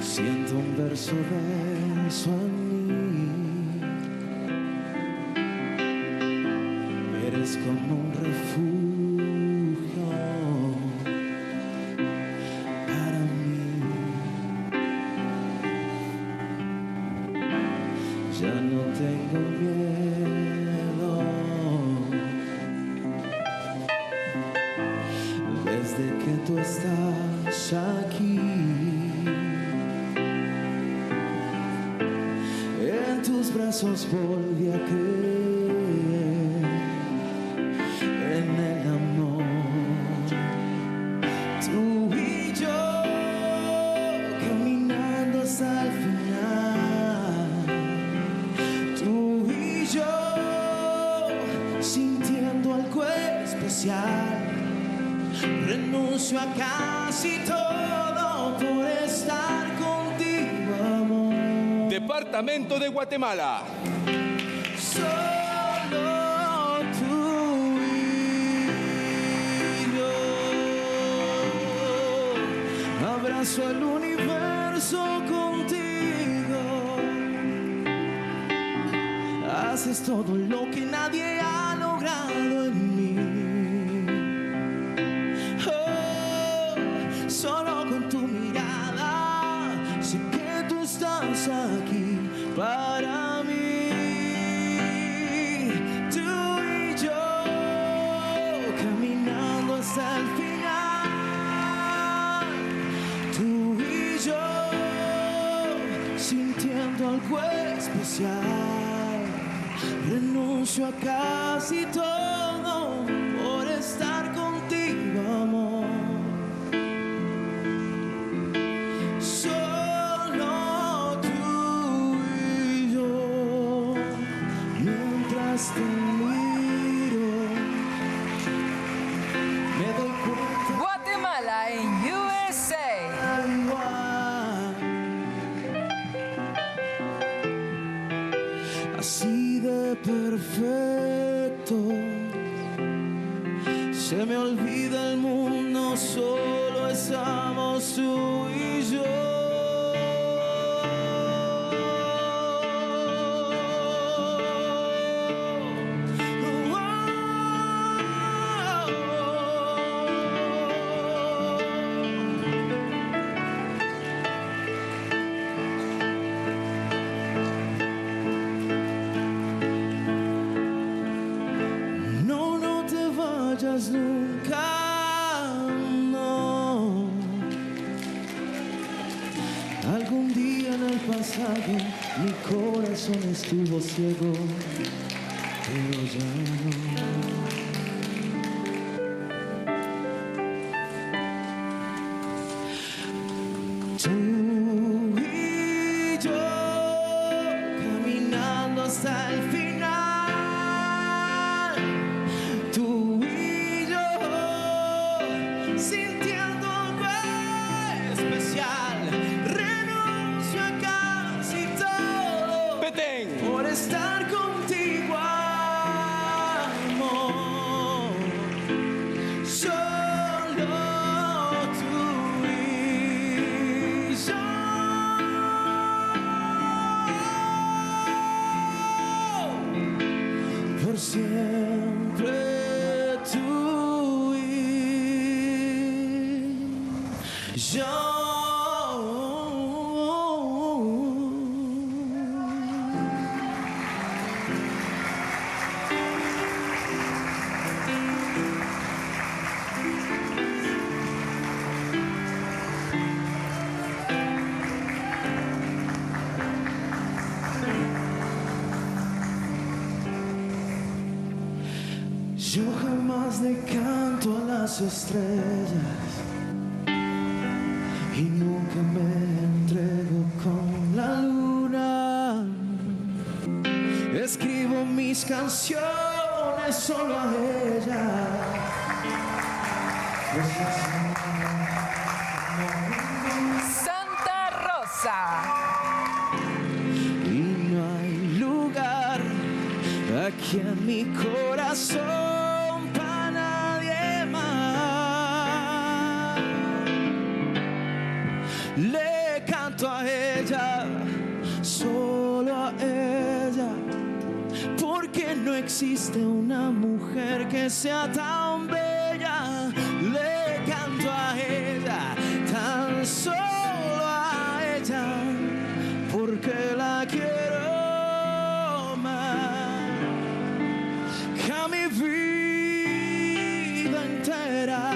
Siento un verso en mí. Eres como un refugio para mí. Ya no tengo miedo. Desde que tú estás aquí, en tus brazos volví a creer en el amor. Tú y yo caminando hasta el final. Tú y yo sintiendo algo especial. Renuncio a casi todo por estar contigo, amor. Departamento de Guatemala. Solo tú y yo. Abrazo el universo contigo. Haces todo lo que nadie ha logrado en mí. Solo con tu mirada sé que tú estás aquí para mí. Tú y yo caminando hasta el final. Tú y yo sintiendo algo especial. Renuncio a casi todo por estar contigo, amor. Te miro, me doy cuenta. Guatemala en USA. Así de perfecto, se me olvida el mundo, solo estamos tú y yo. Nunca, no. Algún día en el pasado mi corazón estuvo ciego, pero ya no. Tú y yo caminando hasta el final. Tú sintiendo algo especial, renuncio a casi todo por estar contigo, amor. Solo tú y yo. Por siempre tú y yo. Yo jamás le canto a las estrellas y nunca me entrego con la luna. Es que canciones solo a ella. Santa Rosa. Y no hay lugar aquí en mi corazón para nadie más. Le canto a ella, solo a ella, porque no existe una mujer que sea tan bella. Le canto a ella, tan solo a ella, porque la quiero más que a mi vida entera.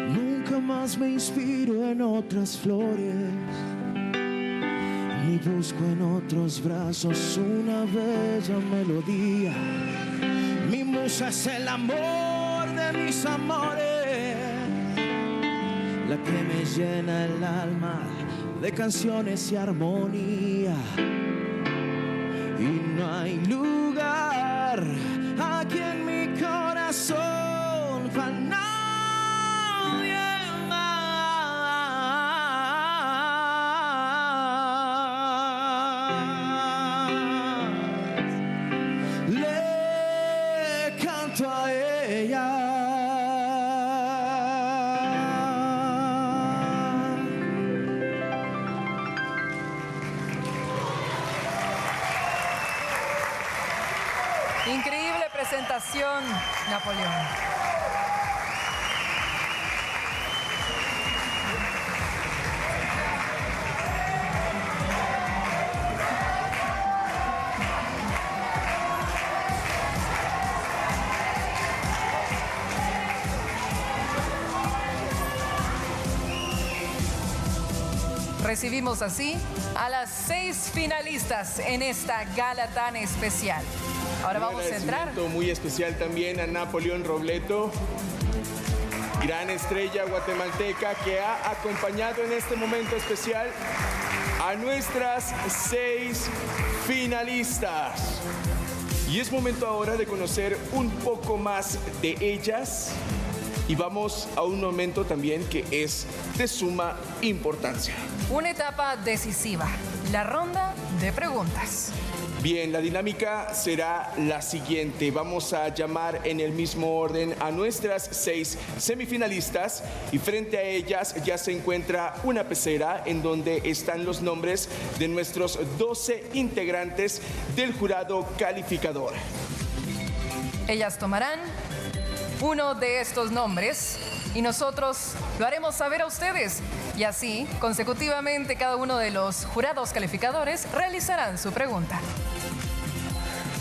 Nunca más me inspiro en otras flores, ni busco en otros brazos una bella melodía. Mi musa es el amor de mis amores, la que me llena el alma de canciones y armonía. Y no hay lugar aquí en mi corazón para nadie más. Le canto a ella. Increíble presentación, Napoleón. Recibimos así a las 6 finalistas en esta gala tan especial. Ahora vamos a entrar. Muy especial también a Napoleón Robleto, gran estrella guatemalteca que ha acompañado en este momento especial a nuestras 6 finalistas. Y es momento ahora de conocer un poco más de ellas. Y vamos a un momento también que es de suma importancia. Una etapa decisiva, la ronda de preguntas. Bien, la dinámica será la siguiente. Vamos a llamar en el mismo orden a nuestras 6 semifinalistas y frente a ellas ya se encuentra una pecera en donde están los nombres de nuestros 12 integrantes del jurado calificador. Ellas tomarán uno de estos nombres y nosotros lo haremos saber a ustedes. Y así, consecutivamente, cada uno de los jurados calificadores realizarán su pregunta.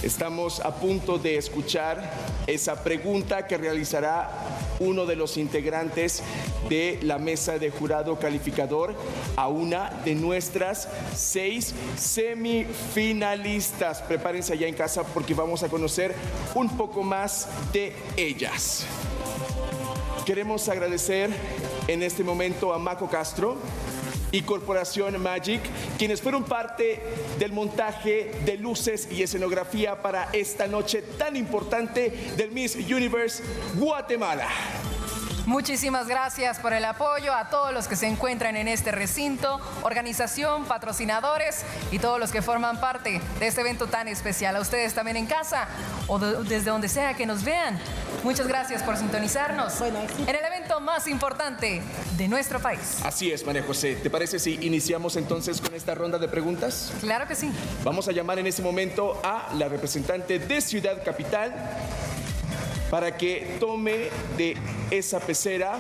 Estamos a punto de escuchar esa pregunta que realizará uno de los integrantes de la mesa de jurado calificador a una de nuestras 6 semifinalistas. Prepárense allá en casa porque vamos a conocer un poco más de ellas. Queremos agradecer en este momento a Maco Castro y Corporación Magic, quienes fueron parte del montaje de luces y escenografía para esta noche tan importante del Miss Universe Guatemala. Muchísimas gracias por el apoyo a todos los que se encuentran en este recinto, organización, patrocinadores y todos los que forman parte de este evento tan especial. A ustedes también en casa o desde donde sea que nos vean. Muchas gracias por sintonizarnos en el evento más importante de nuestro país. Así es, María José. ¿Te parece si iniciamos entonces con esta ronda de preguntas? Claro que sí. Vamos a llamar en este momento a la representante de Ciudad Capital para que tome de esa pecera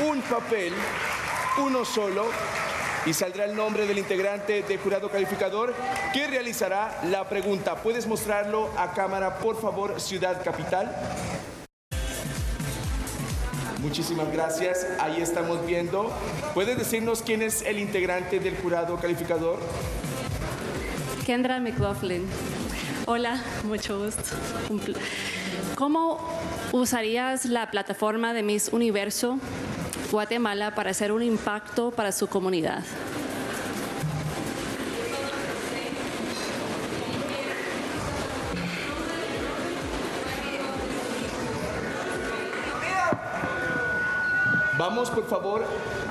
un papel, uno solo, y saldrá el nombre del integrante de jurado calificador que realizará la pregunta. ¿Puedes mostrarlo a cámara, por favor, Ciudad Capital? Muchísimas gracias. Ahí estamos viendo. ¿Puedes decirnos quién es el integrante del jurado calificador? Kendra McLaughlin. Hola, mucho gusto. ¿Cómo usarías la plataforma de Miss Universo Guatemala para hacer un impacto para su comunidad? Vamos, por favor,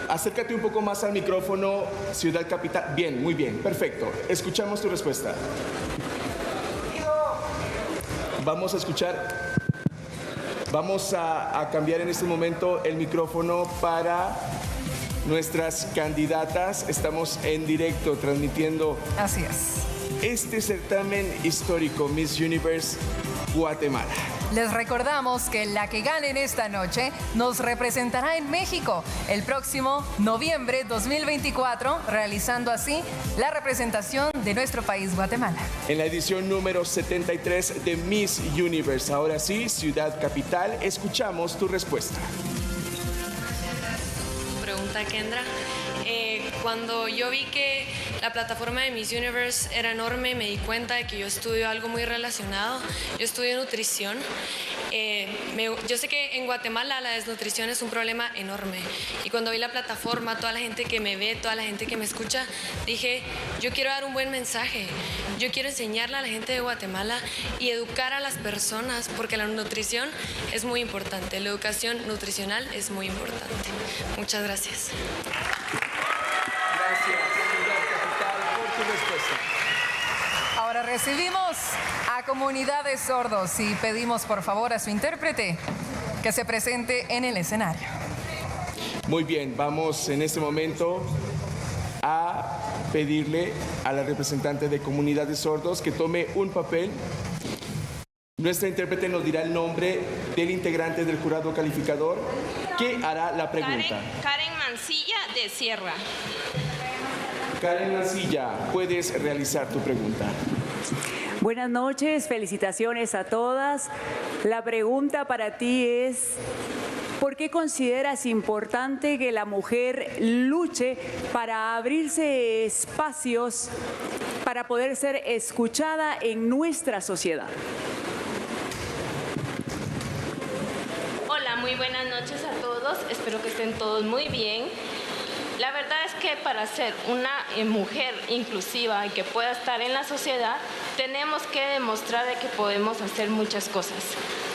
acércate un poco más al micrófono, Ciudad Capital. Bien, muy bien, perfecto. Escuchamos tu respuesta. Vamos a escuchar. Vamos a cambiar en este momento el micrófono para nuestras candidatas. Estamos en directo transmitiendo. Así es. Este certamen histórico Miss Universe Guatemala. Les recordamos que la que gane en esta noche nos representará en México el próximo noviembre 2024, realizando así la representación de nuestro país, Guatemala. En la edición número 73 de Miss Universe. Ahora sí, Ciudad Capital, escuchamos tu respuesta. Pregunta, Kendra. Cuando yo vi que la plataforma de Miss Universe era enorme, me di cuenta de que yo estudio algo muy relacionado. Yo estudio nutrición. Yo sé que en Guatemala la desnutrición es un problema enorme. Y cuando vi la plataforma, toda la gente que me ve, toda la gente que me escucha, dije, yo quiero dar un buen mensaje. Yo quiero enseñarle a la gente de Guatemala y educar a las personas, porque la nutrición es muy importante. La educación nutricional es muy importante. Muchas gracias. Gracias, Ciudad Capital, por tu respuesta. Ahora recibimos a comunidades sordos y pedimos por favor a su intérprete que se presente en el escenario. Muy bien, vamos en este momento a pedirle a la representante de comunidades sordos que tome un papel. Nuestra intérprete nos dirá el nombre del integrante del jurado calificador que hará la pregunta. Karen Mancilla de Sierra. Karen Mancilla, puedes realizar tu pregunta. Buenas noches, felicitaciones a todas. La pregunta para ti es, ¿por qué consideras importante que la mujer luche para abrirse espacios para poder ser escuchada en nuestra sociedad? Hola, muy buenas noches a todos. Espero que estén todos muy bien. La verdad es que para ser una mujer inclusiva y que pueda estar en la sociedad, tenemos que demostrar de que podemos hacer muchas cosas.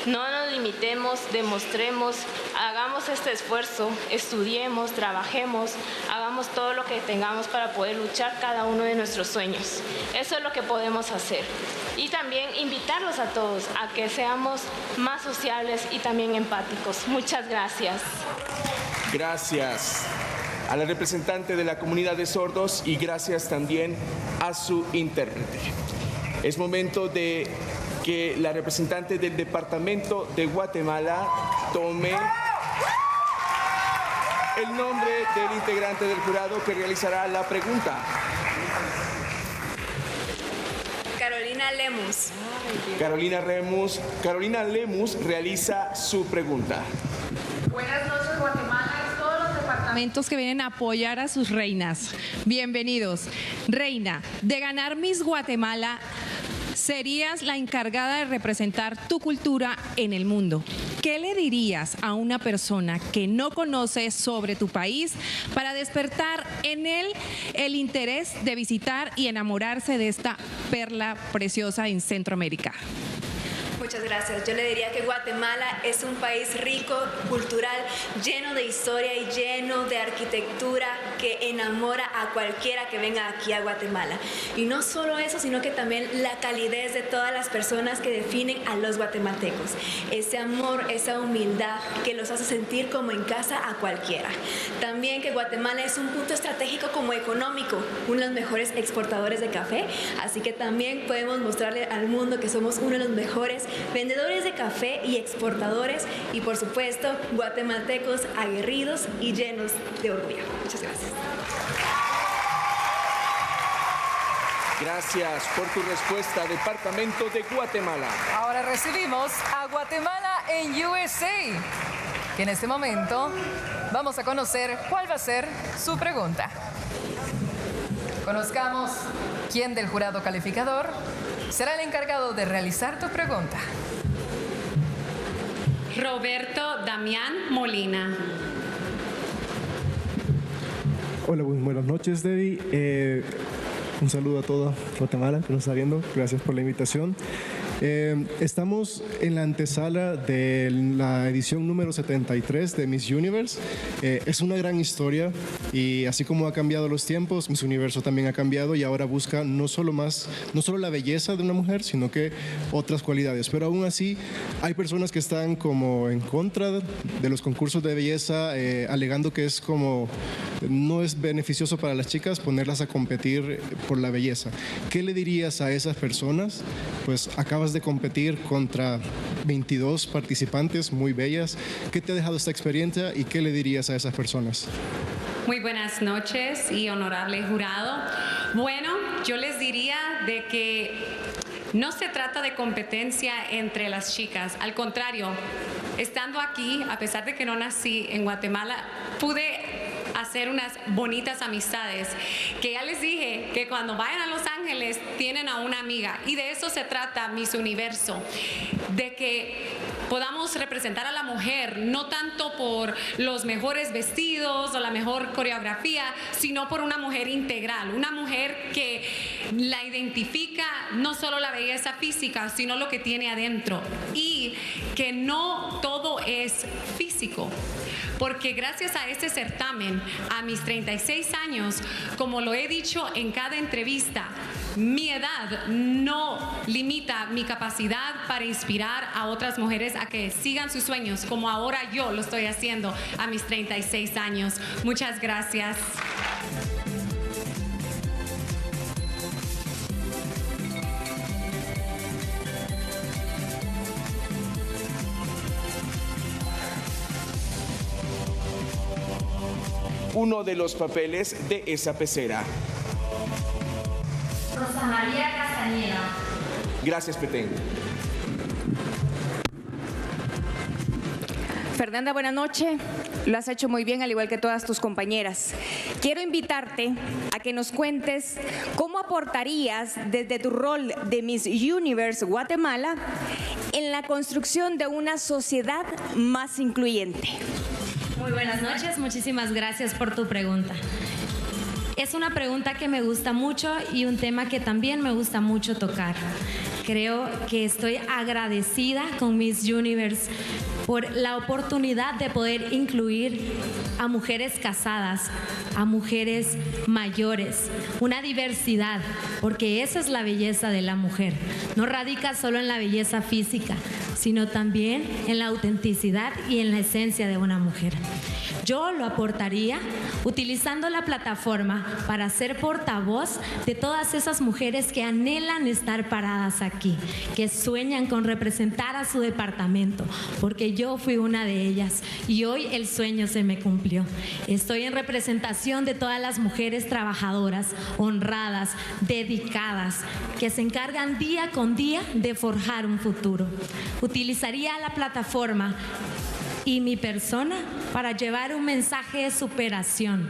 No nos limitemos, demostremos, hagamos este esfuerzo, estudiemos, trabajemos, hagamos todo lo que tengamos para poder luchar cada uno de nuestros sueños. Eso es lo que podemos hacer. Y también invitarlos a todos a que seamos más sociables y también empáticos. Muchas gracias. Gracias a la representante de la comunidad de sordos y gracias también a su intérprete. Es momento de que la representante del departamento de Guatemala tome el nombre del integrante del jurado que realizará la pregunta. Carolina Lemus. Carolina Lemus realiza su pregunta. Buenas noches, Guatemala. Departamentos que vienen a apoyar a sus reinas. Bienvenidos. Reina, de ganar Miss Guatemala, serías la encargada de representar tu cultura en el mundo. ¿Qué le dirías a una persona que no conoce sobre tu país para despertar en él el interés de visitar y enamorarse de esta perla preciosa en Centroamérica? Muchas gracias. Yo le diría que Guatemala es un país rico, cultural, lleno de historia y lleno de arquitectura que enamora a cualquiera que venga aquí a Guatemala. Y no solo eso, sino que también la calidez de todas las personas que definen a los guatemaltecos. Ese amor, esa humildad que los hace sentir como en casa a cualquiera. También que Guatemala es un punto estratégico como económico, uno de los mejores exportadores de café. Así que también podemos mostrarle al mundo que somos uno de los mejores vendedores de café y exportadores y por supuesto guatemaltecos aguerridos y llenos de orgullo. Muchas gracias. Gracias por tu respuesta, Departamento de Guatemala. Ahora recibimos a Guatemala en USA, que en este momento vamos a conocer cuál va a ser su pregunta. Conozcamos quién del jurado calificador será el encargado de realizar tu pregunta. Roberto Damián Molina. Hola, buenas noches, Debbie. Un saludo a toda Guatemala que nos está viendo. Gracias por la invitación. Estamos en la antesala de la edición número 73 de Miss Universe. Es una gran historia y así como ha cambiado los tiempos, Miss Universo también ha cambiado y ahora busca no solo la belleza de una mujer, sino que otras cualidades. Pero aún así hay personas que están como en contra de los concursos de belleza, alegando que no es beneficioso para las chicas ponerlas a competir por la belleza. ¿Qué le dirías a esas personas? Pues acabas de competir contra 22 participantes muy bellas. ¿Qué te ha dejado esta experiencia y qué le dirías a esas personas? Muy buenas noches y honorable jurado. Bueno, yo les diría de que no se trata de competencia entre las chicas. Al contrario, estando aquí, a pesar de que no nací en Guatemala, pude hacer unas bonitas amistades, que ya les dije que cuando vayan a Los Ángeles tienen a una amiga, y de eso se trata Miss Universo, de que podamos representar a la mujer, no tanto por los mejores vestidos o la mejor coreografía, sino por una mujer integral, una mujer que la identifica no solo la belleza física, sino lo que tiene adentro, y que no todo es físico. Porque gracias a este certamen, a mis 36 años, como lo he dicho en cada entrevista, mi edad no limita mi capacidad para inspirar a otras mujeres a que sigan sus sueños, como ahora yo lo estoy haciendo a mis 36 años. Muchas gracias. Uno de los papeles de esa pecera. Rosa María Castañeda. Gracias, Petén. Fernanda, buenas noches. Lo has hecho muy bien, al igual que todas tus compañeras. Quiero invitarte a que nos cuentes cómo aportarías desde tu rol de Miss Universe Guatemala en la construcción de una sociedad más incluyente. Muy buenas noches, muchísimas gracias por tu pregunta. Es una pregunta que me gusta mucho y un tema que también me gusta mucho tocar. Creo que estoy agradecida con Miss Universe por la oportunidad de poder incluir a mujeres casadas, a mujeres mayores, una diversidad, porque esa es la belleza de la mujer. No radica solo en la belleza física, sino también en la autenticidad y en la esencia de una mujer. Yo lo aportaría utilizando la plataforma para ser portavoz de todas esas mujeres que anhelan estar paradas aquí, que sueñan con representar a su departamento, porque yo fui una de ellas y hoy el sueño se me cumplió. Estoy en representación de todas las mujeres trabajadoras, honradas, dedicadas, que se encargan día con día de forjar un futuro. Utilizaría la plataforma y mi persona para llevar un mensaje de superación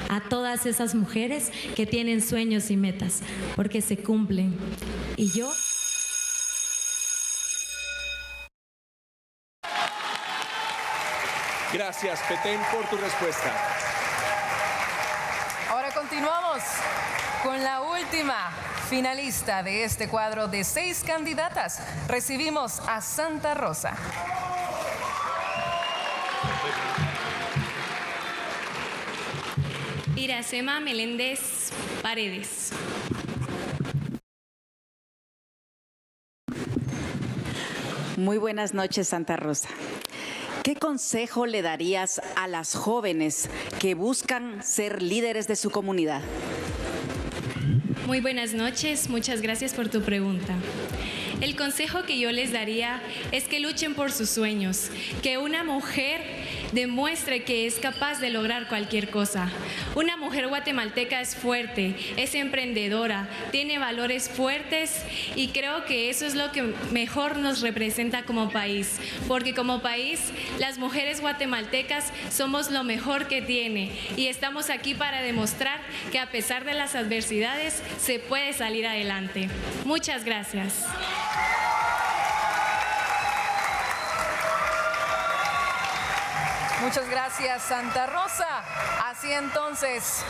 a todas esas mujeres que tienen sueños y metas, porque se cumplen. Y yo... Gracias, Petén, por tu respuesta. Ahora continuamos con la última finalista de este cuadro de 6 candidatas. Recibimos a Santa Rosa. Iracema Meléndez Paredes. Muy buenas noches, Santa Rosa. ¿Qué consejo le darías a las jóvenes que buscan ser líderes de su comunidad? Muy buenas noches, muchas gracias por tu pregunta. El consejo que yo les daría es que luchen por sus sueños, que una mujer demuestre que es capaz de lograr cualquier cosa. Una mujer guatemalteca es fuerte, es emprendedora, tiene valores fuertes y creo que eso es lo que mejor nos representa como país, porque como país las mujeres guatemaltecas somos lo mejor que tiene y estamos aquí para demostrar que a pesar de las adversidades se puede salir adelante. Muchas gracias. Muchas gracias, Santa Rosa. Así entonces,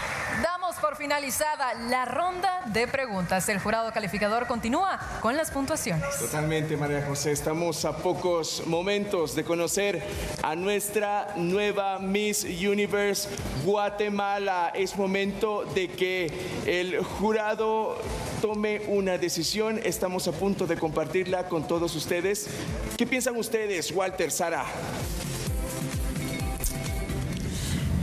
damos por finalizada la ronda de preguntas. El jurado calificador continúa con las puntuaciones. Totalmente, María José. Estamos a pocos momentos de conocer a nuestra nueva Miss Universe Guatemala. Es momento de que el jurado tome una decisión. Estamos a punto de compartirla con todos ustedes. ¿Qué piensan ustedes, Walter, Sara?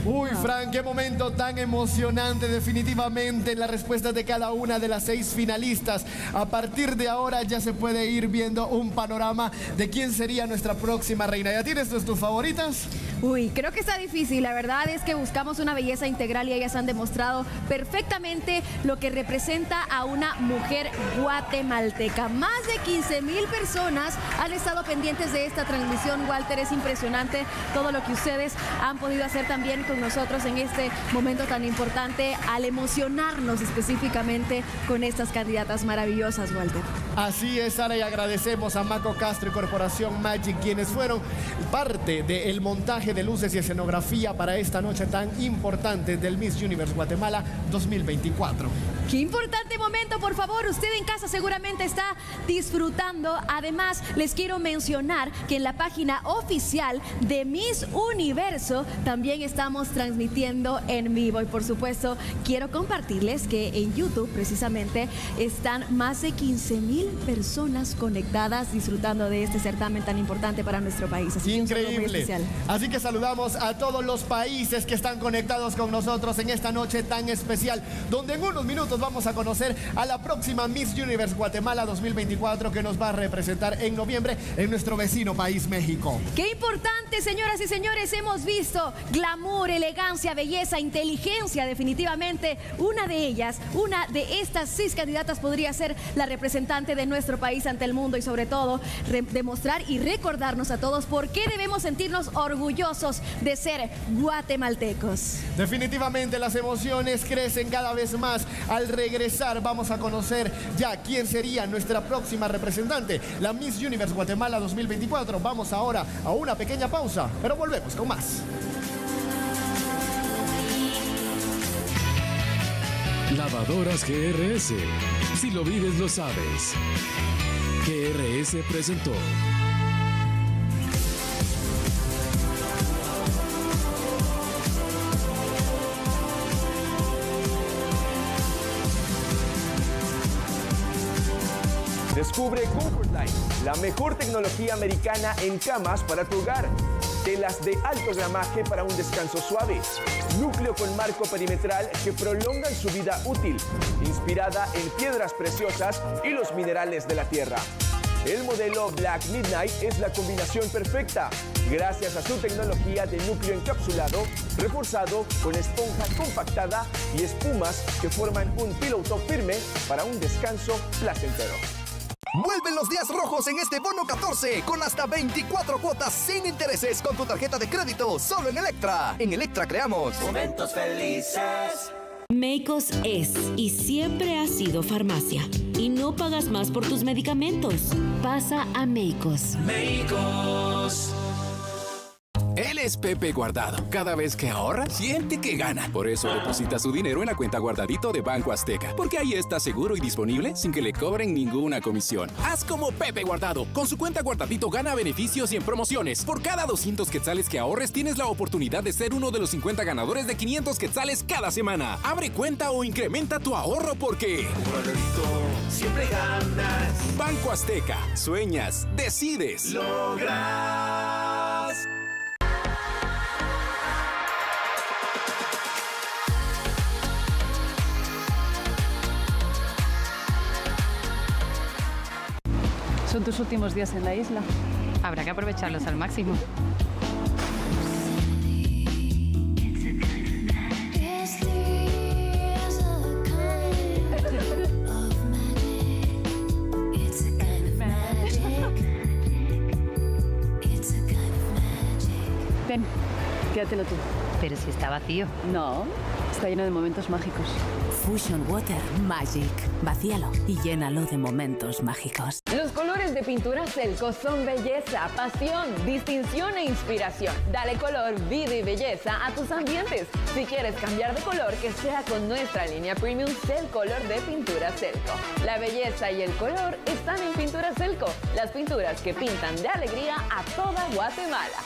Uy, Fran, qué momento tan emocionante, definitivamente, en la respuesta de cada una de las 6 finalistas. A partir de ahora ya se puede ir viendo un panorama de quién sería nuestra próxima reina. ¿Ya tienes tus favoritas? Uy, creo que está difícil. La verdad es que buscamos una belleza integral y ellas han demostrado perfectamente lo que representa a una mujer guatemalteca. Más de 15,000 personas han estado pendientes de esta transmisión. Walter, es impresionante todo lo que ustedes han podido hacer también con nosotros en este momento tan importante, al emocionarnos específicamente con estas candidatas maravillosas, Walter. Así es, Sara, y agradecemos a Maco Castro y Corporación Magic, quienes fueron parte del montaje de luces y escenografía para esta noche tan importante del Miss Universe Guatemala 2024. Qué importante momento, por favor. Usted en casa seguramente está disfrutando. Además, les quiero mencionar que en la página oficial de Miss Universo también estamos transmitiendo en vivo. Y por supuesto, quiero compartirles que en YouTube precisamente están más de 15,000 personas conectadas disfrutando de este certamen tan importante para nuestro país. Así increíble. Así que saludamos a todos los países que están conectados con nosotros en esta noche tan especial, donde en unos minutos vamos a conocer a la próxima Miss Universe Guatemala 2024 que nos va a representar en noviembre en nuestro vecino país, México. Qué importante, señoras y señores, hemos visto glamour, elegancia, belleza, inteligencia, definitivamente. Una de ellas, una de estas 6 candidatas podría ser la representante de nuestro país ante el mundo y sobre todo demostrar y recordarnos a todos por qué debemos sentirnos orgullosos de ser guatemaltecos. Definitivamente las emociones crecen cada vez más. Al regresar vamos a conocer ya quién sería nuestra próxima representante, la Miss Universe Guatemala 2024. Vamos ahora a una pequeña pausa, pero volvemos con más. Lavadoras GRS. Si lo vives, lo sabes. GRS presentó. Descubre Comfortline, la mejor tecnología americana en camas para tu hogar. Telas de alto gramaje para un descanso suave. Núcleo con marco perimetral que prolongan su vida útil. Inspirada en piedras preciosas y los minerales de la tierra. El modelo Black Midnight es la combinación perfecta, gracias a su tecnología de núcleo encapsulado, reforzado con esponja compactada y espumas que forman un pillow top firme para un descanso placentero. Vuelven los días rojos en este bono 14 con hasta 24 cuotas sin intereses con tu tarjeta de crédito solo en Electra. En Electra creamos momentos felices. Meicos es y siempre ha sido farmacia. Y no pagas más por tus medicamentos. Pasa a Meicos. Meicos. Él es Pepe Guardado. Cada vez que ahorra, siente que gana. Por eso deposita su dinero en la cuenta Guardadito de Banco Azteca. Porque ahí está seguro y disponible sin que le cobren ninguna comisión. Haz como Pepe Guardado. Con su cuenta Guardadito gana beneficios y en promociones. Por cada 200 quetzales que ahorres, tienes la oportunidad de ser uno de los 50 ganadores de 500 quetzales cada semana. Abre cuenta o incrementa tu ahorro porque... Guardadito, siempre ganas. Banco Azteca. Sueñas, decides. Logras. Son tus últimos días en la isla. Habrá que aprovecharlos al máximo. Ven, quédatelo tú. Pero si está vacío. No, está lleno de momentos mágicos. Fusion Water Magic. Vacíalo y llénalo de momentos mágicos. Los colores de pintura Selco son belleza, pasión, distinción e inspiración. Dale color, vida y belleza a tus ambientes. Si quieres cambiar de color, que sea con nuestra línea Premium Celcolor de pintura Selco. La belleza y el color están en Pintura Selco, las pinturas que pintan de alegría a toda Guatemala.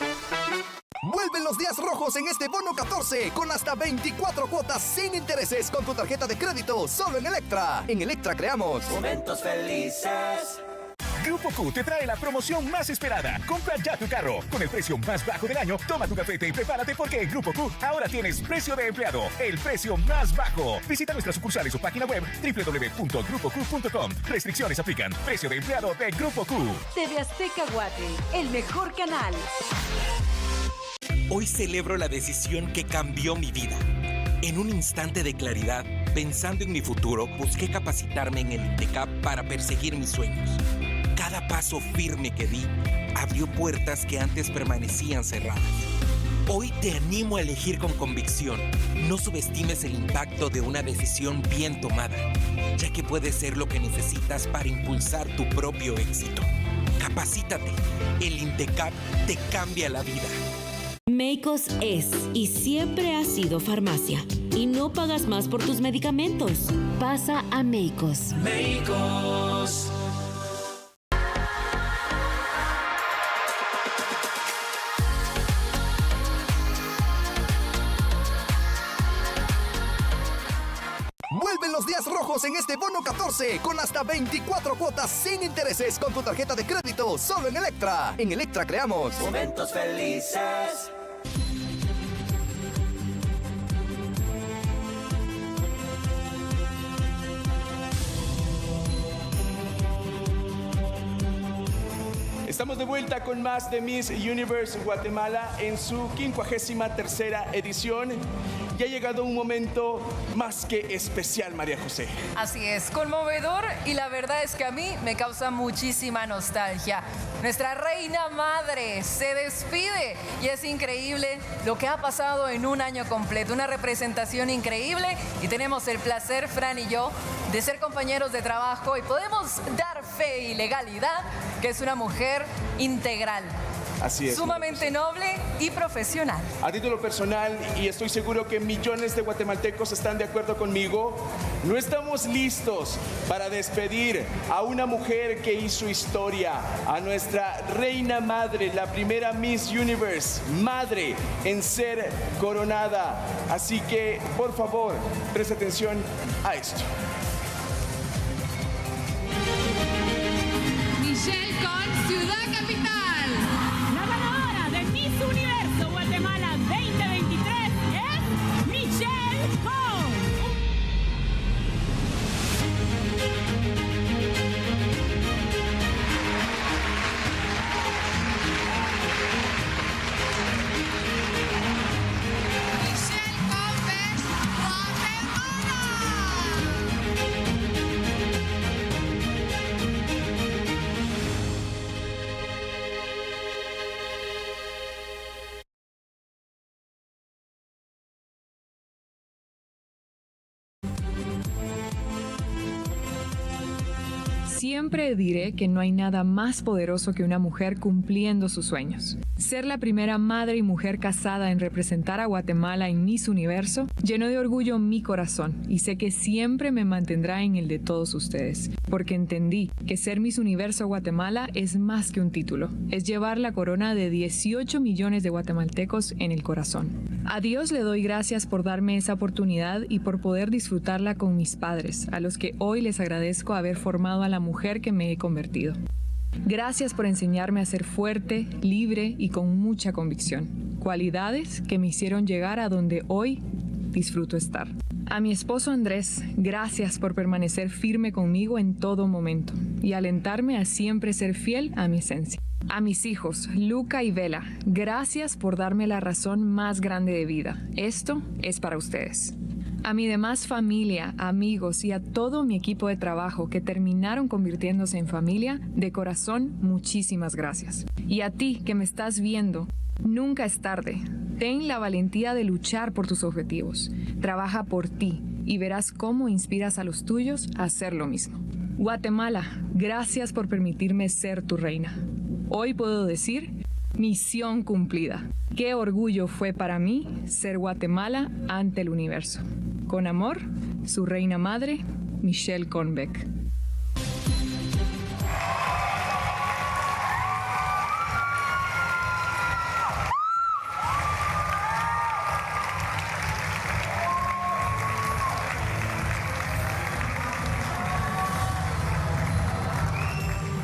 Vuelven los días rojos en este bono 14 con hasta 24 cuotas sin intereses con tu tarjeta de crédito solo en Electra. En Electra creamos momentos felices. Grupo Q te trae la promoción más esperada. Compra ya tu carro. Con el precio más bajo del año, toma tu cafete y prepárate porque en Grupo Q ahora tienes precio de empleado. El precio más bajo. Visita nuestras sucursales o página web www.grupoq.com. Restricciones aplican. Precio de empleado de Grupo Q. TV Azteca Guate, el mejor canal. Hoy celebro la decisión que cambió mi vida. En un instante de claridad, pensando en mi futuro, busqué capacitarme en el INTECAP para perseguir mis sueños. Cada paso firme que di abrió puertas que antes permanecían cerradas. Hoy te animo a elegir con convicción. No subestimes el impacto de una decisión bien tomada, ya que puede ser lo que necesitas para impulsar tu propio éxito. Capacítate. El INTECAP te cambia la vida. Meicos es y siempre ha sido farmacia. Y no pagas más por tus medicamentos. Pasa a Meicos. Meicos. Vuelven los días rojos en este bono 14 con hasta 24 cuotas sin intereses con tu tarjeta de crédito solo en Electra. En Electra creamos momentos felices. Estamos de vuelta con más de Miss Universe Guatemala en su 53ª edición. Y ha llegado un momento más que especial, María José. Así es, conmovedor y la verdad es que a mí me causa muchísima nostalgia. Nuestra reina madre se despide y es increíble lo que ha pasado en un año completo. Una representación increíble y tenemos el placer, Fran y yo, de ser compañeros de trabajo y podemos dar fe y legalidad que es una mujer integral. Así es. Sumamente noble y profesional. A título personal, y estoy seguro que millones de guatemaltecos están de acuerdo conmigo, no estamos listos para despedir a una mujer que hizo historia, a nuestra reina madre, la primera Miss Universe, madre en ser coronada. Así que, por favor, preste atención a esto. Michelle con Ciudad Capital. La ganadora de Miss Universo Guatemala 2023 es Michelle Con. Siempre diré que no hay nada más poderoso que una mujer cumpliendo sus sueños. Ser la primera madre y mujer casada en representar a Guatemala en Miss Universo llenó de orgullo mi corazón y sé que siempre me mantendrá en el de todos ustedes, porque entendí que ser Miss Universo Guatemala es más que un título, es llevar la corona de 18 millones de guatemaltecos en el corazón. A Dios le doy gracias por darme esa oportunidad y por poder disfrutarla con mis padres, a los que hoy les agradezco haber formado a la mujer que me he convertido. Gracias por enseñarme a ser fuerte, libre y con mucha convicción, cualidades que me hicieron llegar a donde hoy disfruto estar. A mi esposo Andrés, gracias por permanecer firme conmigo en todo momento y alentarme a siempre ser fiel a mi esencia. A mis hijos, Luca y Vela, gracias por darme la razón más grande de vida. Esto es para ustedes. A mi demás familia, amigos y a todo mi equipo de trabajo que terminaron convirtiéndose en familia, de corazón, muchísimas gracias. Y a ti que me estás viendo, nunca es tarde. Ten la valentía de luchar por tus objetivos. Trabaja por ti y verás cómo inspiras a los tuyos a hacer lo mismo. Guatemala, gracias por permitirme ser tu reina. Hoy puedo decir, misión cumplida. Qué orgullo fue para mí ser Guatemala ante el universo. Con amor, su reina madre, Michelle Conbeck.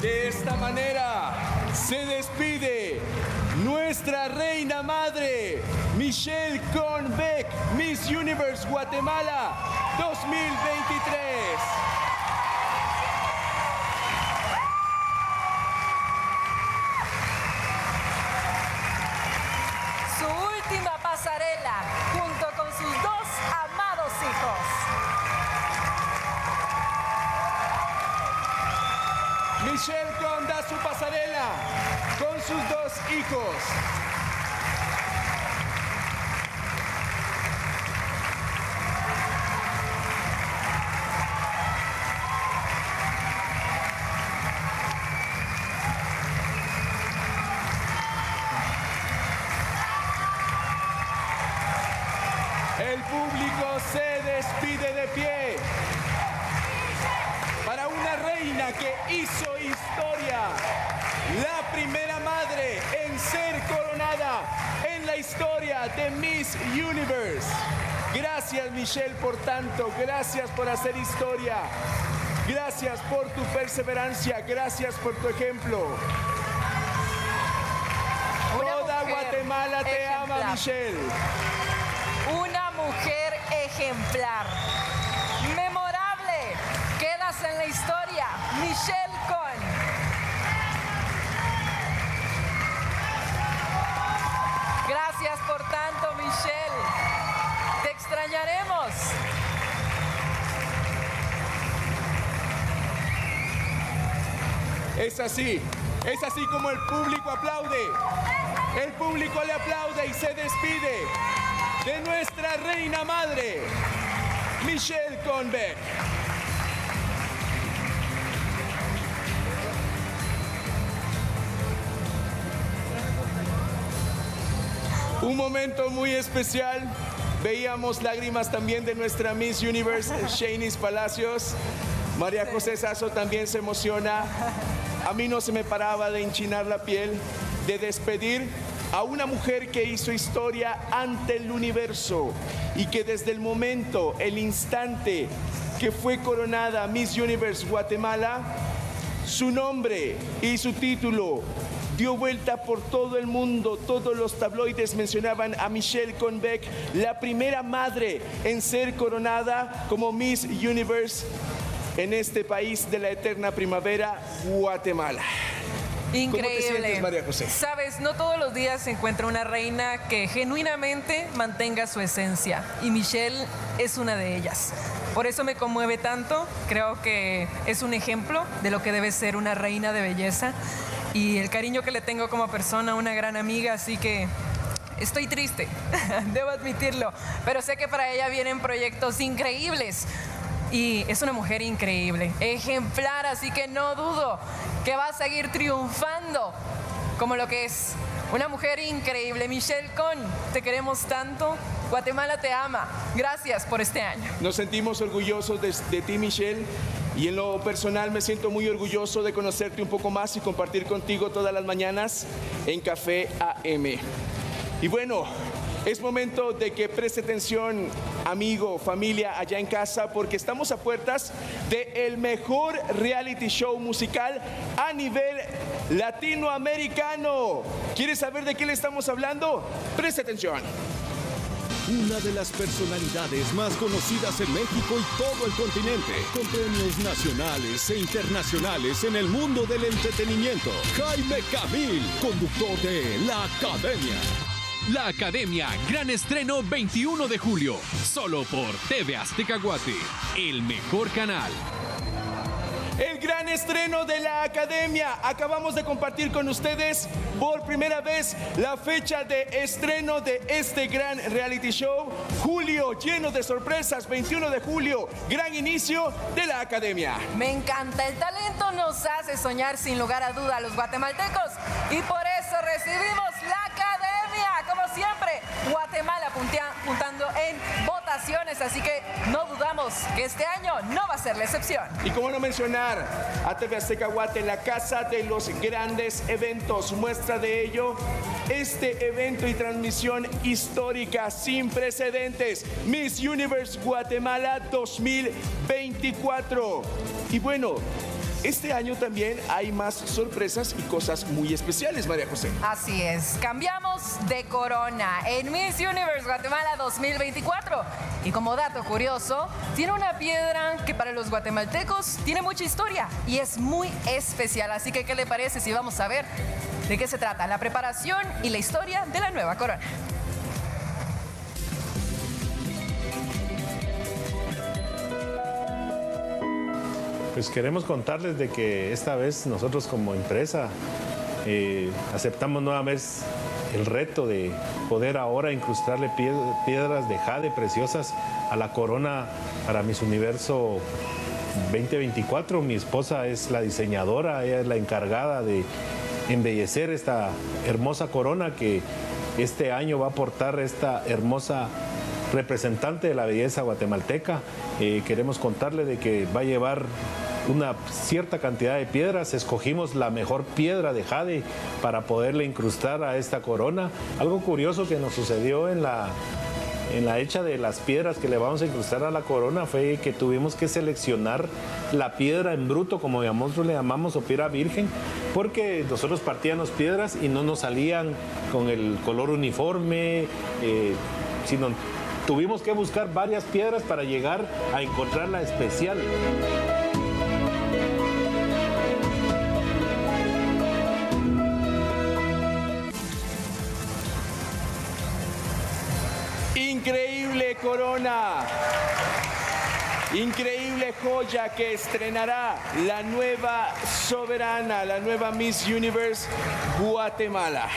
De esta manera se despide nuestra reina madre, Michelle Conbeck, Miss Universe Guatemala 2023. Su última pasarela junto con sus dos amados hijos. Michelle Con da su pasarela con sus dos hijos. El público se despide de pie para una reina que hizo historia, la primera madre en ser coronada en la historia de Miss Universe. Gracias, Michelle, por tanto, gracias por hacer historia, gracias por tu perseverancia, gracias por tu ejemplo. Toda Guatemala te ama, Michelle. Una mujer ejemplar, memorable, quedas en la historia, Michelle Con. Gracias por tanto, Michelle, te extrañaremos. Es así como el público aplaude. El público le aplaude y se despide de nuestra reina madre, Michelle Conbeck. Un momento muy especial. Veíamos lágrimas también de nuestra Miss Universe, Shanice Palacios. María José Sasso también se emociona. A mí no se me paraba de enchinar la piel, de despedir a una mujer que hizo historia ante el universo y que desde el momento, el instante que fue coronada Miss Universe Guatemala, su nombre y su título dio vuelta por todo el mundo. Todos los tabloides mencionaban a Michelle Conbeck, la primera madre en ser coronada como Miss Universe en este país de la eterna primavera, Guatemala. Increíble. ¿Cómo te sientes, María José? Sabes, no todos los días se encuentra una reina que genuinamente mantenga su esencia, y Michelle es una de ellas. Por eso me conmueve tanto. Creo que es un ejemplo de lo que debe ser una reina de belleza y el cariño que le tengo como persona, una gran amiga, así que estoy triste, debo admitirlo, pero sé que para ella vienen proyectos increíbles. Y es una mujer increíble, ejemplar, así que no dudo que va a seguir triunfando como lo que es. Una mujer increíble. Michelle Con, te queremos tanto. Guatemala te ama. Gracias por este año. Nos sentimos orgullosos de ti, Michelle. Y en lo personal me siento muy orgulloso de conocerte un poco más y compartir contigo todas las mañanas en Café AM. Y bueno, es momento de que preste atención, amigo, familia, allá en casa, porque estamos a puertas del mejor reality show musical a nivel latinoamericano. ¿Quieres saber de qué le estamos hablando? Preste atención. Una de las personalidades más conocidas en México y todo el continente, con premios nacionales e internacionales en el mundo del entretenimiento. Jaime Camil, conductor de La Academia. La Academia, gran estreno 21 de julio, solo por TV Azteca Guate, el mejor canal. El gran estreno de la Academia. Acabamos de compartir con ustedes por primera vez la fecha de estreno de este gran reality show. Julio, lleno de sorpresas, 21 de julio, gran inicio de la Academia. Me encanta, el talento nos hace soñar sin lugar a duda a los guatemaltecos y por eso recibimos la Academia, como siempre, Guatemala puntando en votaciones, así que no dudamos que este año no va a ser la excepción. Y cómo no mencionar a TV Azteca Guate, la casa de los grandes eventos. Muestra de ello este evento y transmisión histórica sin precedentes, Miss Universe Guatemala 2024. Y bueno, este año también hay más sorpresas y cosas muy especiales, María José. Así es, cambiamos de corona en Miss Universe Guatemala 2024. Y como dato curioso, tiene una piedra que para los guatemaltecos tiene mucha historia y es muy especial. Así que, ¿qué le parece si vamos a ver de qué se trata la preparación y la historia de la nueva corona? Pues queremos contarles de que esta vez nosotros como empresa aceptamos nueva vez el reto de poder ahora incrustarle piedras de jade preciosas a la corona para Miss Universo 2024. Mi esposa es la diseñadora, ella es la encargada de embellecer esta hermosa corona que este año va a aportar esta hermosa representante de la belleza guatemalteca. Queremos contarle de que va a llevar una cierta cantidad de piedras. Escogimos la mejor piedra de jade para poderle incrustar a esta corona. Algo curioso que nos sucedió en la hecha de las piedras que le vamos a incrustar a la corona fue que tuvimos que seleccionar la piedra en bruto, como nosotros le llamamos, o piedra virgen, porque nosotros partíamos piedras y no nos salían con el color uniforme, sino tuvimos que buscar varias piedras para llegar a encontrar la especial. Increíble corona, increíble joya que estrenará la nueva soberana, la nueva Miss Universe Guatemala.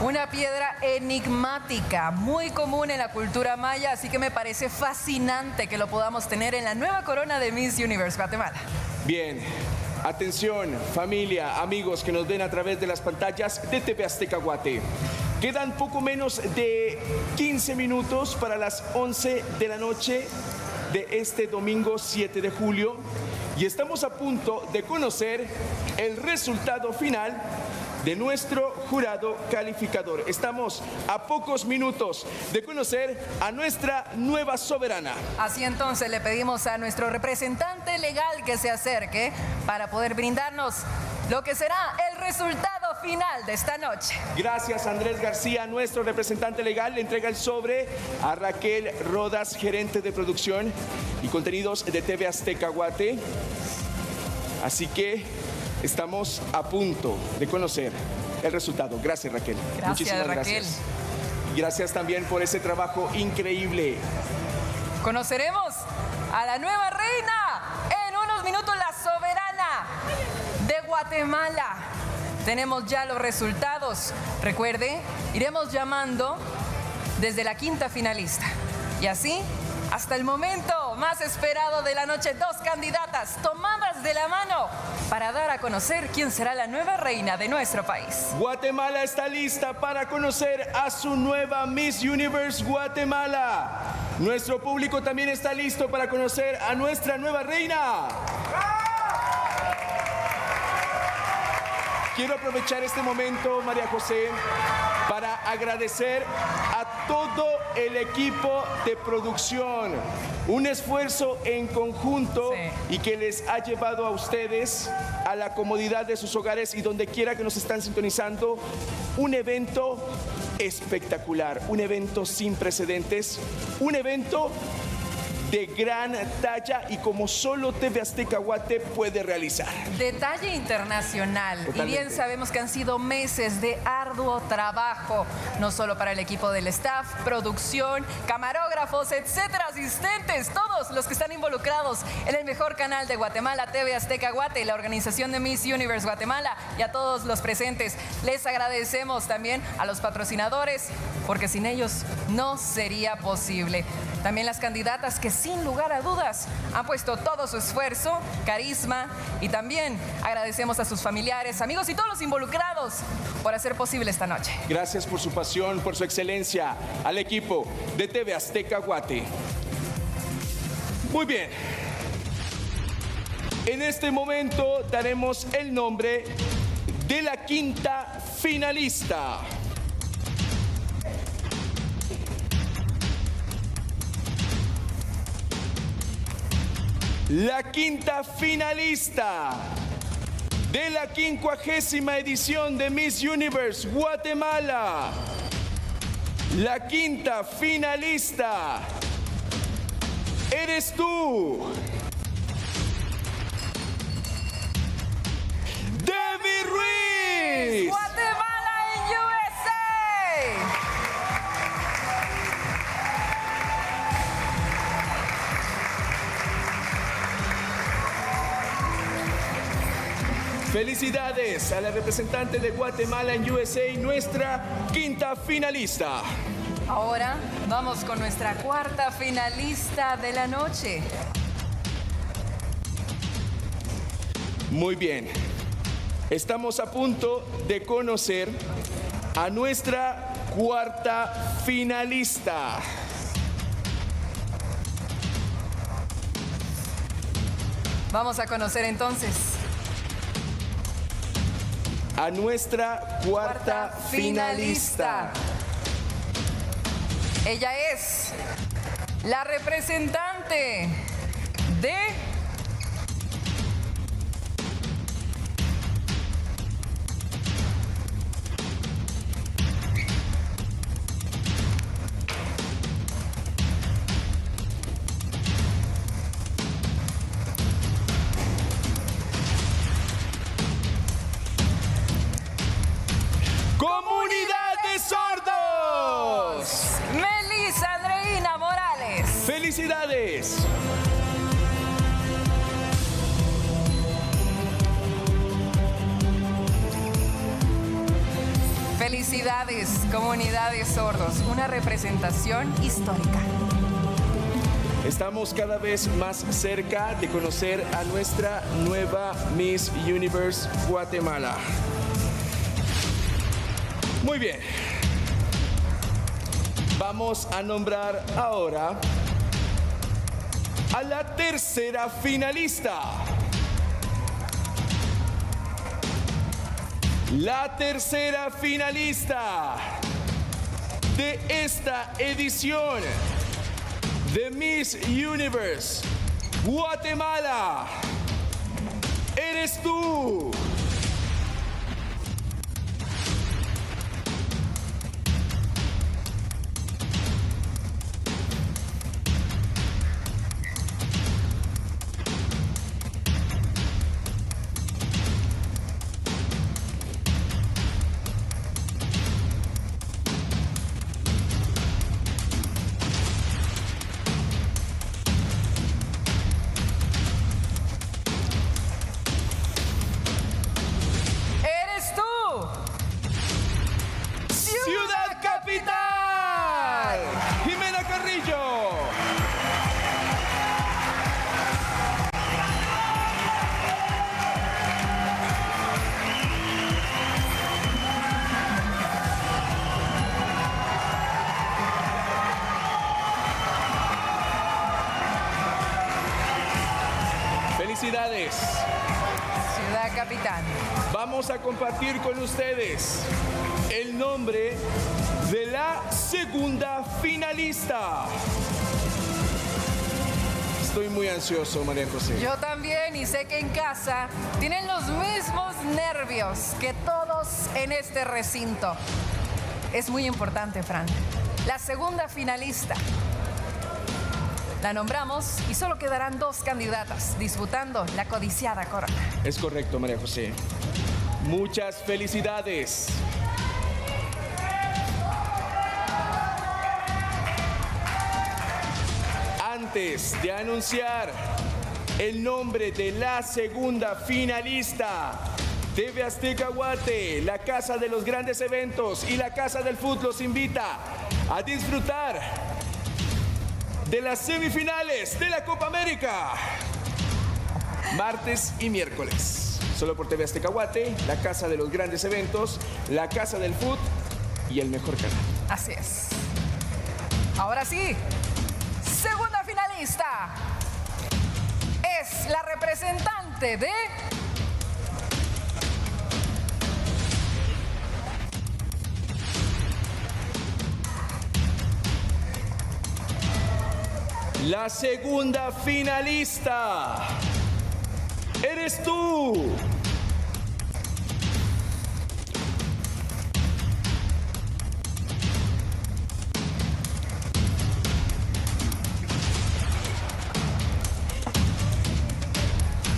Una piedra enigmática, muy común en la cultura maya, así que me parece fascinante que lo podamos tener en la nueva corona de Miss Universe Guatemala. Bien, atención, familia, amigos que nos ven a través de las pantallas de TV Azteca Guate. Quedan poco menos de 15 minutos para las 11 de la noche de este domingo 7 de julio y estamos a punto de conocer el resultado final de nuestro jurado calificador. Estamos a pocos minutos de conocer a nuestra nueva soberana. Así entonces le pedimos a nuestro representante legal que se acerque para poder brindarnos lo que será el resultado final de esta noche. Gracias, Andrés García, nuestro representante legal. Le entrega el sobre a Raquel Rodas, gerente de producción y contenidos de TV Azteca Guate. Así que estamos a punto de conocer el resultado. Gracias, Raquel. Gracias, muchísimas Raquel. Gracias. Gracias también por ese trabajo increíble. Conoceremos a la nueva reina en unos minutos, la soberana de Guatemala. Tenemos ya los resultados. Recuerde, iremos llamando desde la quinta finalista. Y así, hasta el momento más esperado de la noche, dos candidatas tomadas de la mano para dar a conocer quién será la nueva reina de nuestro país. Guatemala está lista para conocer a su nueva Miss Universe Guatemala. Nuestro público también está listo para conocer a nuestra nueva reina. Quiero aprovechar este momento, María José, para agradecer a todo el equipo de producción. Un esfuerzo en conjunto y que les ha llevado a ustedes a la comodidad de sus hogares y donde quiera que nos están sintonizando, un evento espectacular, un evento sin precedentes, un evento de gran talla y como solo TV Azteca Guate puede realizar. Detalle internacional. Totalmente. Y bien sabemos que han sido meses de arduo trabajo, no solo para el equipo del staff, producción, camarógrafos, etcétera, asistentes, todos los que están involucrados en el mejor canal de Guatemala, TV Azteca Guate, y la organización de Miss Universe Guatemala, y a todos los presentes. Les agradecemos también a los patrocinadores, porque sin ellos no sería posible. También las candidatas que sin lugar a dudas han puesto todo su esfuerzo, carisma, y también agradecemos a sus familiares, amigos y todos los involucrados por hacer posible esta noche. Gracias por su pasión, por su excelencia, al equipo de TV Azteca Guate. Muy bien. En este momento daremos el nombre de la quinta finalista. La quinta finalista de la 50ª edición de Miss Universe Guatemala. La quinta finalista eres tú. Debbie Ruiz. Guatemala en USA. Felicidades a la representante de Guatemala en USA, nuestra quinta finalista. Ahora vamos con nuestra cuarta finalista de la noche. Muy bien. Estamos a punto de conocer a nuestra cuarta finalista. Vamos a conocer entonces a nuestra cuarta finalista. Ella es la representante de Comunidad de Sordos. Melissa Andreina Morales. ¡Felicidades! Felicidades, Comunidad de Sordos. Una representación histórica. Estamos cada vez más cerca de conocer a nuestra nueva Miss Universe Guatemala. Muy bien. Vamos a nombrar ahora a la tercera finalista. La tercera finalista de esta edición de Miss Universe Guatemala eres tú. Ciudad Capital, Jimena Carrillo. Felicidades. Ciudad Capital. Vamos a compartir con ustedes el nombre de la segunda finalista. Estoy muy ansioso, María José. Yo también, y sé que en casa tienen los mismos nervios que todos en este recinto. Es muy importante, Fran. La segunda finalista. La nombramos y solo quedarán 2 candidatas disputando la codiciada corona. Es correcto, María José. Muchas felicidades. Antes de anunciar el nombre de la segunda finalista, TV Azteca Guate, la casa de los grandes eventos y la casa del fútbol los invita a disfrutar de las semifinales de la Copa América, martes y miércoles. Solo por TV Azteca Guate, la casa de los grandes eventos, la casa del fútbol y el mejor canal. Así es. Ahora sí, segunda finalista es la representante de la segunda finalista eres tú.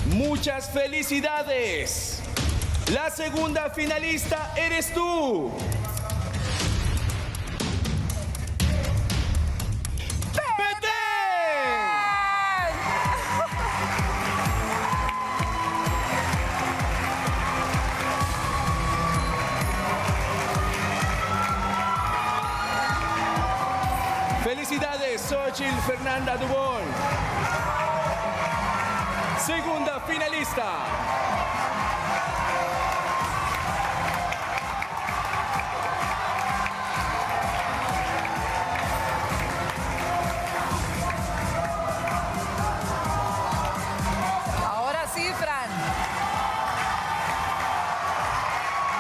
Muchas felicidades. La segunda finalista eres tú. Felicidades, Xochitl Fernanda Dubón. Segunda finalista. Ahora sí, Fran.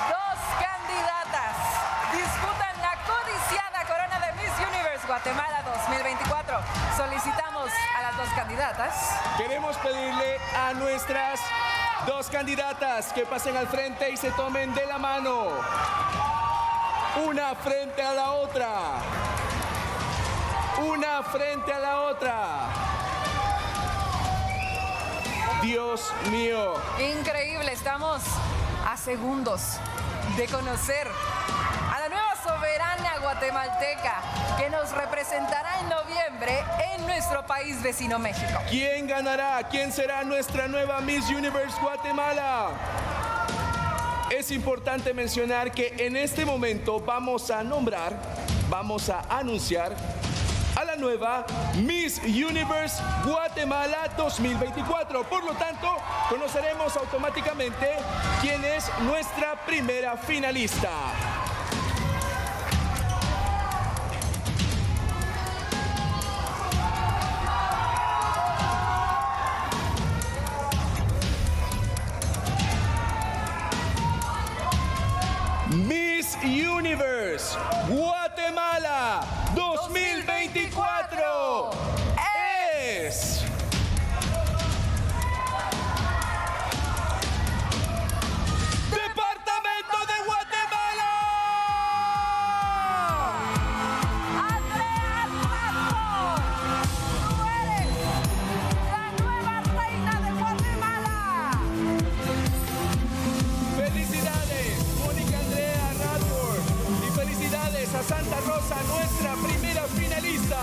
2 candidatas disputan la codiciada corona de Miss Universe Guatemala 2024. Solicitamos a las 2 candidatas. Queremos pedirle a nuestras 2 candidatas que pasen al frente y se tomen de la mano. Una frente a la otra. Una frente a la otra. Dios mío. Increíble, estamos a segundos de conocer a la nueva soberana guatemalteca que nos representará en noviembre en nuestro país vecino México. ¿Quién ganará? ¿Quién será nuestra nueva Miss Universe Guatemala? Es importante mencionar que en este momento vamos a anunciar a la nueva Miss Universe Guatemala 2024. Por lo tanto, conoceremos automáticamente quién es nuestra primera finalista. Miss Universe Guatemala 2024 es Departamento de Guatemala. Andrea Radford, tú eres la nueva reina de Guatemala. Felicidades, Mónica Andrea Radford, y felicidades a Santa Rosa, nuestra primera finalista.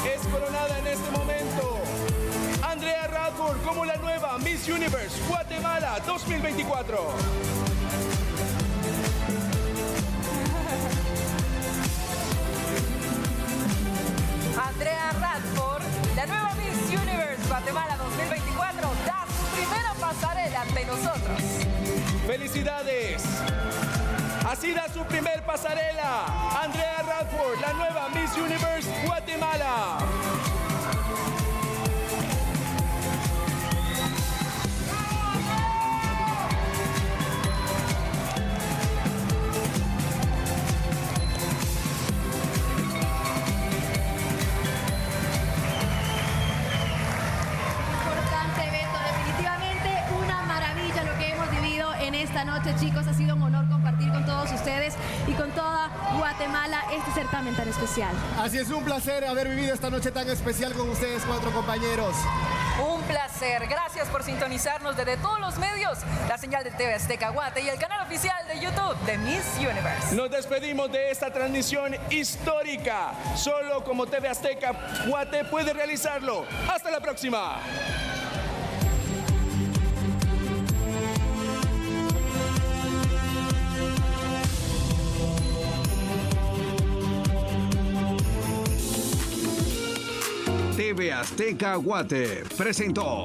Es coronada en este momento Andrea Radford como la nueva Miss Universe Guatemala 2024. Andrea Radford, la nueva Miss Universe Guatemala 2024, da su primera pasarela ante nosotros. ¡Felicidades! Así da su primer pasarela Andrea Radford, la nueva Miss Universe Guatemala. noches, chicos. Ha sido un honor compartir con todos ustedes y con toda Guatemala este certamen tan especial. Así es, un placer haber vivido esta noche tan especial con ustedes, 4 compañeros. Un placer. Gracias por sintonizarnos desde todos los medios, la señal de TV Azteca Guate y el canal oficial de YouTube de Miss Universe. Nos despedimos de esta transmisión histórica. Solo como TV Azteca Guate puede realizarlo. Hasta la próxima. TV Azteca Guate presentó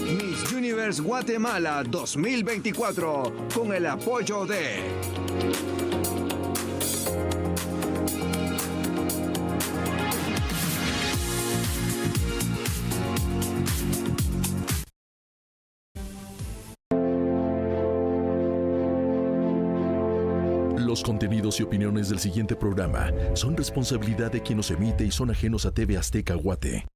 Miss Universe Guatemala 2024 con el apoyo de Los contenidos y opiniones del siguiente programa son responsabilidad de quien los emite y son ajenos a TV Azteca Guate.